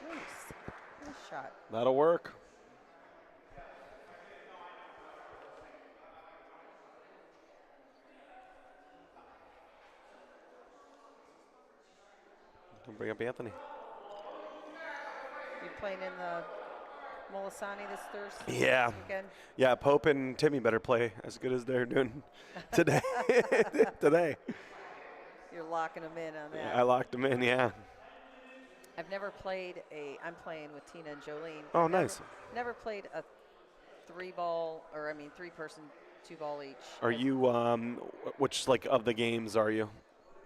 Nice. Nice shot. That'll work. bring up Anthony. You playing in the Molisani this Thursday? Yeah. This weekend? Yeah, Pope and Timmy better play as good as they're doing today. today. You're locking them in on that. Yeah, I locked them in, yeah. I've never played I'm playing with Tina and Jolene. Oh, I've nice. Never played a three-person, two-ball each. Are you, which, like, of the games are you?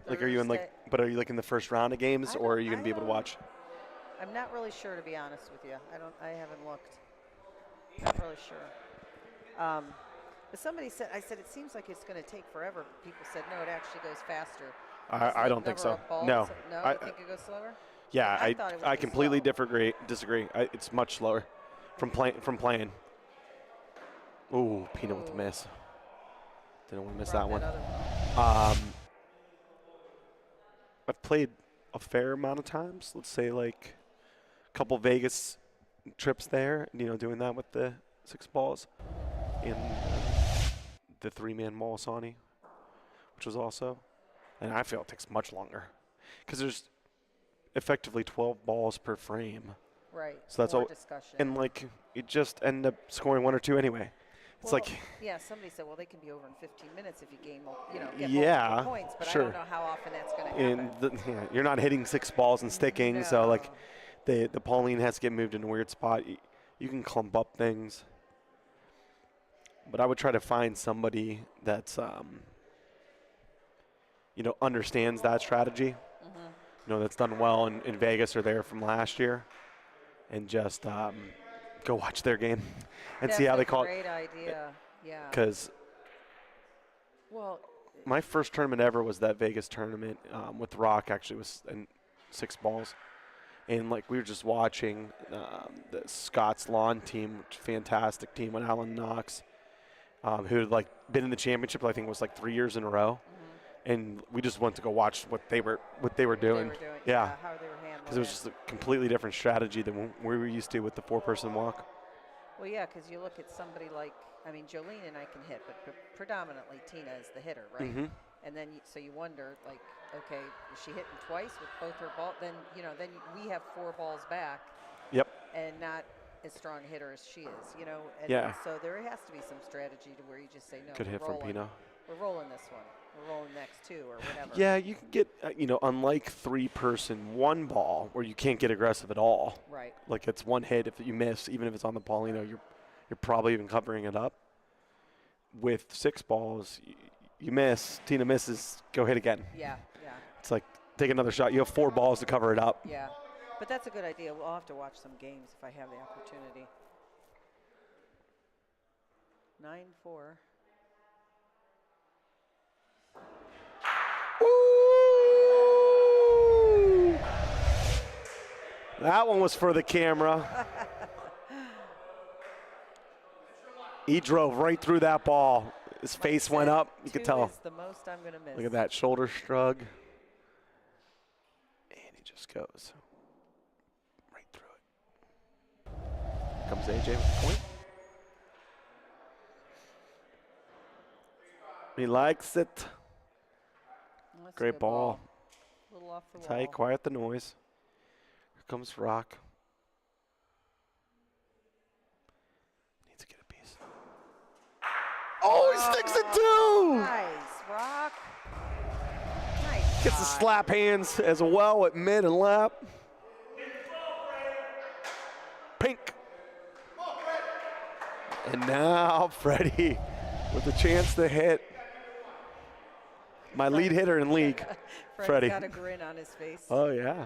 Like, are you in, like, but are you, like, in the first round of games, or are you going to be able to watch? I'm not really sure, to be honest with you. I haven't looked. Not really sure. But somebody said, I said, it seems like it's going to take forever. People said, no, it actually goes faster. I don't think so. No. No, you think it goes slower? Yeah, I thought it would I be completely slow. disagree. It's much slower from playing. Ooh, Pino with the miss. Didn't want to miss that one. I've played a fair amount of times. Let's say like a couple Vegas trips there. Doing that with the 6 balls in the 3-man Molisani, which was also. And I feel it takes much longer because there's effectively 12 balls per frame. Right. So that's more all. Discussion. And like you just end up scoring 1 or 2 anyway. It's well, like. Yeah, somebody said, well, they can be over in 15 minutes if you get Yeah, multiple points, but sure. I don't know how often that's going to happen. You're not hitting 6 balls and sticking, so like the Pauline has to get moved in a weird spot. You can clump up things. But I would try to find somebody that's understands that strategy. That's done well in Vegas or there from last year, and just go watch their game and see how they call it. That's a great idea. Yeah. Because my first tournament ever was that Vegas tournament with Rock. Actually, was in 6 balls, and like we were just watching the Scott's Lawn team, fantastic team with Alan Knox, who had like been in the championship. I think it was like 3 years in a row. And we just went to go watch what they were doing. Yeah. How they were handling Because it was just a completely different strategy than we were used to with the 4-person walk. Well, yeah, because you look at somebody like, Jolene and I can hit, but predominantly Tina is the hitter, right? Mm-hmm. And then so you wonder, like, okay, is she hitting twice with both her balls? Then we have 4 balls back. Yep. And not as strong a hitter as she is, And yeah. so there has to be some strategy to where you just say, no, Good hit from Pino. We're rolling this one. We're rolling next 2 or whatever. Yeah, you can get, unlike 3-person 1 ball where you can't get aggressive at all. Right. Like it's 1 hit. If you miss, even if it's on the Paulino, you're probably even covering it up. With 6 balls, you miss. Tina misses. Go hit again. Yeah. It's like take another shot. You have 4 balls to cover it up. Yeah, but that's a good idea. We'll have to watch some games if I have the opportunity. 9-4. Ooh! That one was for the camera. He drove right through that ball. His face went up. You could tell. Is the most I'm going to miss. Look at that shoulder shrug. And he just goes right through it. Here comes AJ with the point. He likes it. That's a Great good ball. A little off the That's how you wall. quiet the noise. Here comes Rock. Needs to get a piece. Oh, he sticks it too! Nice, Rock. Nice. Gets the slap hands as well at mid and lap. Pink. And now Freddie with a chance to hit. My lead hitter in league, Freddie. Got a grin on his face. Oh, yeah.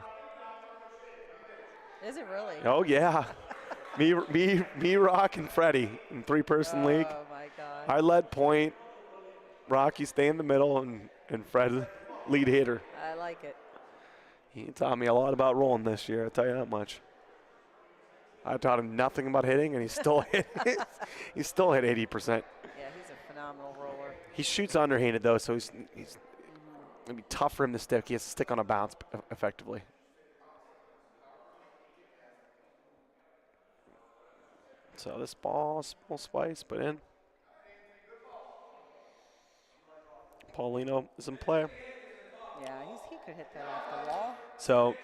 Is it really? Oh, yeah. me, Rock, and Freddie in 3-person league. Oh, my God. I led point. Rocky stay in the middle, and Fred lead hitter. I like it. He taught me a lot about rolling this year, I'll tell you that much. I taught him nothing about hitting, and he still hit 80%. Yeah, he's a phenomenal roller. He shoots underhanded, though, so he's going to be tough for him to stick. He has to stick on a bounce effectively. So this ball, small spice, but in. Paulino is in play. Yeah, he could hit that off the wall. So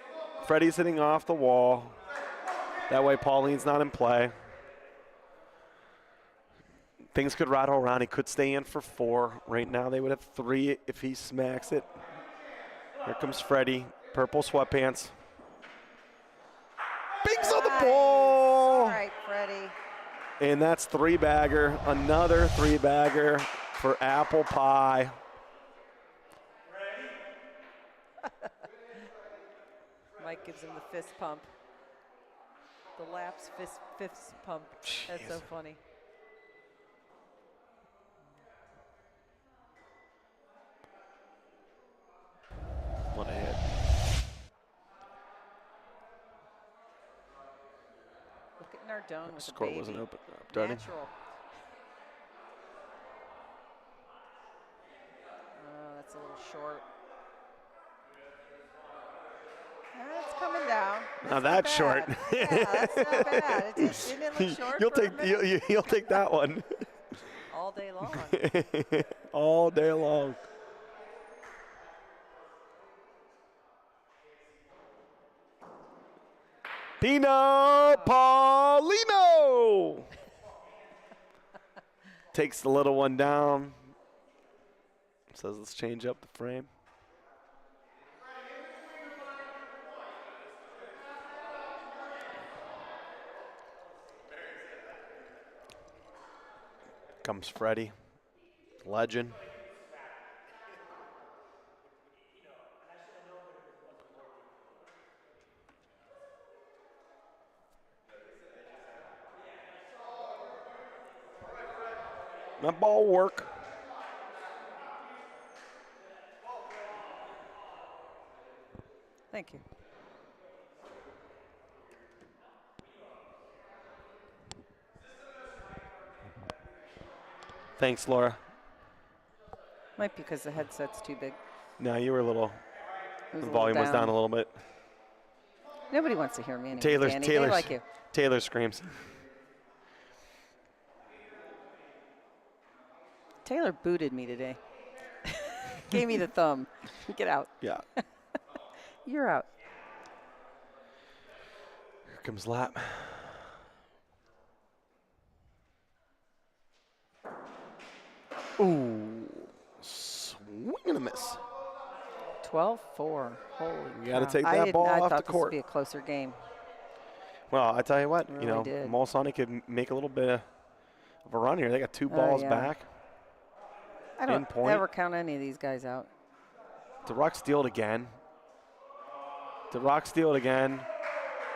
Freddie's hitting off the wall. That way Pauline's not in play. Things could rattle around. He could stay in for 4. Right now they would have 3 if he smacks it. Here comes Freddie. Purple sweatpants. Bings on the ball. All right, Freddie. And that's 3-bagger. Another 3-bagger for Apple Pie. Mike gives him the fist pump. The laps fist pump. That's so funny. What a hit. Look at Nardone with Score the baby. wasn't open. Darting. Natural. Oh, that's a little short. That's coming down. Now that's short. Yeah, that's not bad. Didn't it look short? You'll for a take minute? you'll take that one. All day long. All day long. Pino Paulino takes the little one down. Says let's change up the frame. Comes Freddie, legend. My ball work. Thank you. Thanks, Laura. Might be because the headset's too big. No, you were a little. It was The a volume little was down a little bit. Nobody wants to hear me anyway, Danny. They like you. Taylor screams. Taylor booted me today. Gave me the thumb. Get out. Yeah. You're out. Here comes lap. Ooh. Swing and a miss. 12-4. Holy You got to cow. take I that didn't- ball I off thought the this court. would be a closer game. Well, I tell you what, Really you know, did. Molsonic could make a little bit of a run here. They got 2 balls yeah. back. I don't point. ever count any of these guys out. DeRock steal it again. DeRock steal it again.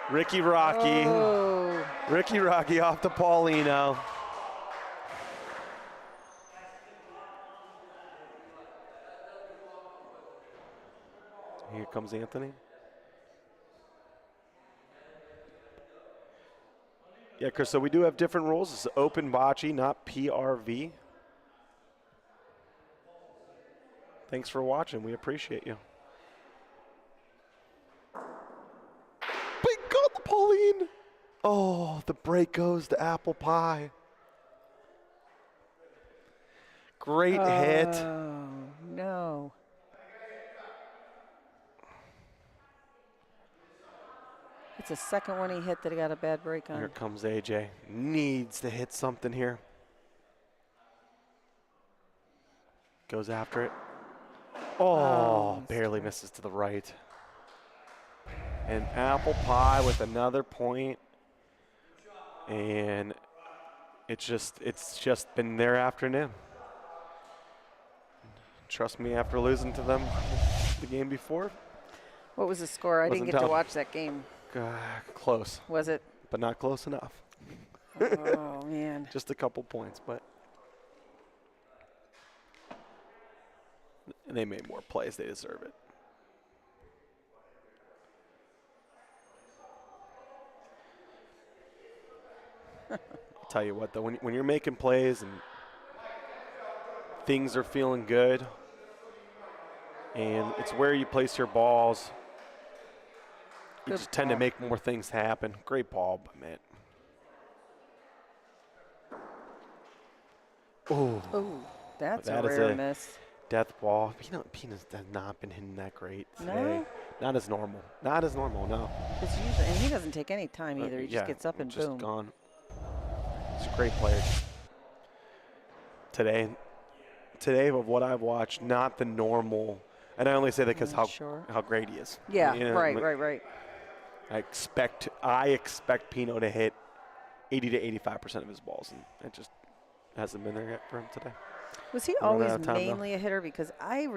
Ricky Rocky. Oh. Ricky Rocky off to Paulino. Here comes Anthony. Yeah, Chris, so we do have different rules. It's open bocce, not PRV. Thanks for watching. We appreciate you. Big God, the Pauline. Oh, the break goes to Apple Pie. Great hit. Oh, no. It's the second one he hit that he got a bad break on. Here comes AJ. Needs to hit something here. Goes after it. Oh, barely misses to the right. And Apple Pie with another point. And it's just been their afternoon. Trust me, after losing to them the game before. What was the score? I didn't Wasn't get to tough. watch that game. Close, Was it? but not close enough. Oh, man. Just a couple points, but they made more plays. They deserve it. I'll tell you what, though, when you're making plays and things are feeling good, and it's where you place your balls, you Good just tend to ball. make more things happen. Great ball, but man. Oh, Ooh, that's That a is rare a miss. death ball. Peanut has not been hitting that great today. No? Not as normal. Not as normal, no. It's usually, and he doesn't take any time either. He just gets up and just boom. Gone. He's a great player. Today, of what I've watched, not the normal. And I only say that because how great he is. Yeah, You know, right. I expect Pino to hit 80 to 85% of his balls, and it just hasn't been there yet for him today. Was he always mainly a hitter? Because I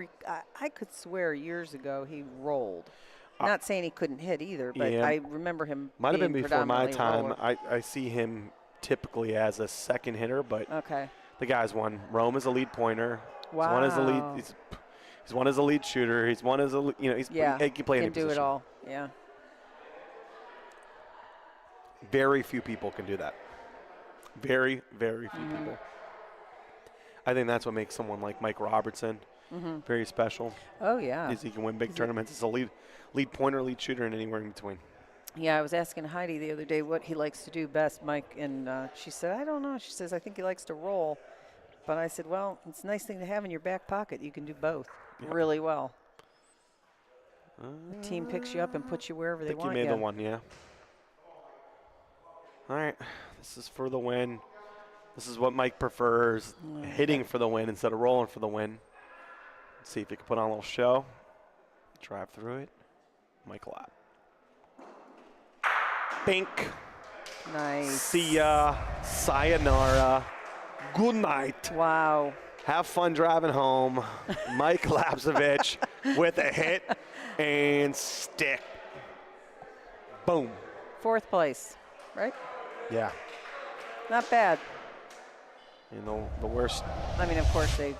could swear years ago he rolled. Not saying he couldn't hit either, but yeah, I remember him might have been before my time. Roller. I see him typically as a second hitter, but okay. The guy's won. Rome is a lead pointer. Wow. He's won as a lead. He's won as a lead shooter. He's won as a he can play any position. Can do it all. Yeah. Very few people can do that. Very, very few people. I think that's what makes someone like Mike Robertson very special. Oh yeah. Is he can win big tournaments as a lead pointer, lead shooter, and anywhere in between. Yeah, I was asking Heidi the other day what he likes to do best, Mike, and she said, I don't know. She says, I think he likes to roll. But I said, well, it's a nice thing to have in your back pocket. You can do both really well. The team picks you up and puts you wherever they want you. I think you made the one, yeah. All right, this is for the win. This is what Mike prefers, hitting for the win instead of rolling for the win. Let's see if he can put on a little show. Drive through it. Mike Lapp. Bink. Nice. See ya. Sayonara. Good night. Wow. Have fun driving home. Mike Lapsevich with a hit and stick. Boom. 4th place, right? Yeah. Not bad. You know, the worst. I mean, of course, they,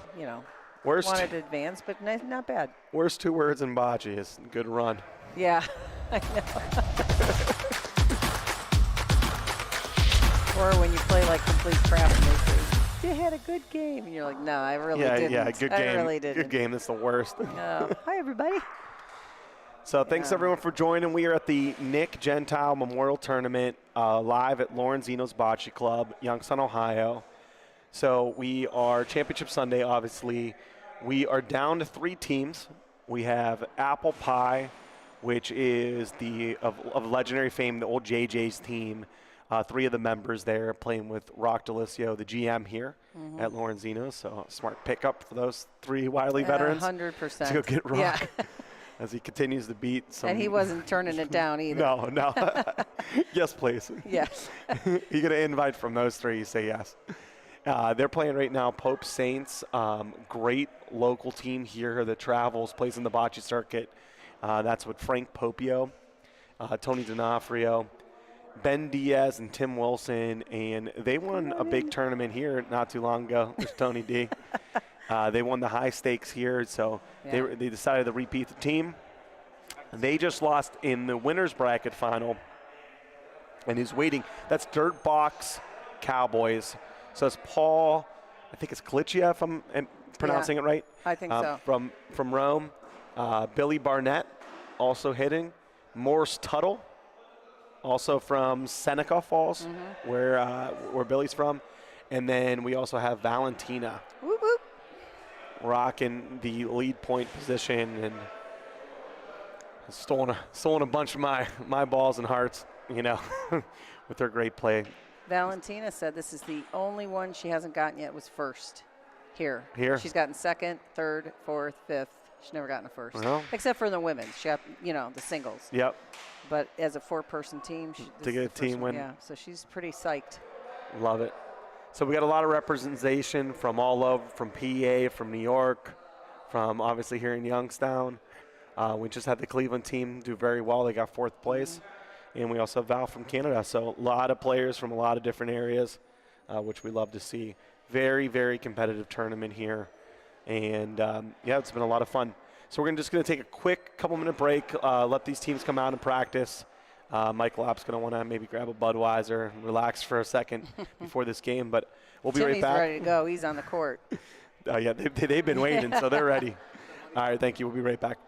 wanted to advance, but not bad. Worst 2 words in bocce is good run. Yeah, I know. Or when you play like complete crap and they say, you had a good game. And you're like, no, I really didn't. Yeah, good game. I really didn't. Good game. That's the worst. No. Hi, everybody. So thanks, everyone, for joining. We are at the Nick Gentile Memorial Tournament live at Lorenzino's Bocce Club, Youngstown, Ohio. So we are Championship Sunday, obviously. We are down to 3 teams. We have Apple Pie, which is of legendary fame, the old JJ's team. 3 of the members there playing with Rock Delisio, the GM here at Lorenzino. So smart pickup for those 3 wily veterans. 100%. To go get Rock as he continues to beat some. And he wasn't turning it down either. No. Yes, please. Yes. You get an invite from those 3, you say yes. They're playing right now Pope Saints, great local team here that travels, plays in the bocce circuit. That's with Frank Popio, Tony D'Onofrio, Ben Diaz, and Tim Wilson. And they won a big tournament here not too long ago. There's Tony D. They won the high stakes here, so they decided to repeat the team. They just lost in the winner's bracket final, and he's waiting. That's Dirt Box Cowboys. So it's Paul, I think it's Glitchia, if I'm pronouncing it right. I think so. From Rome. Billy Barnett also hitting. Morse Tuttle, also from Seneca Falls, where Billy's from. And then we also have Valentina. Whoop, whoop. Rocking the lead point position and stolen a bunch of my balls and hearts, with their great play. Valentina said this is the only one she hasn't gotten yet was first here. She's gotten 2nd, 3rd, 4th, 5th. She's never gotten a first. Well, except for the women's. She got, the singles. Yep. But as a 4-person team. To get a team win. Yeah, so she's pretty psyched. Love it. So we got a lot of representation from all over, from PA, from New York, from obviously here in Youngstown. We just had the Cleveland team do very well. They got 4th place. And we also have Val from Canada. So a lot of players from a lot of different areas, which we love to see. Very, very competitive tournament here. And, it's been a lot of fun. So we're just going to take a quick couple-minute break, let these teams come out and practice. Mike Lapp's going to want to maybe grab a Budweiser and relax for a second before this game. But we'll be right back. Timmy's ready to go. He's on the court. They've been waiting, so they're ready. All right, thank you. We'll be right back.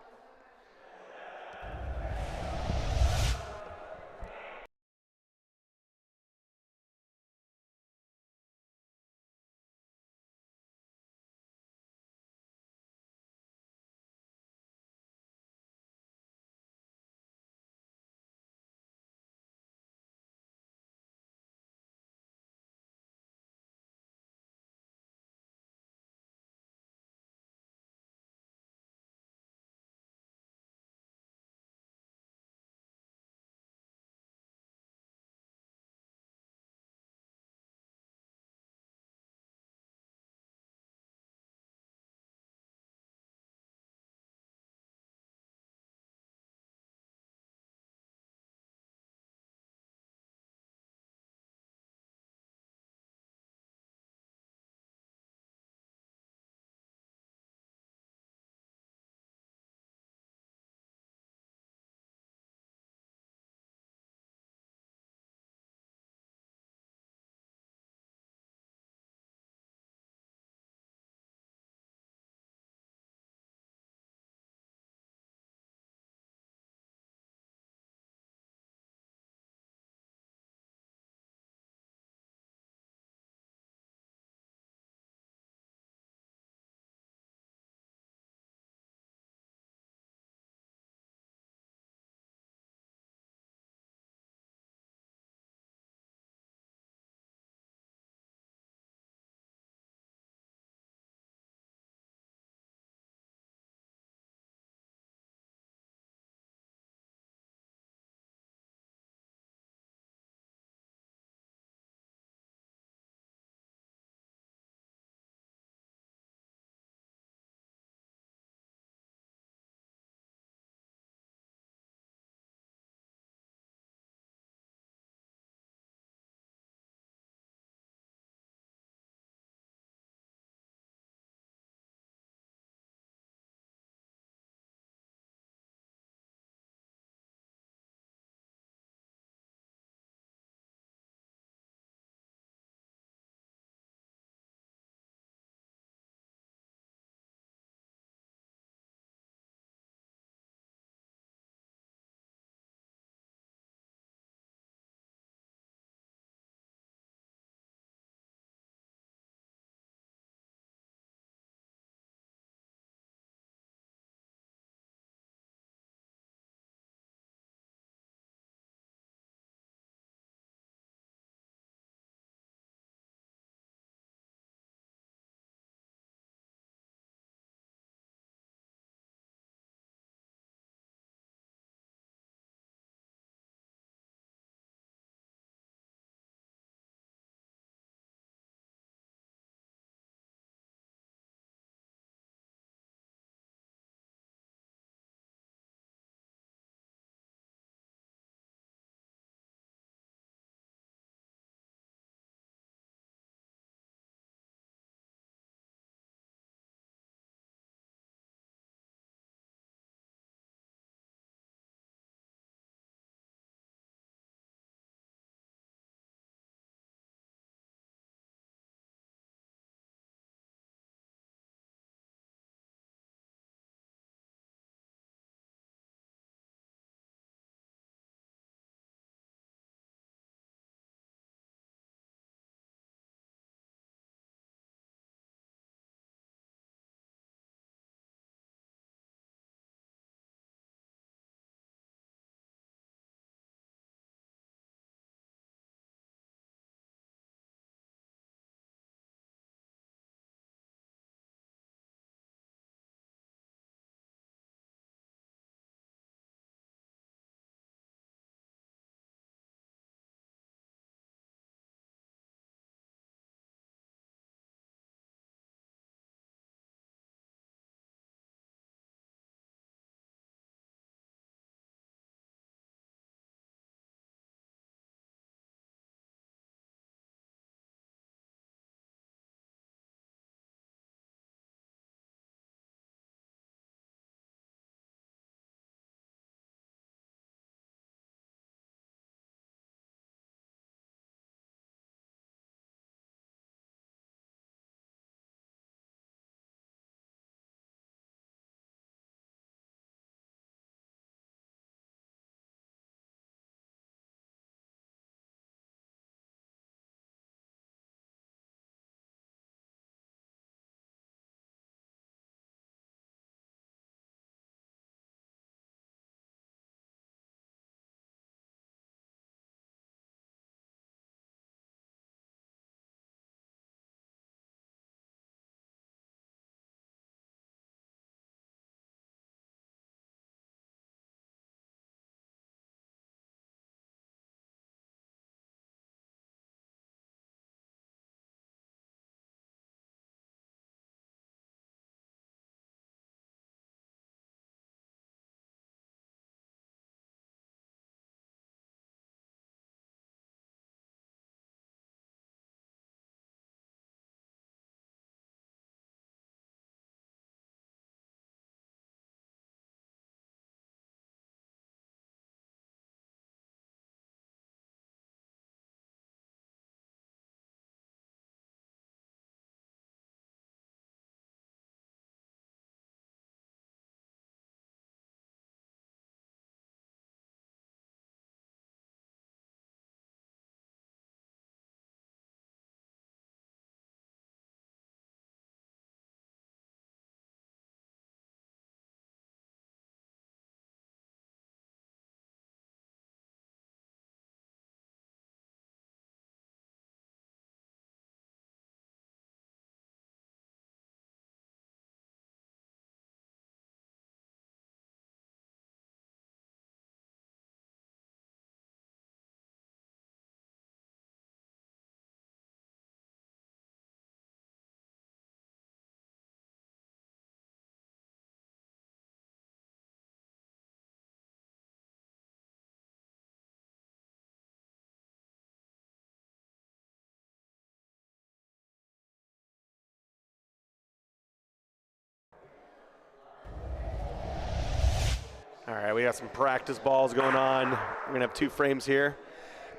All right, we got some practice balls going on. We're going to have 2 frames here.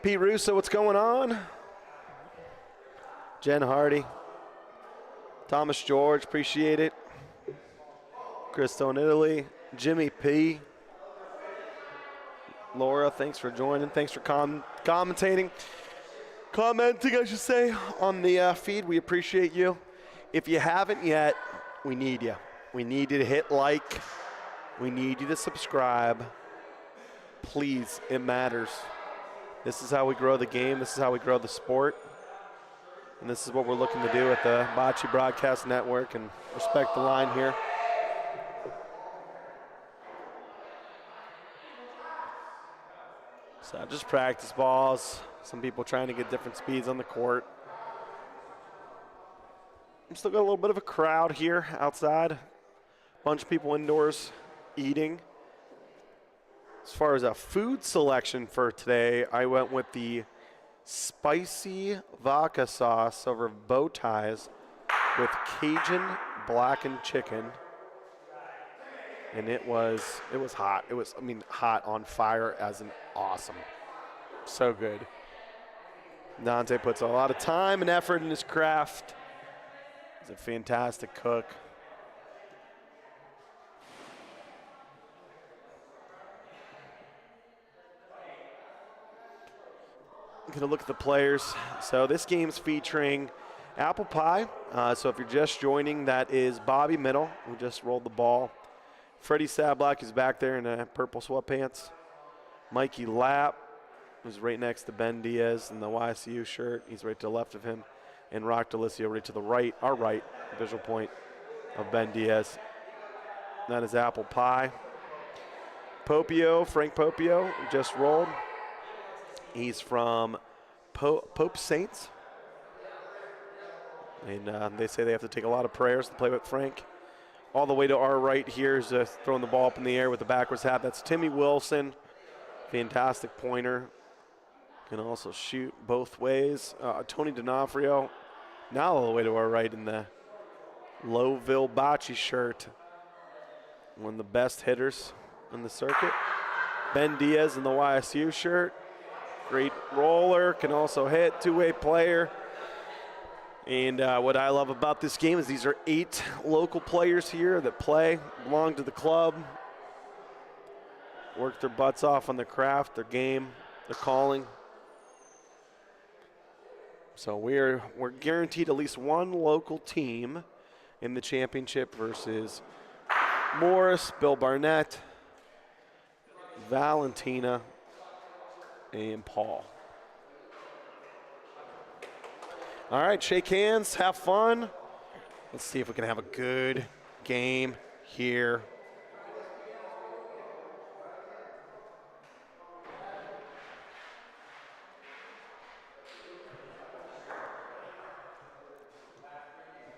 Pete Russo, what's going on? Jen Hardy. Thomas George, appreciate it. Cristo in Italy. Jimmy P. Laura, thanks for joining. Thanks for commenting, I should say, on the feed. We appreciate you. If you haven't yet, we need you. We need you to hit like. We need you to subscribe. Please, it matters. This is how we grow the game. This is how we grow the sport. And this is what we're looking to do at the Bocce Broadcast Network, and respect the line here. So just practice balls. Some people trying to get different speeds on the court. I'm still got a little bit of a crowd here outside. Bunch of people indoors eating. As far as a food selection for today, I went with the spicy vodka sauce over bow ties with Cajun blackened chicken. And it was hot. It was, hot on fire as in awesome. So good. Dante puts a lot of time and effort in his craft. He's a fantastic cook. I'm going to look at the players. So this game's featuring apple pie. So if you're just joining, that is Bobby Middle, who just rolled the ball. Freddie Sablock is back there in purple sweatpants. Mikey Lapp, who's right next to Ben Diaz in the YSU shirt. He's right to the left of him. And Rock Delicio right to the right, our right, visual point of Ben Diaz. That is apple pie. Popio, Frank Popio, just rolled. He's from Pope Saints. And they say they have to take a lot of prayers to play with Frank. All the way to our right here is throwing the ball up in the air with the backwards hat. That's Timmy Wilson, fantastic pointer. Can also shoot both ways. Tony D'Onofrio, now all the way to our right in the Lowville Bocce shirt. One of the best hitters in the circuit. Ben Diaz in the YSU shirt. Great roller, can also hit, two-way player. And what I love about this game is these are 8 local players here that play, belong to the club, work their butts off on their craft, their game, their calling. So we're guaranteed at least one local team in the championship versus Morris, Bill Barnett, Valentina, and Paul. All right, shake hands, have fun. Let's see if we can have a good game here.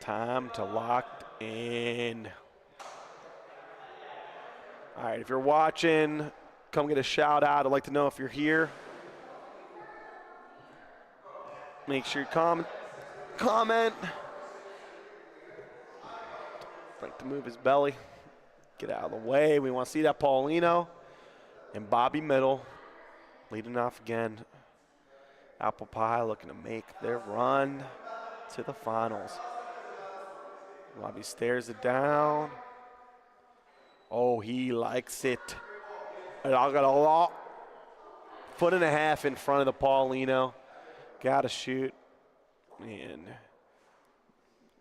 Time to lock in. All right, if you're watching, come get a shout out. I'd like to know if you're here. Make sure you comment. Frank to move his belly. Get out of the way. We want to see that Paulino. And Bobby Middle leading off again. Apple Pie looking to make their run to the finals. Bobby stares it down. Oh, he likes it. And I got a lot. 1.5 foot in front of the Paulino. Got to shoot. And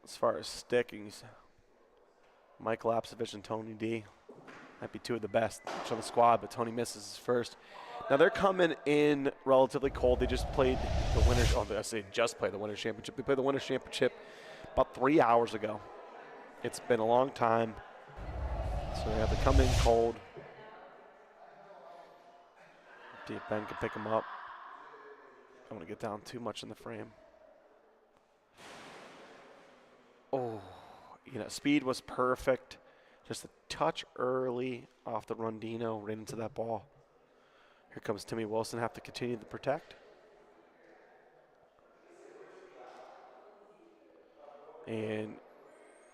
as far as stickings, Michael Apsevich and Tony D might be 2 of the best on the squad, but Tony misses his first. Now they're coming in relatively cold. They just played the Winners. Oh, I say just played the Winners Championship. They played the Winners Championship about 3 hours ago. It's been a long time, so they have to come in cold. See if Ben can pick them up. I don't want to get down too much in the frame. Oh, speed was perfect. Just a touch early off the Rondino, right into that ball. Here comes Timmy Wilson, have to continue to protect. And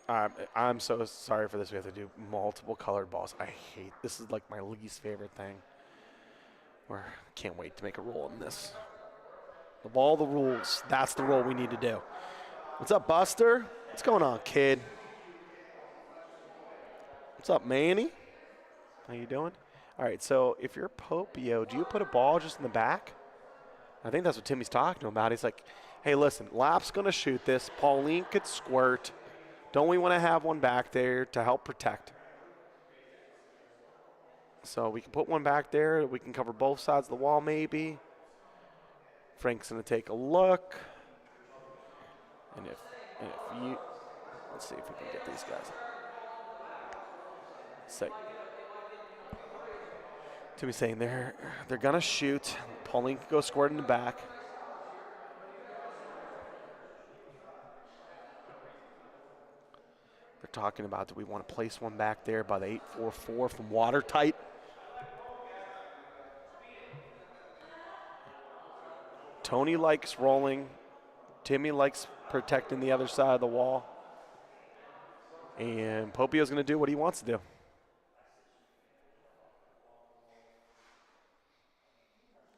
I'm so sorry for this. We have to do multiple colored balls. I hate this. Is like my least favorite thing. Or can't wait to make a rule in this. Of all the rules, that's the rule we need to do. What's up, Buster? What's going on, kid? What's up, Manny? How you doing? All right, so if you're Popio, do you put a ball just in the back? I think that's what Timmy's talking about. He's like, hey, listen, Lap's going to shoot this. Pauline could squirt. Don't we want to have one back there to help protect? So we can put one back there. We can cover both sides of the wall maybe. Frank's going to take a look. And if you, let's see if we can get these guys. Sick. Timmy's saying they're going to shoot. Pauline can go squirt in the back. They're talking about, do we want to place one back there by the 844 from Watertight? Tony likes rolling. Timmy likes protecting the other side of the wall. And Popio's going to do what he wants to do.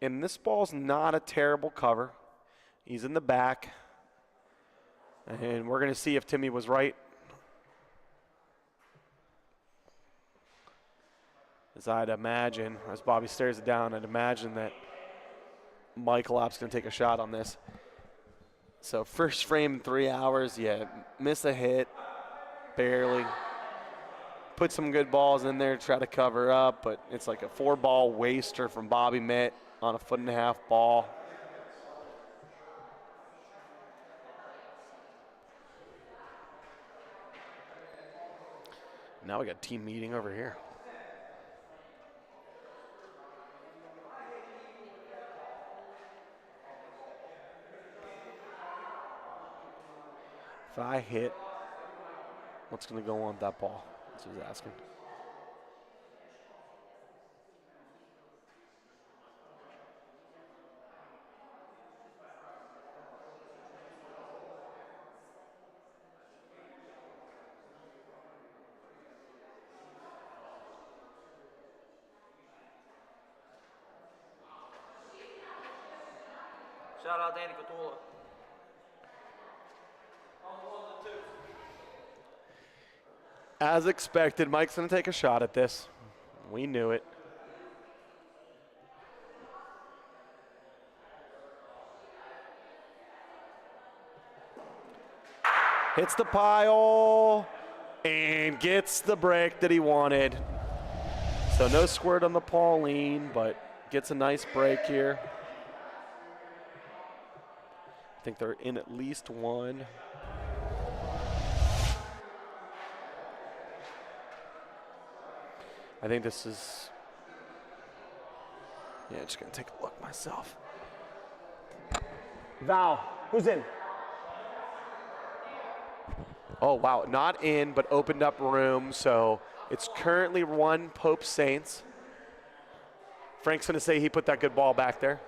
And this ball's not a terrible cover. He's in the back. And we're going to see if Timmy was right. As I'd imagine, as Bobby stares it down, I'd imagine that Michael Opp's going to take a shot on this. So first frame in 3 hours, yeah, miss a hit, barely. Put some good balls in there to try to cover up, but it's like a 4-ball waster from Bobby Mitt on a 1.5 foot ball. Now we got team meeting over here. If I hit, what's going to go on that ball? That's what he's asking. Shout out Danny Catola. As expected, Mike's going to take a shot at this. We knew it. Hits the pile and gets the break that he wanted. So no squirt on the Pauline, but gets a nice break here. I think they're in at least one. I think this is, yeah, just gonna take a look myself. Val, who's in? Oh, wow, not in, but opened up room. So it's currently 1 Pope Saints. Frank's gonna say he put that good ball back there.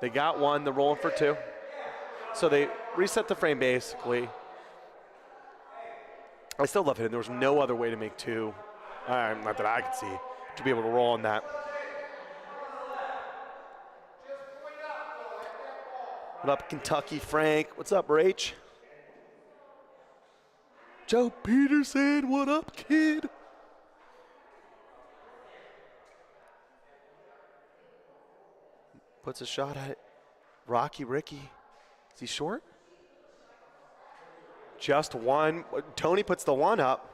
They got one, they're rolling for 2. So they reset the frame basically. I still love it. There was no other way to make 2, not that I could see, to be able to roll on that. What up, Kentucky Frank? What's up, Rach? Joe Peterson, what up, kid? Puts a shot at it. Rocky Ricky. Is he short? Just 1. Tony puts the 1 up.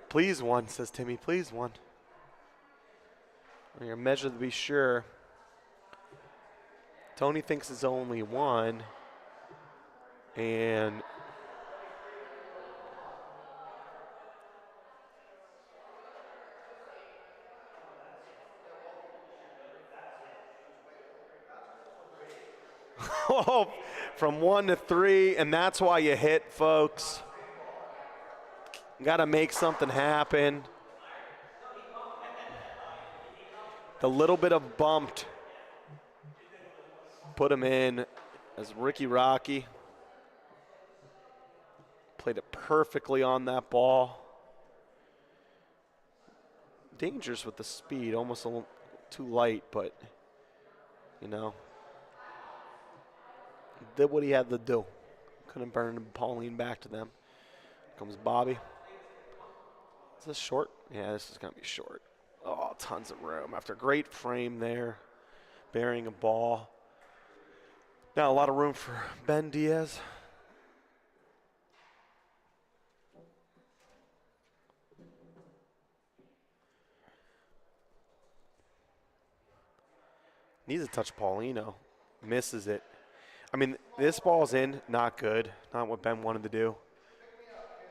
Please 1, says Timmy. Please 1. We're going to measure to be sure. Tony thinks it's only 1. And Oh, from 1 to 3, and that's why you hit, folks. Got to make something happen. The little bit of bumped put him in as Ricky Rocky played it perfectly on that ball. Dangerous with the speed, almost a little too light, but, you know, did what he had to do. Couldn't burn Pauline back to them. Comes Bobby. Is this short? Yeah, this is going to be short. Oh, tons of room. After a great frame there, burying a ball. Now a lot of room for Ben Diaz. Needs to touch Paulino. Misses it. I mean, this ball's in. Not good. Not what Ben wanted to do.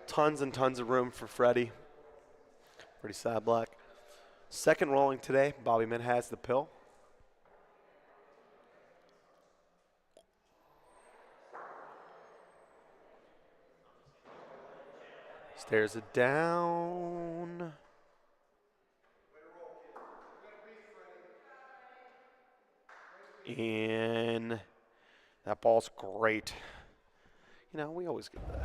Tons and tons of room for Freddie. Pretty sad black. Second rolling today. Bobby Min has the pill. Stares it down. And that ball's great. You know, we always give the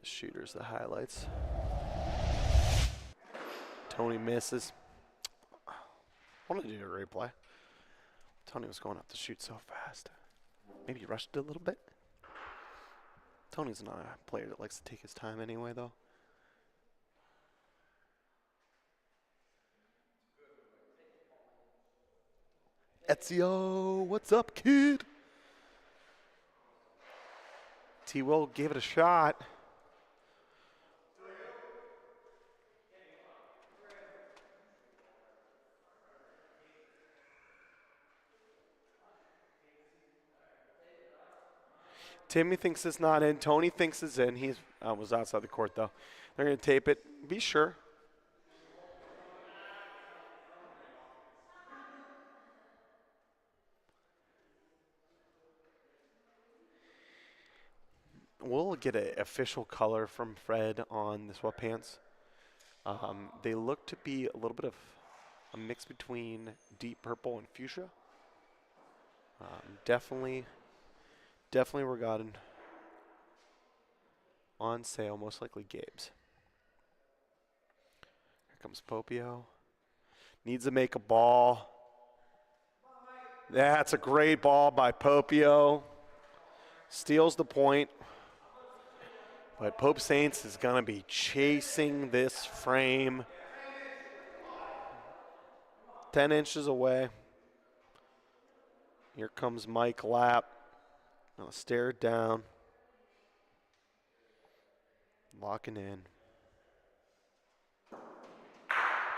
shooters the highlights. Tony misses. I wanted to do a replay. Tony was going up to shoot so fast. Maybe he rushed it a little bit. Tony's not a player that likes to take his time anyway, though. Ezio, what's up, kid? T-Will gave it a shot. Timmy thinks it's not in. Tony thinks it's in. He was outside the court, though. They're going to tape it. Be sure. We'll get an official color from Fred on the sweatpants. They look to be a little bit of a mix between deep purple and fuchsia. Definitely were gotten on sale, most likely Gabe's. Here comes Popio. Needs to make a ball. That's a great ball by Popio. Steals the point. But Pope Saints is going to be chasing this frame 10 inches away. Here comes Mike Lapp. I'll stare it down. Locking in.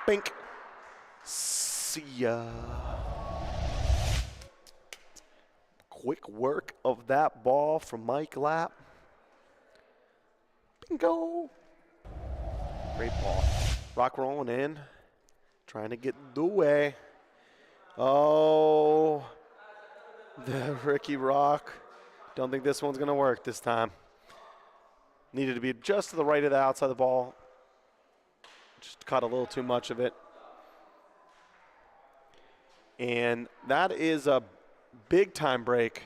Bink. See ya. Quick work of that ball from Mike Lapp. Bingo. Great ball. Rock rolling in. Trying to get the way. Oh. The Ricky Rock. Don't think this one's going to work this time. Needed to be just to the right of the outside of the ball. Just caught a little too much of it. And that is a big time break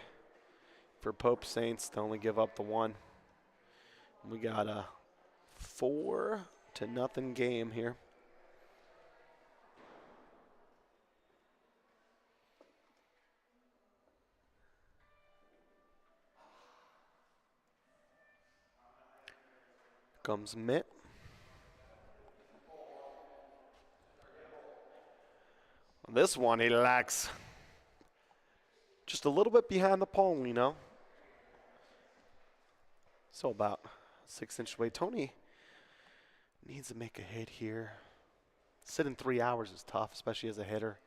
for Pope Saints to only give up the one. We got a 4-0 game here. Comes Mitt. This one he lacks just a little bit behind the pole, you know. So about 6 inches away. Tony needs to make a hit here. Sitting 3 hours is tough, especially as a hitter.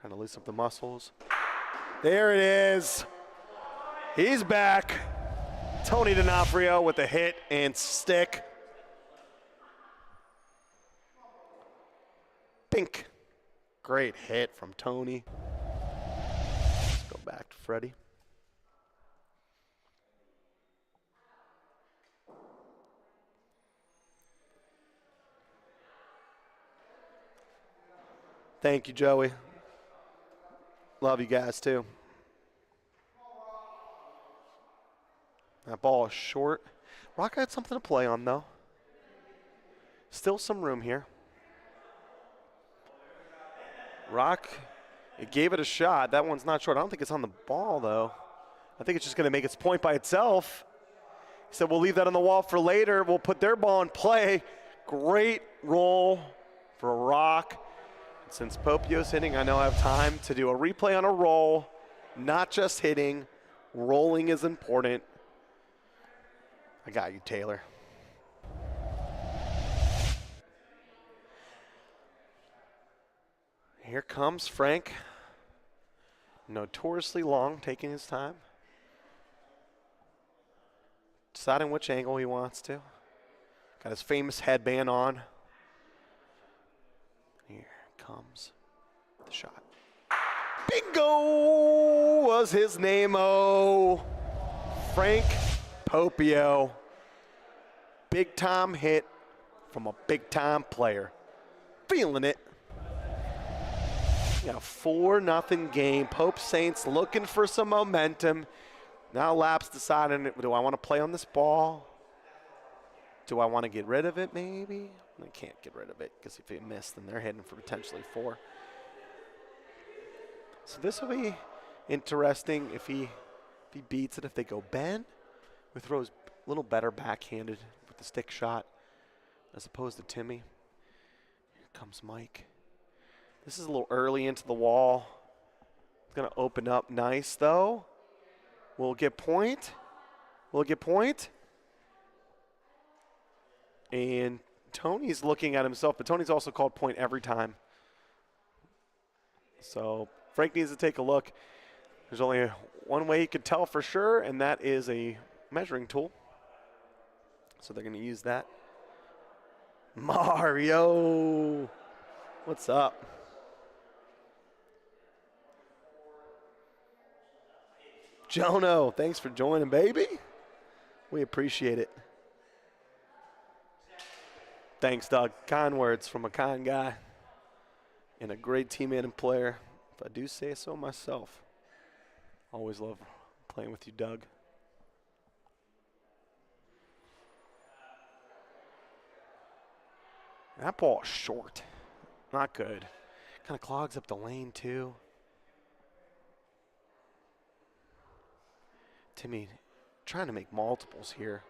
Trying to loosen up the muscles. There it is. He's back. Tony D'Onofrio with a hit and stick. Bink. Great hit from Tony. Let's go back to Freddie. Thank you, Joey. Love you guys, too. That ball is short. Rock had something to play on, though. Still some room here. Rock, it gave it a shot. That one's not short. I don't think it's on the ball, though. I think it's just going to make its point by itself. He said, we'll leave that on the wall for later. We'll put their ball in play. Great roll for Rock. And since Popio's hitting, I know I have time to do a replay on a roll, not just hitting. Rolling is important. I got you, Taylor. Here comes Frank. Notoriously long, taking his time. Deciding which angle he wants to. Got his famous headband on. Here comes the shot. Bingo was his name-o. Frank Popio. Big-time hit from a big-time player. Feeling it. Yeah, 4-0 game. Pope Saints looking for some momentum. Now Laps deciding, do I want to play on this ball? Do I want to get rid of it maybe? I can't get rid of it because if it missed, then they're heading for potentially 4. So this will be interesting if he beats it. If they go Ben, who throws a little better backhanded with the stick shot as opposed to Timmy. Here comes Mike. This is a little early into the wall. It's going to open up nice, though. We'll get point. We'll get point. And Tony's looking at himself, but Tony's also called point every time. So Frank needs to take a look. There's only one way he could tell for sure, and that is a measuring tool. So they're going to use that. Mario, what's up? Jono, thanks for joining, baby. We appreciate it. Thanks, Doug. Kind words from a kind guy and a great teammate and player, if I do say so myself. Always love playing with you, Doug. That ball is short. Not good. Kind of clogs up the lane, too. Timmy trying to make multiples here.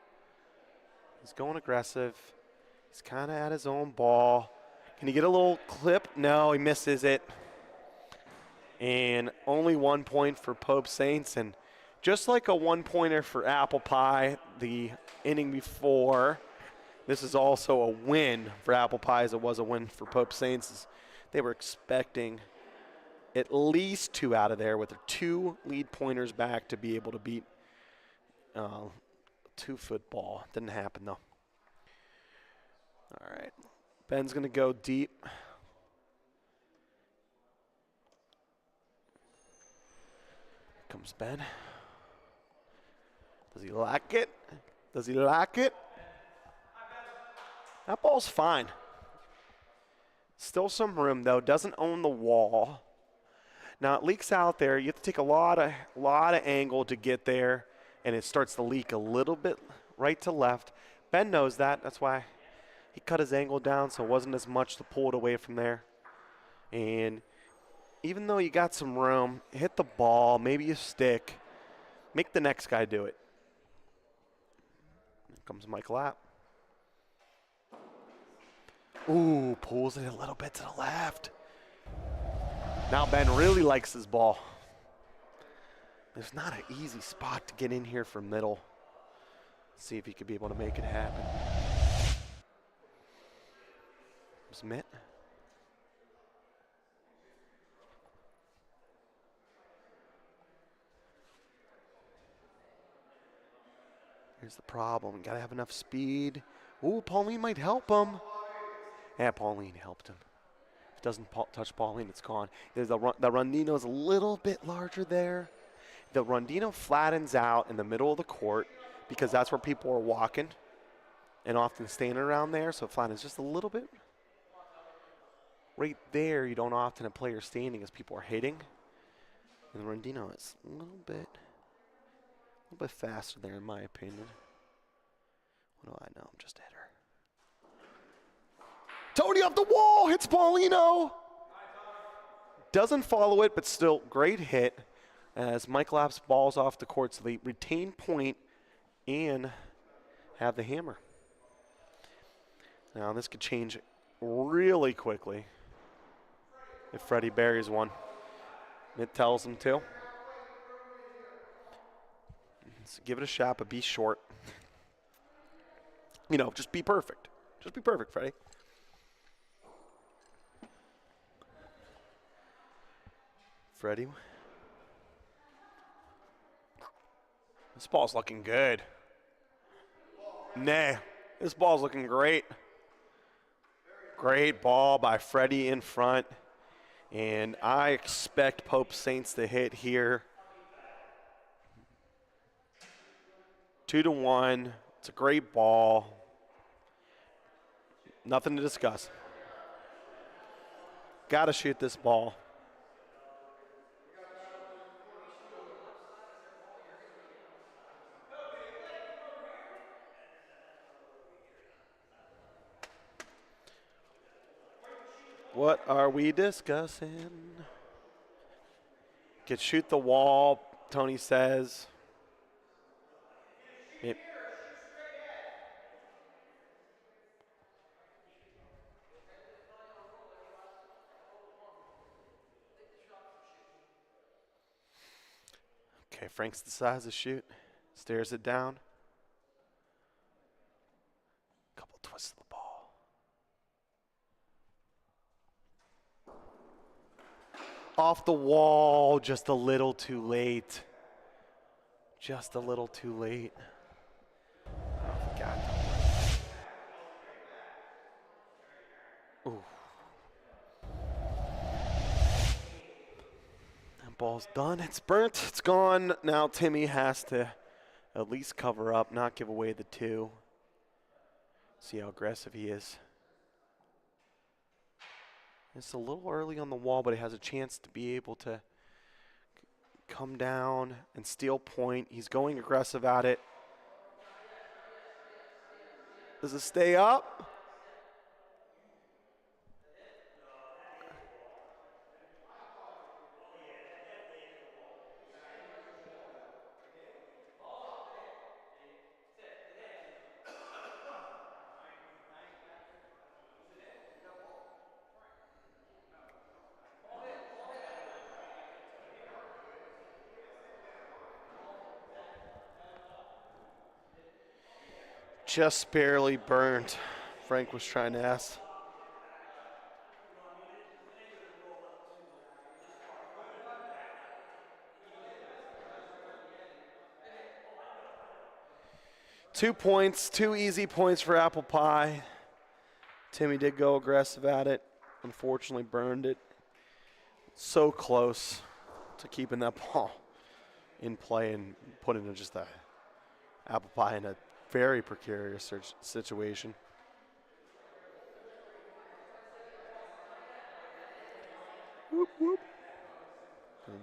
He's going aggressive. He's kind of at his own ball. Can he get a little clip? No, he misses it. And only 1 point for Pope Saints. And just like a one-pointer for Apple Pie the inning before, this is also a win for Apple Pie as it was a win for Pope Saints. They were expecting at least 2 out of there with their 2 lead pointers back to be able to beat 2-foot ball. Didn't happen, though. All right. Ben's going to go deep. Comes Ben. Does he like it? Does he like it? That ball's fine. Still some room, though. Doesn't own the wall. Now, it leaks out there. You have to take a lot of angle to get there, and it starts to leak a little bit right to left. Ben knows that. That's why he cut his angle down so it wasn't as much to pull it away from there. And even though you got some room, hit the ball, maybe you stick. Make the next guy do it. Here comes Mike Lapp. Ooh, pulls it a little bit to the left. Now Ben really likes his ball. There's not an easy spot to get in here from middle. See if he could be able to make it happen. There's Mitt. Here's the problem. Got to have enough speed. Ooh, Pauline might help him. Yeah, Pauline helped him. If it doesn't touch Pauline, it's gone. There's the Rondino's a little bit larger there. the Rondino flattens out in the middle of the court because that's where people are walking and often standing around there, so it flattens just a little bit. Right there, you don't often have players standing as people are hitting. And Rondino is a little bit faster there, in my opinion. What do I know? I'm just a hitter. Tony off the wall, hits Paulino. Doesn't follow it, but still great hit as Mike Laps balls off the court, so they retain point and have the hammer. Now this could change really quickly if Freddie buries one. It tells him to. So give it a shot, but be short. You know, just be perfect. Just be perfect, Freddie. Freddie. This ball's looking good. Nah, this ball's looking great. Great ball by Freddie in front. And I expect Pope Saints to hit here. 2-1. It's a great ball. Nothing to discuss. Got to shoot this ball. What are we discussing? Could shoot the wall, Tony says. Okay, Franks decides to shoot. Stares it down. Couple twists of the ball. Off the wall, just a little too late. Just a little too late. Oh, God. Ooh. That ball's done. It's burnt. It's gone. Now Timmy has to at least cover up, not give away the 2. See how aggressive he is. It's a little early on the wall, but he has a chance to be able to come down and steal point. He's going aggressive at it. Does it stay up? Just barely burned, Frank was trying to ask. Two points, 2 easy points for Apple Pie. Timmy did go aggressive at it. Unfortunately burned it. So close to keeping that ball in play and putting just a Apple Pie in a very precarious situation. Whoop, whoop.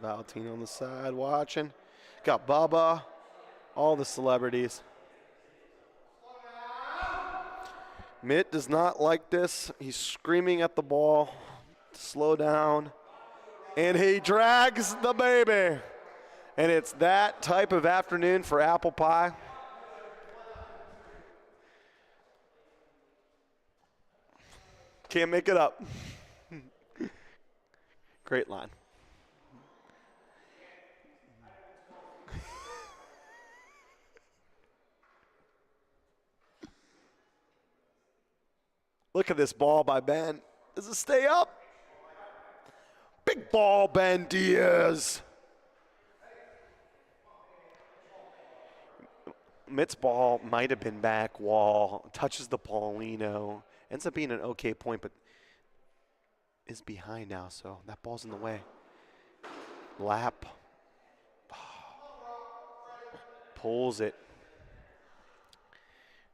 Valentino on the side watching. Got Bubba, all the celebrities. Mitt does not like this. He's screaming at the ball to slow down. And he drags the baby. And it's that type of afternoon for Apple Pie. Can't make it up. Great line. Look at this ball by Ben. Does it stay up? Big ball, Ben Diaz. Mitt's ball might have been back wall. Touches the Paulino. Ends up being an okay point, but is behind now, so that ball's in the way. Lap. pulls it.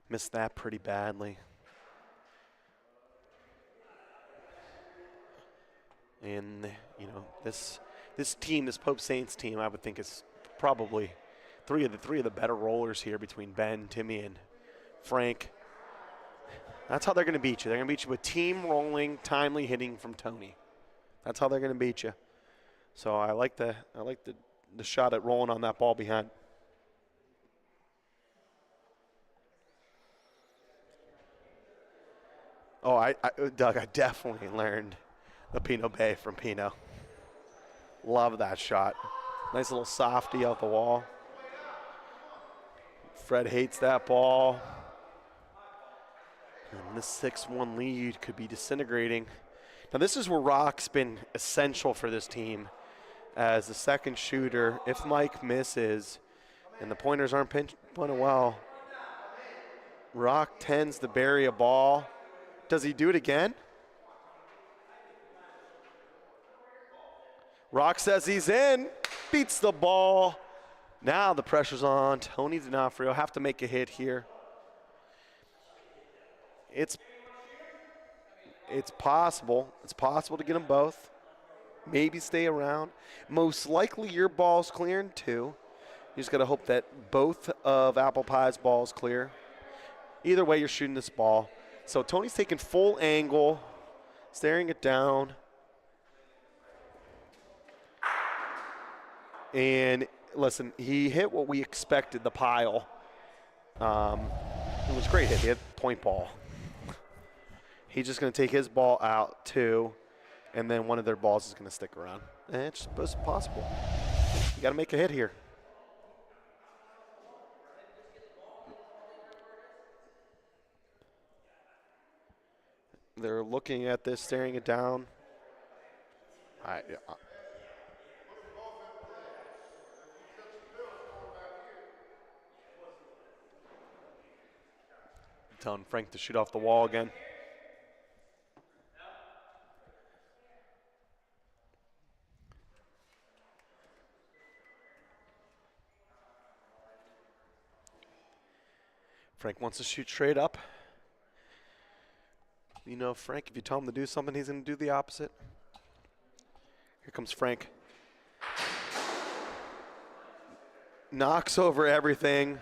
Missed that pretty badly. And, you know, this team, this Pope Saints team, I would think is probably three of the better rollers here between Ben, Timmy, and Frank. That's how they're going to beat you. They're going to beat you with team rolling, timely hitting from Tony. That's how they're going to beat you. So I like the shot at rolling on that ball behind. Oh, Doug, I definitely learned the Pinot Bay from Pino. Love that shot. Nice little softy out the wall. Fred hates that ball. And this 6-1 lead could be disintegrating. Now this is where Rock's been essential for this team as the second shooter. If Mike misses and the pointers aren't pointed well, Rock tends to bury a ball. Does he do it again? Rock says he's in, beats the ball. Now the pressure's on. Tony D'Onofrio have to make a hit here. It's possible. It's possible to get them both. Maybe stay around. Most likely your ball's clearing too. You just got to hope that both of Apple Pie's balls clear. Either way, you're shooting this ball. So Tony's taking full angle, staring it down. And listen, he hit what we expected, the pile. It was a great hit. He hit point ball. He's just going to take his ball out too, and then one of their balls is going to stick around. And it's possible. You got to make a hit here. They're looking at this, staring it down. Telling Frank to shoot off the wall again. Frank wants to shoot straight up. You know, Frank, if you tell him to do something, he's going to do the opposite. Here comes Frank. Knocks over everything.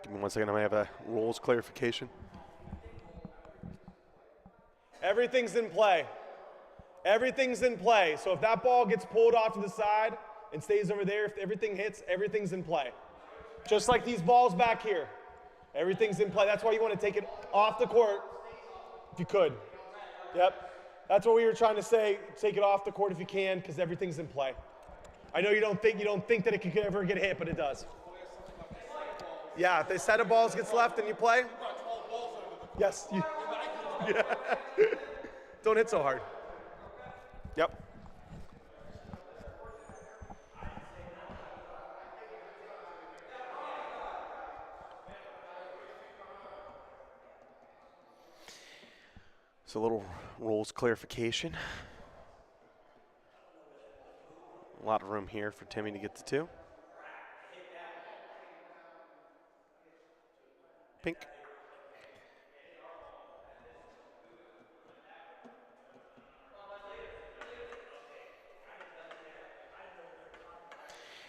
Give me 1 second. I might have a rules clarification. Everything's in play. Everything's in play. So if that ball gets pulled off to the side and stays over there, if everything hits, everything's in play. Just like these balls back here. Everything's in play. That's why you want to take it off the court if you could. Yep. That's what we were trying to say. Take it off the court if you can, because everything's in play. I know you don't think that it could ever get hit, but it does. Yeah, if the set of balls gets left and you play. Yes. Yeah. Don't hit so hard. Yep. So a little rules clarification. A lot of room here for Timmy to get to two. Pink.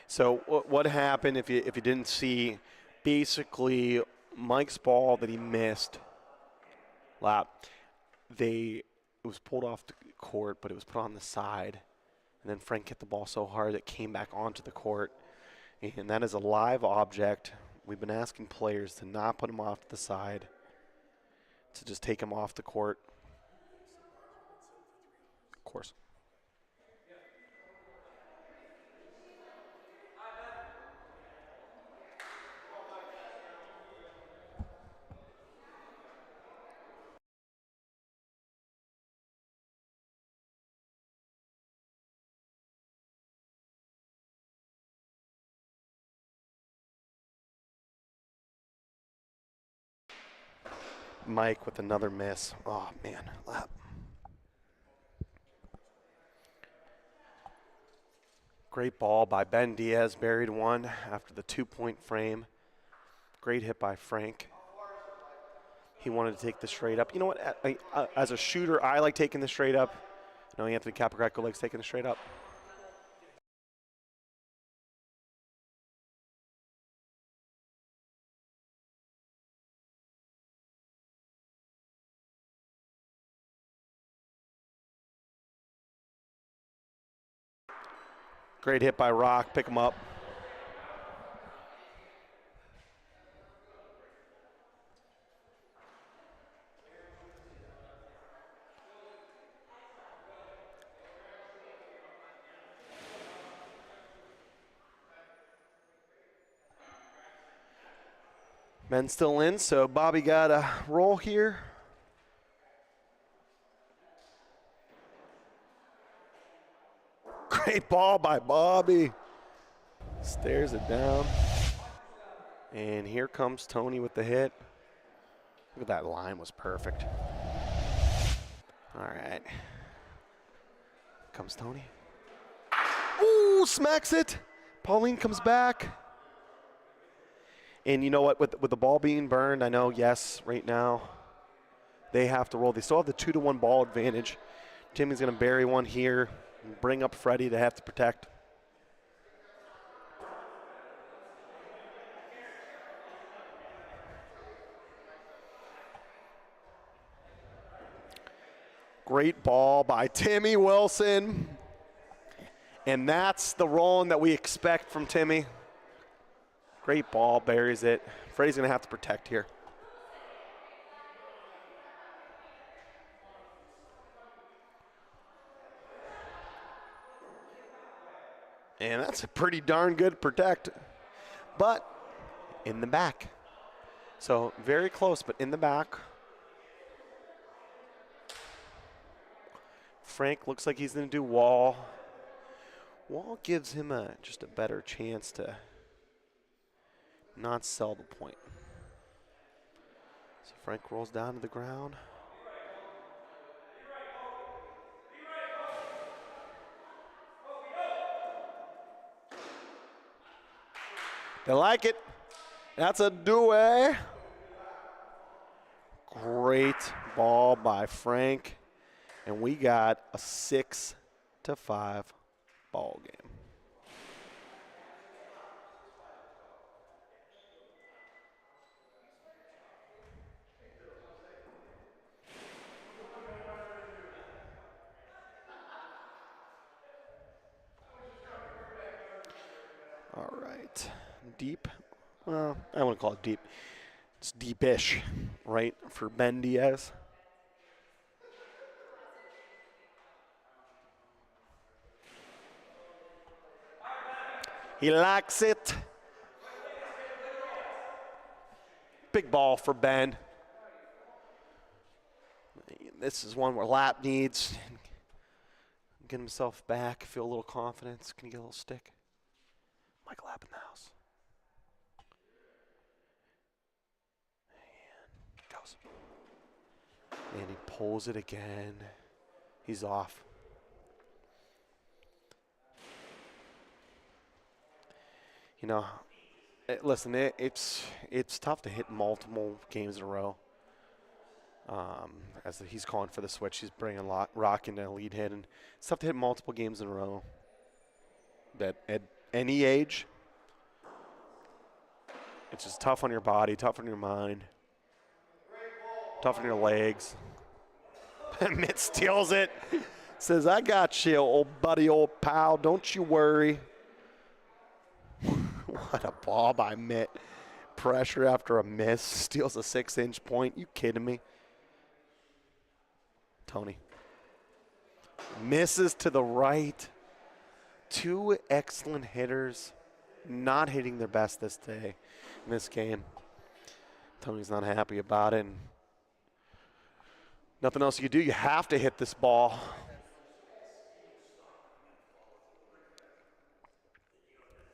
So what happened if you didn't see? Basically, Mike's ball that he missed. It was pulled off the court, but it was put on the side, and then Frank hit the ball so hard it came back onto the court, and that is a live object. We've been asking players to not put him off to the side, to just take him off the court. Of course. Mike with another miss. Oh, man. Lap. Great ball by Ben Diaz, buried one after the 2-point frame. Great hit by Frank. He wanted to take the straight up. You know what? As a shooter, I like taking the straight up. No, Anthony Capricaco likes taking the straight up. Great hit by Rock. Pick him up. Ben's still in, so Bobby got a roll here. Great ball by Bobby. Stares it down. And here comes Tony with the hit. Look at that line, was perfect. All right. Comes Tony. Ooh, smacks it. Pauline comes back. And you know what, with the ball being burned, I know, yes, right now, they have to roll. They still have the 2-1 ball advantage. Timmy's going to bury one here and bring up Freddie to have to protect. Great ball by Timmy Wilson. And that's the rolling that we expect from Timmy. Great ball, buries it. Freddie's going to have to protect here. And that's a pretty darn good protect. But in the back. So very close, but in the back. Frank looks like he's going to do Wall. Wall gives him just a better chance to not sell the point. So Frank rolls down to the ground. They like it. That's a do-away. Great ball by Frank. And we got a 6-5 ball game. All right, deep. Well, I wouldn't call it deep. It's deepish, right, for Ben Diaz. He likes it. Big ball for Ben. This is one where Lap needs. Get himself back, feel a little confidence. Can you get a little stick? Mike Lap in the house. And goes. And he pulls it again. He's off. You know, listen, it's tough to hit multiple games in a row. As he's calling for the switch, he's bringing Rock into a lead hit, and it's tough to hit multiple games in a row. But at any age, it's just tough on your body, tough on your mind, tough on your legs. Mitt steals it, says, "I got you, old buddy, old pal. Don't you worry." What a ball by Mitt. Pressure after a miss. Steals a 6-inch point. You kidding me? Tony. Misses to the right. Two excellent hitters. Not hitting their best this day in this game. Tony's not happy about it. And nothing else you can do. You have to hit this ball.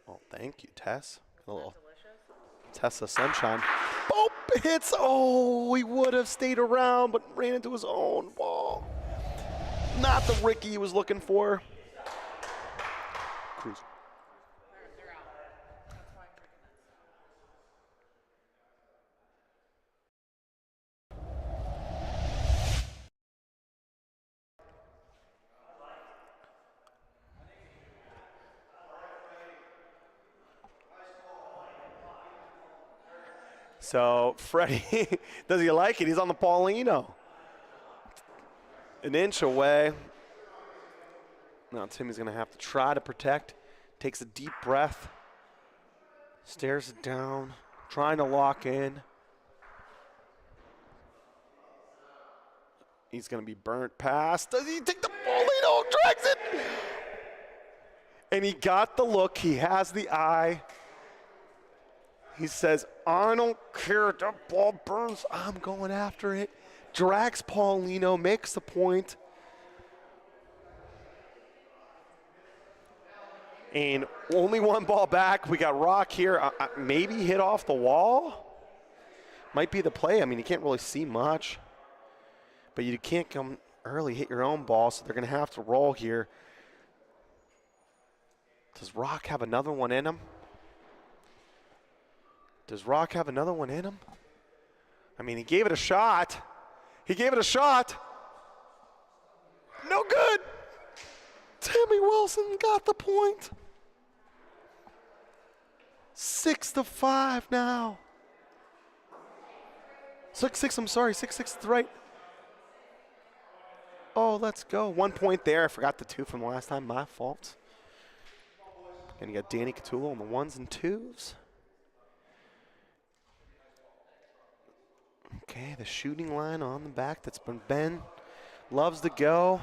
Well, thank you, Tess. A little Tessa Sunshine. Pope hits. Oh, he would have stayed around, but ran into his own ball. Not the Ricky he was looking for. Cruz. So Freddie, does he like it? He's on the Paulino. An inch away. Now Timmy's going to have to try to protect. Takes a deep breath. Stares it down. Trying to lock in. He's going to be burnt past. Does he take the Paulino? Drags it. And he got the look. He has the eye. He says, I don't care if that ball burns. I'm going after it. Drags Paulino, makes the point. And only one ball back. We got Rock here. Maybe hit off the wall. Might be the play. I mean, you can't really see much. But you can't come early, hit your own ball, so they're going to have to roll here. Does Rock have another one in him? Does Rock have another one in him? I mean, he gave it a shot. He gave it a shot. No good. Timmy Wilson got the point. 6-5 now. 6-6, I'm sorry. 6-6 is right. Oh, let's go. 1 point there. I forgot the 2 from the last time. My fault. And you got Danny Catullo on the 1s and 2s. Okay, the shooting line on the back. That's been Ben. Loves to go.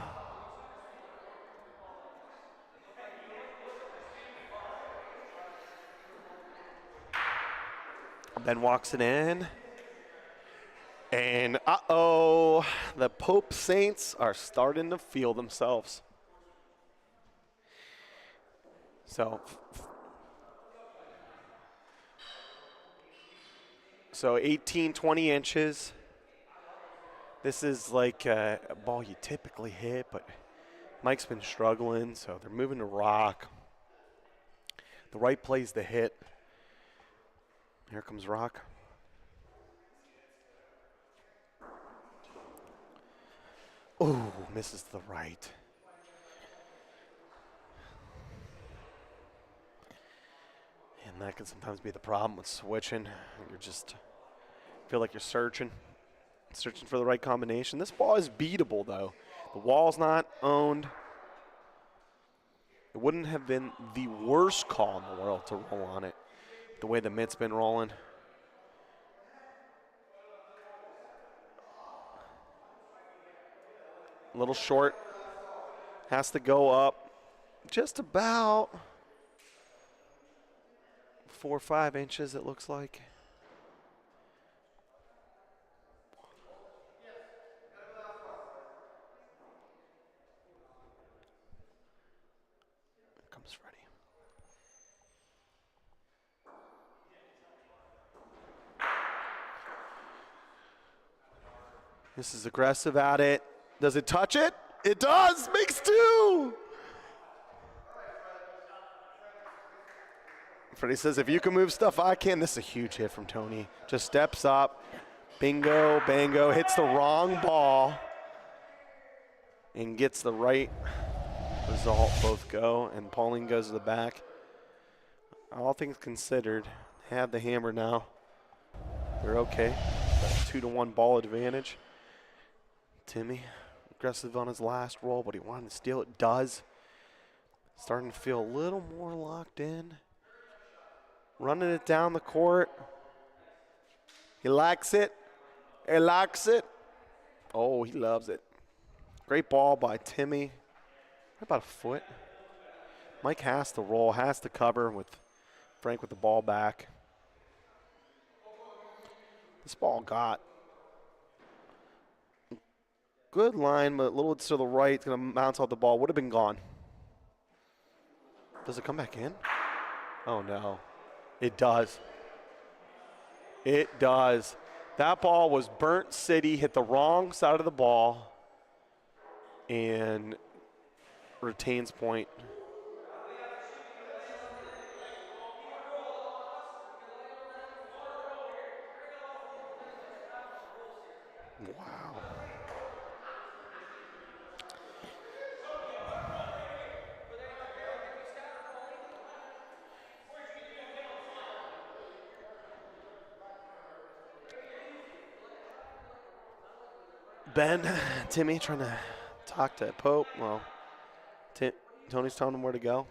Ben walks it in. And uh-oh, the Pope Saints are starting to feel themselves. So 18, 20 inches. This is like a ball you typically hit, but Mike's been struggling, so they're moving to Rock. The right place to hit. Here comes Rock. Ooh, misses to the right. And that can sometimes be the problem with switching. You're just feel like you're searching for the right combination. This ball is beatable, though. The wall's not owned. It wouldn't have been the worst call in the world to roll on it, the way the mitt's been rolling. A little short. Has to go up just about 4 or 5 inches, it looks like. Here comes Freddie. This is aggressive at it. Does it touch it? It does. Makes 2. Freddie says, if you can move stuff, I can. This is a huge hit from Tony. Just steps up. Bingo, bango. Hits the wrong ball. And gets the right result. Both go. And Pauline goes to the back. All things considered, have the hammer now. They're okay. Got a 2-1 ball advantage. Timmy, aggressive on his last roll, but he wanted to steal it. Does. Starting to feel a little more locked in. Running it down the court. He likes it. He likes it. Oh, he loves it. Great ball by Timmy. About a foot. Mike has to roll, has to cover with Frank with the ball back. This ball got good line, but a little to the right. It's going to bounce off the ball. Would have been gone. Does it come back in? Oh, no. It does. It does. That ball was burnt city, hit the wrong side of the ball, and retains point. Wow. Ben, Timmy trying to talk to Pope. Well, Tony's telling him where to go.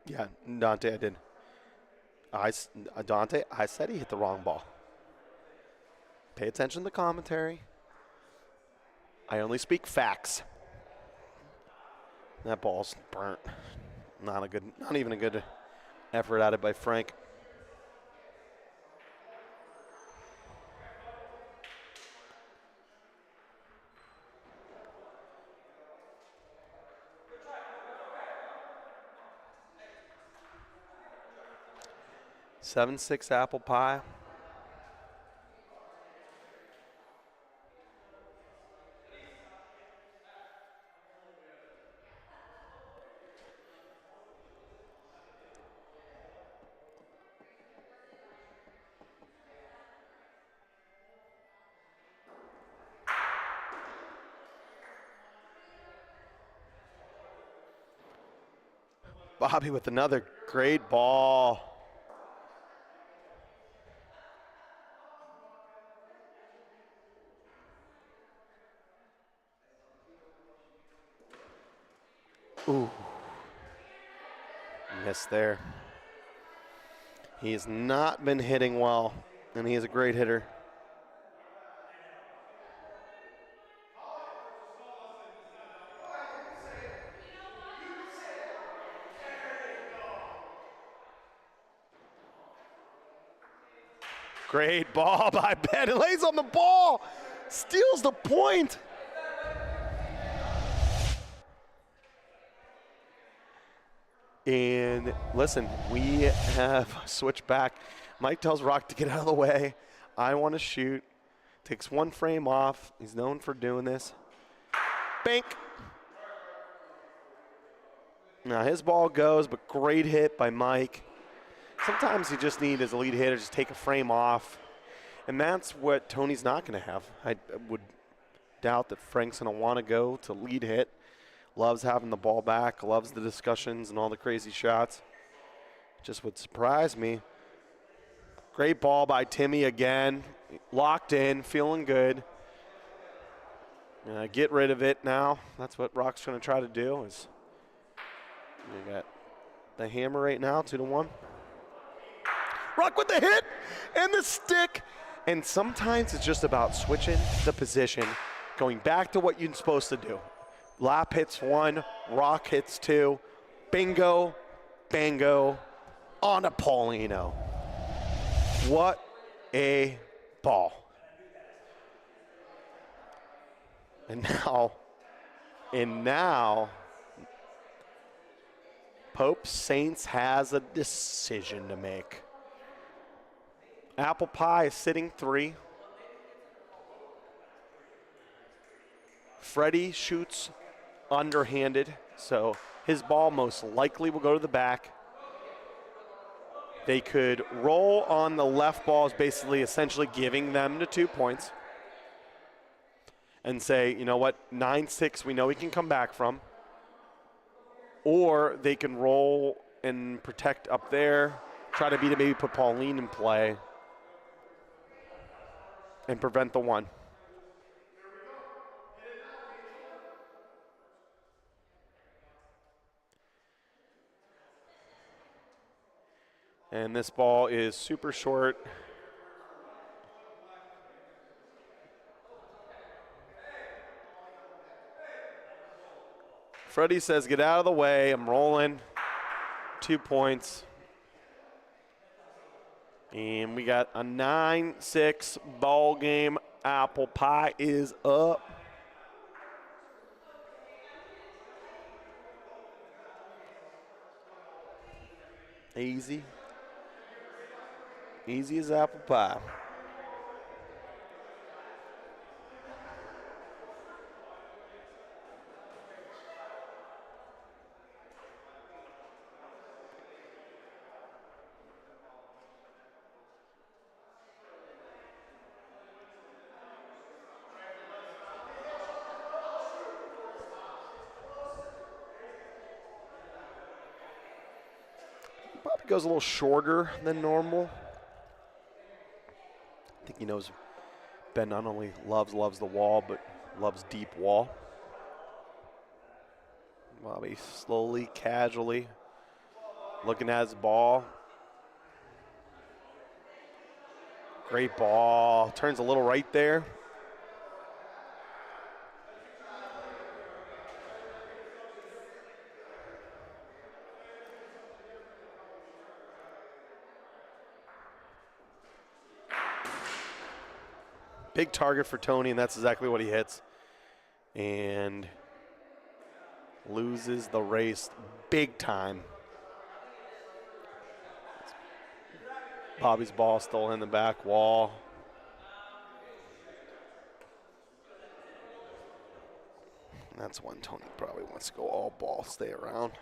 Yeah, Dante, I did. Dante, I said he hit the wrong ball. Pay attention to the commentary. I only speak facts. That ball's burnt. Not even a good effort at it by Frank. (7-6) apple pie. Bobby with another great ball. Ooh. Missed there. He has not been hitting well, and he is a great hitter. Great ball by Ben. It lays on the ball. Steals the point. And listen, we have switched back. Mike tells Rock to get out of the way. I want to shoot. Takes one frame off. He's known for doing this. Bank. Now his ball goes, but great hit by Mike. Sometimes you just need, as a lead hitter, just take a frame off. And that's what Tony's not going to have. I would doubt that Frank's going to want to go to lead hit. Loves having the ball back, loves the discussions and all the crazy shots. Just would surprise me. Great ball by Timmy again. Locked in, feeling good. Get rid of it now. That's what Rock's going to try to do. Is we got the hammer right now, 2-1. Rock with the hit and the stick. And sometimes it's just about switching the position, going back to what you're supposed to do. Lap hits 1, Rock hits 2. Bingo, bango, on to Paulino. What a ball. And now, Pope Saints has a decision to make. Apple Pie is sitting 3. Freddie shoots underhanded, so his ball most likely will go to the back. They could roll on the left ball, is basically essentially giving them the 2 points, and say, you know what, 9-6 we know we can come back from. Or they can roll and protect up there, try to beat it, maybe put Pauline in play, and prevent the 1. And this ball is super short. Freddie says, get out of the way. I'm rolling. 2 points. And we got a 9-6 ball game. Apple pie is up. Easy. Easy as apple pie. Probably goes a little shorter than normal. I think he knows Ben not only loves the wall, but loves deep wall. Bobby slowly, casually looking at his ball. Great ball. Turns a little right there. Big target for Tony, and that's exactly what he hits. And loses the race big time. Bobby's ball still in the back wall. And that's when Tony probably wants to go all ball, stay around.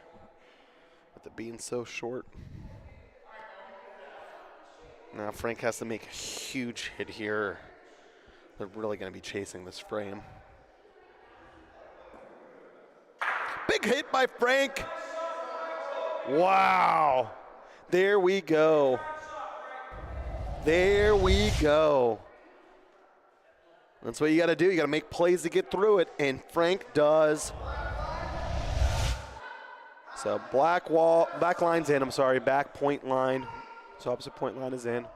With it being so short. Now Frank has to make a huge hit here. They're really going to be chasing this frame. Big hit by Frank. Wow. There we go. There we go. That's what you got to do. You got to make plays to get through it, and Frank does. So back line's in, back point line. So opposite point line is in.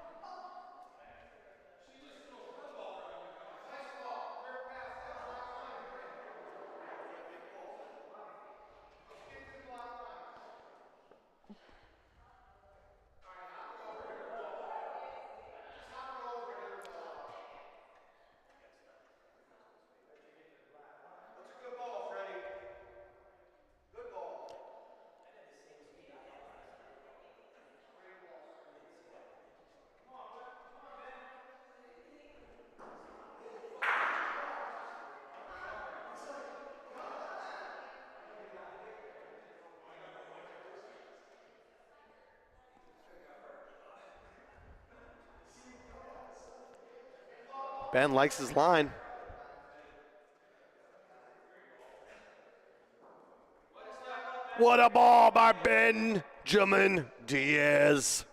Ben likes his line. What a ball by Benjamin Diaz.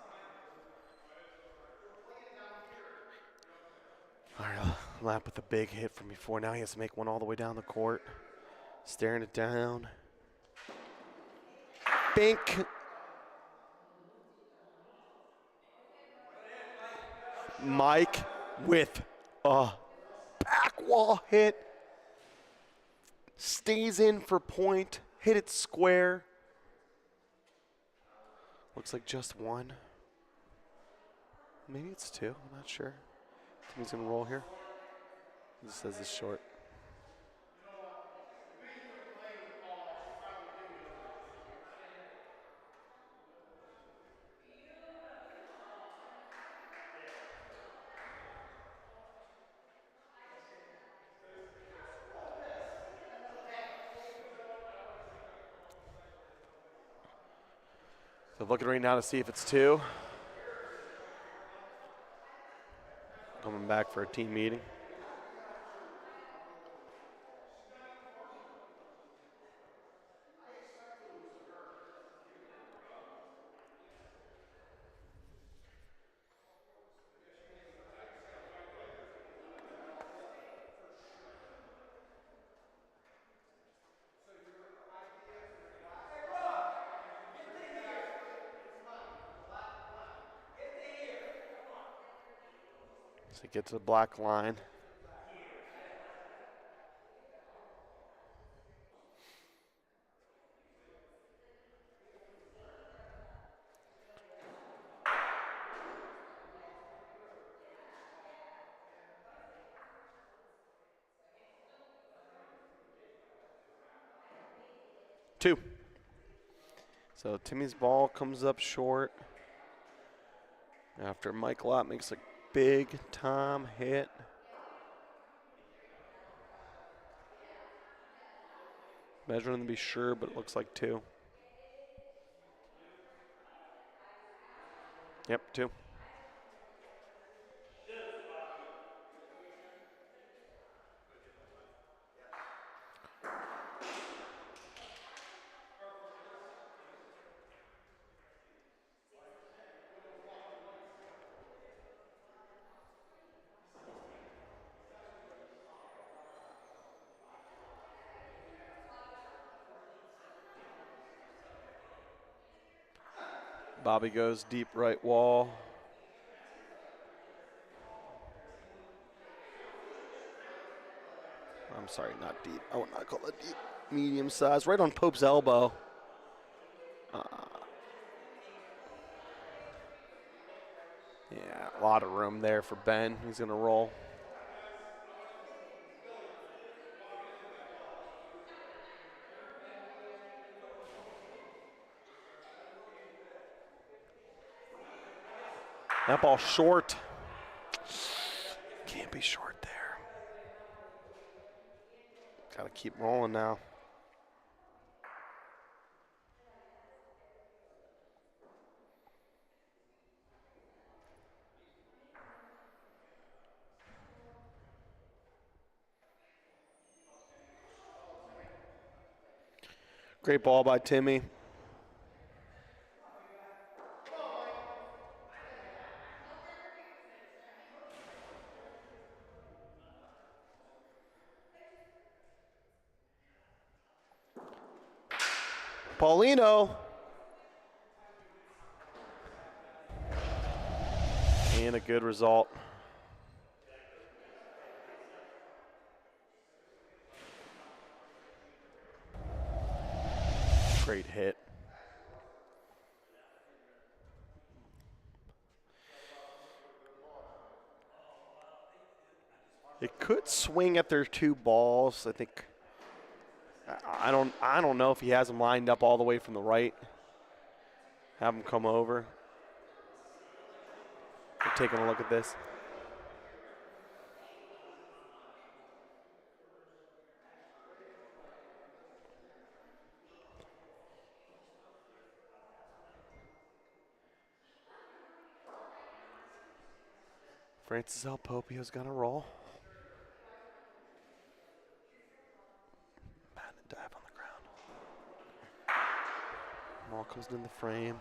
All right, lap with a big hit from before. Now he has to make one all the way down the court. Staring it down. Bink. Mike with a back wall hit. Stays in for point. Hit it square. Looks like just one. Maybe it's two. I'm not sure. He's going to roll here. This says it's short. So looking right now to see if it's two. Coming back for a team meeting. So get to the black line. So Timmy's ball comes up short after Mike Lott makes a big time hit. Measuring to be sure, but it looks like 2. Yep, 2. Bobby goes deep right wall. I'm sorry, not deep. I would not call it deep. Medium size, right on Pope's elbow. Yeah, a lot of room there for Ben. He's going to roll. That ball short. Can't be short there. Got to keep rolling now. Great ball by Timmy. Paulino. And a good result. Great hit. It could swing at their 2 balls. I think. I don't know if he has them lined up all the way from the right. Have them come over. We're taking a look at this. Francis L. Popio's gonna roll. Pat and dive on the ground. Ball comes in the frame.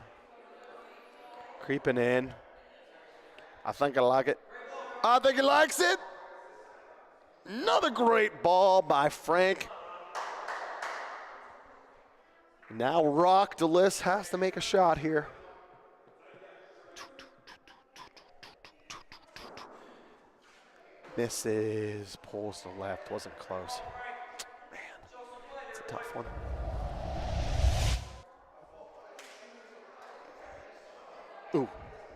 Creeping in. I think I like it. I think he likes it. Another great ball by Frank. Now Rock DeLis has to make a shot here. Misses, pulls to the left, wasn't close. Man, it's a tough one. Ooh,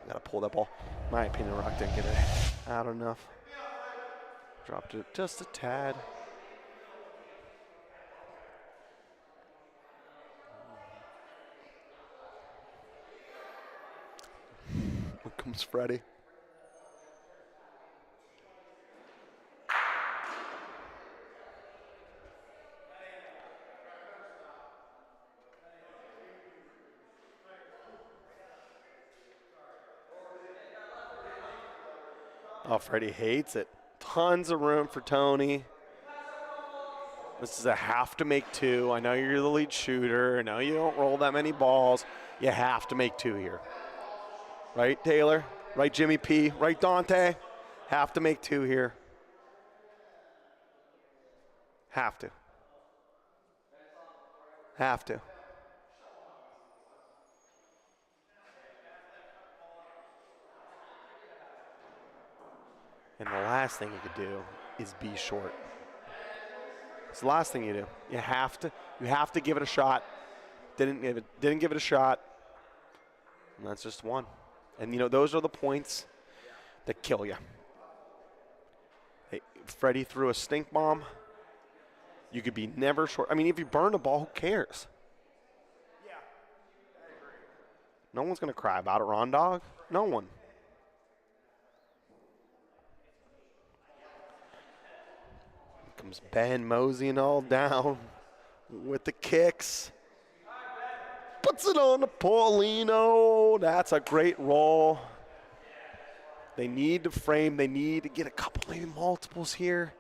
gotta pull that ball. My opinion, Rock didn't get it out enough. Dropped it just a tad. Here comes Freddie. Oh, Freddie hates it. Tons of room for Tony. This is a have to make 2. I know you're the lead shooter. I know you don't roll that many balls. You have to make 2 here. Right, Taylor? Right, Jimmy P? Right, Dante? Have to make 2 here. Have to. Have to. And the last thing you could do is be short. It's the last thing you do. You have to give it a shot. Didn't give it a shot. And that's just one. And you know, those are the points that kill you. Hey, Freddie threw a stink bomb. You could be never short. I mean, if you burn a ball, who cares? No one's going to cry about it, Ron Dog. No one. Comes Ben moseying all down with the kicks. Puts it on to Paulino. That's a great roll. They need to frame. They need to get a couple, maybe multiples here.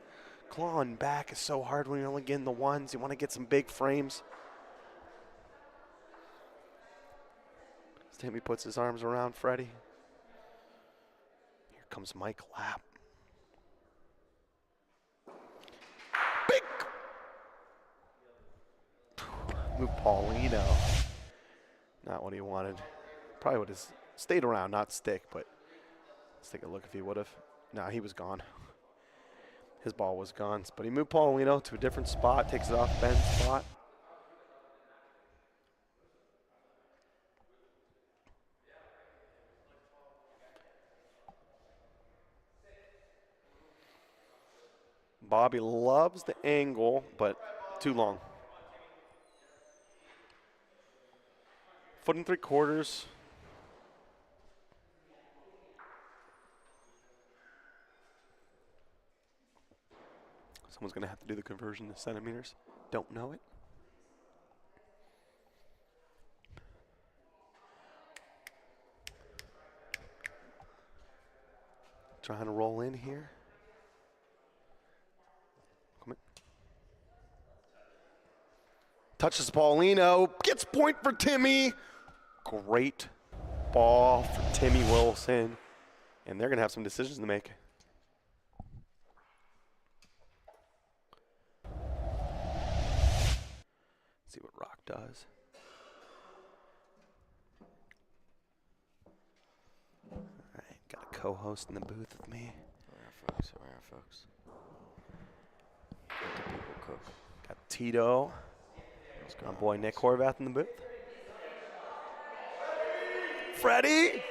Clawing back is so hard when you're only getting the ones. You want to get some big frames. Timmy puts his arms around Freddie. Here comes Mike Lapp. Big move Paulino. Not what he wanted. Probably would have stayed around, not stick, but let's take a look if he would have. Nah, he was gone. His ball was gone. But he moved Paulino to a different spot, takes it off Ben's spot. Bobby loves the angle, but too long. 1 3/4. Someone's going to have to do the conversion to centimeters. Don't know it. Trying to roll in here. Touches Paulino, gets point for Timmy. Great ball for Timmy Wilson. And they're going to have some decisions to make. See what Rock does. All right, got a co-host in the booth with me. Where are folks? Let the people cook. Got Tito. My boy Nick Horvath in the booth. Freddie,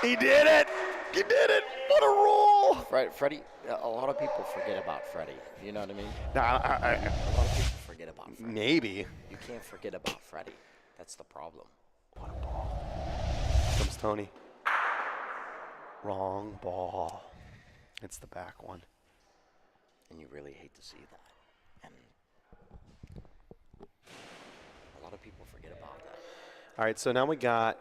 he did it. He did it. What a roll. Freddie, a lot of people forget about Freddie. You know what I mean? Nah, a lot of people forget about Freddie. Maybe. You can't forget about Freddie. That's the problem. What a ball. Comes Tony. Wrong ball. It's the back one. And you really hate to see that. And a lot of people forget about that. All right, so now we got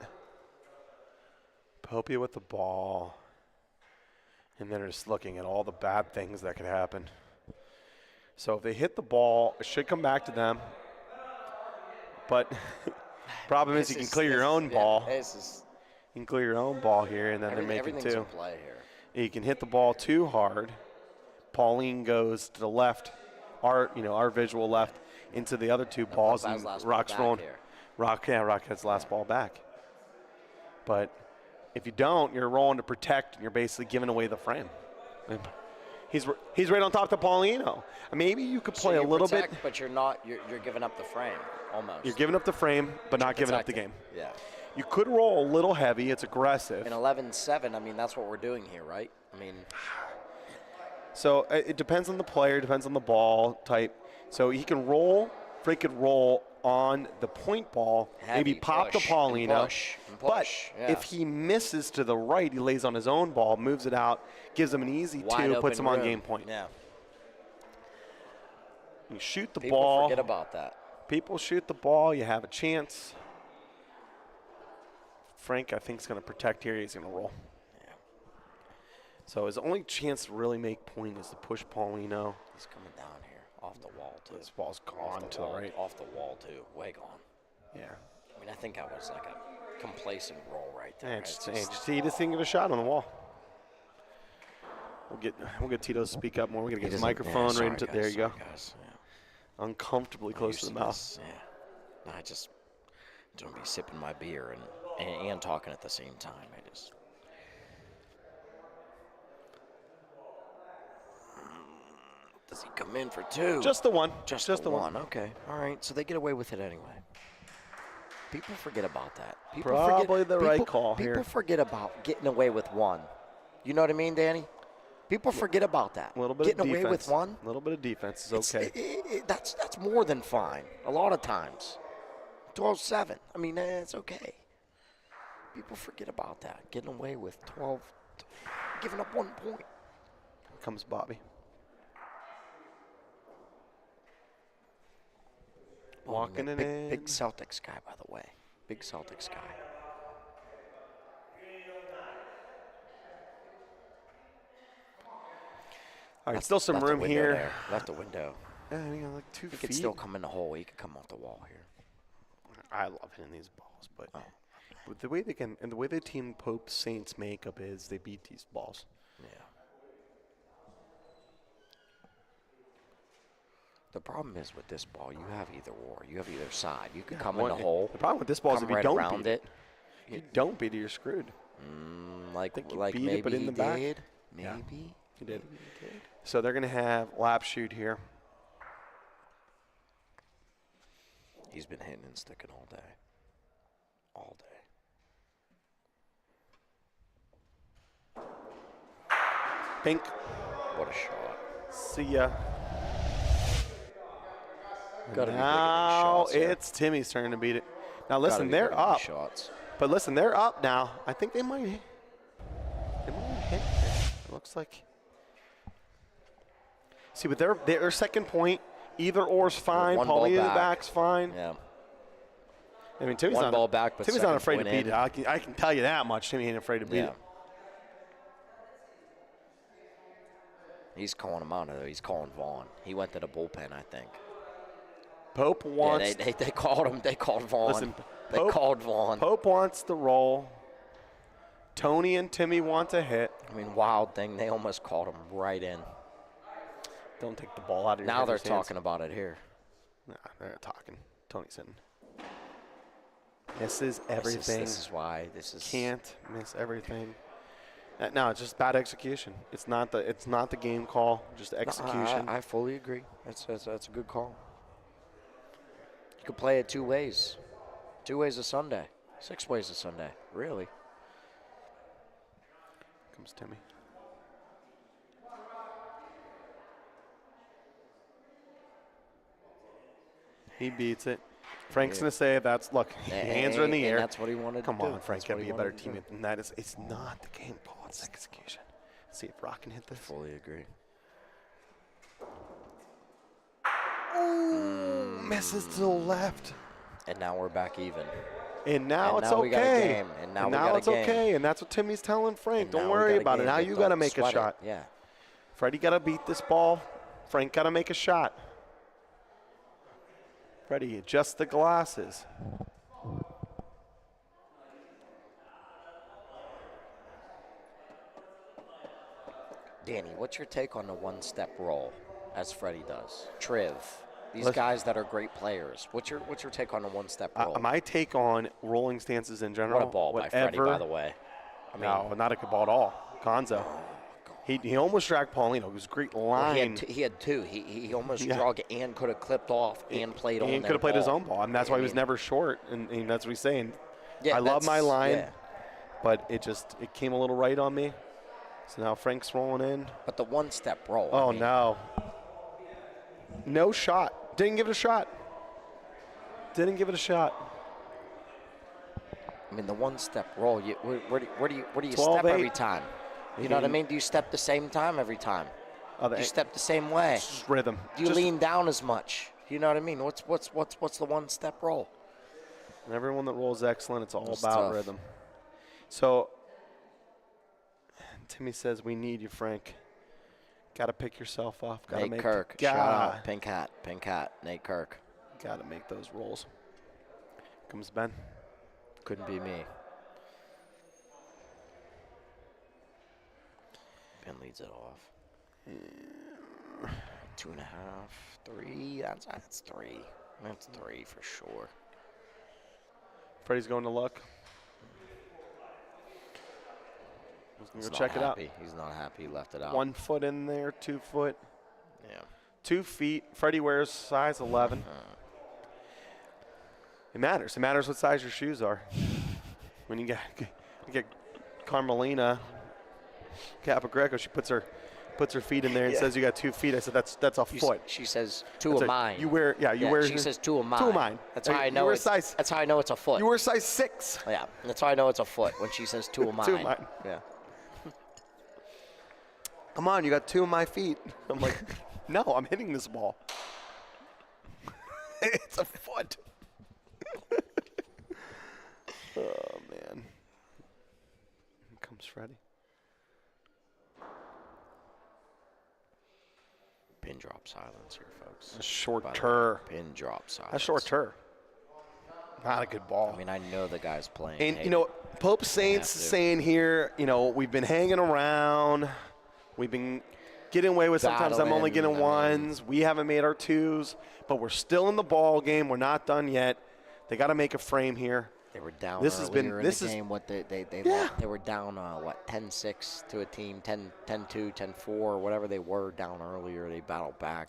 Popia with the ball. And then they're just looking at all the bad things that could happen. So if they hit the ball, it should come back to them. But problem is you can clear your own ball. You can clear your own ball here, and then they're making two. In play here. You can hit the ball too hard. Pauline goes to the left, our visual left, into the other two balls, and Rock's rolling. Rock has the last ball back. But if you don't, you're rolling to protect, and you're basically giving away the frame. And he's right on top of Paulino. Maybe you could play a little bit, but you're not. You're giving up the frame almost. You're giving up the frame, but not giving up the game. Yeah. You could roll a little heavy. It's aggressive. In 11-7, I mean, that's what we're doing here, right? I mean. So it depends on the player, depends on the ball type. So he can roll, Frank could roll on the point ball, maybe pop the Paulino. But if he misses to the right, he lays on his own ball, moves it out, gives him an easy two, puts him on game point. Yeah. You shoot the People ball. Forget about that. People shoot the ball, you have a chance. Frank, I think, is going to protect here. He's going to roll. Yeah. So his only chance to really make point is to push Paulino. He's coming down here, off the wall, too. This ball's gone to the right. Off the wall, too. Way gone. Yeah. I mean, I think I was like a complacent roll right there. He just didn't get a shot on the wall. We'll get Tito to speak up more. We're going to get his microphone right into there. You go. Guys, yeah. Uncomfortably close to the mouth. Yeah. I just don't be sipping my beer and talking at the same time. Does he come in for two? Just the one. Just the one. Okay. All right. So they get away with it anyway. People forget about that. Probably the right call here. People forget about getting away with one. You know what I mean, Danny? People forget about that. A little bit getting of defense. away with one. A little bit of defense is okay. That's more than fine. A lot of times. 12-7. I mean, it's okay. People forget about that. Getting away with 12, giving up 1 point. Here comes Bobby. Walking it in. Big Celtics guy, by the way. Big Celtics guy. All right, still some Left the room window here. there. Left the window. Yeah, you know, like 2 He feet. could still come in the hole. He could come off the wall here. I love hitting these balls, but with the way they can and the way the team Pope Saints makeup is, they beat these balls. Yeah. The problem is with this ball, you have either or. You have either side. You could come in the hole. The problem with this ball is come if you right don't around beat it. if you don't beat it, you're screwed. Like think you like beat it, maybe but in he the back? did. Yeah. Maybe. He did. Maybe he did. So they're going to have lap shoot here. He's been hitting and sticking all day. All day. Pink. What a shot. See ya. Gotta be bigger than Now shots here. it's Timmy's turn to beat it. Now Gotta listen, be they're bigger than up. Shots. But listen, they're up now. I think they might hit here. It looks like. See, with their second point, either or's fine. One ball Paulie in the back. back's fine. Yeah. I mean, Timmy's One not ball back, but Timmy's not second afraid to point beat in. it. I can tell you that much. Timmy ain't afraid to beat Yeah. it. He's calling him out, though. He's calling Vaughn. He went to the bullpen, I think. Pope wants. Yeah, they called him. They called Vaughn. Listen, they called Vaughn. Pope wants the roll. Tony and Timmy want to hit. I mean, wild thing. They almost called him right in. Don't take the ball out of your Now they're hitter's hands. talking about it here. Nah, they're talking. Tony's hitting. Misses everything. This is why. This is. Can't miss everything. No, it's just bad execution. It's not the game call, just execution. I fully agree. That's a good call. You could play it 2 ways. 2 ways a Sunday. 6 ways a Sunday. Really. Comes Timmy. He beats it. Frank's going to say look, hands are in the And air. that's what he wanted Come to do. on, Frank, That's got what to he be a better wanted to do. teammate than that. It's not the game ball, it's execution. Let's see if Rock can hit this. Fully agree. Ooh, misses to the left. And now we're back even. And now And it's now okay. we got a game. And now we got a it's game. okay. And that's what Timmy's telling Frank. And Don't now we worry got a about it. game. Now Get you the- got to make a sweat it. shot. Yeah. Freddie got to beat this ball. Frank got to make a shot. Freddie, adjust the glasses. Danny, what's your take on the one-step roll, as Freddie does? Triv, these Listen. guys that are great players. What's your take on the one-step roll? My take on rolling stances in general. What a ball by Freddie, by the way. I mean, No, not a good ball at all. Gonzo. He almost dragged Paulino. It was a great line. he had two. He almost Yeah. drug and could have clipped off and played on He that could have played his ball. own ball. And that's why he was never short. And that's what he's saying. Yeah, I love my that's- line, yeah. but it came a little right on me. So now Frank's rolling in. But the one-step roll. Oh, I mean, no. No shot. Didn't give it a shot. Didn't give it a shot. I mean, the one-step roll. Where do you 12-8. step every time? You know what I mean? Do you step the same time every time? Do you step the same way? Just rhythm. Do you lean down as much? You know what I mean? What's the one-step roll? And everyone that rolls excellent, it's all It's about tough. rhythm. So Timmy says, "We need you, Frank. Got to pick yourself off. Got to Nate make. Kirk. Shout out. Pink hat. Nate Kirk. Got to make those rolls." Comes Ben. Couldn't be me. Ben leads it off. 2.5, 3. That's 3. That's 3 for sure. Freddie's going to look. He's going He's to go check it out. happy. He's not happy. He left it out. 1 foot in there, 2 foot. Yeah. 2 feet. Freddie wears size 11. It matters. It matters what size your shoes are. When you get Carmelina Capagreco, she puts her puts her feet in there and says you got 2 feet. I said that's a foot. She says 2 That's of a- mine. You wear She says 2 of mine. 2 of mine. That's how I know. That's how I know it's a foot. You wear size 6. Yeah, that's how I know it's a foot when she says 2 of mine. 2 of mine. Yeah. Come on, you got 2 of my feet. I'm like, no, I'm hitting this ball. It's a foot. Oh man. Here comes Freddie. Pin drop silence here, folks. A short By the way, tur. Pin drop silence. A short tur. Not a good ball. I mean, I know the guy's playing. And, Hey, you know, Pope Saints have to. saying here, you know, we've been hanging around. We've been getting away with sometimes I'm only getting ones. We haven't made our 2s, but we're still in the ball game. We're not done yet. They got to make a frame here. They were down This has been earlier in this the is game. What they were down 10-6 to a team, 10-2, 10-4, whatever they were down earlier. They battled back.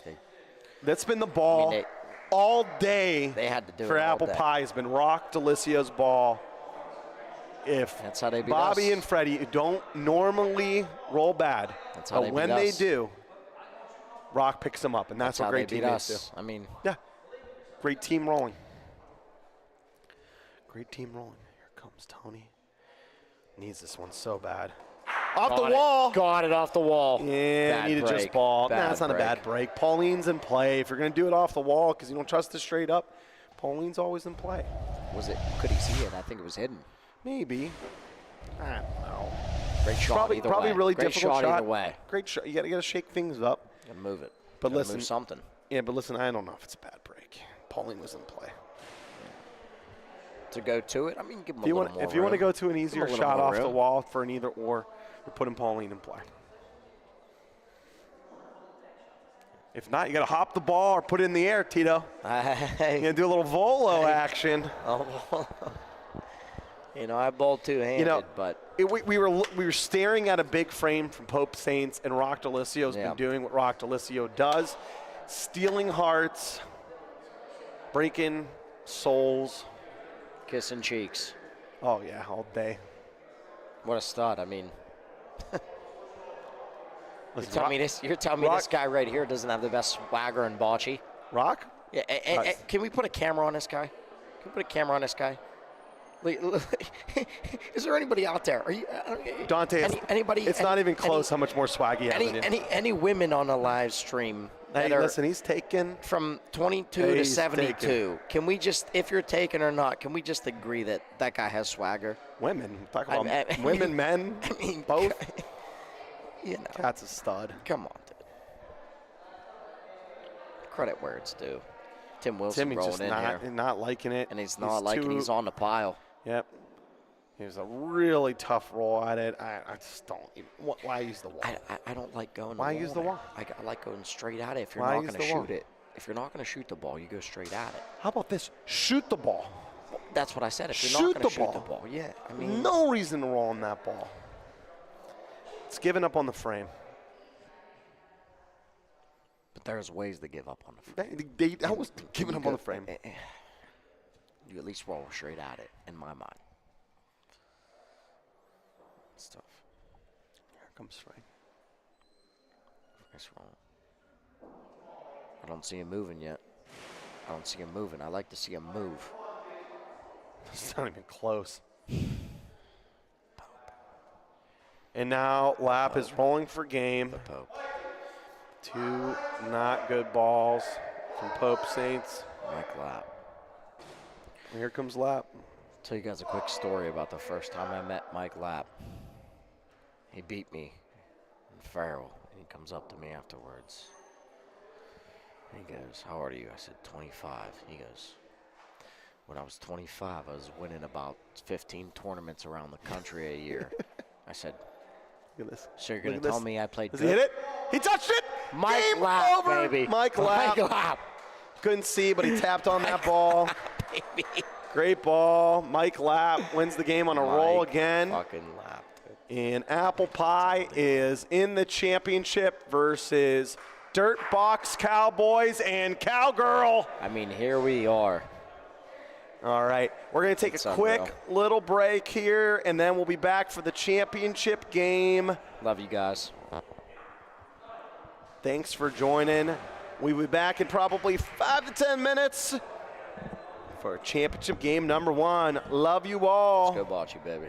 That's been the ball I mean, all day. They had to do for it all Apple day. Pie. Has been Rock Delicio's ball. If That's how they beat Bobby us. and Freddie don't normally roll bad, That's how but they beat when us. they do, Rock picks them up, and that's what how great they beat teammates us. do. I mean, Yeah, great team rolling. Great team rolling. Here comes Tony. Needs this one so bad. Off the wall. Got it off the wall. Yeah, Bad needed break. just ball. Bad Nah, it's not a break. bad break. Pauline's in play. If you're going to do it off the wall because you don't trust it straight up, Pauline's always in play. Was it? Could he see it? I think it was hidden. Maybe. I don't know. Great shot Probably, either probably way. really Great difficult shot either way. Great shot. You got to shake things up. Gotta move it. But Gotta listen, move something. Yeah, but listen, I don't know if it's a bad break. Pauline was in play. To go to it, I mean, give him If you a want, little more if you want to room. go to an easier Give him a little shot more off the room. wall for an either or, you're putting Pauline in play. If not, you got to hop the ball or put it in the air, Tito. Hey. You're going to do a little volo action. Oh, you know, I bowled two-handed, but We were staring at a big frame from Pope Saints, and Rock Delicio's been doing what Rock Delicio does, stealing hearts, breaking souls. kissing cheeks. Oh, yeah, all day. What a stud. I mean, Listen, you're telling me this guy right here doesn't have the best swagger in Bocce? Rock? Yeah. Can we put a camera on this guy? Can we put a camera on this guy? Is there anybody out there? Are you, Dante, anybody? It's not even close how much more swag he has than you. Any women on the live stream? Hey, that are listen, he's taken from 22 to He's 72. taken. Can we just, if you're taken or not, can we just agree that that guy has swagger? Women. Talk about I women, mean- men, I mean, both. You know, Cat's a stud. come on, dude. Credit where it's due. Tim Wilson Timmy's rolling just in not here, liking it. and he's not liking. He's on the pile. Yep. He was a really tough roll at it. I just don't. Why use the wall? I don't like going. Why to use wall the there. wall? I like going straight at it. If you're Why not use going to the wall? shoot it, if you're not going to shoot the ball, you go straight at it. How about this? Shoot the ball. That's what I said. If you're Shoot not going to the shoot the ball. ball, yeah. I mean, No reason to roll on that ball. It's giving up on the frame. but there's ways to give up on the frame. That was giving up on the frame. You at least roll straight at it, in my mind. It's tough. Here comes Frank. Nice roll. I don't see him moving yet. I don't see him moving. I like to see him move. It's not even close. And now Lap is rolling for game. The Pope. 2 not good balls from Pope Saints. Mike Lapp. And here comes Lap. Tell you guys a quick story about the first time I met Mike Lapp. He beat me in Farrell, and he comes up to me afterwards. And he goes, "How old are you?" I said, 25. He goes, "When I was 25, I was winning about 15 tournaments around the country a year." I said, Look at this. "So you're going Look to at tell this. me I played Does good?" he hit it? He touched it. Mike Game Lapp, over. baby. Mike Lapp. Mike Lapp. Couldn't see, but he tapped on that ball. Baby. Great ball. Mike Lapp wins the game on a roll Mike again. Fucking Lapp. And Apple Pie is in the championship versus Dirt Box Cowboys and Cowgirl. I mean, here we are. All right, we're going to take It's a quick unreal. little break here, and then we'll be back for the championship game. Love you guys. Thanks for joining. We'll be back in probably 5 to 10 minutes for championship game number 1. Love you all. Let's go Bocce, baby.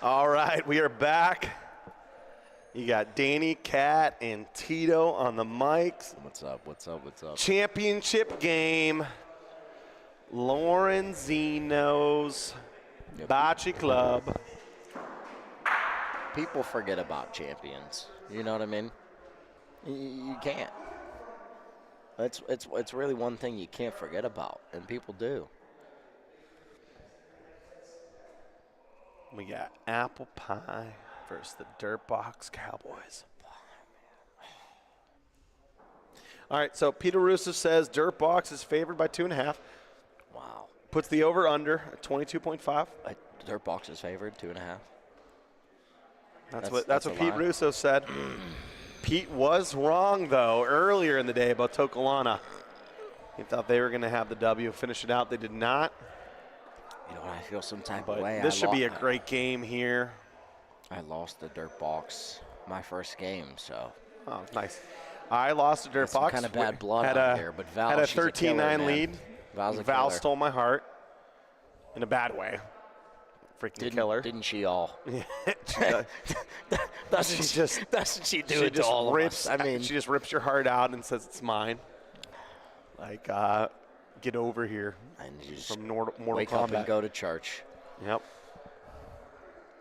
All right, we are back. You got Danny, Kat, and Tito on the mics. What's up? What's up? What's up? Championship game. Lorenzino's Bocce Club. People forget about champions. You know what I mean? You can't. It's really one thing you can't forget about, and people do. We got Apple Pie versus the Dirtbox Cowboys. All right, so Peter Russo says Dirtbox is favored by 2.5. Wow. Puts the over-under at 22.5. Dirtbox is favored 2.5. That's what Pete Russo said. Pete was wrong, though, earlier in the day about Tokolana. He thought they were going to have the W, finish it out. They did not. You know, I feel some type of way. This should be a great game here. I lost the Dirtbox my first game, so. Oh, nice. I lost the Dirtbox. Kind of bad blood out here, but Val, had a she's 13-9 lead. Val killer. stole my heart in a bad way. Freaking killer. Didn't she all? Doesn't she do it to all of us? I mean, she just rips your heart out and says it's mine. Like, get over here. And you just from Mortal wake Kombat. up and go to church. Yep.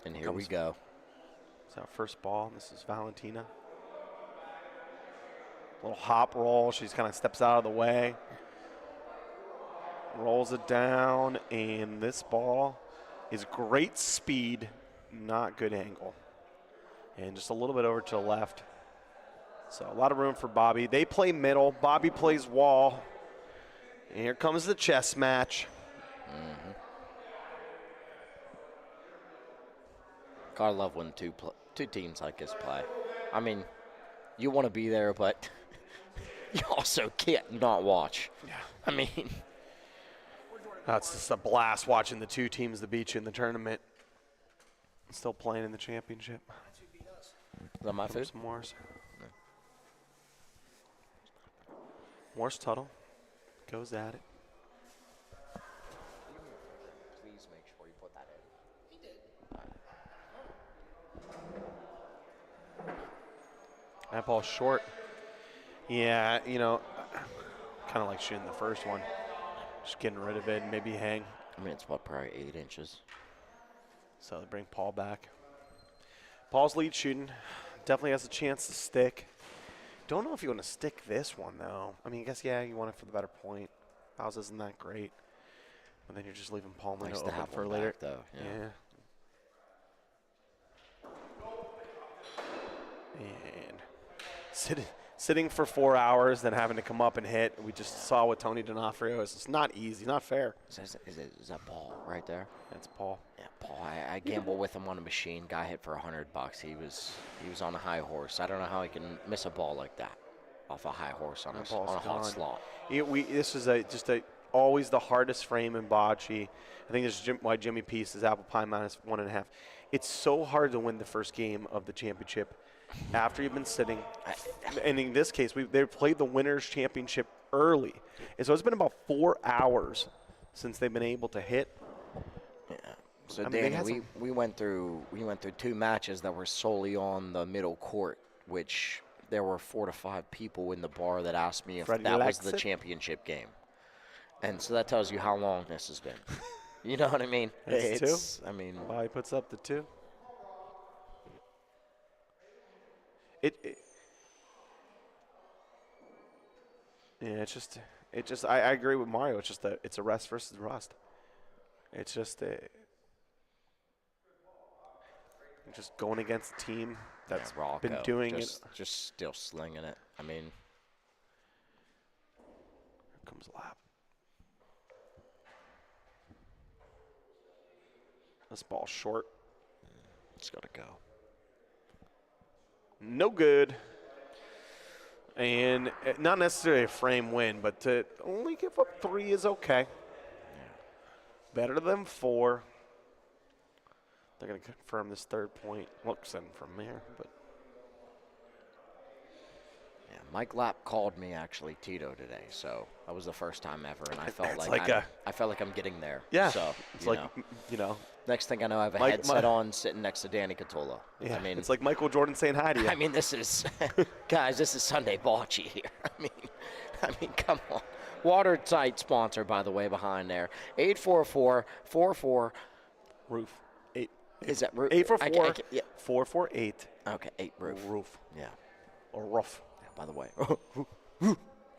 And here we go. It's our first ball. This is Valentina. Little hop roll. She kind of steps out of the way. Rolls it down, and this ball is great speed, not good angle. And just a little bit over to the left. So a lot of room for Bobby. They play middle. Bobby plays wall. And here comes the chess match. Mm-hmm. Gotta love when two teams like this play. I mean, you want to be there, but you also can't not watch. Yeah. I mean, it's just a blast watching the two teams that beat you in the tournament. Still playing in the championship. Is that my food? Morse. Morse Tuttle goes at it. Please make sure you put that in. He did. That ball's short. Yeah, you know, kind of like shooting the first one. Just getting rid of it and maybe hang. I mean, it's probably 8 inches. So they bring Paul back. Paul's lead shooting. Definitely has a chance to stick. Don't know if you want to stick this one, though. I mean, I guess, yeah, you want it for the better point. Fouls isn't that great. But then you're just leaving Paul Nice to open have for one later. back, though. Yeah. And sitting for 4 hours, then having to come up and hit. We just saw what Tony D'Onofrio is. It's not easy, not fair. Is that Paul right there? That's Paul. Yeah, Paul. I gambled with him on a machine. Guy hit for $100. He was on a high horse. I don't know how he can miss a ball like that off a high horse on a hot slot. This is always the hardest frame in bocce. I think this is why Jimmy Peace is apple pie -1.5. It's so hard to win the first game of the championship after you've been sitting. And in this case, they played the winners championship early, and so it's been about 4 hours since they've been able to hit. Yeah. So Danny, we went through 2 matches that were solely on the middle court, which there were 4 to 5 people in the bar that asked me if that was the championship game. And so that tells you how long this has been. You know what I mean? It's 2. I mean, well, he puts up the 2. I agree with Mario. It's a rest versus rust. It's just going against a team that's been doing it. Just still slinging it. I mean, here comes Lap. This ball short. It's got to go. No good. And not necessarily a frame win, but to only give up 3 is okay. Yeah. Better than 4. They're going to confirm this third point. Looks in from there, but yeah, Mike Lapp called me actually Tito today, so that was the first time ever, and I felt It's like, like I felt like I'm getting there. Yeah. So It's like, you know. next thing I know, I have a Mike- headset on, sitting next to Danny Catola. Yeah. I mean, It's like Michael Jordan saying hi to you. I mean, this is guys. This is Sunday Bocce here. I mean, come on. Watertight sponsor, by the way, behind there. 844-44. Roof. 8. Is that roof? 844. Yeah. 448. Okay, 8 roof. Roof. Yeah. Or roof. Yeah. By the way,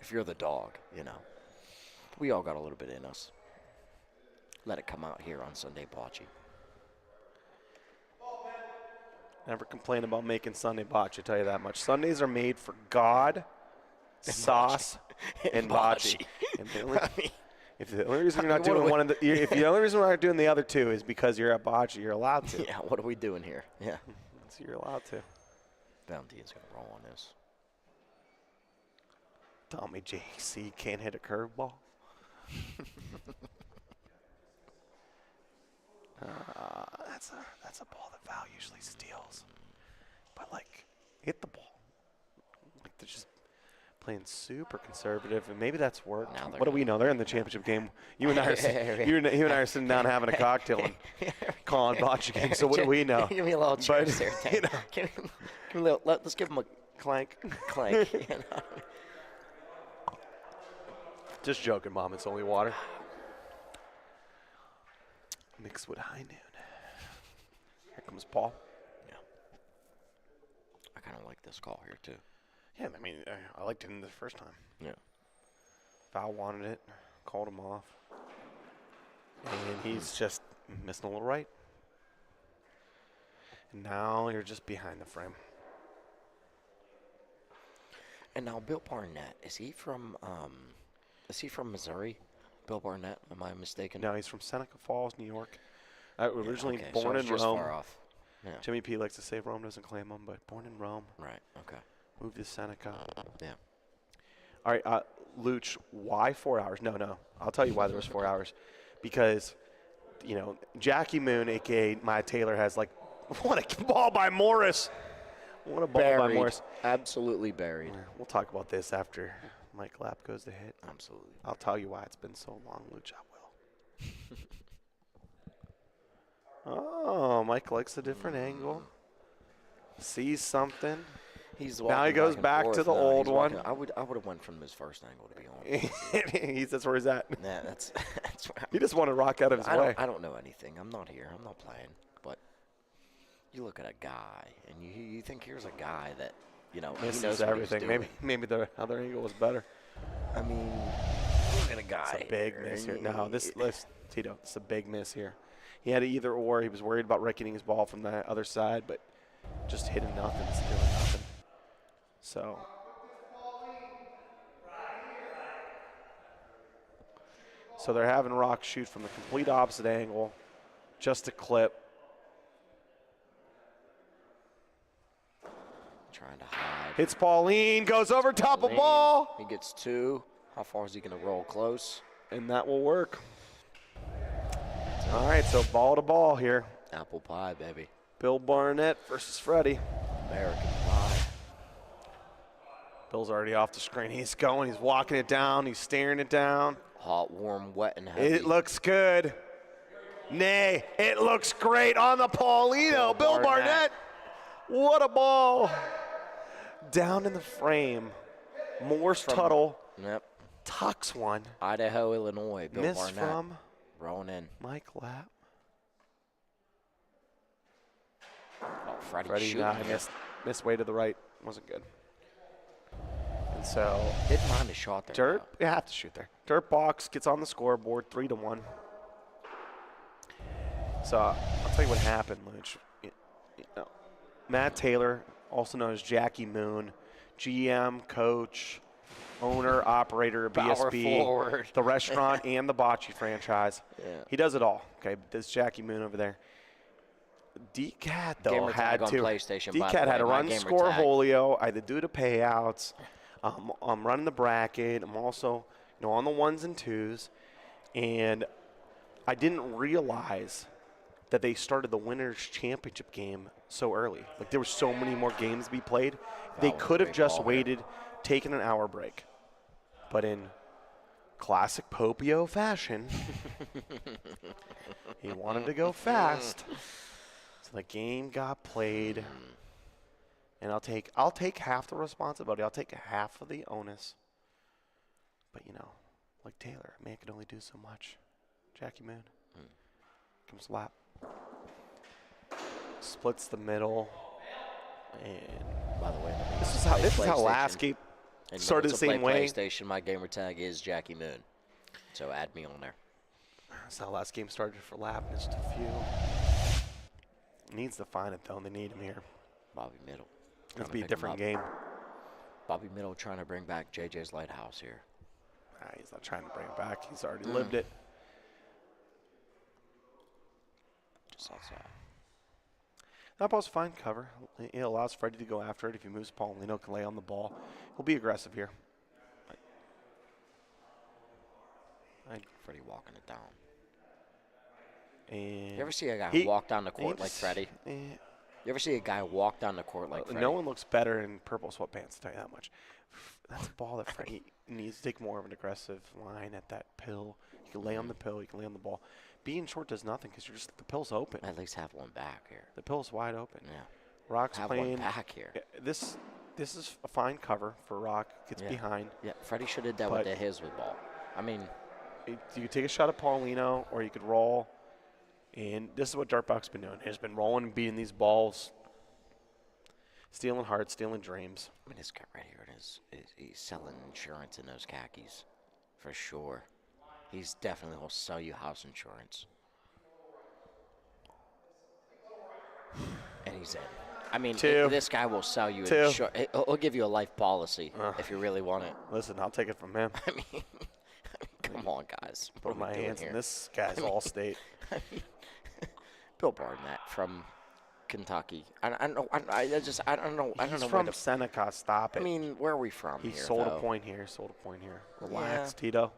if you're the dog, you know, we all got a little bit in us. Let it come out here on Sunday Bocce. Never complain about making Sunday bocce, I tell you that much. Sundays are made for God, sauce, and bocce. And the only, if the only reason you're not doing one of the, if the only reason we're not doing the other two is because you're at bocce, you're allowed to. Yeah, what are we doing here? Yeah. So you're allowed to. Bounty is going to roll on this. Tommy JC can't hit a curveball. That's a ball that Val usually steals. But, like, hit the ball. Like, they're just playing super conservative, and maybe that's worked. What do we know? They're in the championship game. You and I are, you and I are sitting down having a cocktail and calling bocce games, so what do we know? Give me a little cheers there, you know, give me a little, let's give him a clank. clank. You know? Just joking, Mom. It's only water. Mixed with high noon. Here comes Paul. Yeah. I kind of like this call here, too. Yeah, I mean, I liked it in the first time. Yeah. Val wanted it, called him off. And he's just missing a little right. And now you're just behind the frame. And now Bill Barnett, is he from Missouri? Bill Barnett, am I mistaken? No, he's from Seneca Falls, New York. Originally okay, born so in just Rome. far off. Yeah. Jimmy P likes to say Rome doesn't claim him, but born in Rome. Right, okay. Moved to Seneca. Yeah. All right, Luch, why 4 hours? No. I'll tell you why there was 4 hours. Because, you know, Jackie Moon, a.k.a. Maya Taylor, has, like, what a ball by Morris. What a ball by Morris. Absolutely buried. We'll talk about this after Mike Lapp goes to hit. Absolutely. I'll tell you why it's been so long, Luch. I will. Oh, Mike likes a different angle. Sees something. He's now he goes back to the old one. I would have went from his first angle, to be honest. That's where he's at. Yeah, that's where he just want to rock out of his way. I don't know anything. I'm not here. I'm not playing. But you look at a guy, and you think here's a guy that, you know, he knows everything. What he's doing. Maybe the other angle was better. I mean, look at a guy. It's a big miss here. No, Tito, it's a big miss here. He had either or. He was worried about reckoning his ball from the other side, but just hitting nothing, still nothing. So they're having Rock shoot from the complete opposite angle, just a clip. Trying to hide. Hits Pauline, goes over top of ball. He gets 2. How far is he going to roll? Close. And that will work. All right, so ball to ball here. Apple pie, baby. Bill Barnett versus Freddie. American pie. Bill's already off the screen. He's going. He's walking it down. He's staring it down. Hot, warm, wet, and heavy. It looks good. Nay, it looks great on the Paulino. Bill Barnett. What a ball. Down in the frame. Morse Tuttle. Yep. Tucks one. Idaho, Illinois. Bill Miss Barnett. from rolling in. Mike Lapp. Oh, Freddie missed way to the right. Wasn't good. And so didn't mind a shot there. Dirt, you have to shoot there. Dirt box gets on the scoreboard, 3-1. So I'll tell you what happened, Lynch. You know, Matt Taylor, also known as Jackie Moon, GM, coach, owner, operator of BSB, the restaurant, and the Bocce franchise. Yeah. He does it all. Okay, this Jackie Moon over there. D-Cat, though, had to. D-Cat had to run score Holio. I had to do the payouts. I'm running the bracket. I'm also, on the 1s and 2s. And I didn't realize that they started the winners championship game so early. Like there were so many more games to be played. They was a could have great just ball here. waited, taken an hour break. But in classic Popio fashion, he wanted to go fast. So the game got played. And I'll take half the responsibility. I'll take half of the onus. But like Taylor, a man can only do so much. Jackie Moon. Comes lap. Splits the middle. And By the way, this is how last game started the same way. PlayStation, my gamer tag is Jackie Moon. So add me on there. That's how last game started for lap. Just a few. Needs to find it though, and they need him here. Bobby Middle. It's be a different game. Bobby Middle trying to bring back JJ's Lighthouse here. He's not trying to bring it back. He's already lived it. Just outside. That ball's fine cover. It allows Freddie to go after it. If he moves, Paulino can lay on the ball. He'll be aggressive here. Freddie walking it down. And you ever see a guy walk down the court like Freddie? You ever see a guy walk down the court like Freddie? No one looks better in purple sweatpants, I'll tell you that much. That's a ball that Freddie needs to take more of an aggressive line at that pill. You can lay on the pill. You can lay on the ball. Being short does nothing because the pill's open. At least have one back here. The pill's wide open. Yeah. Rock's have playing. one back here. This is a fine cover for Rock. Gets behind. Yeah, Freddie should have done with his with ball. I mean, you could take a shot at Paulino or you could roll. And this is what Dartbock's been doing. He's been rolling and beating these balls. Stealing hearts, stealing dreams. I mean, this guy right here he's selling insurance in those khakis, for sure. He's definitely will sell you house insurance. And he's in. I mean, this guy will sell you insurance. He'll give you a life policy if you really want it. Listen, I'll take it from him. I mean come on, guys. Put my hands in this guy's Allstate. Bill Barnett from Kentucky. I don't know. He's from Seneca. Stop it. I mean, where are we from he here? Sold a point here. Sold a point here. Relax, Tito.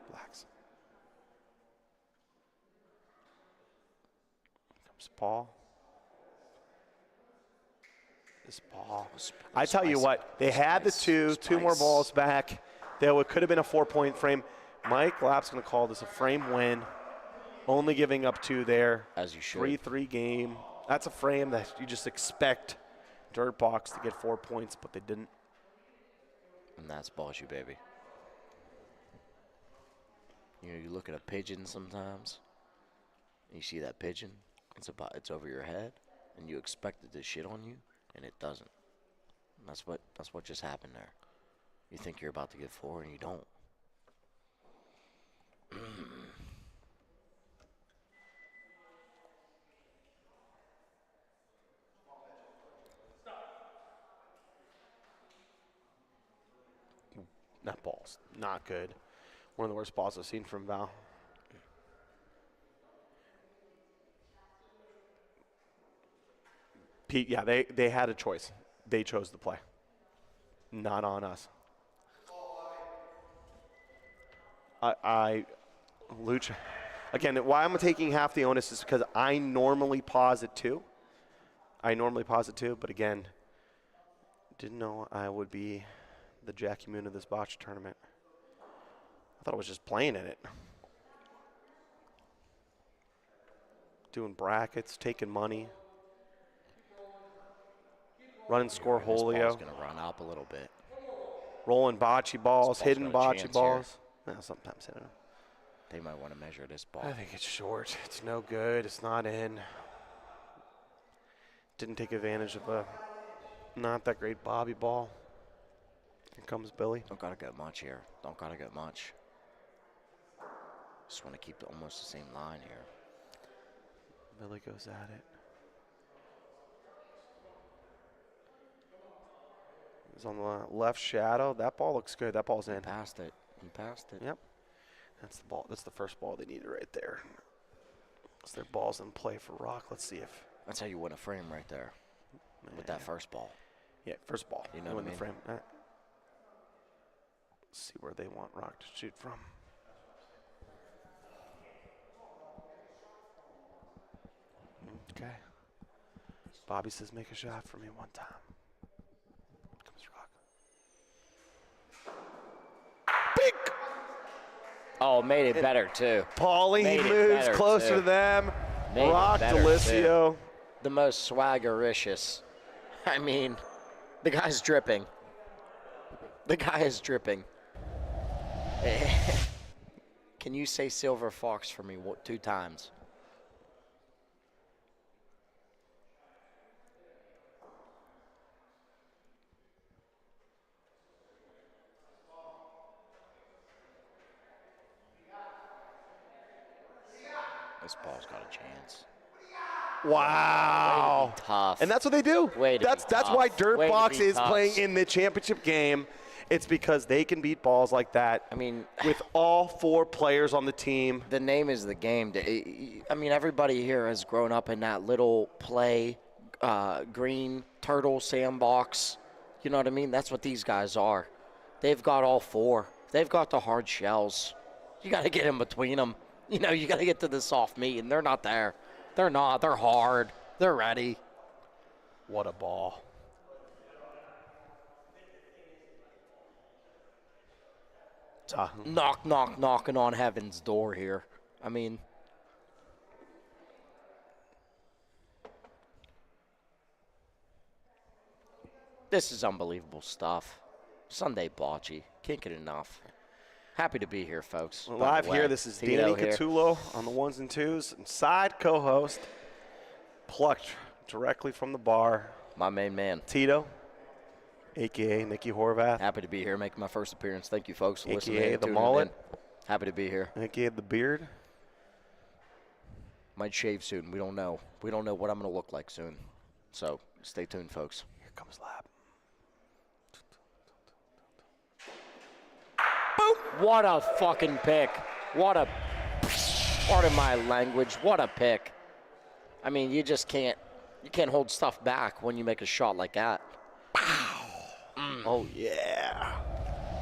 Relax. Comes Paul. This ball. I tell you what, they had the two more balls back. There could have been a 4-point frame. Mike Lapp's going to call this a frame win. Only giving up 2 there. As you should. 3-3 game. That's a frame that you just expect Dirtbox to get 4 points, but they didn't. And that's Bocce, baby. You look at a pigeon sometimes. And you see that pigeon. It's over your head, and you expect it to shit on you, and it doesn't. And that's what just happened there. You think you're about to get 4, and you don't. That ball's not good. One of the worst balls I've seen from Val. Pete, yeah, they had a choice. They chose the play. Not on us. Lucha. Again, why I'm taking half the onus is because I normally posit 2. But again, didn't know I would be the Jackie Moon of this bocce tournament. I thought I was just playing in it. Doing brackets, taking money. Running score Holio. This ball's going to run up a little bit. Rolling bocce balls, hidden bocce balls. Well, sometimes hitting them. They might want to measure this ball. I think it's short. It's no good. It's not in. Didn't take advantage of a not that great Bobby ball. Here comes Billy. Don't gotta get much here. Don't gotta get much. Just want to keep almost the same line here. Billy goes at it. He's on the left shadow. That ball looks good. That ball's in. He passed it. Yep. That's the ball. That's the first ball they needed right there. So their ball's in play for Rock. Let's see if. That's how you win a frame right there. With that first ball. Yeah, first ball. You know what I mean? The frame. Let's see where they want Rock to shoot from. Okay. Bobby says, make a shot for me one time. Comes Rock. Big. Oh, made it better, too. Paulie Made it moves better, closer too. to them. Made it Rock better, Delicio. The most swaggericious. I mean, the guy's dripping. The guy is dripping. Can you say Silver Fox for me 2 times? This ball's got a chance. Wow. Way to be tough. And that's what they do. Way to That's be tough. why Way Dirtbox to be is tough. playing in the championship game. It's because they can beat balls like that. I mean, with all 4 players on the team. The name is the game. I mean, everybody here has grown up in that little play, green turtle sandbox. You know what I mean? That's what these guys are. They've got all 4. They've got the hard shells. You got to get in between them. You know, you got to get to the soft meat, and they're not there. They're not. They're hard. They're ready. What a ball. Knocking on heaven's door here. I mean, this is unbelievable stuff. Sunday Bocce. Can't get enough. Happy to be here, folks. We're By the live way, here. This is Tito Danny here. Catullo on the 1s and 2s. And side co-host, plucked directly from the bar. My main man. Tito, a.k.a. Nicky Horvath. Happy to be here, making my first appearance. Thank you, folks, for listening. A.k.a. and the tuning mullet. in. Happy to be here. A.k.a. the beard. Might shave soon. We don't know. We don't know what I'm going to look like soon. So stay tuned, folks. Here comes Lab. What a fucking pick. What a, pardon my language, what a pick. I mean, you just can't hold stuff back when you make a shot like that. Oh, yeah.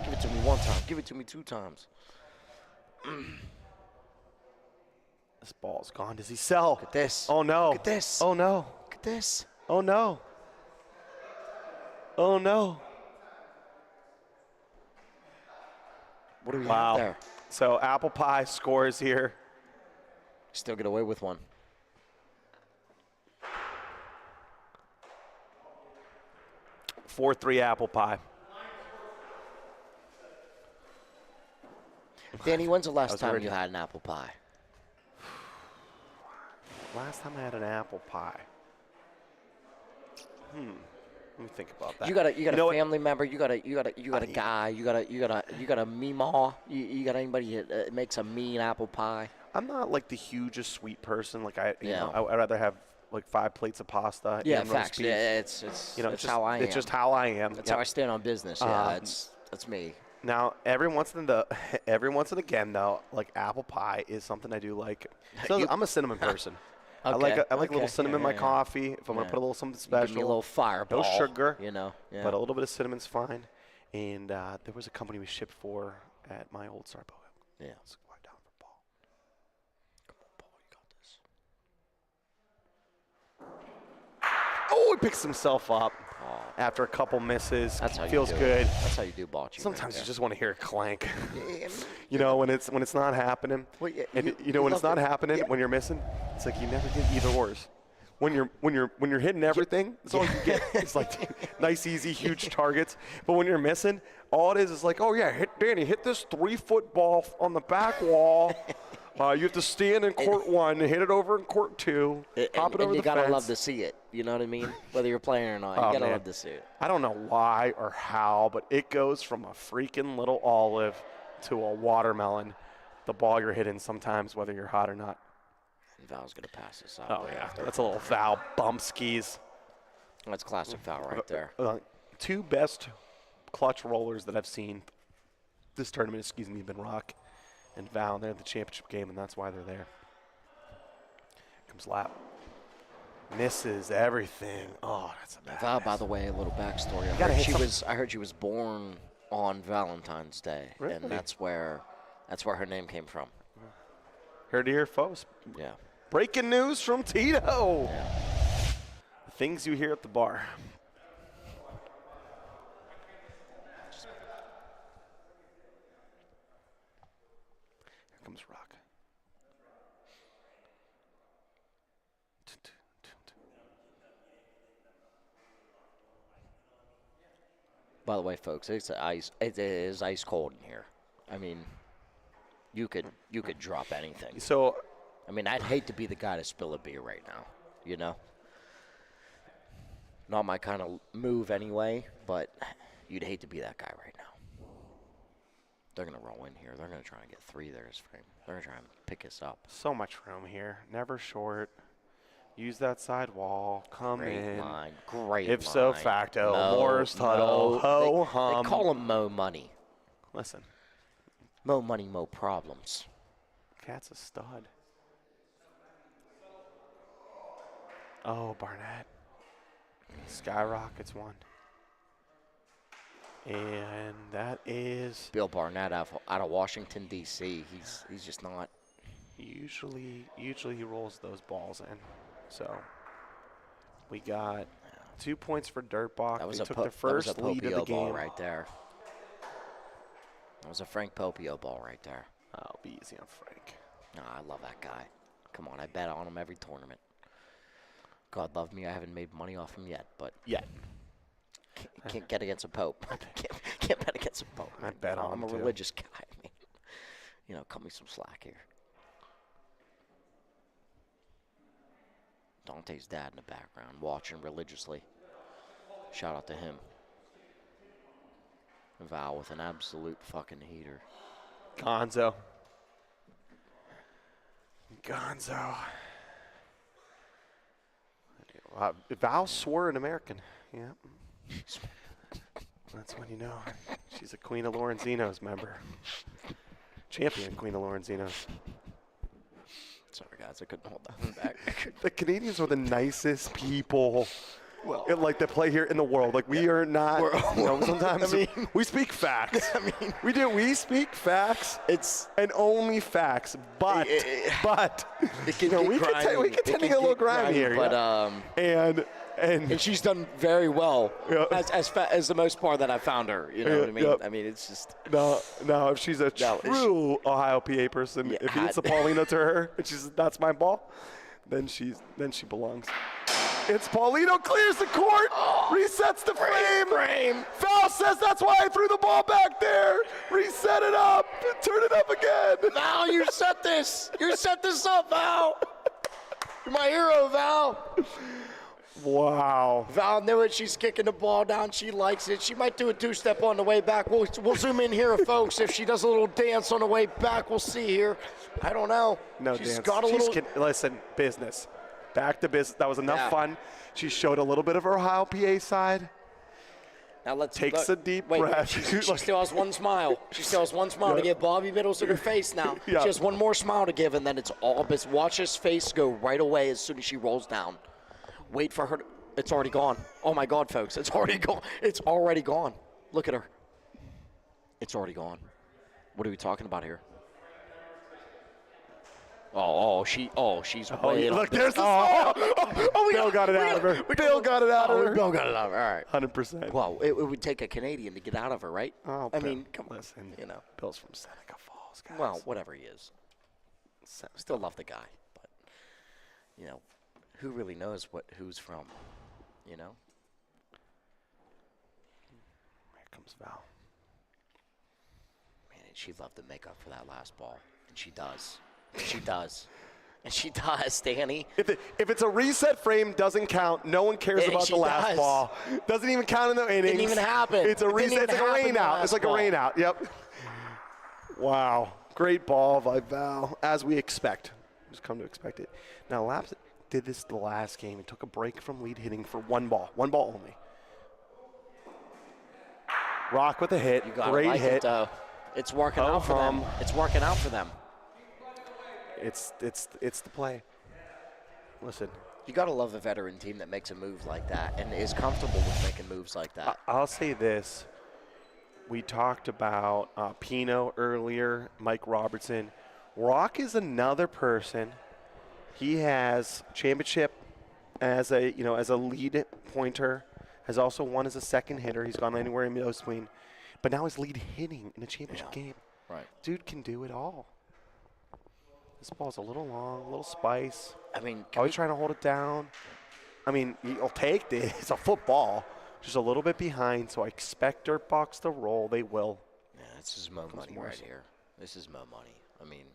Give it to me 1 time. Give it to me 2 times. This ball's gone. Does he sell? Look at this. Oh, no. Look at this. Oh, no. Look at this. Oh, no. Oh, no. What do we Wow. have there? So Apple Pie scores here. Still get away with one. (4-3) Apple Pie. Danny, when's the last was time worried. you had an apple pie? Last time I had an apple pie. Let me think about that. You got a know what? family member. You got a guy. You got a meemaw. You got anybody that makes a mean apple pie? I'm not like the hugest sweet person. Like I'd Yeah. rather have like 5 plates of pasta. Yeah, and roast facts. beef. Yeah, it's You know, it's it's how I am. It's just how I am. That's Yep. how I stand on business. Yeah, that's me. Now, every once and again, though, like apple pie is something I do like. So I'm a cinnamon person. I like a little cinnamon in my coffee. If I'm gonna put a little something special, Give me a little fireball. no sugar, You know. Yeah. but a little bit of cinnamon's fine. And there was a company we shipped for at my old Starbucks. Yeah. Let's go down for Paul. Come on, Paul. You got this. Oh, he picks himself up after a couple misses. That's how you feels do good. It. That's how you do bocce. Sometimes right you just want to hear a clank. there. You know, when it's not happening. Well, yeah, And you when it's love not it. happening, Yeah. when you're missing, it's like you never get either ors. When you're hitting everything, that's all you get. It's like nice, easy, huge targets. But when you're missing, all it is like, oh yeah, hit this 3-foot ball on the back wall. You have to stand in court 1, hit it over in court 2, hop it over and you the gotta fence. love to see it. You know what I mean? Whether you're playing or not, Oh, you gotta man. love to see it. I don't know why or how, but it goes from a freaking little olive to a watermelon. The ball you're hitting sometimes, whether you're hot or not. And Val's gonna pass this out. Oh right yeah, after. that's a little foul bump skis. That's classic foul right there. 2 best clutch rollers that I've seen this tournament, have been Rock and Val. They're at the championship game, and that's why they're there. Comes Lap. Misses everything. Oh, that's a bad Val, miss. by the way, a little backstory. gotta hit I heard she was born on Valentine's Day, Really? and that's where her name came from. Heard it here, folks. Yeah. Breaking news from Tito. The things you hear at the bar. Here comes Rock. By the way, folks, it is ice cold in here. I mean, you could drop anything. So, I mean, I'd hate to be the guy to spill a beer right now, you know? Not my kind of move anyway, but you'd hate to be that guy right now. They're going to roll in here. They're going to try and get 3 there. They're going to try and pick us up. so much room here. Never short. Use that side wall. Come Great in. line. Great line. Ipso facto. Morris Tuttle. Ho hum. They call him Mo Money. Listen. Mo Money, Mo Problems. Cat's a stud. Oh, Barnett. Skyrockets one. And that is Bill Barnett out of Washington, D.C. He's just not. usually he rolls those balls in. So we got 2 points for Dirtbach. They took the first lead of the game. Ball right there. That was a Frank Popio ball right there. I'll be easy on Frank. Oh, I love that guy. Come on, I bet on him every tournament. God love me, I haven't made money off him yet, but can't get against a Pope. can't bet against a Pope. I bet on him I'm a too. religious guy. I mean, you know, cut me some slack here. Dante's dad in the background, watching religiously. Shout out to him. Val with an absolute fucking heater. Gonzo. Val swore an American. Yeah. That's when you know she's a Queen of Lorenzino's member. Champion Queen of Lorenzino's. Sorry, guys, I couldn't hold that one back. The Canadians are the nicest people. Well, like that play here in the world. Like we are not. You know, sometimes we speak facts. We speak facts. And only facts. But it can you know, we can tend to get a little grimy here. But and she's done very well as the most part that I found her. You know what I mean? I mean, it's just no. If she's a true Ohio PA person, if he hits a Paulina to her and she says that's my ball, then she belongs. It's Paulino, clears the court, resets the frame. Val says that's why I threw the ball back there. Reset it up, turn it up again. Val, you set this. You set this up, Val. You're my hero, Val. Wow. Val knew it. She's kicking the ball down. She likes it. She might do a 2-step on the way back. We'll zoom in here, folks. If she does a little dance on the way back, we'll see here. I don't know. No She's dance. got a little. Listen, business. Back to business. That was enough fun. She showed a little bit of her Ohio PA side. Now let's takes a deep breath. She still has one smile. She still has one smile to give Bobby Middles in her face now. She has one more smile to give, and then it's all business. Watch his face go right away as soon as she rolls down. Wait for her to, it's already gone. Oh my God, folks, it's already gone. It's already gone. Look at her. It's already gone. What are we talking about here? She's way up. Look, there's the Bill got it out of her. Bill got it out of her. Bill got it out of her. All right. 100%. Well, it would take a Canadian to get out of her, right? Oh, I mean, come on. Listen, you know. Bill's from Seneca Falls, guys. Well, whatever he is. Still love the guy, but, you know, who really knows who's from, you know? Here comes Val. Man, she'd love to make up for that last ball, and she does. She does. And she does, Danny. If it's a reset frame, doesn't count. No one cares about the last ball. Doesn't even count in the innings. Didn't even happen. It's a reset. It's like a rain out. It's like a rain out. Yep. Wow. Great ball by Val, as we expect. Just come to expect it. Now, Laps did this the last game and took a break from lead hitting for one ball only. Rock with a hit. You gotta Great like hit. it, though. It's working out for them. It's working out for them. It's the play. Listen. You got to love a veteran team that makes a move like that and is comfortable with making moves like that. I'll say this. We talked about Pino earlier, Mike Robertson. Rock is another person He has championship as a lead pointer. Has also won as a second hitter. He's gone anywhere in between, but now he's lead hitting in a championship game. Right. Dude can do it all. This ball's a little long, a little spice. I mean, always trying to hold it down. I mean, he'll take this. It's a football. Just a little bit behind, so I expect Dirt Box to roll. They will. Yeah, this is Mo money right here. This is Mo money. I mean,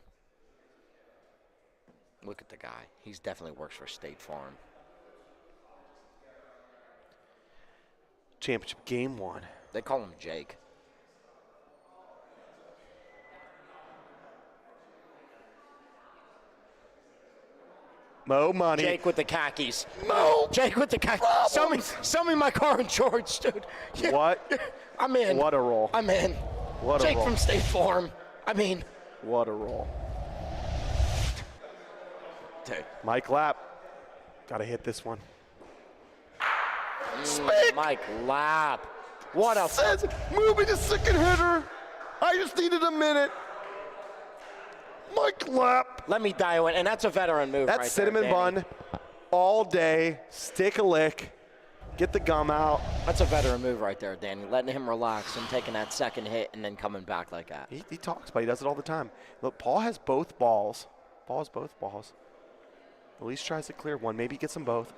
look at the guy. He's definitely works for State Farm. Championship game 1. They call him Jake. Mo money. Jake with the khakis. Mo. Jake with the khakis. Sell me my car and George, dude. Yeah. What? I'm in. What a roll. I'm in. What a Jake roll. from State Farm. I mean. What a roll. Dude. Mike Lapp. Got to hit this one. Mike Lapp. What a says moving to second hitter. I just needed a minute. Mike Lapp. Let me dial in, and that's a veteran move. That's right cinnamon there, Danny. bun all day. Stick a lick. Get the gum out. That's a veteran move right there, Danny. Letting him relax and taking that second hit and then coming back like that. He talks, but he does it all the time. Look, Paul has both balls. Paul has both balls. At least tries to clear one. Maybe he gets them both.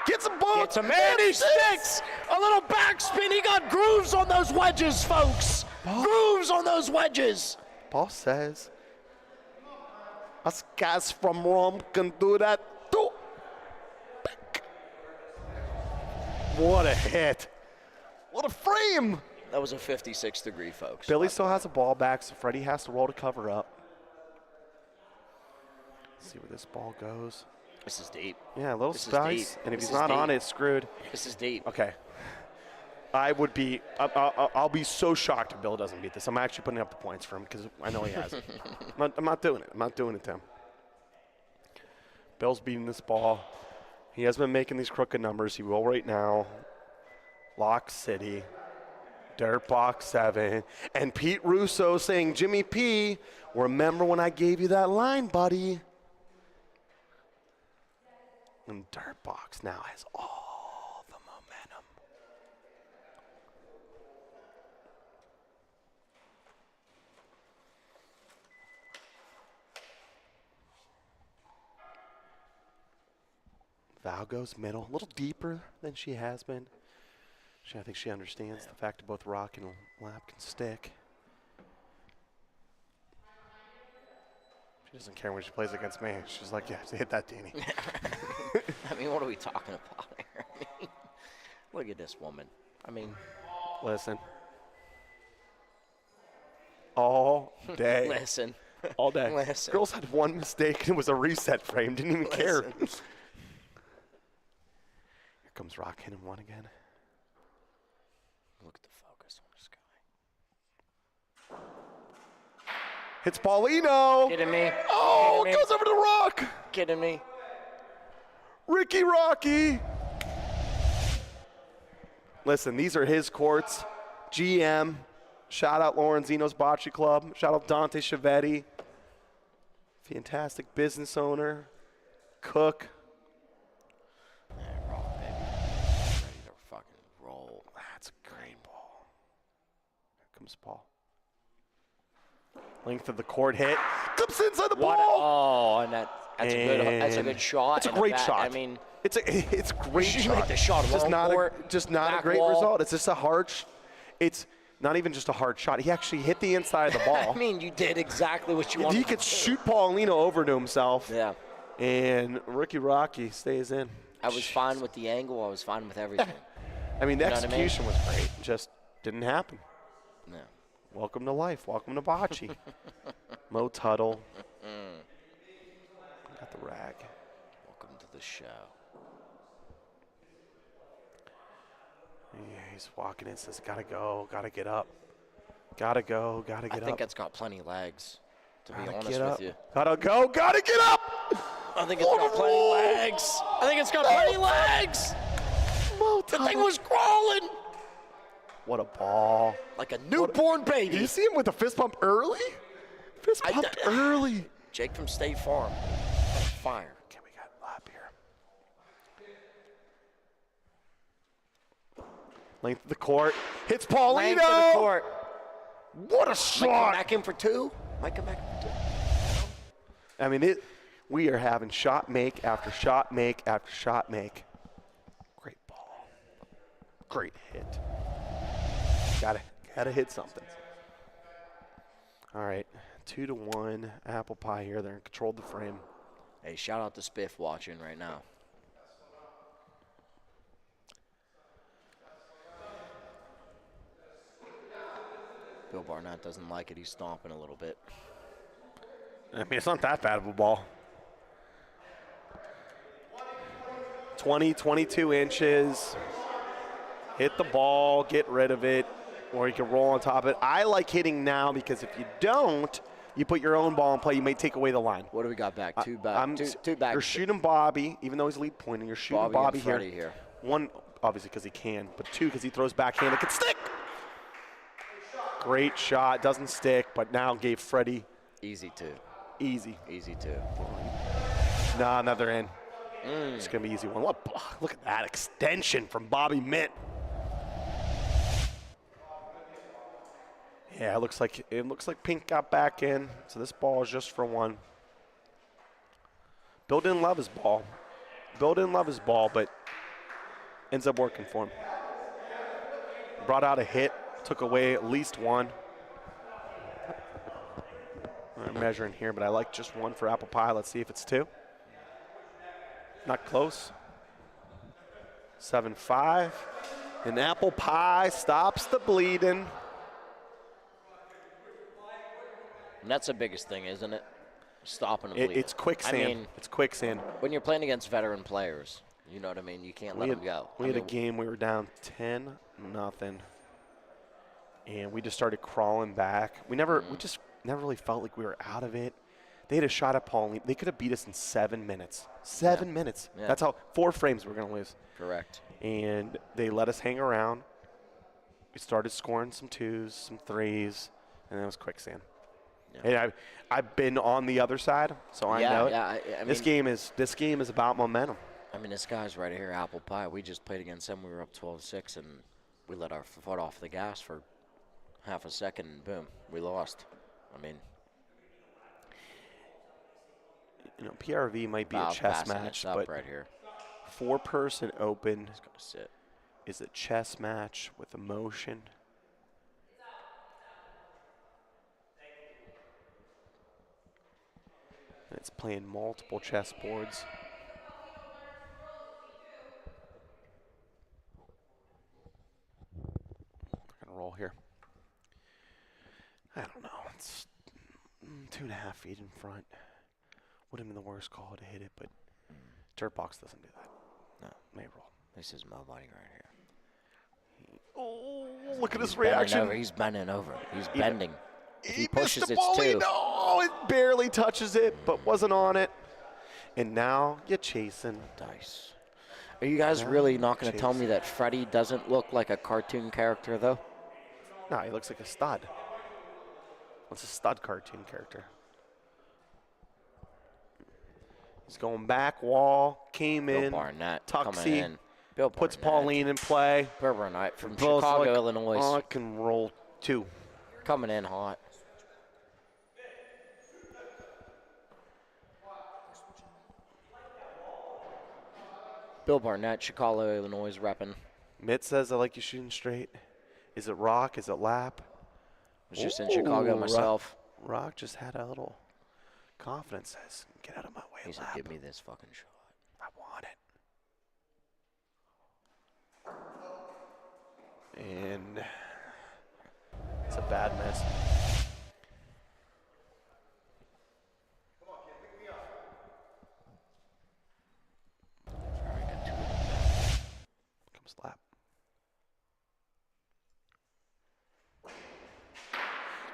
Gets them both. Gets him, and he sticks. A little backspin. He got grooves on those wedges, folks. Grooves on those wedges. Paul says, us guys from Rome can do that too. What a hit. What a frame. That was a 56-degree, folks. Billy still has a ball back, so Freddie has to roll to cover up. Let's see where this ball goes. This is deep. Yeah, a little This is spice. deep. And if This he's is not on deep. it, it's screwed. This is deep. Okay. I'll be so shocked if Bill doesn't beat this. I'm actually putting up the points for him because I know he has it. I'm not doing it. I'm not doing it to him. Bill's beating this ball. He has been making these crooked numbers. He will right now. Lock City. Dirt Box 7. And Pete Russo saying, Jimmy P, remember when I gave you that line, buddy? And Dirt Box now has all the momentum. Val goes middle, a little deeper than she has been. I think she understands the fact that both Rock and Lap can stick. She doesn't care when she plays against me. She's like, yeah, hit that, Danny. I mean, what are we talking about here? I mean, look at this woman. I mean, listen. All day. Listen. All day. Listen. Girls had one mistake and it was a reset frame. Didn't even care. Here comes Rock hitting one again. Look at the focus on this guy. Hits Paulino. Kidding me? Oh, Kidding me? goes over to Rock. Kidding me? Ricky Rocky. Listen, these are his courts. GM. Shout out Lorenzino's Bocce Club. Shout out Dante Chiavetti. Fantastic business owner. Cook. Yeah, roll, baby. Ready to fucking roll. That's a great ball. Here comes Paul. Length of the court hit. Clips inside the ball. Oh, and that's a good shot. It's a and great bat. shot. I mean, it's a great you shot. make the shot just long not court, just not a back great wall. result. It's just a hard. It's not even just a hard shot. He actually hit the inside of the ball. I mean, you did exactly what you wanted. He could shoot Paulino over to himself. Yeah. And Ricky Rocky stays in. I was fine with the angle. I was fine with everything. I mean, the You know what I mean? execution was great. Just didn't happen. No. Welcome to life. Welcome to bocce. Mo Tuttle. Got the rag. Welcome to the show. Yeah, he's walking in, says, gotta go, gotta get up. Gotta go, gotta get up. I think it's got plenty of legs, to be Gotta honest get with up. you. Gotta go, gotta get up! I think it's got plenty of legs. I think it's got plenty of legs. The thing was crawling What a ball. like a newborn baby. Did you see him with the fist pump early? Fist pumped early. Jake from State Farm. fire. Okay, we got lap here. Length of the court. Hits Paulino. Length of the court. What a Might come shot. back in for two. Might come back in for two. I mean, we are having shot make after shot make after shot make. Great ball. Great hit. Gotta hit something. All right, 2-1 apple pie here. They're in control of the frame. Hey, shout out to Spiff watching right now. Bill Barnett doesn't like it. He's stomping a little bit. I mean, it's not that bad of a ball. 20, 22 inches. Hit the ball, get rid of it, or you can roll on top of it. I like hitting now because if you don't, you put your own ball in play, you may take away the line. What do we got back? Two back. Two back. You're shooting Bobby, even though he's lead pointing. You're shooting Bobby and Freddie here. One, obviously, because he can, but two, because he throws backhand. It can stick. Great shot. Doesn't stick, but now gave Freddie. Easy two. Easy. Easy two. Nah, another in. It's going to be easy one. Look at that extension from Bobby Mint. Yeah, it looks like Pink got back in, so this ball is just for one. Bill didn't love his ball. But ends up working for him. Brought out a hit, took away at least one. I'm measuring here, but I like just one for apple pie. Let's see if it's two. Not close. 7-5. And apple pie stops the bleeding. And that's the biggest thing, isn't it? Stopping the bleeding. It's quicksand. I mean, it's quicksand. When you're playing against veteran players, you know what I mean? You can't let them go. We had a game we were down 10-0. And we just started crawling back. We just never really felt like we were out of it. They had a shot at Pauline. They could have beat us in 7 minutes. 7 minutes. Yeah. That's how 4 frames we're going to lose. Correct. And they let us hang around. We started scoring some twos, some threes, and then it was quicksand. Yeah. Hey, I've been on the other side, so I know it. Yeah, I mean, this game is about momentum. I mean, this guy's right here, apple pie. We just played against them. We were up 12-6, and we let our foot off the gas for half a second, and boom, we lost. I mean, PRV might be a chess match, but right here. 4-person open sit. Is a chess match with emotion. And it's playing multiple chess boards. I'm gonna roll here. I don't know. It's 2.5 feet in front. Would have been the worst call to hit it, but Dirt Box doesn't do that. No, may roll. This is my body right here. Oh, look at his reaction. He's bending over. He's bending. If he pushes, missed the ball. it's two. No, it barely touches it, but wasn't on it. And now you're chasing. Dice. Are you guys really not going to tell me that Freddie doesn't look like a cartoon character, though? No, he looks like a stud. What's a stud cartoon character? He's going back wall, came Bill in, Barnett tucksy, coming in. Bill puts Barnett. Pauline in play. Bill Barnett from Bill's Chicago, like, Illinois. Oh, I can roll 2. Coming in hot. Bill Barnett, Chicago, Illinois, repping. Mitt says, I like you shooting straight. Is it rock? Is it lap? Was just in Chicago myself. Rock just had a little confidence. Says, get out of my way, He said, lap. give me this fucking shot. I want it. And it's a bad miss. Comes lap.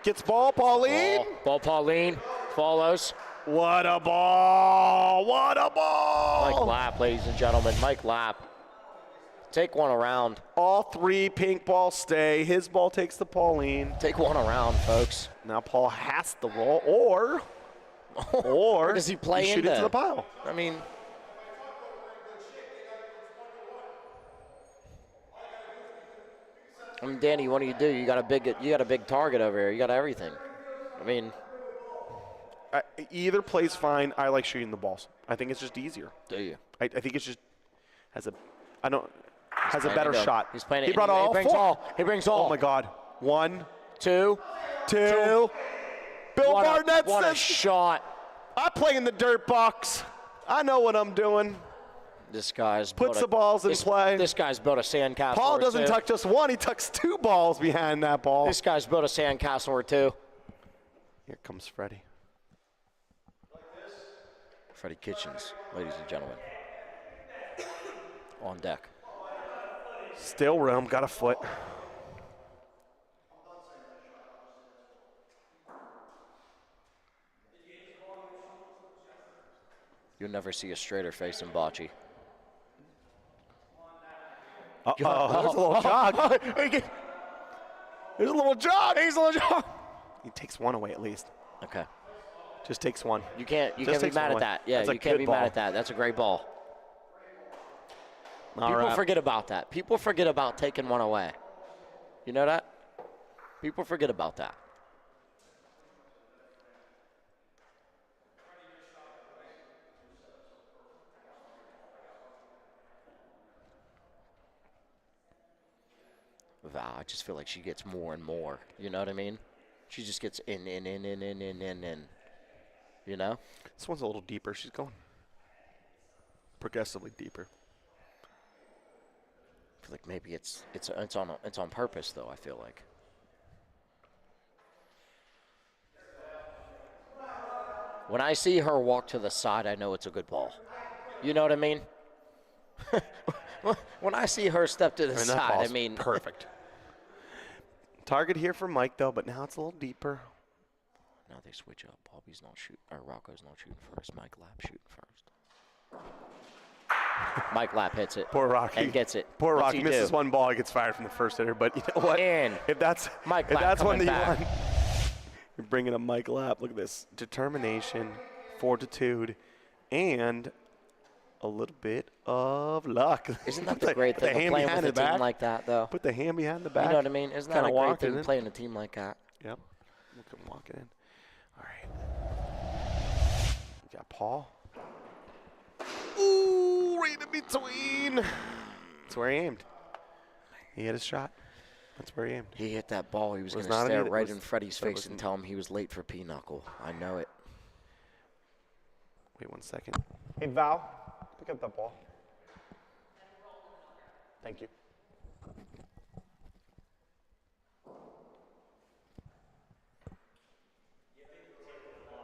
Gets ball, Pauline. Ball, Pauline. Follows. What a ball. What a ball. Mike Lapp, ladies and gentlemen. Mike Lapp. Take one around. All 3 pink balls stay. His ball takes the Pauline. Take one around, folks. Now Paul has to roll, or or does he play you shoot into? into the pile. I mean, Danny, what do? You got a big target over here. You got everything. I mean, Either plays fine. I like shooting the balls. I think it's just easier. do you? I think it's just has a better into 'em. shot. He's playing it. He brought all brings four. all. He brings all. Oh my God! 1, 2. 2. Bill Barnett What a says, shot! "I play in the dirt box. I know what I'm doing." This guy's Puts the balls in play. This guy's built a sandcastle. Paul or doesn't two. tuck just one. He tucks 2 balls behind that ball. This guy's built a sandcastle or 2. Here comes Freddie. Freddie Kitchens, ladies and gentlemen, on deck. Still room. Got a foot. You'll never see a straighter face in Bocce. There's a little jog. There's a little jog. He's a little jog. He takes 1 away at least. Okay. Just takes 1. You can't be takes mad one at away. that. Yeah, That's a you can't good be ball. mad at that. That's a great ball. All People right. forget about that. People forget about taking 1 away. You know that? People forget about that. Val, I just feel like she gets more and more. You know what I mean? She just gets in. You know? This one's a little deeper. She's going progressively deeper. I feel like maybe it's on purpose though. I feel like. When I see her walk to the side, I know it's a good ball. You know what I mean? When I see her step to the That side, I ball's mean perfect. Target here for Mike though, but now it's a little deeper. Now they switch up. Bobby's not shooting, or Rocco's not shooting first. Mike Lapp shooting first. Mike Lapp hits it. Poor Rocky. And gets it. Poor What's Rocky he misses do? 1 ball. He gets fired from the first hitter. But you know what? And if that's Mike if Lapp that's one that coming you back. want, you're bringing up Mike Lapp. Look at this determination, fortitude, and a little bit of luck. Isn't that the great thing of playing with a team like that, though? Put the hand behind the back. You know what I mean? Isn't that Kinda a great walking thing in. playing a team like that? Yep. Look at him walking in. All right. You got Paul. Ooh, right in between. That's where he aimed. He hit his shot. That's where he aimed. He hit that ball. He was going Was to not stare an- right was- in Freddie's that face wasn't- and tell him he was late for Pinochle. I know it. Wait 1 second. Hey, Val, pick up that ball. Thank you.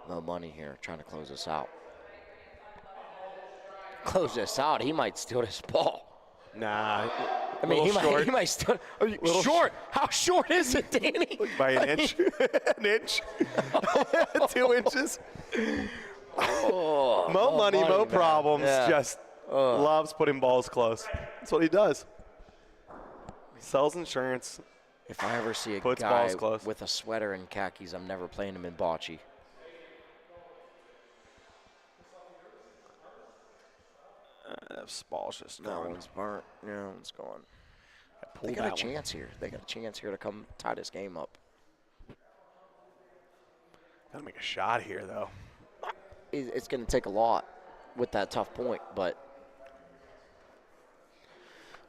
No money here. Trying to close this out. Close this out. He might steal this ball. Nah. I mean, short. he might steal. Little Short. How short is it, Danny? By an inch. An inch. 2 inches. Oh, Mo money, Mo man. problems. Yeah. Just loves putting balls close. That's what he does. Sells insurance. If I ever see a Puts guy balls close. with a sweater and khakis, I'm never playing him in bocce. This ball's just That gone. one's burnt. Yeah, it's gone. Pull They got a that one. chance here. They got a chance here to come tie this game up. Gotta make a shot here, though. It's going to take a lot with that tough point, but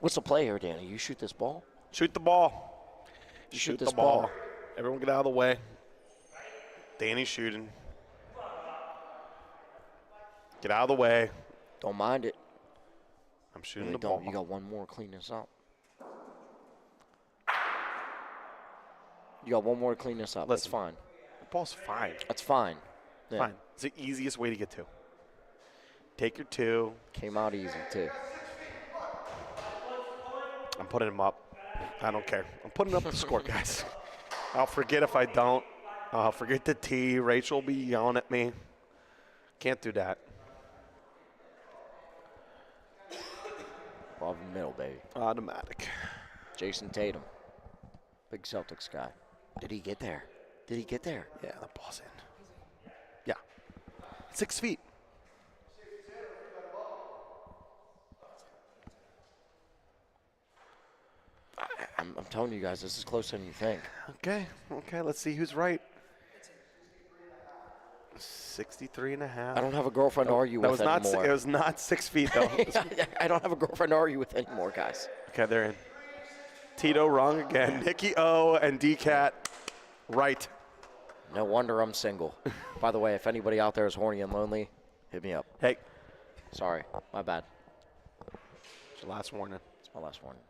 what's the play here, Danny? You shoot this ball? Shoot the ball. You Shoot this the ball. Everyone get out of the way. Danny's shooting. Get out of the way. Don't mind it. I'm shooting Really the ball. don't. You got one more. Clean this up. You got one more to clean this up. That's Listen. fine. The ball's fine. That's fine. Yeah. Fine. It's the easiest way to get to. Take your 2. Came out easy, too. I'm putting him up. I don't care. I'm putting up the score, guys. I'll forget if I don't. I'll forget the T. Rachel will be yelling at me. Can't do that. Ball in the middle, baby. Automatic. Jason Tatum. Big Celtics guy. Did he get there? Did he get there? Yeah, the ball's in. Yeah. 6 feet. I'm telling you guys, this is closer than you think. Okay, let's see who's right. 63 and a half. I don't have a girlfriend to argue That with was not. anymore. It was not 6 feet though. I don't have a girlfriend to argue with anymore, guys. Okay, they're in. Tito wrong again. Nikki O and D-Cat right. No wonder I'm single. By the way, if anybody out there is horny and lonely, hit me up. Hey, Sorry, my bad. it's your last warning. It's my last warning.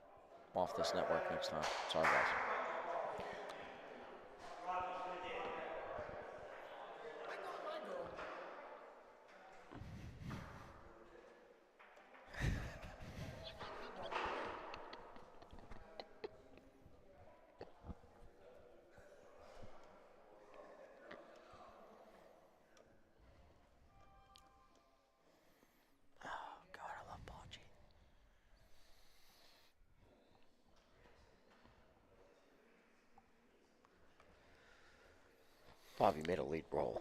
I'm off this network next time. Sorry, guys. Bobby made a lead roll.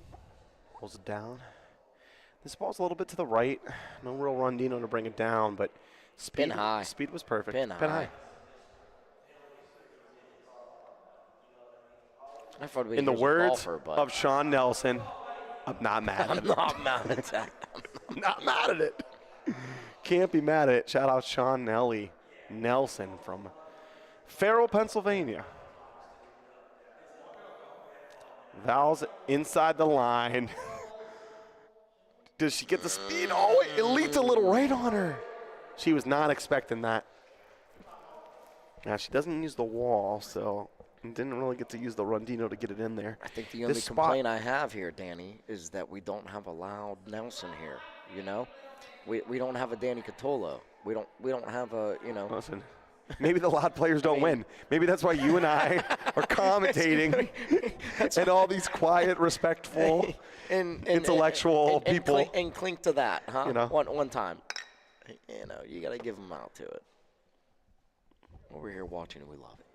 Pulls it down. This ball's a little bit to the right. No real Rondino to bring it down, but speed, Pin high. Speed was perfect. Pin high. I thought In the words of Sean Nelson, I'm not mad at it. I'm not mad at that. I'm not mad at it. Can't be mad at it. Shout out Sean Nelson from Farrell, Pennsylvania. Val's inside the line. Does she get the speed? Oh, it leaped a little right on her. She was not expecting that. Now, she doesn't use the wall, so didn't really get to use the Rondino to get it in there. I think the only complaint I have here, Danny, is that we don't have a loud Nelson here. You know, we don't have a Danny Catolo. We don't have a, you know. Listen, maybe the loud players don't win. Maybe that's why you and I are commentating and all these quiet, respectful, intellectual people. And clink to that, huh? You know. One time. You know, you got to give them out to it. We're here watching and we love it.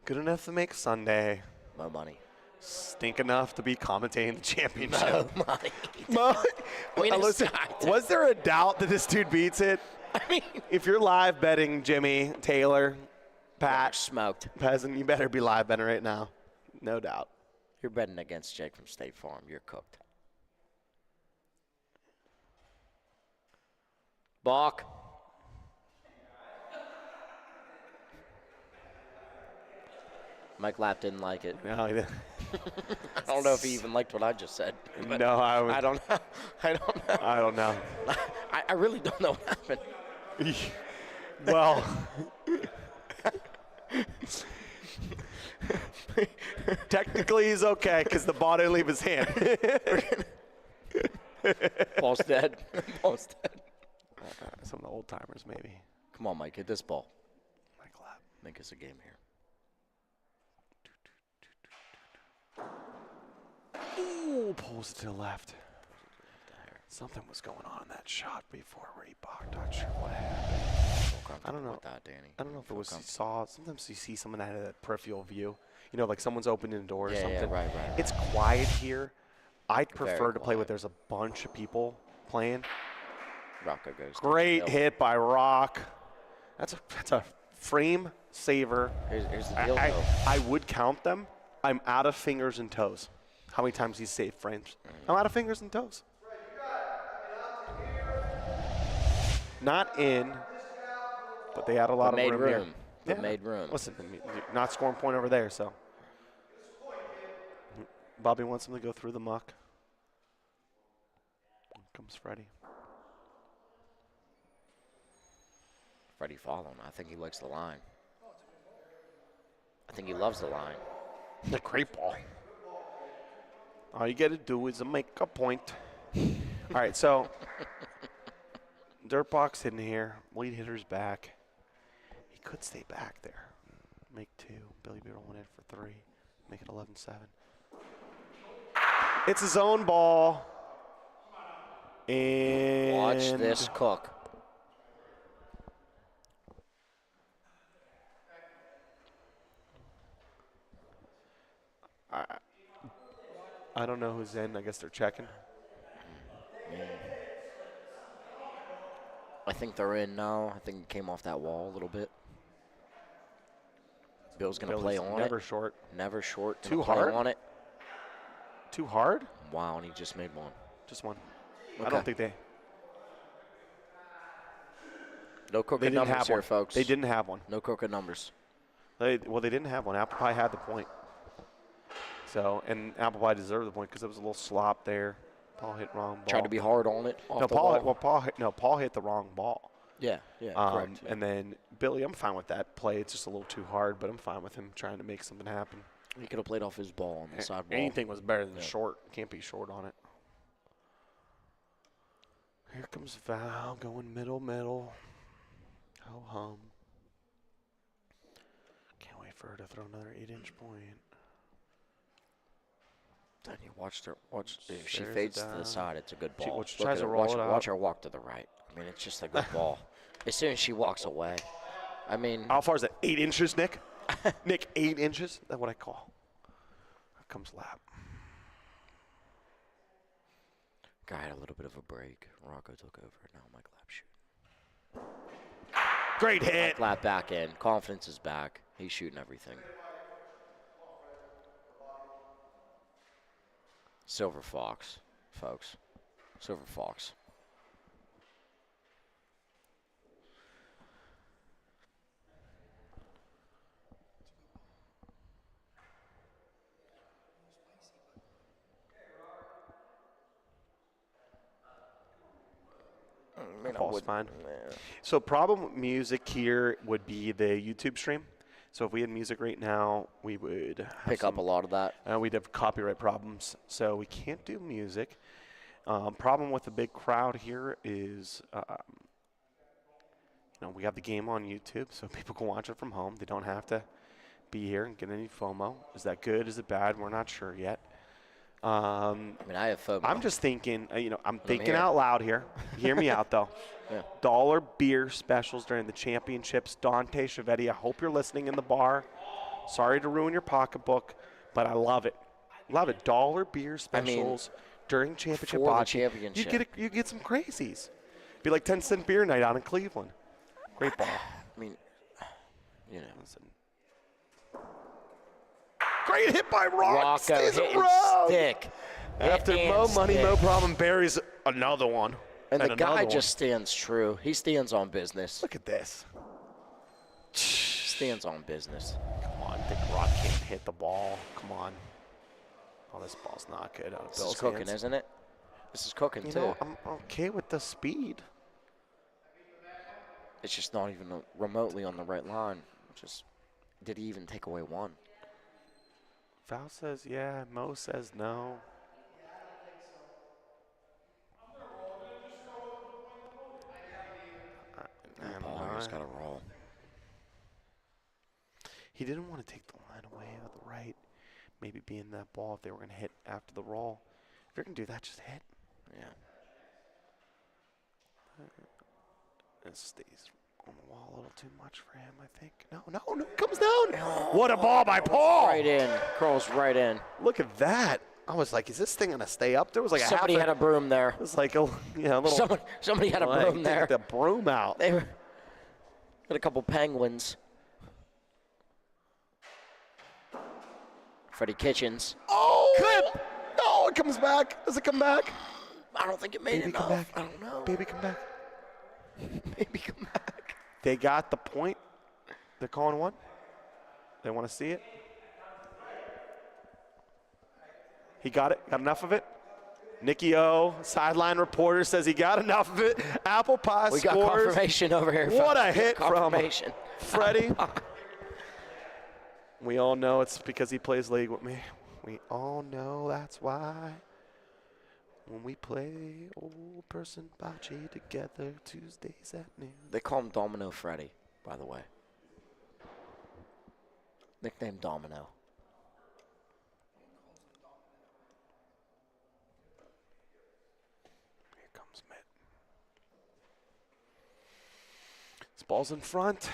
Good enough to make Sunday. No money. Stink enough to be commentating the championship. No money. I mean, listen, was there a doubt that this dude beats it? I mean, if you're live betting Jimmy, Taylor, Pat, smoked. Peasant, you better be live betting right now. No doubt. You're betting against Jake from State Farm. You're cooked. Balk. Mike Lapp didn't like it. No, he didn't. I don't know if he even liked what I just said. No, I don't know. I don't know. I really don't know what happened. Well, technically he's okay because the ball didn't leave his hand. Ball's dead. Ball's dead. Some of the old timers, maybe. Come on, Mike, hit this ball. Mike Lapp. Make us a game here. Ooh, pulls it to the left. Something was going on in that shot before where he balked. Not sure what happened. I don't know. With that, Danny. I don't know if it was he saw. Sometimes you see someone that had a peripheral view. You know, like someone's opening the door or something. Yeah, right. It's quiet here. I'd prefer Very to play where quiet. there's a bunch of people playing. Rocco goes. Great hit by Rock. That's a frame saver. Here's the deal, I though. I would count them. I'm out of fingers and toes. How many times he's saved frames? I'm out of fingers and toes. Not in, but they had a lot of room here. But made room. Listen, not scoring point over there, so. Bobby wants him to go through the muck. Here comes Freddie. Freddie following. I think he likes the line. I think he loves the line. The great ball. All you got to do is make a point. All right, so dirt box in here. Lead hitter's back. He could stay back there. Make two. Billy B rolling in for three. Make it 11-7. It's his own ball. And watch this cook. I don't know who's in. I guess they're checking. think they're in now. I think it came off that wall a little bit. Bill's going to play on never it. Short. Never short. Too Play hard? on it. Too hard? Wow, and he just made one. Just one. Okay. I don't think they. No They crooked didn't numbers have here, one. folks. They didn't have one. No crooked numbers. They didn't have one. Apple Pie had the point. So, and Apple Pie deserved the point because it was a little slop there. Paul hit wrong ball. Tried to be hard on it. Off No, the Paul. wall. Paul hit the wrong ball. Yeah, correct. And then Billy, I'm fine with that play. It's just a little too hard, but I'm fine with him trying to make something happen. He could have played off his ball on the side wall. Anything was better than short. Can't be short on it. Here comes Val going middle. Ho hum. Can't wait for her to throw another 8-inch point. Then you watched her. If she Shares it fades to down. the side, it's a good ball. She tries to roll it out. Watch her walk to the right. I mean, it's just a good ball. As soon as she walks away, I mean. How far is that? 8 inches, Nick? Nick, 8 inches? That's what I call. Here comes lap. Guy had a little bit of a break. Rocco took over. Now Mike Lap shoot. Great hit. Mike Lap back in. Confidence is back. He's shooting everything. Silver Fox, folks. Silver Fox. Ball's fine. So problem with music here would be the YouTube stream. So if we had music right now, we would pick up a lot of that. We'd have copyright problems. So we can't do music. Problem with the big crowd here is, we have the game on YouTube, so people can watch it from home. They don't have to be here and get any FOMO. Is that good? Is it bad? We're not sure yet. I have FOMO. I'm just thinking, I'm thinking out loud here. Hear me out, though. Yeah. Dollar beer specials during the championships. Dante Chiavetti, I hope you're listening in the bar. Sorry to ruin your pocketbook, but I love it. Love it. Dollar beer specials during championship for the bocce. championship. You get some crazies. Be like 10-cent beer night out in Cleveland. Great ball. Listen. Great hit by Rock. Stays hitting around. stick. After Mo Money, Mo Problem buries another one. And the guy just stands true. He stands on business. Look at this. Stands on business. Come on, I think Rock can't hit the ball. Come on. Oh, this ball's not good. This is cooking, isn't it? This is cooking, too. I'm okay with the speed. It's just not even remotely on the right line. Did he even take away one? Val says yeah. Mo says no. He's got to roll. He didn't want to take the line away at the right. Maybe be in that ball if they were going to hit after the roll. If you're going to do that, just hit. Yeah. It stays on the wall a little too much for him, I think. No, it comes down. What a ball by Paul. Right in. Curls right in. Look at that. I was like, is this thing going to stay up? There was like somebody had a broom there. It was like a little. Somebody had a broom there. Take the broom out. They were got a couple penguins. Freddie Kitchens. Oh! Clip! No, it comes back. Does it come back? I don't think it made Baby, enough. come back. I don't know. Baby, come back. Baby, come back. They got the point. They're calling one. They want to see it. He got it. Got enough of it. Nicky O, sideline reporter, says he got enough of it. Apple Pie we scores. We got confirmation over here. What a hit from Freddie. We all know it's because he plays league with me. We all know that's why. When we play old person bocce together Tuesdays at noon. They call him Domino Freddy, by the way. Nickname Domino. Here comes Mitt. This ball's in front.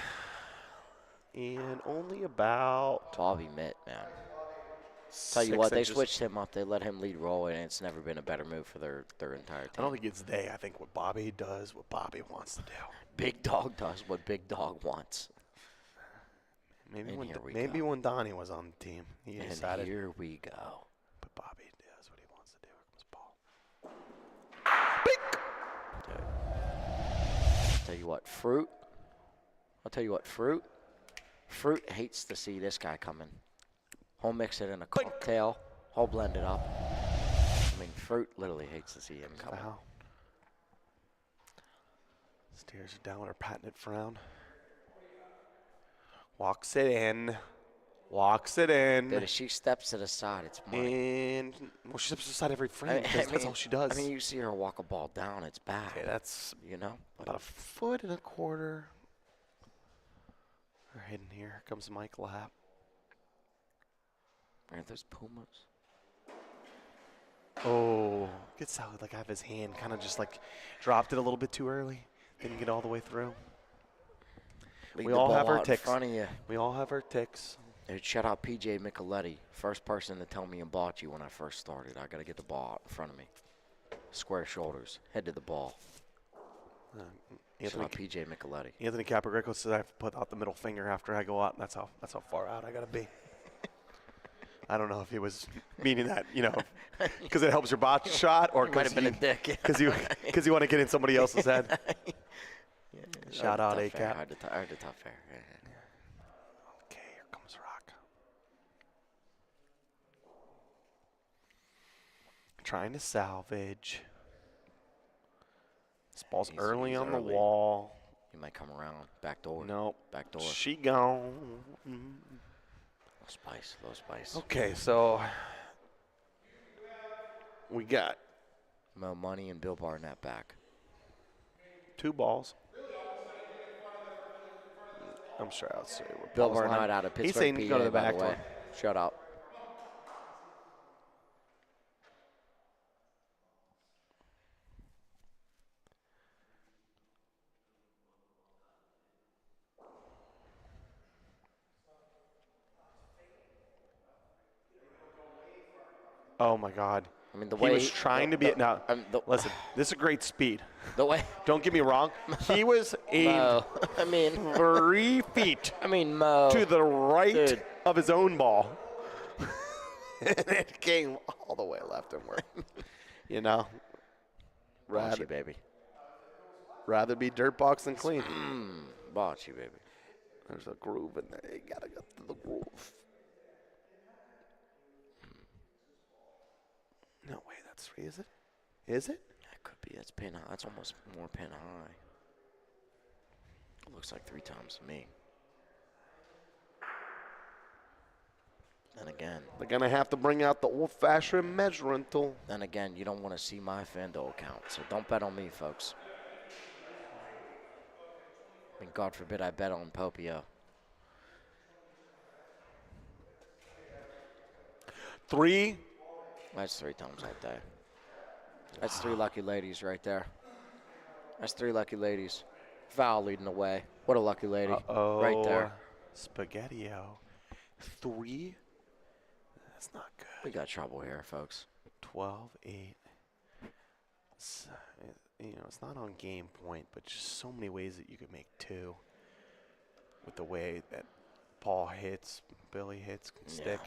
And only about Bobby Mitt, man. Tell you 6 what, they inches. switched him up. They let him lead roll, and it's never been a better move for their entire team. I don't think it's they. I think what Bobby does, what Bobby wants to do. Big Dog does what Big Dog wants. Maybe And when here we maybe go. when Donnie was on the team, he And decided. here we go. But Bobby does what he wants to do. Here comes Paul. I'll tell you what, Fruit hates to see this guy coming. He'll mix it in a cocktail. He'll blend it up. I mean, Fruit literally hates to see him coming. Foul. Stares her down with her patented frown. Walks it in. Walks it in. But if she steps to the side, it's money. And well, she steps aside every frame because that's all she does. I mean, you see her walk a ball down, it's bad. Okay, that's you know about a foot and a quarter. We're hidden here. Here comes Mike Lapp. Aren't those Pumas? Oh, gets out like I have his hand kind of just like dropped it a little bit too early. Didn't get all the way through. Lead We the all ball have our out in ticks. front of you. We all have our ticks. Hey, shout out PJ Micheletti, first person to tell me about you when I first started. I got to get the ball out in front of me. Square shoulders, head to the ball. Shout out PJ Micheletti. Anthony Caprico says I have to put out the middle finger after I go out. That's how far out I got to be. I don't know if he was meaning that, because it helps your botch shot, or might have been a dick. Because you want to get in somebody else's head. Yeah, Shout out tough fair, A-Cap. hard to tough fair. Yeah. Okay, here comes Rock. Trying to salvage. This ball's early on the wall. He might come around. Back door. Nope. Back door. She gone. Low spice. Okay, so we got Mo Money and Bill Barnett back. 2 balls. I'm sure I'll say where Bill Paul's Barnett line. out of Pittsburgh, He's saying PA, go to the by back the way. door. Shut up. Oh my God. I mean, the He way was trying to be now. Listen, this is great speed. The way. Don't get me wrong. He was aimed Mo. I mean, 3 feet I mean, Mo. to the right Dude. of his own ball. And it came all the way left and right. Bocce, baby. Rather be dirt box than clean. Bocce, baby. There's a groove in there. You gotta get to the groove. No way, that's 3, is it? Is it? That could be. That's pin high. That's almost more pin high. It looks like 3 times to me. Then again. They're gonna have to bring out the old-fashioned measuring tool. Then again, you don't want to see my FanDuel account, so don't bet on me, folks. I mean, God forbid I bet on Popio. 3. That's 3 times all day. That's 3 lucky ladies right there. That's 3 lucky ladies. Val leading the way. What a lucky lady. Uh-oh. Right there. Spaghetti-O. 3. That's not good. We got trouble here, folks. 12, 8. It's not on game point, but just so many ways that you could make 2 with the way that Paul hits, Billy hits, can stick.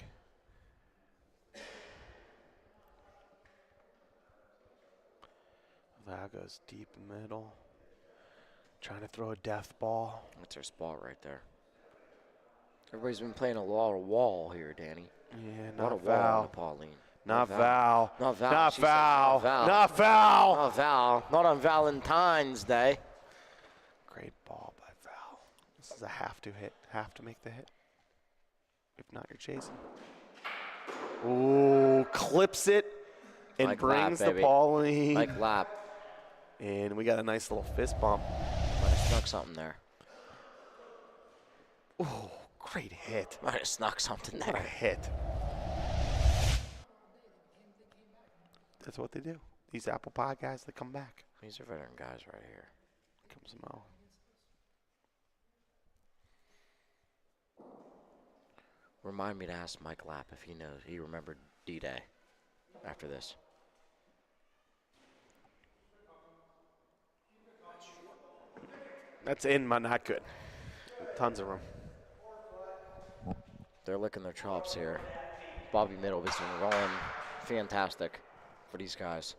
That goes deep middle. Trying to throw a death ball. That's our spot right there. Everybody's been playing a lot of wall here, Danny. Yeah, What a not wall Val. to Pauline. Not Val. Not Val. Not She says Val. not Val. Not Val. Not Val. Not on Valentine's Day. Great ball by Val. This is a have to hit. Have to make the hit. If not, you're chasing. Ooh, clips it and Like brings lap, the baby. Pauline. Like lap. And we got a nice little fist bump. Might have snuck something there. Ooh, great hit. Might have snuck something What a there. hit. That's what they do. These apple pie guys, they come back. These are veteran guys right here. Here comes Mo. Remind me to ask Mike Lapp if he knows. He remembered D-Day after this. That's in, but not good. Tons of room. They're licking their chops here. Bobby Middle has been rolling fantastic for these guys.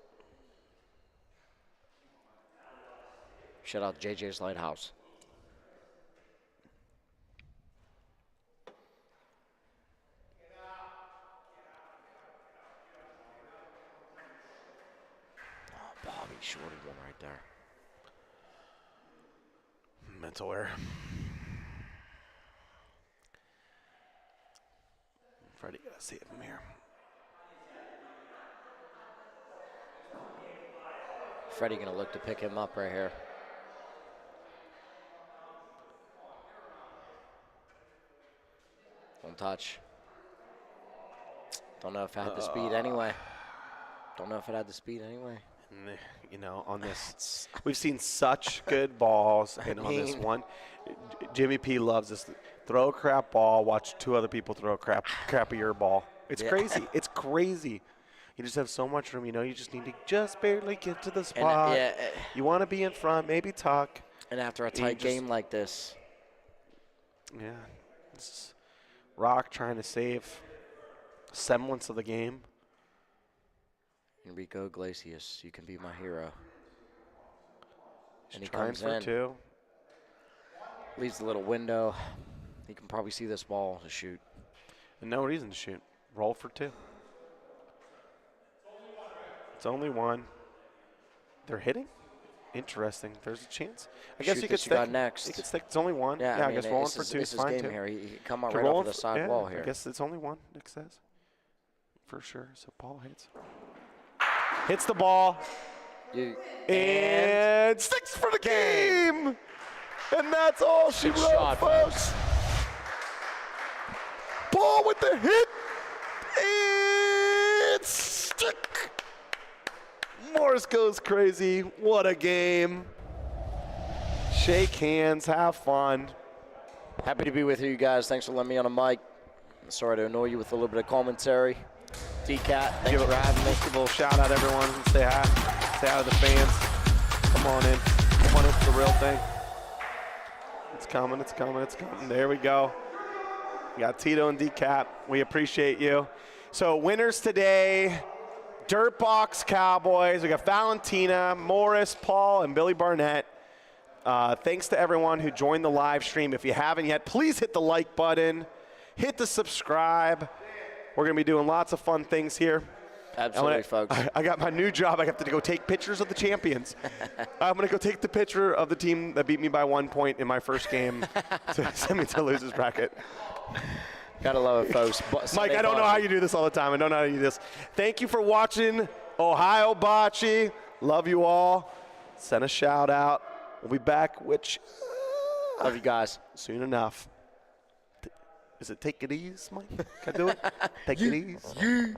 Shout out JJ's Lighthouse. Oh, Bobby shorted one right there. Mental error. Freddie got to save him here. Freddie gonna look to pick him up right here. Don't touch. Don't know if it had the speed anyway. Don't know if it had the speed anyway. And, you know, on this, we've seen such good balls, and on this one, Jimmy P loves this. Throw a crap ball, watch two other people throw a crappier ball. It's crazy. It's crazy. You just have so much room. You know, you just need to just barely get to the spot. You want to be in front, maybe tuck. And after a tight game like this. Yeah. This is Rock trying to save semblance of the game. Enrico Iglesias, you can be my hero. He's and he trying comes for in. 2. Leaves the little window. He can probably see this ball to shoot. And no reason to shoot. Roll for 2. It's only 1. They're hitting? Interesting. There's a chance. I guess you could stick. Got next. You could stick. It's only 1. Yeah, I guess rolling for 2 is fine too. Here. He come out Could right roll off of the side wall here. I guess it's only 1, Nick says. For sure. So ball hits. Hits the ball. And sticks for the game. And that's all she wrote, shot, folks. Ball with the hit. And stick. Morris goes crazy. What a game. Shake hands. Have fun. Happy to be with you guys. Thanks for letting me on a mic. Sorry to annoy you with a little bit of commentary. D-Cat, thanks for having me. Give a little shout out, everyone. Say hi. Say hi to the fans. Come on in. Come on in for the real thing. It's coming. It's coming. It's coming. There we go. We got Tito and D-Cat. We appreciate you. So winners today, Dirtbox Cowboys. We got Valentina, Morris, Paul, and Billy Barnett. Thanks to everyone who joined the live stream. If you haven't yet, please hit the like button. Hit the subscribe. We're going to be doing lots of fun things here. Absolutely, folks. I got my new job. I have to go take pictures of the champions. I'm going to go take the picture of the team that beat me by 1 point in my first game to send me to the losers bracket. Gotta love it, folks. Mike, I don't know how you do this all the time. I don't know how you do this. Thank you for watching Ohio Bocce. Love you all. Send a shout out. We'll be back, which love you guys soon enough. Is it take it easy, Mike? Can I do it? Take it easy.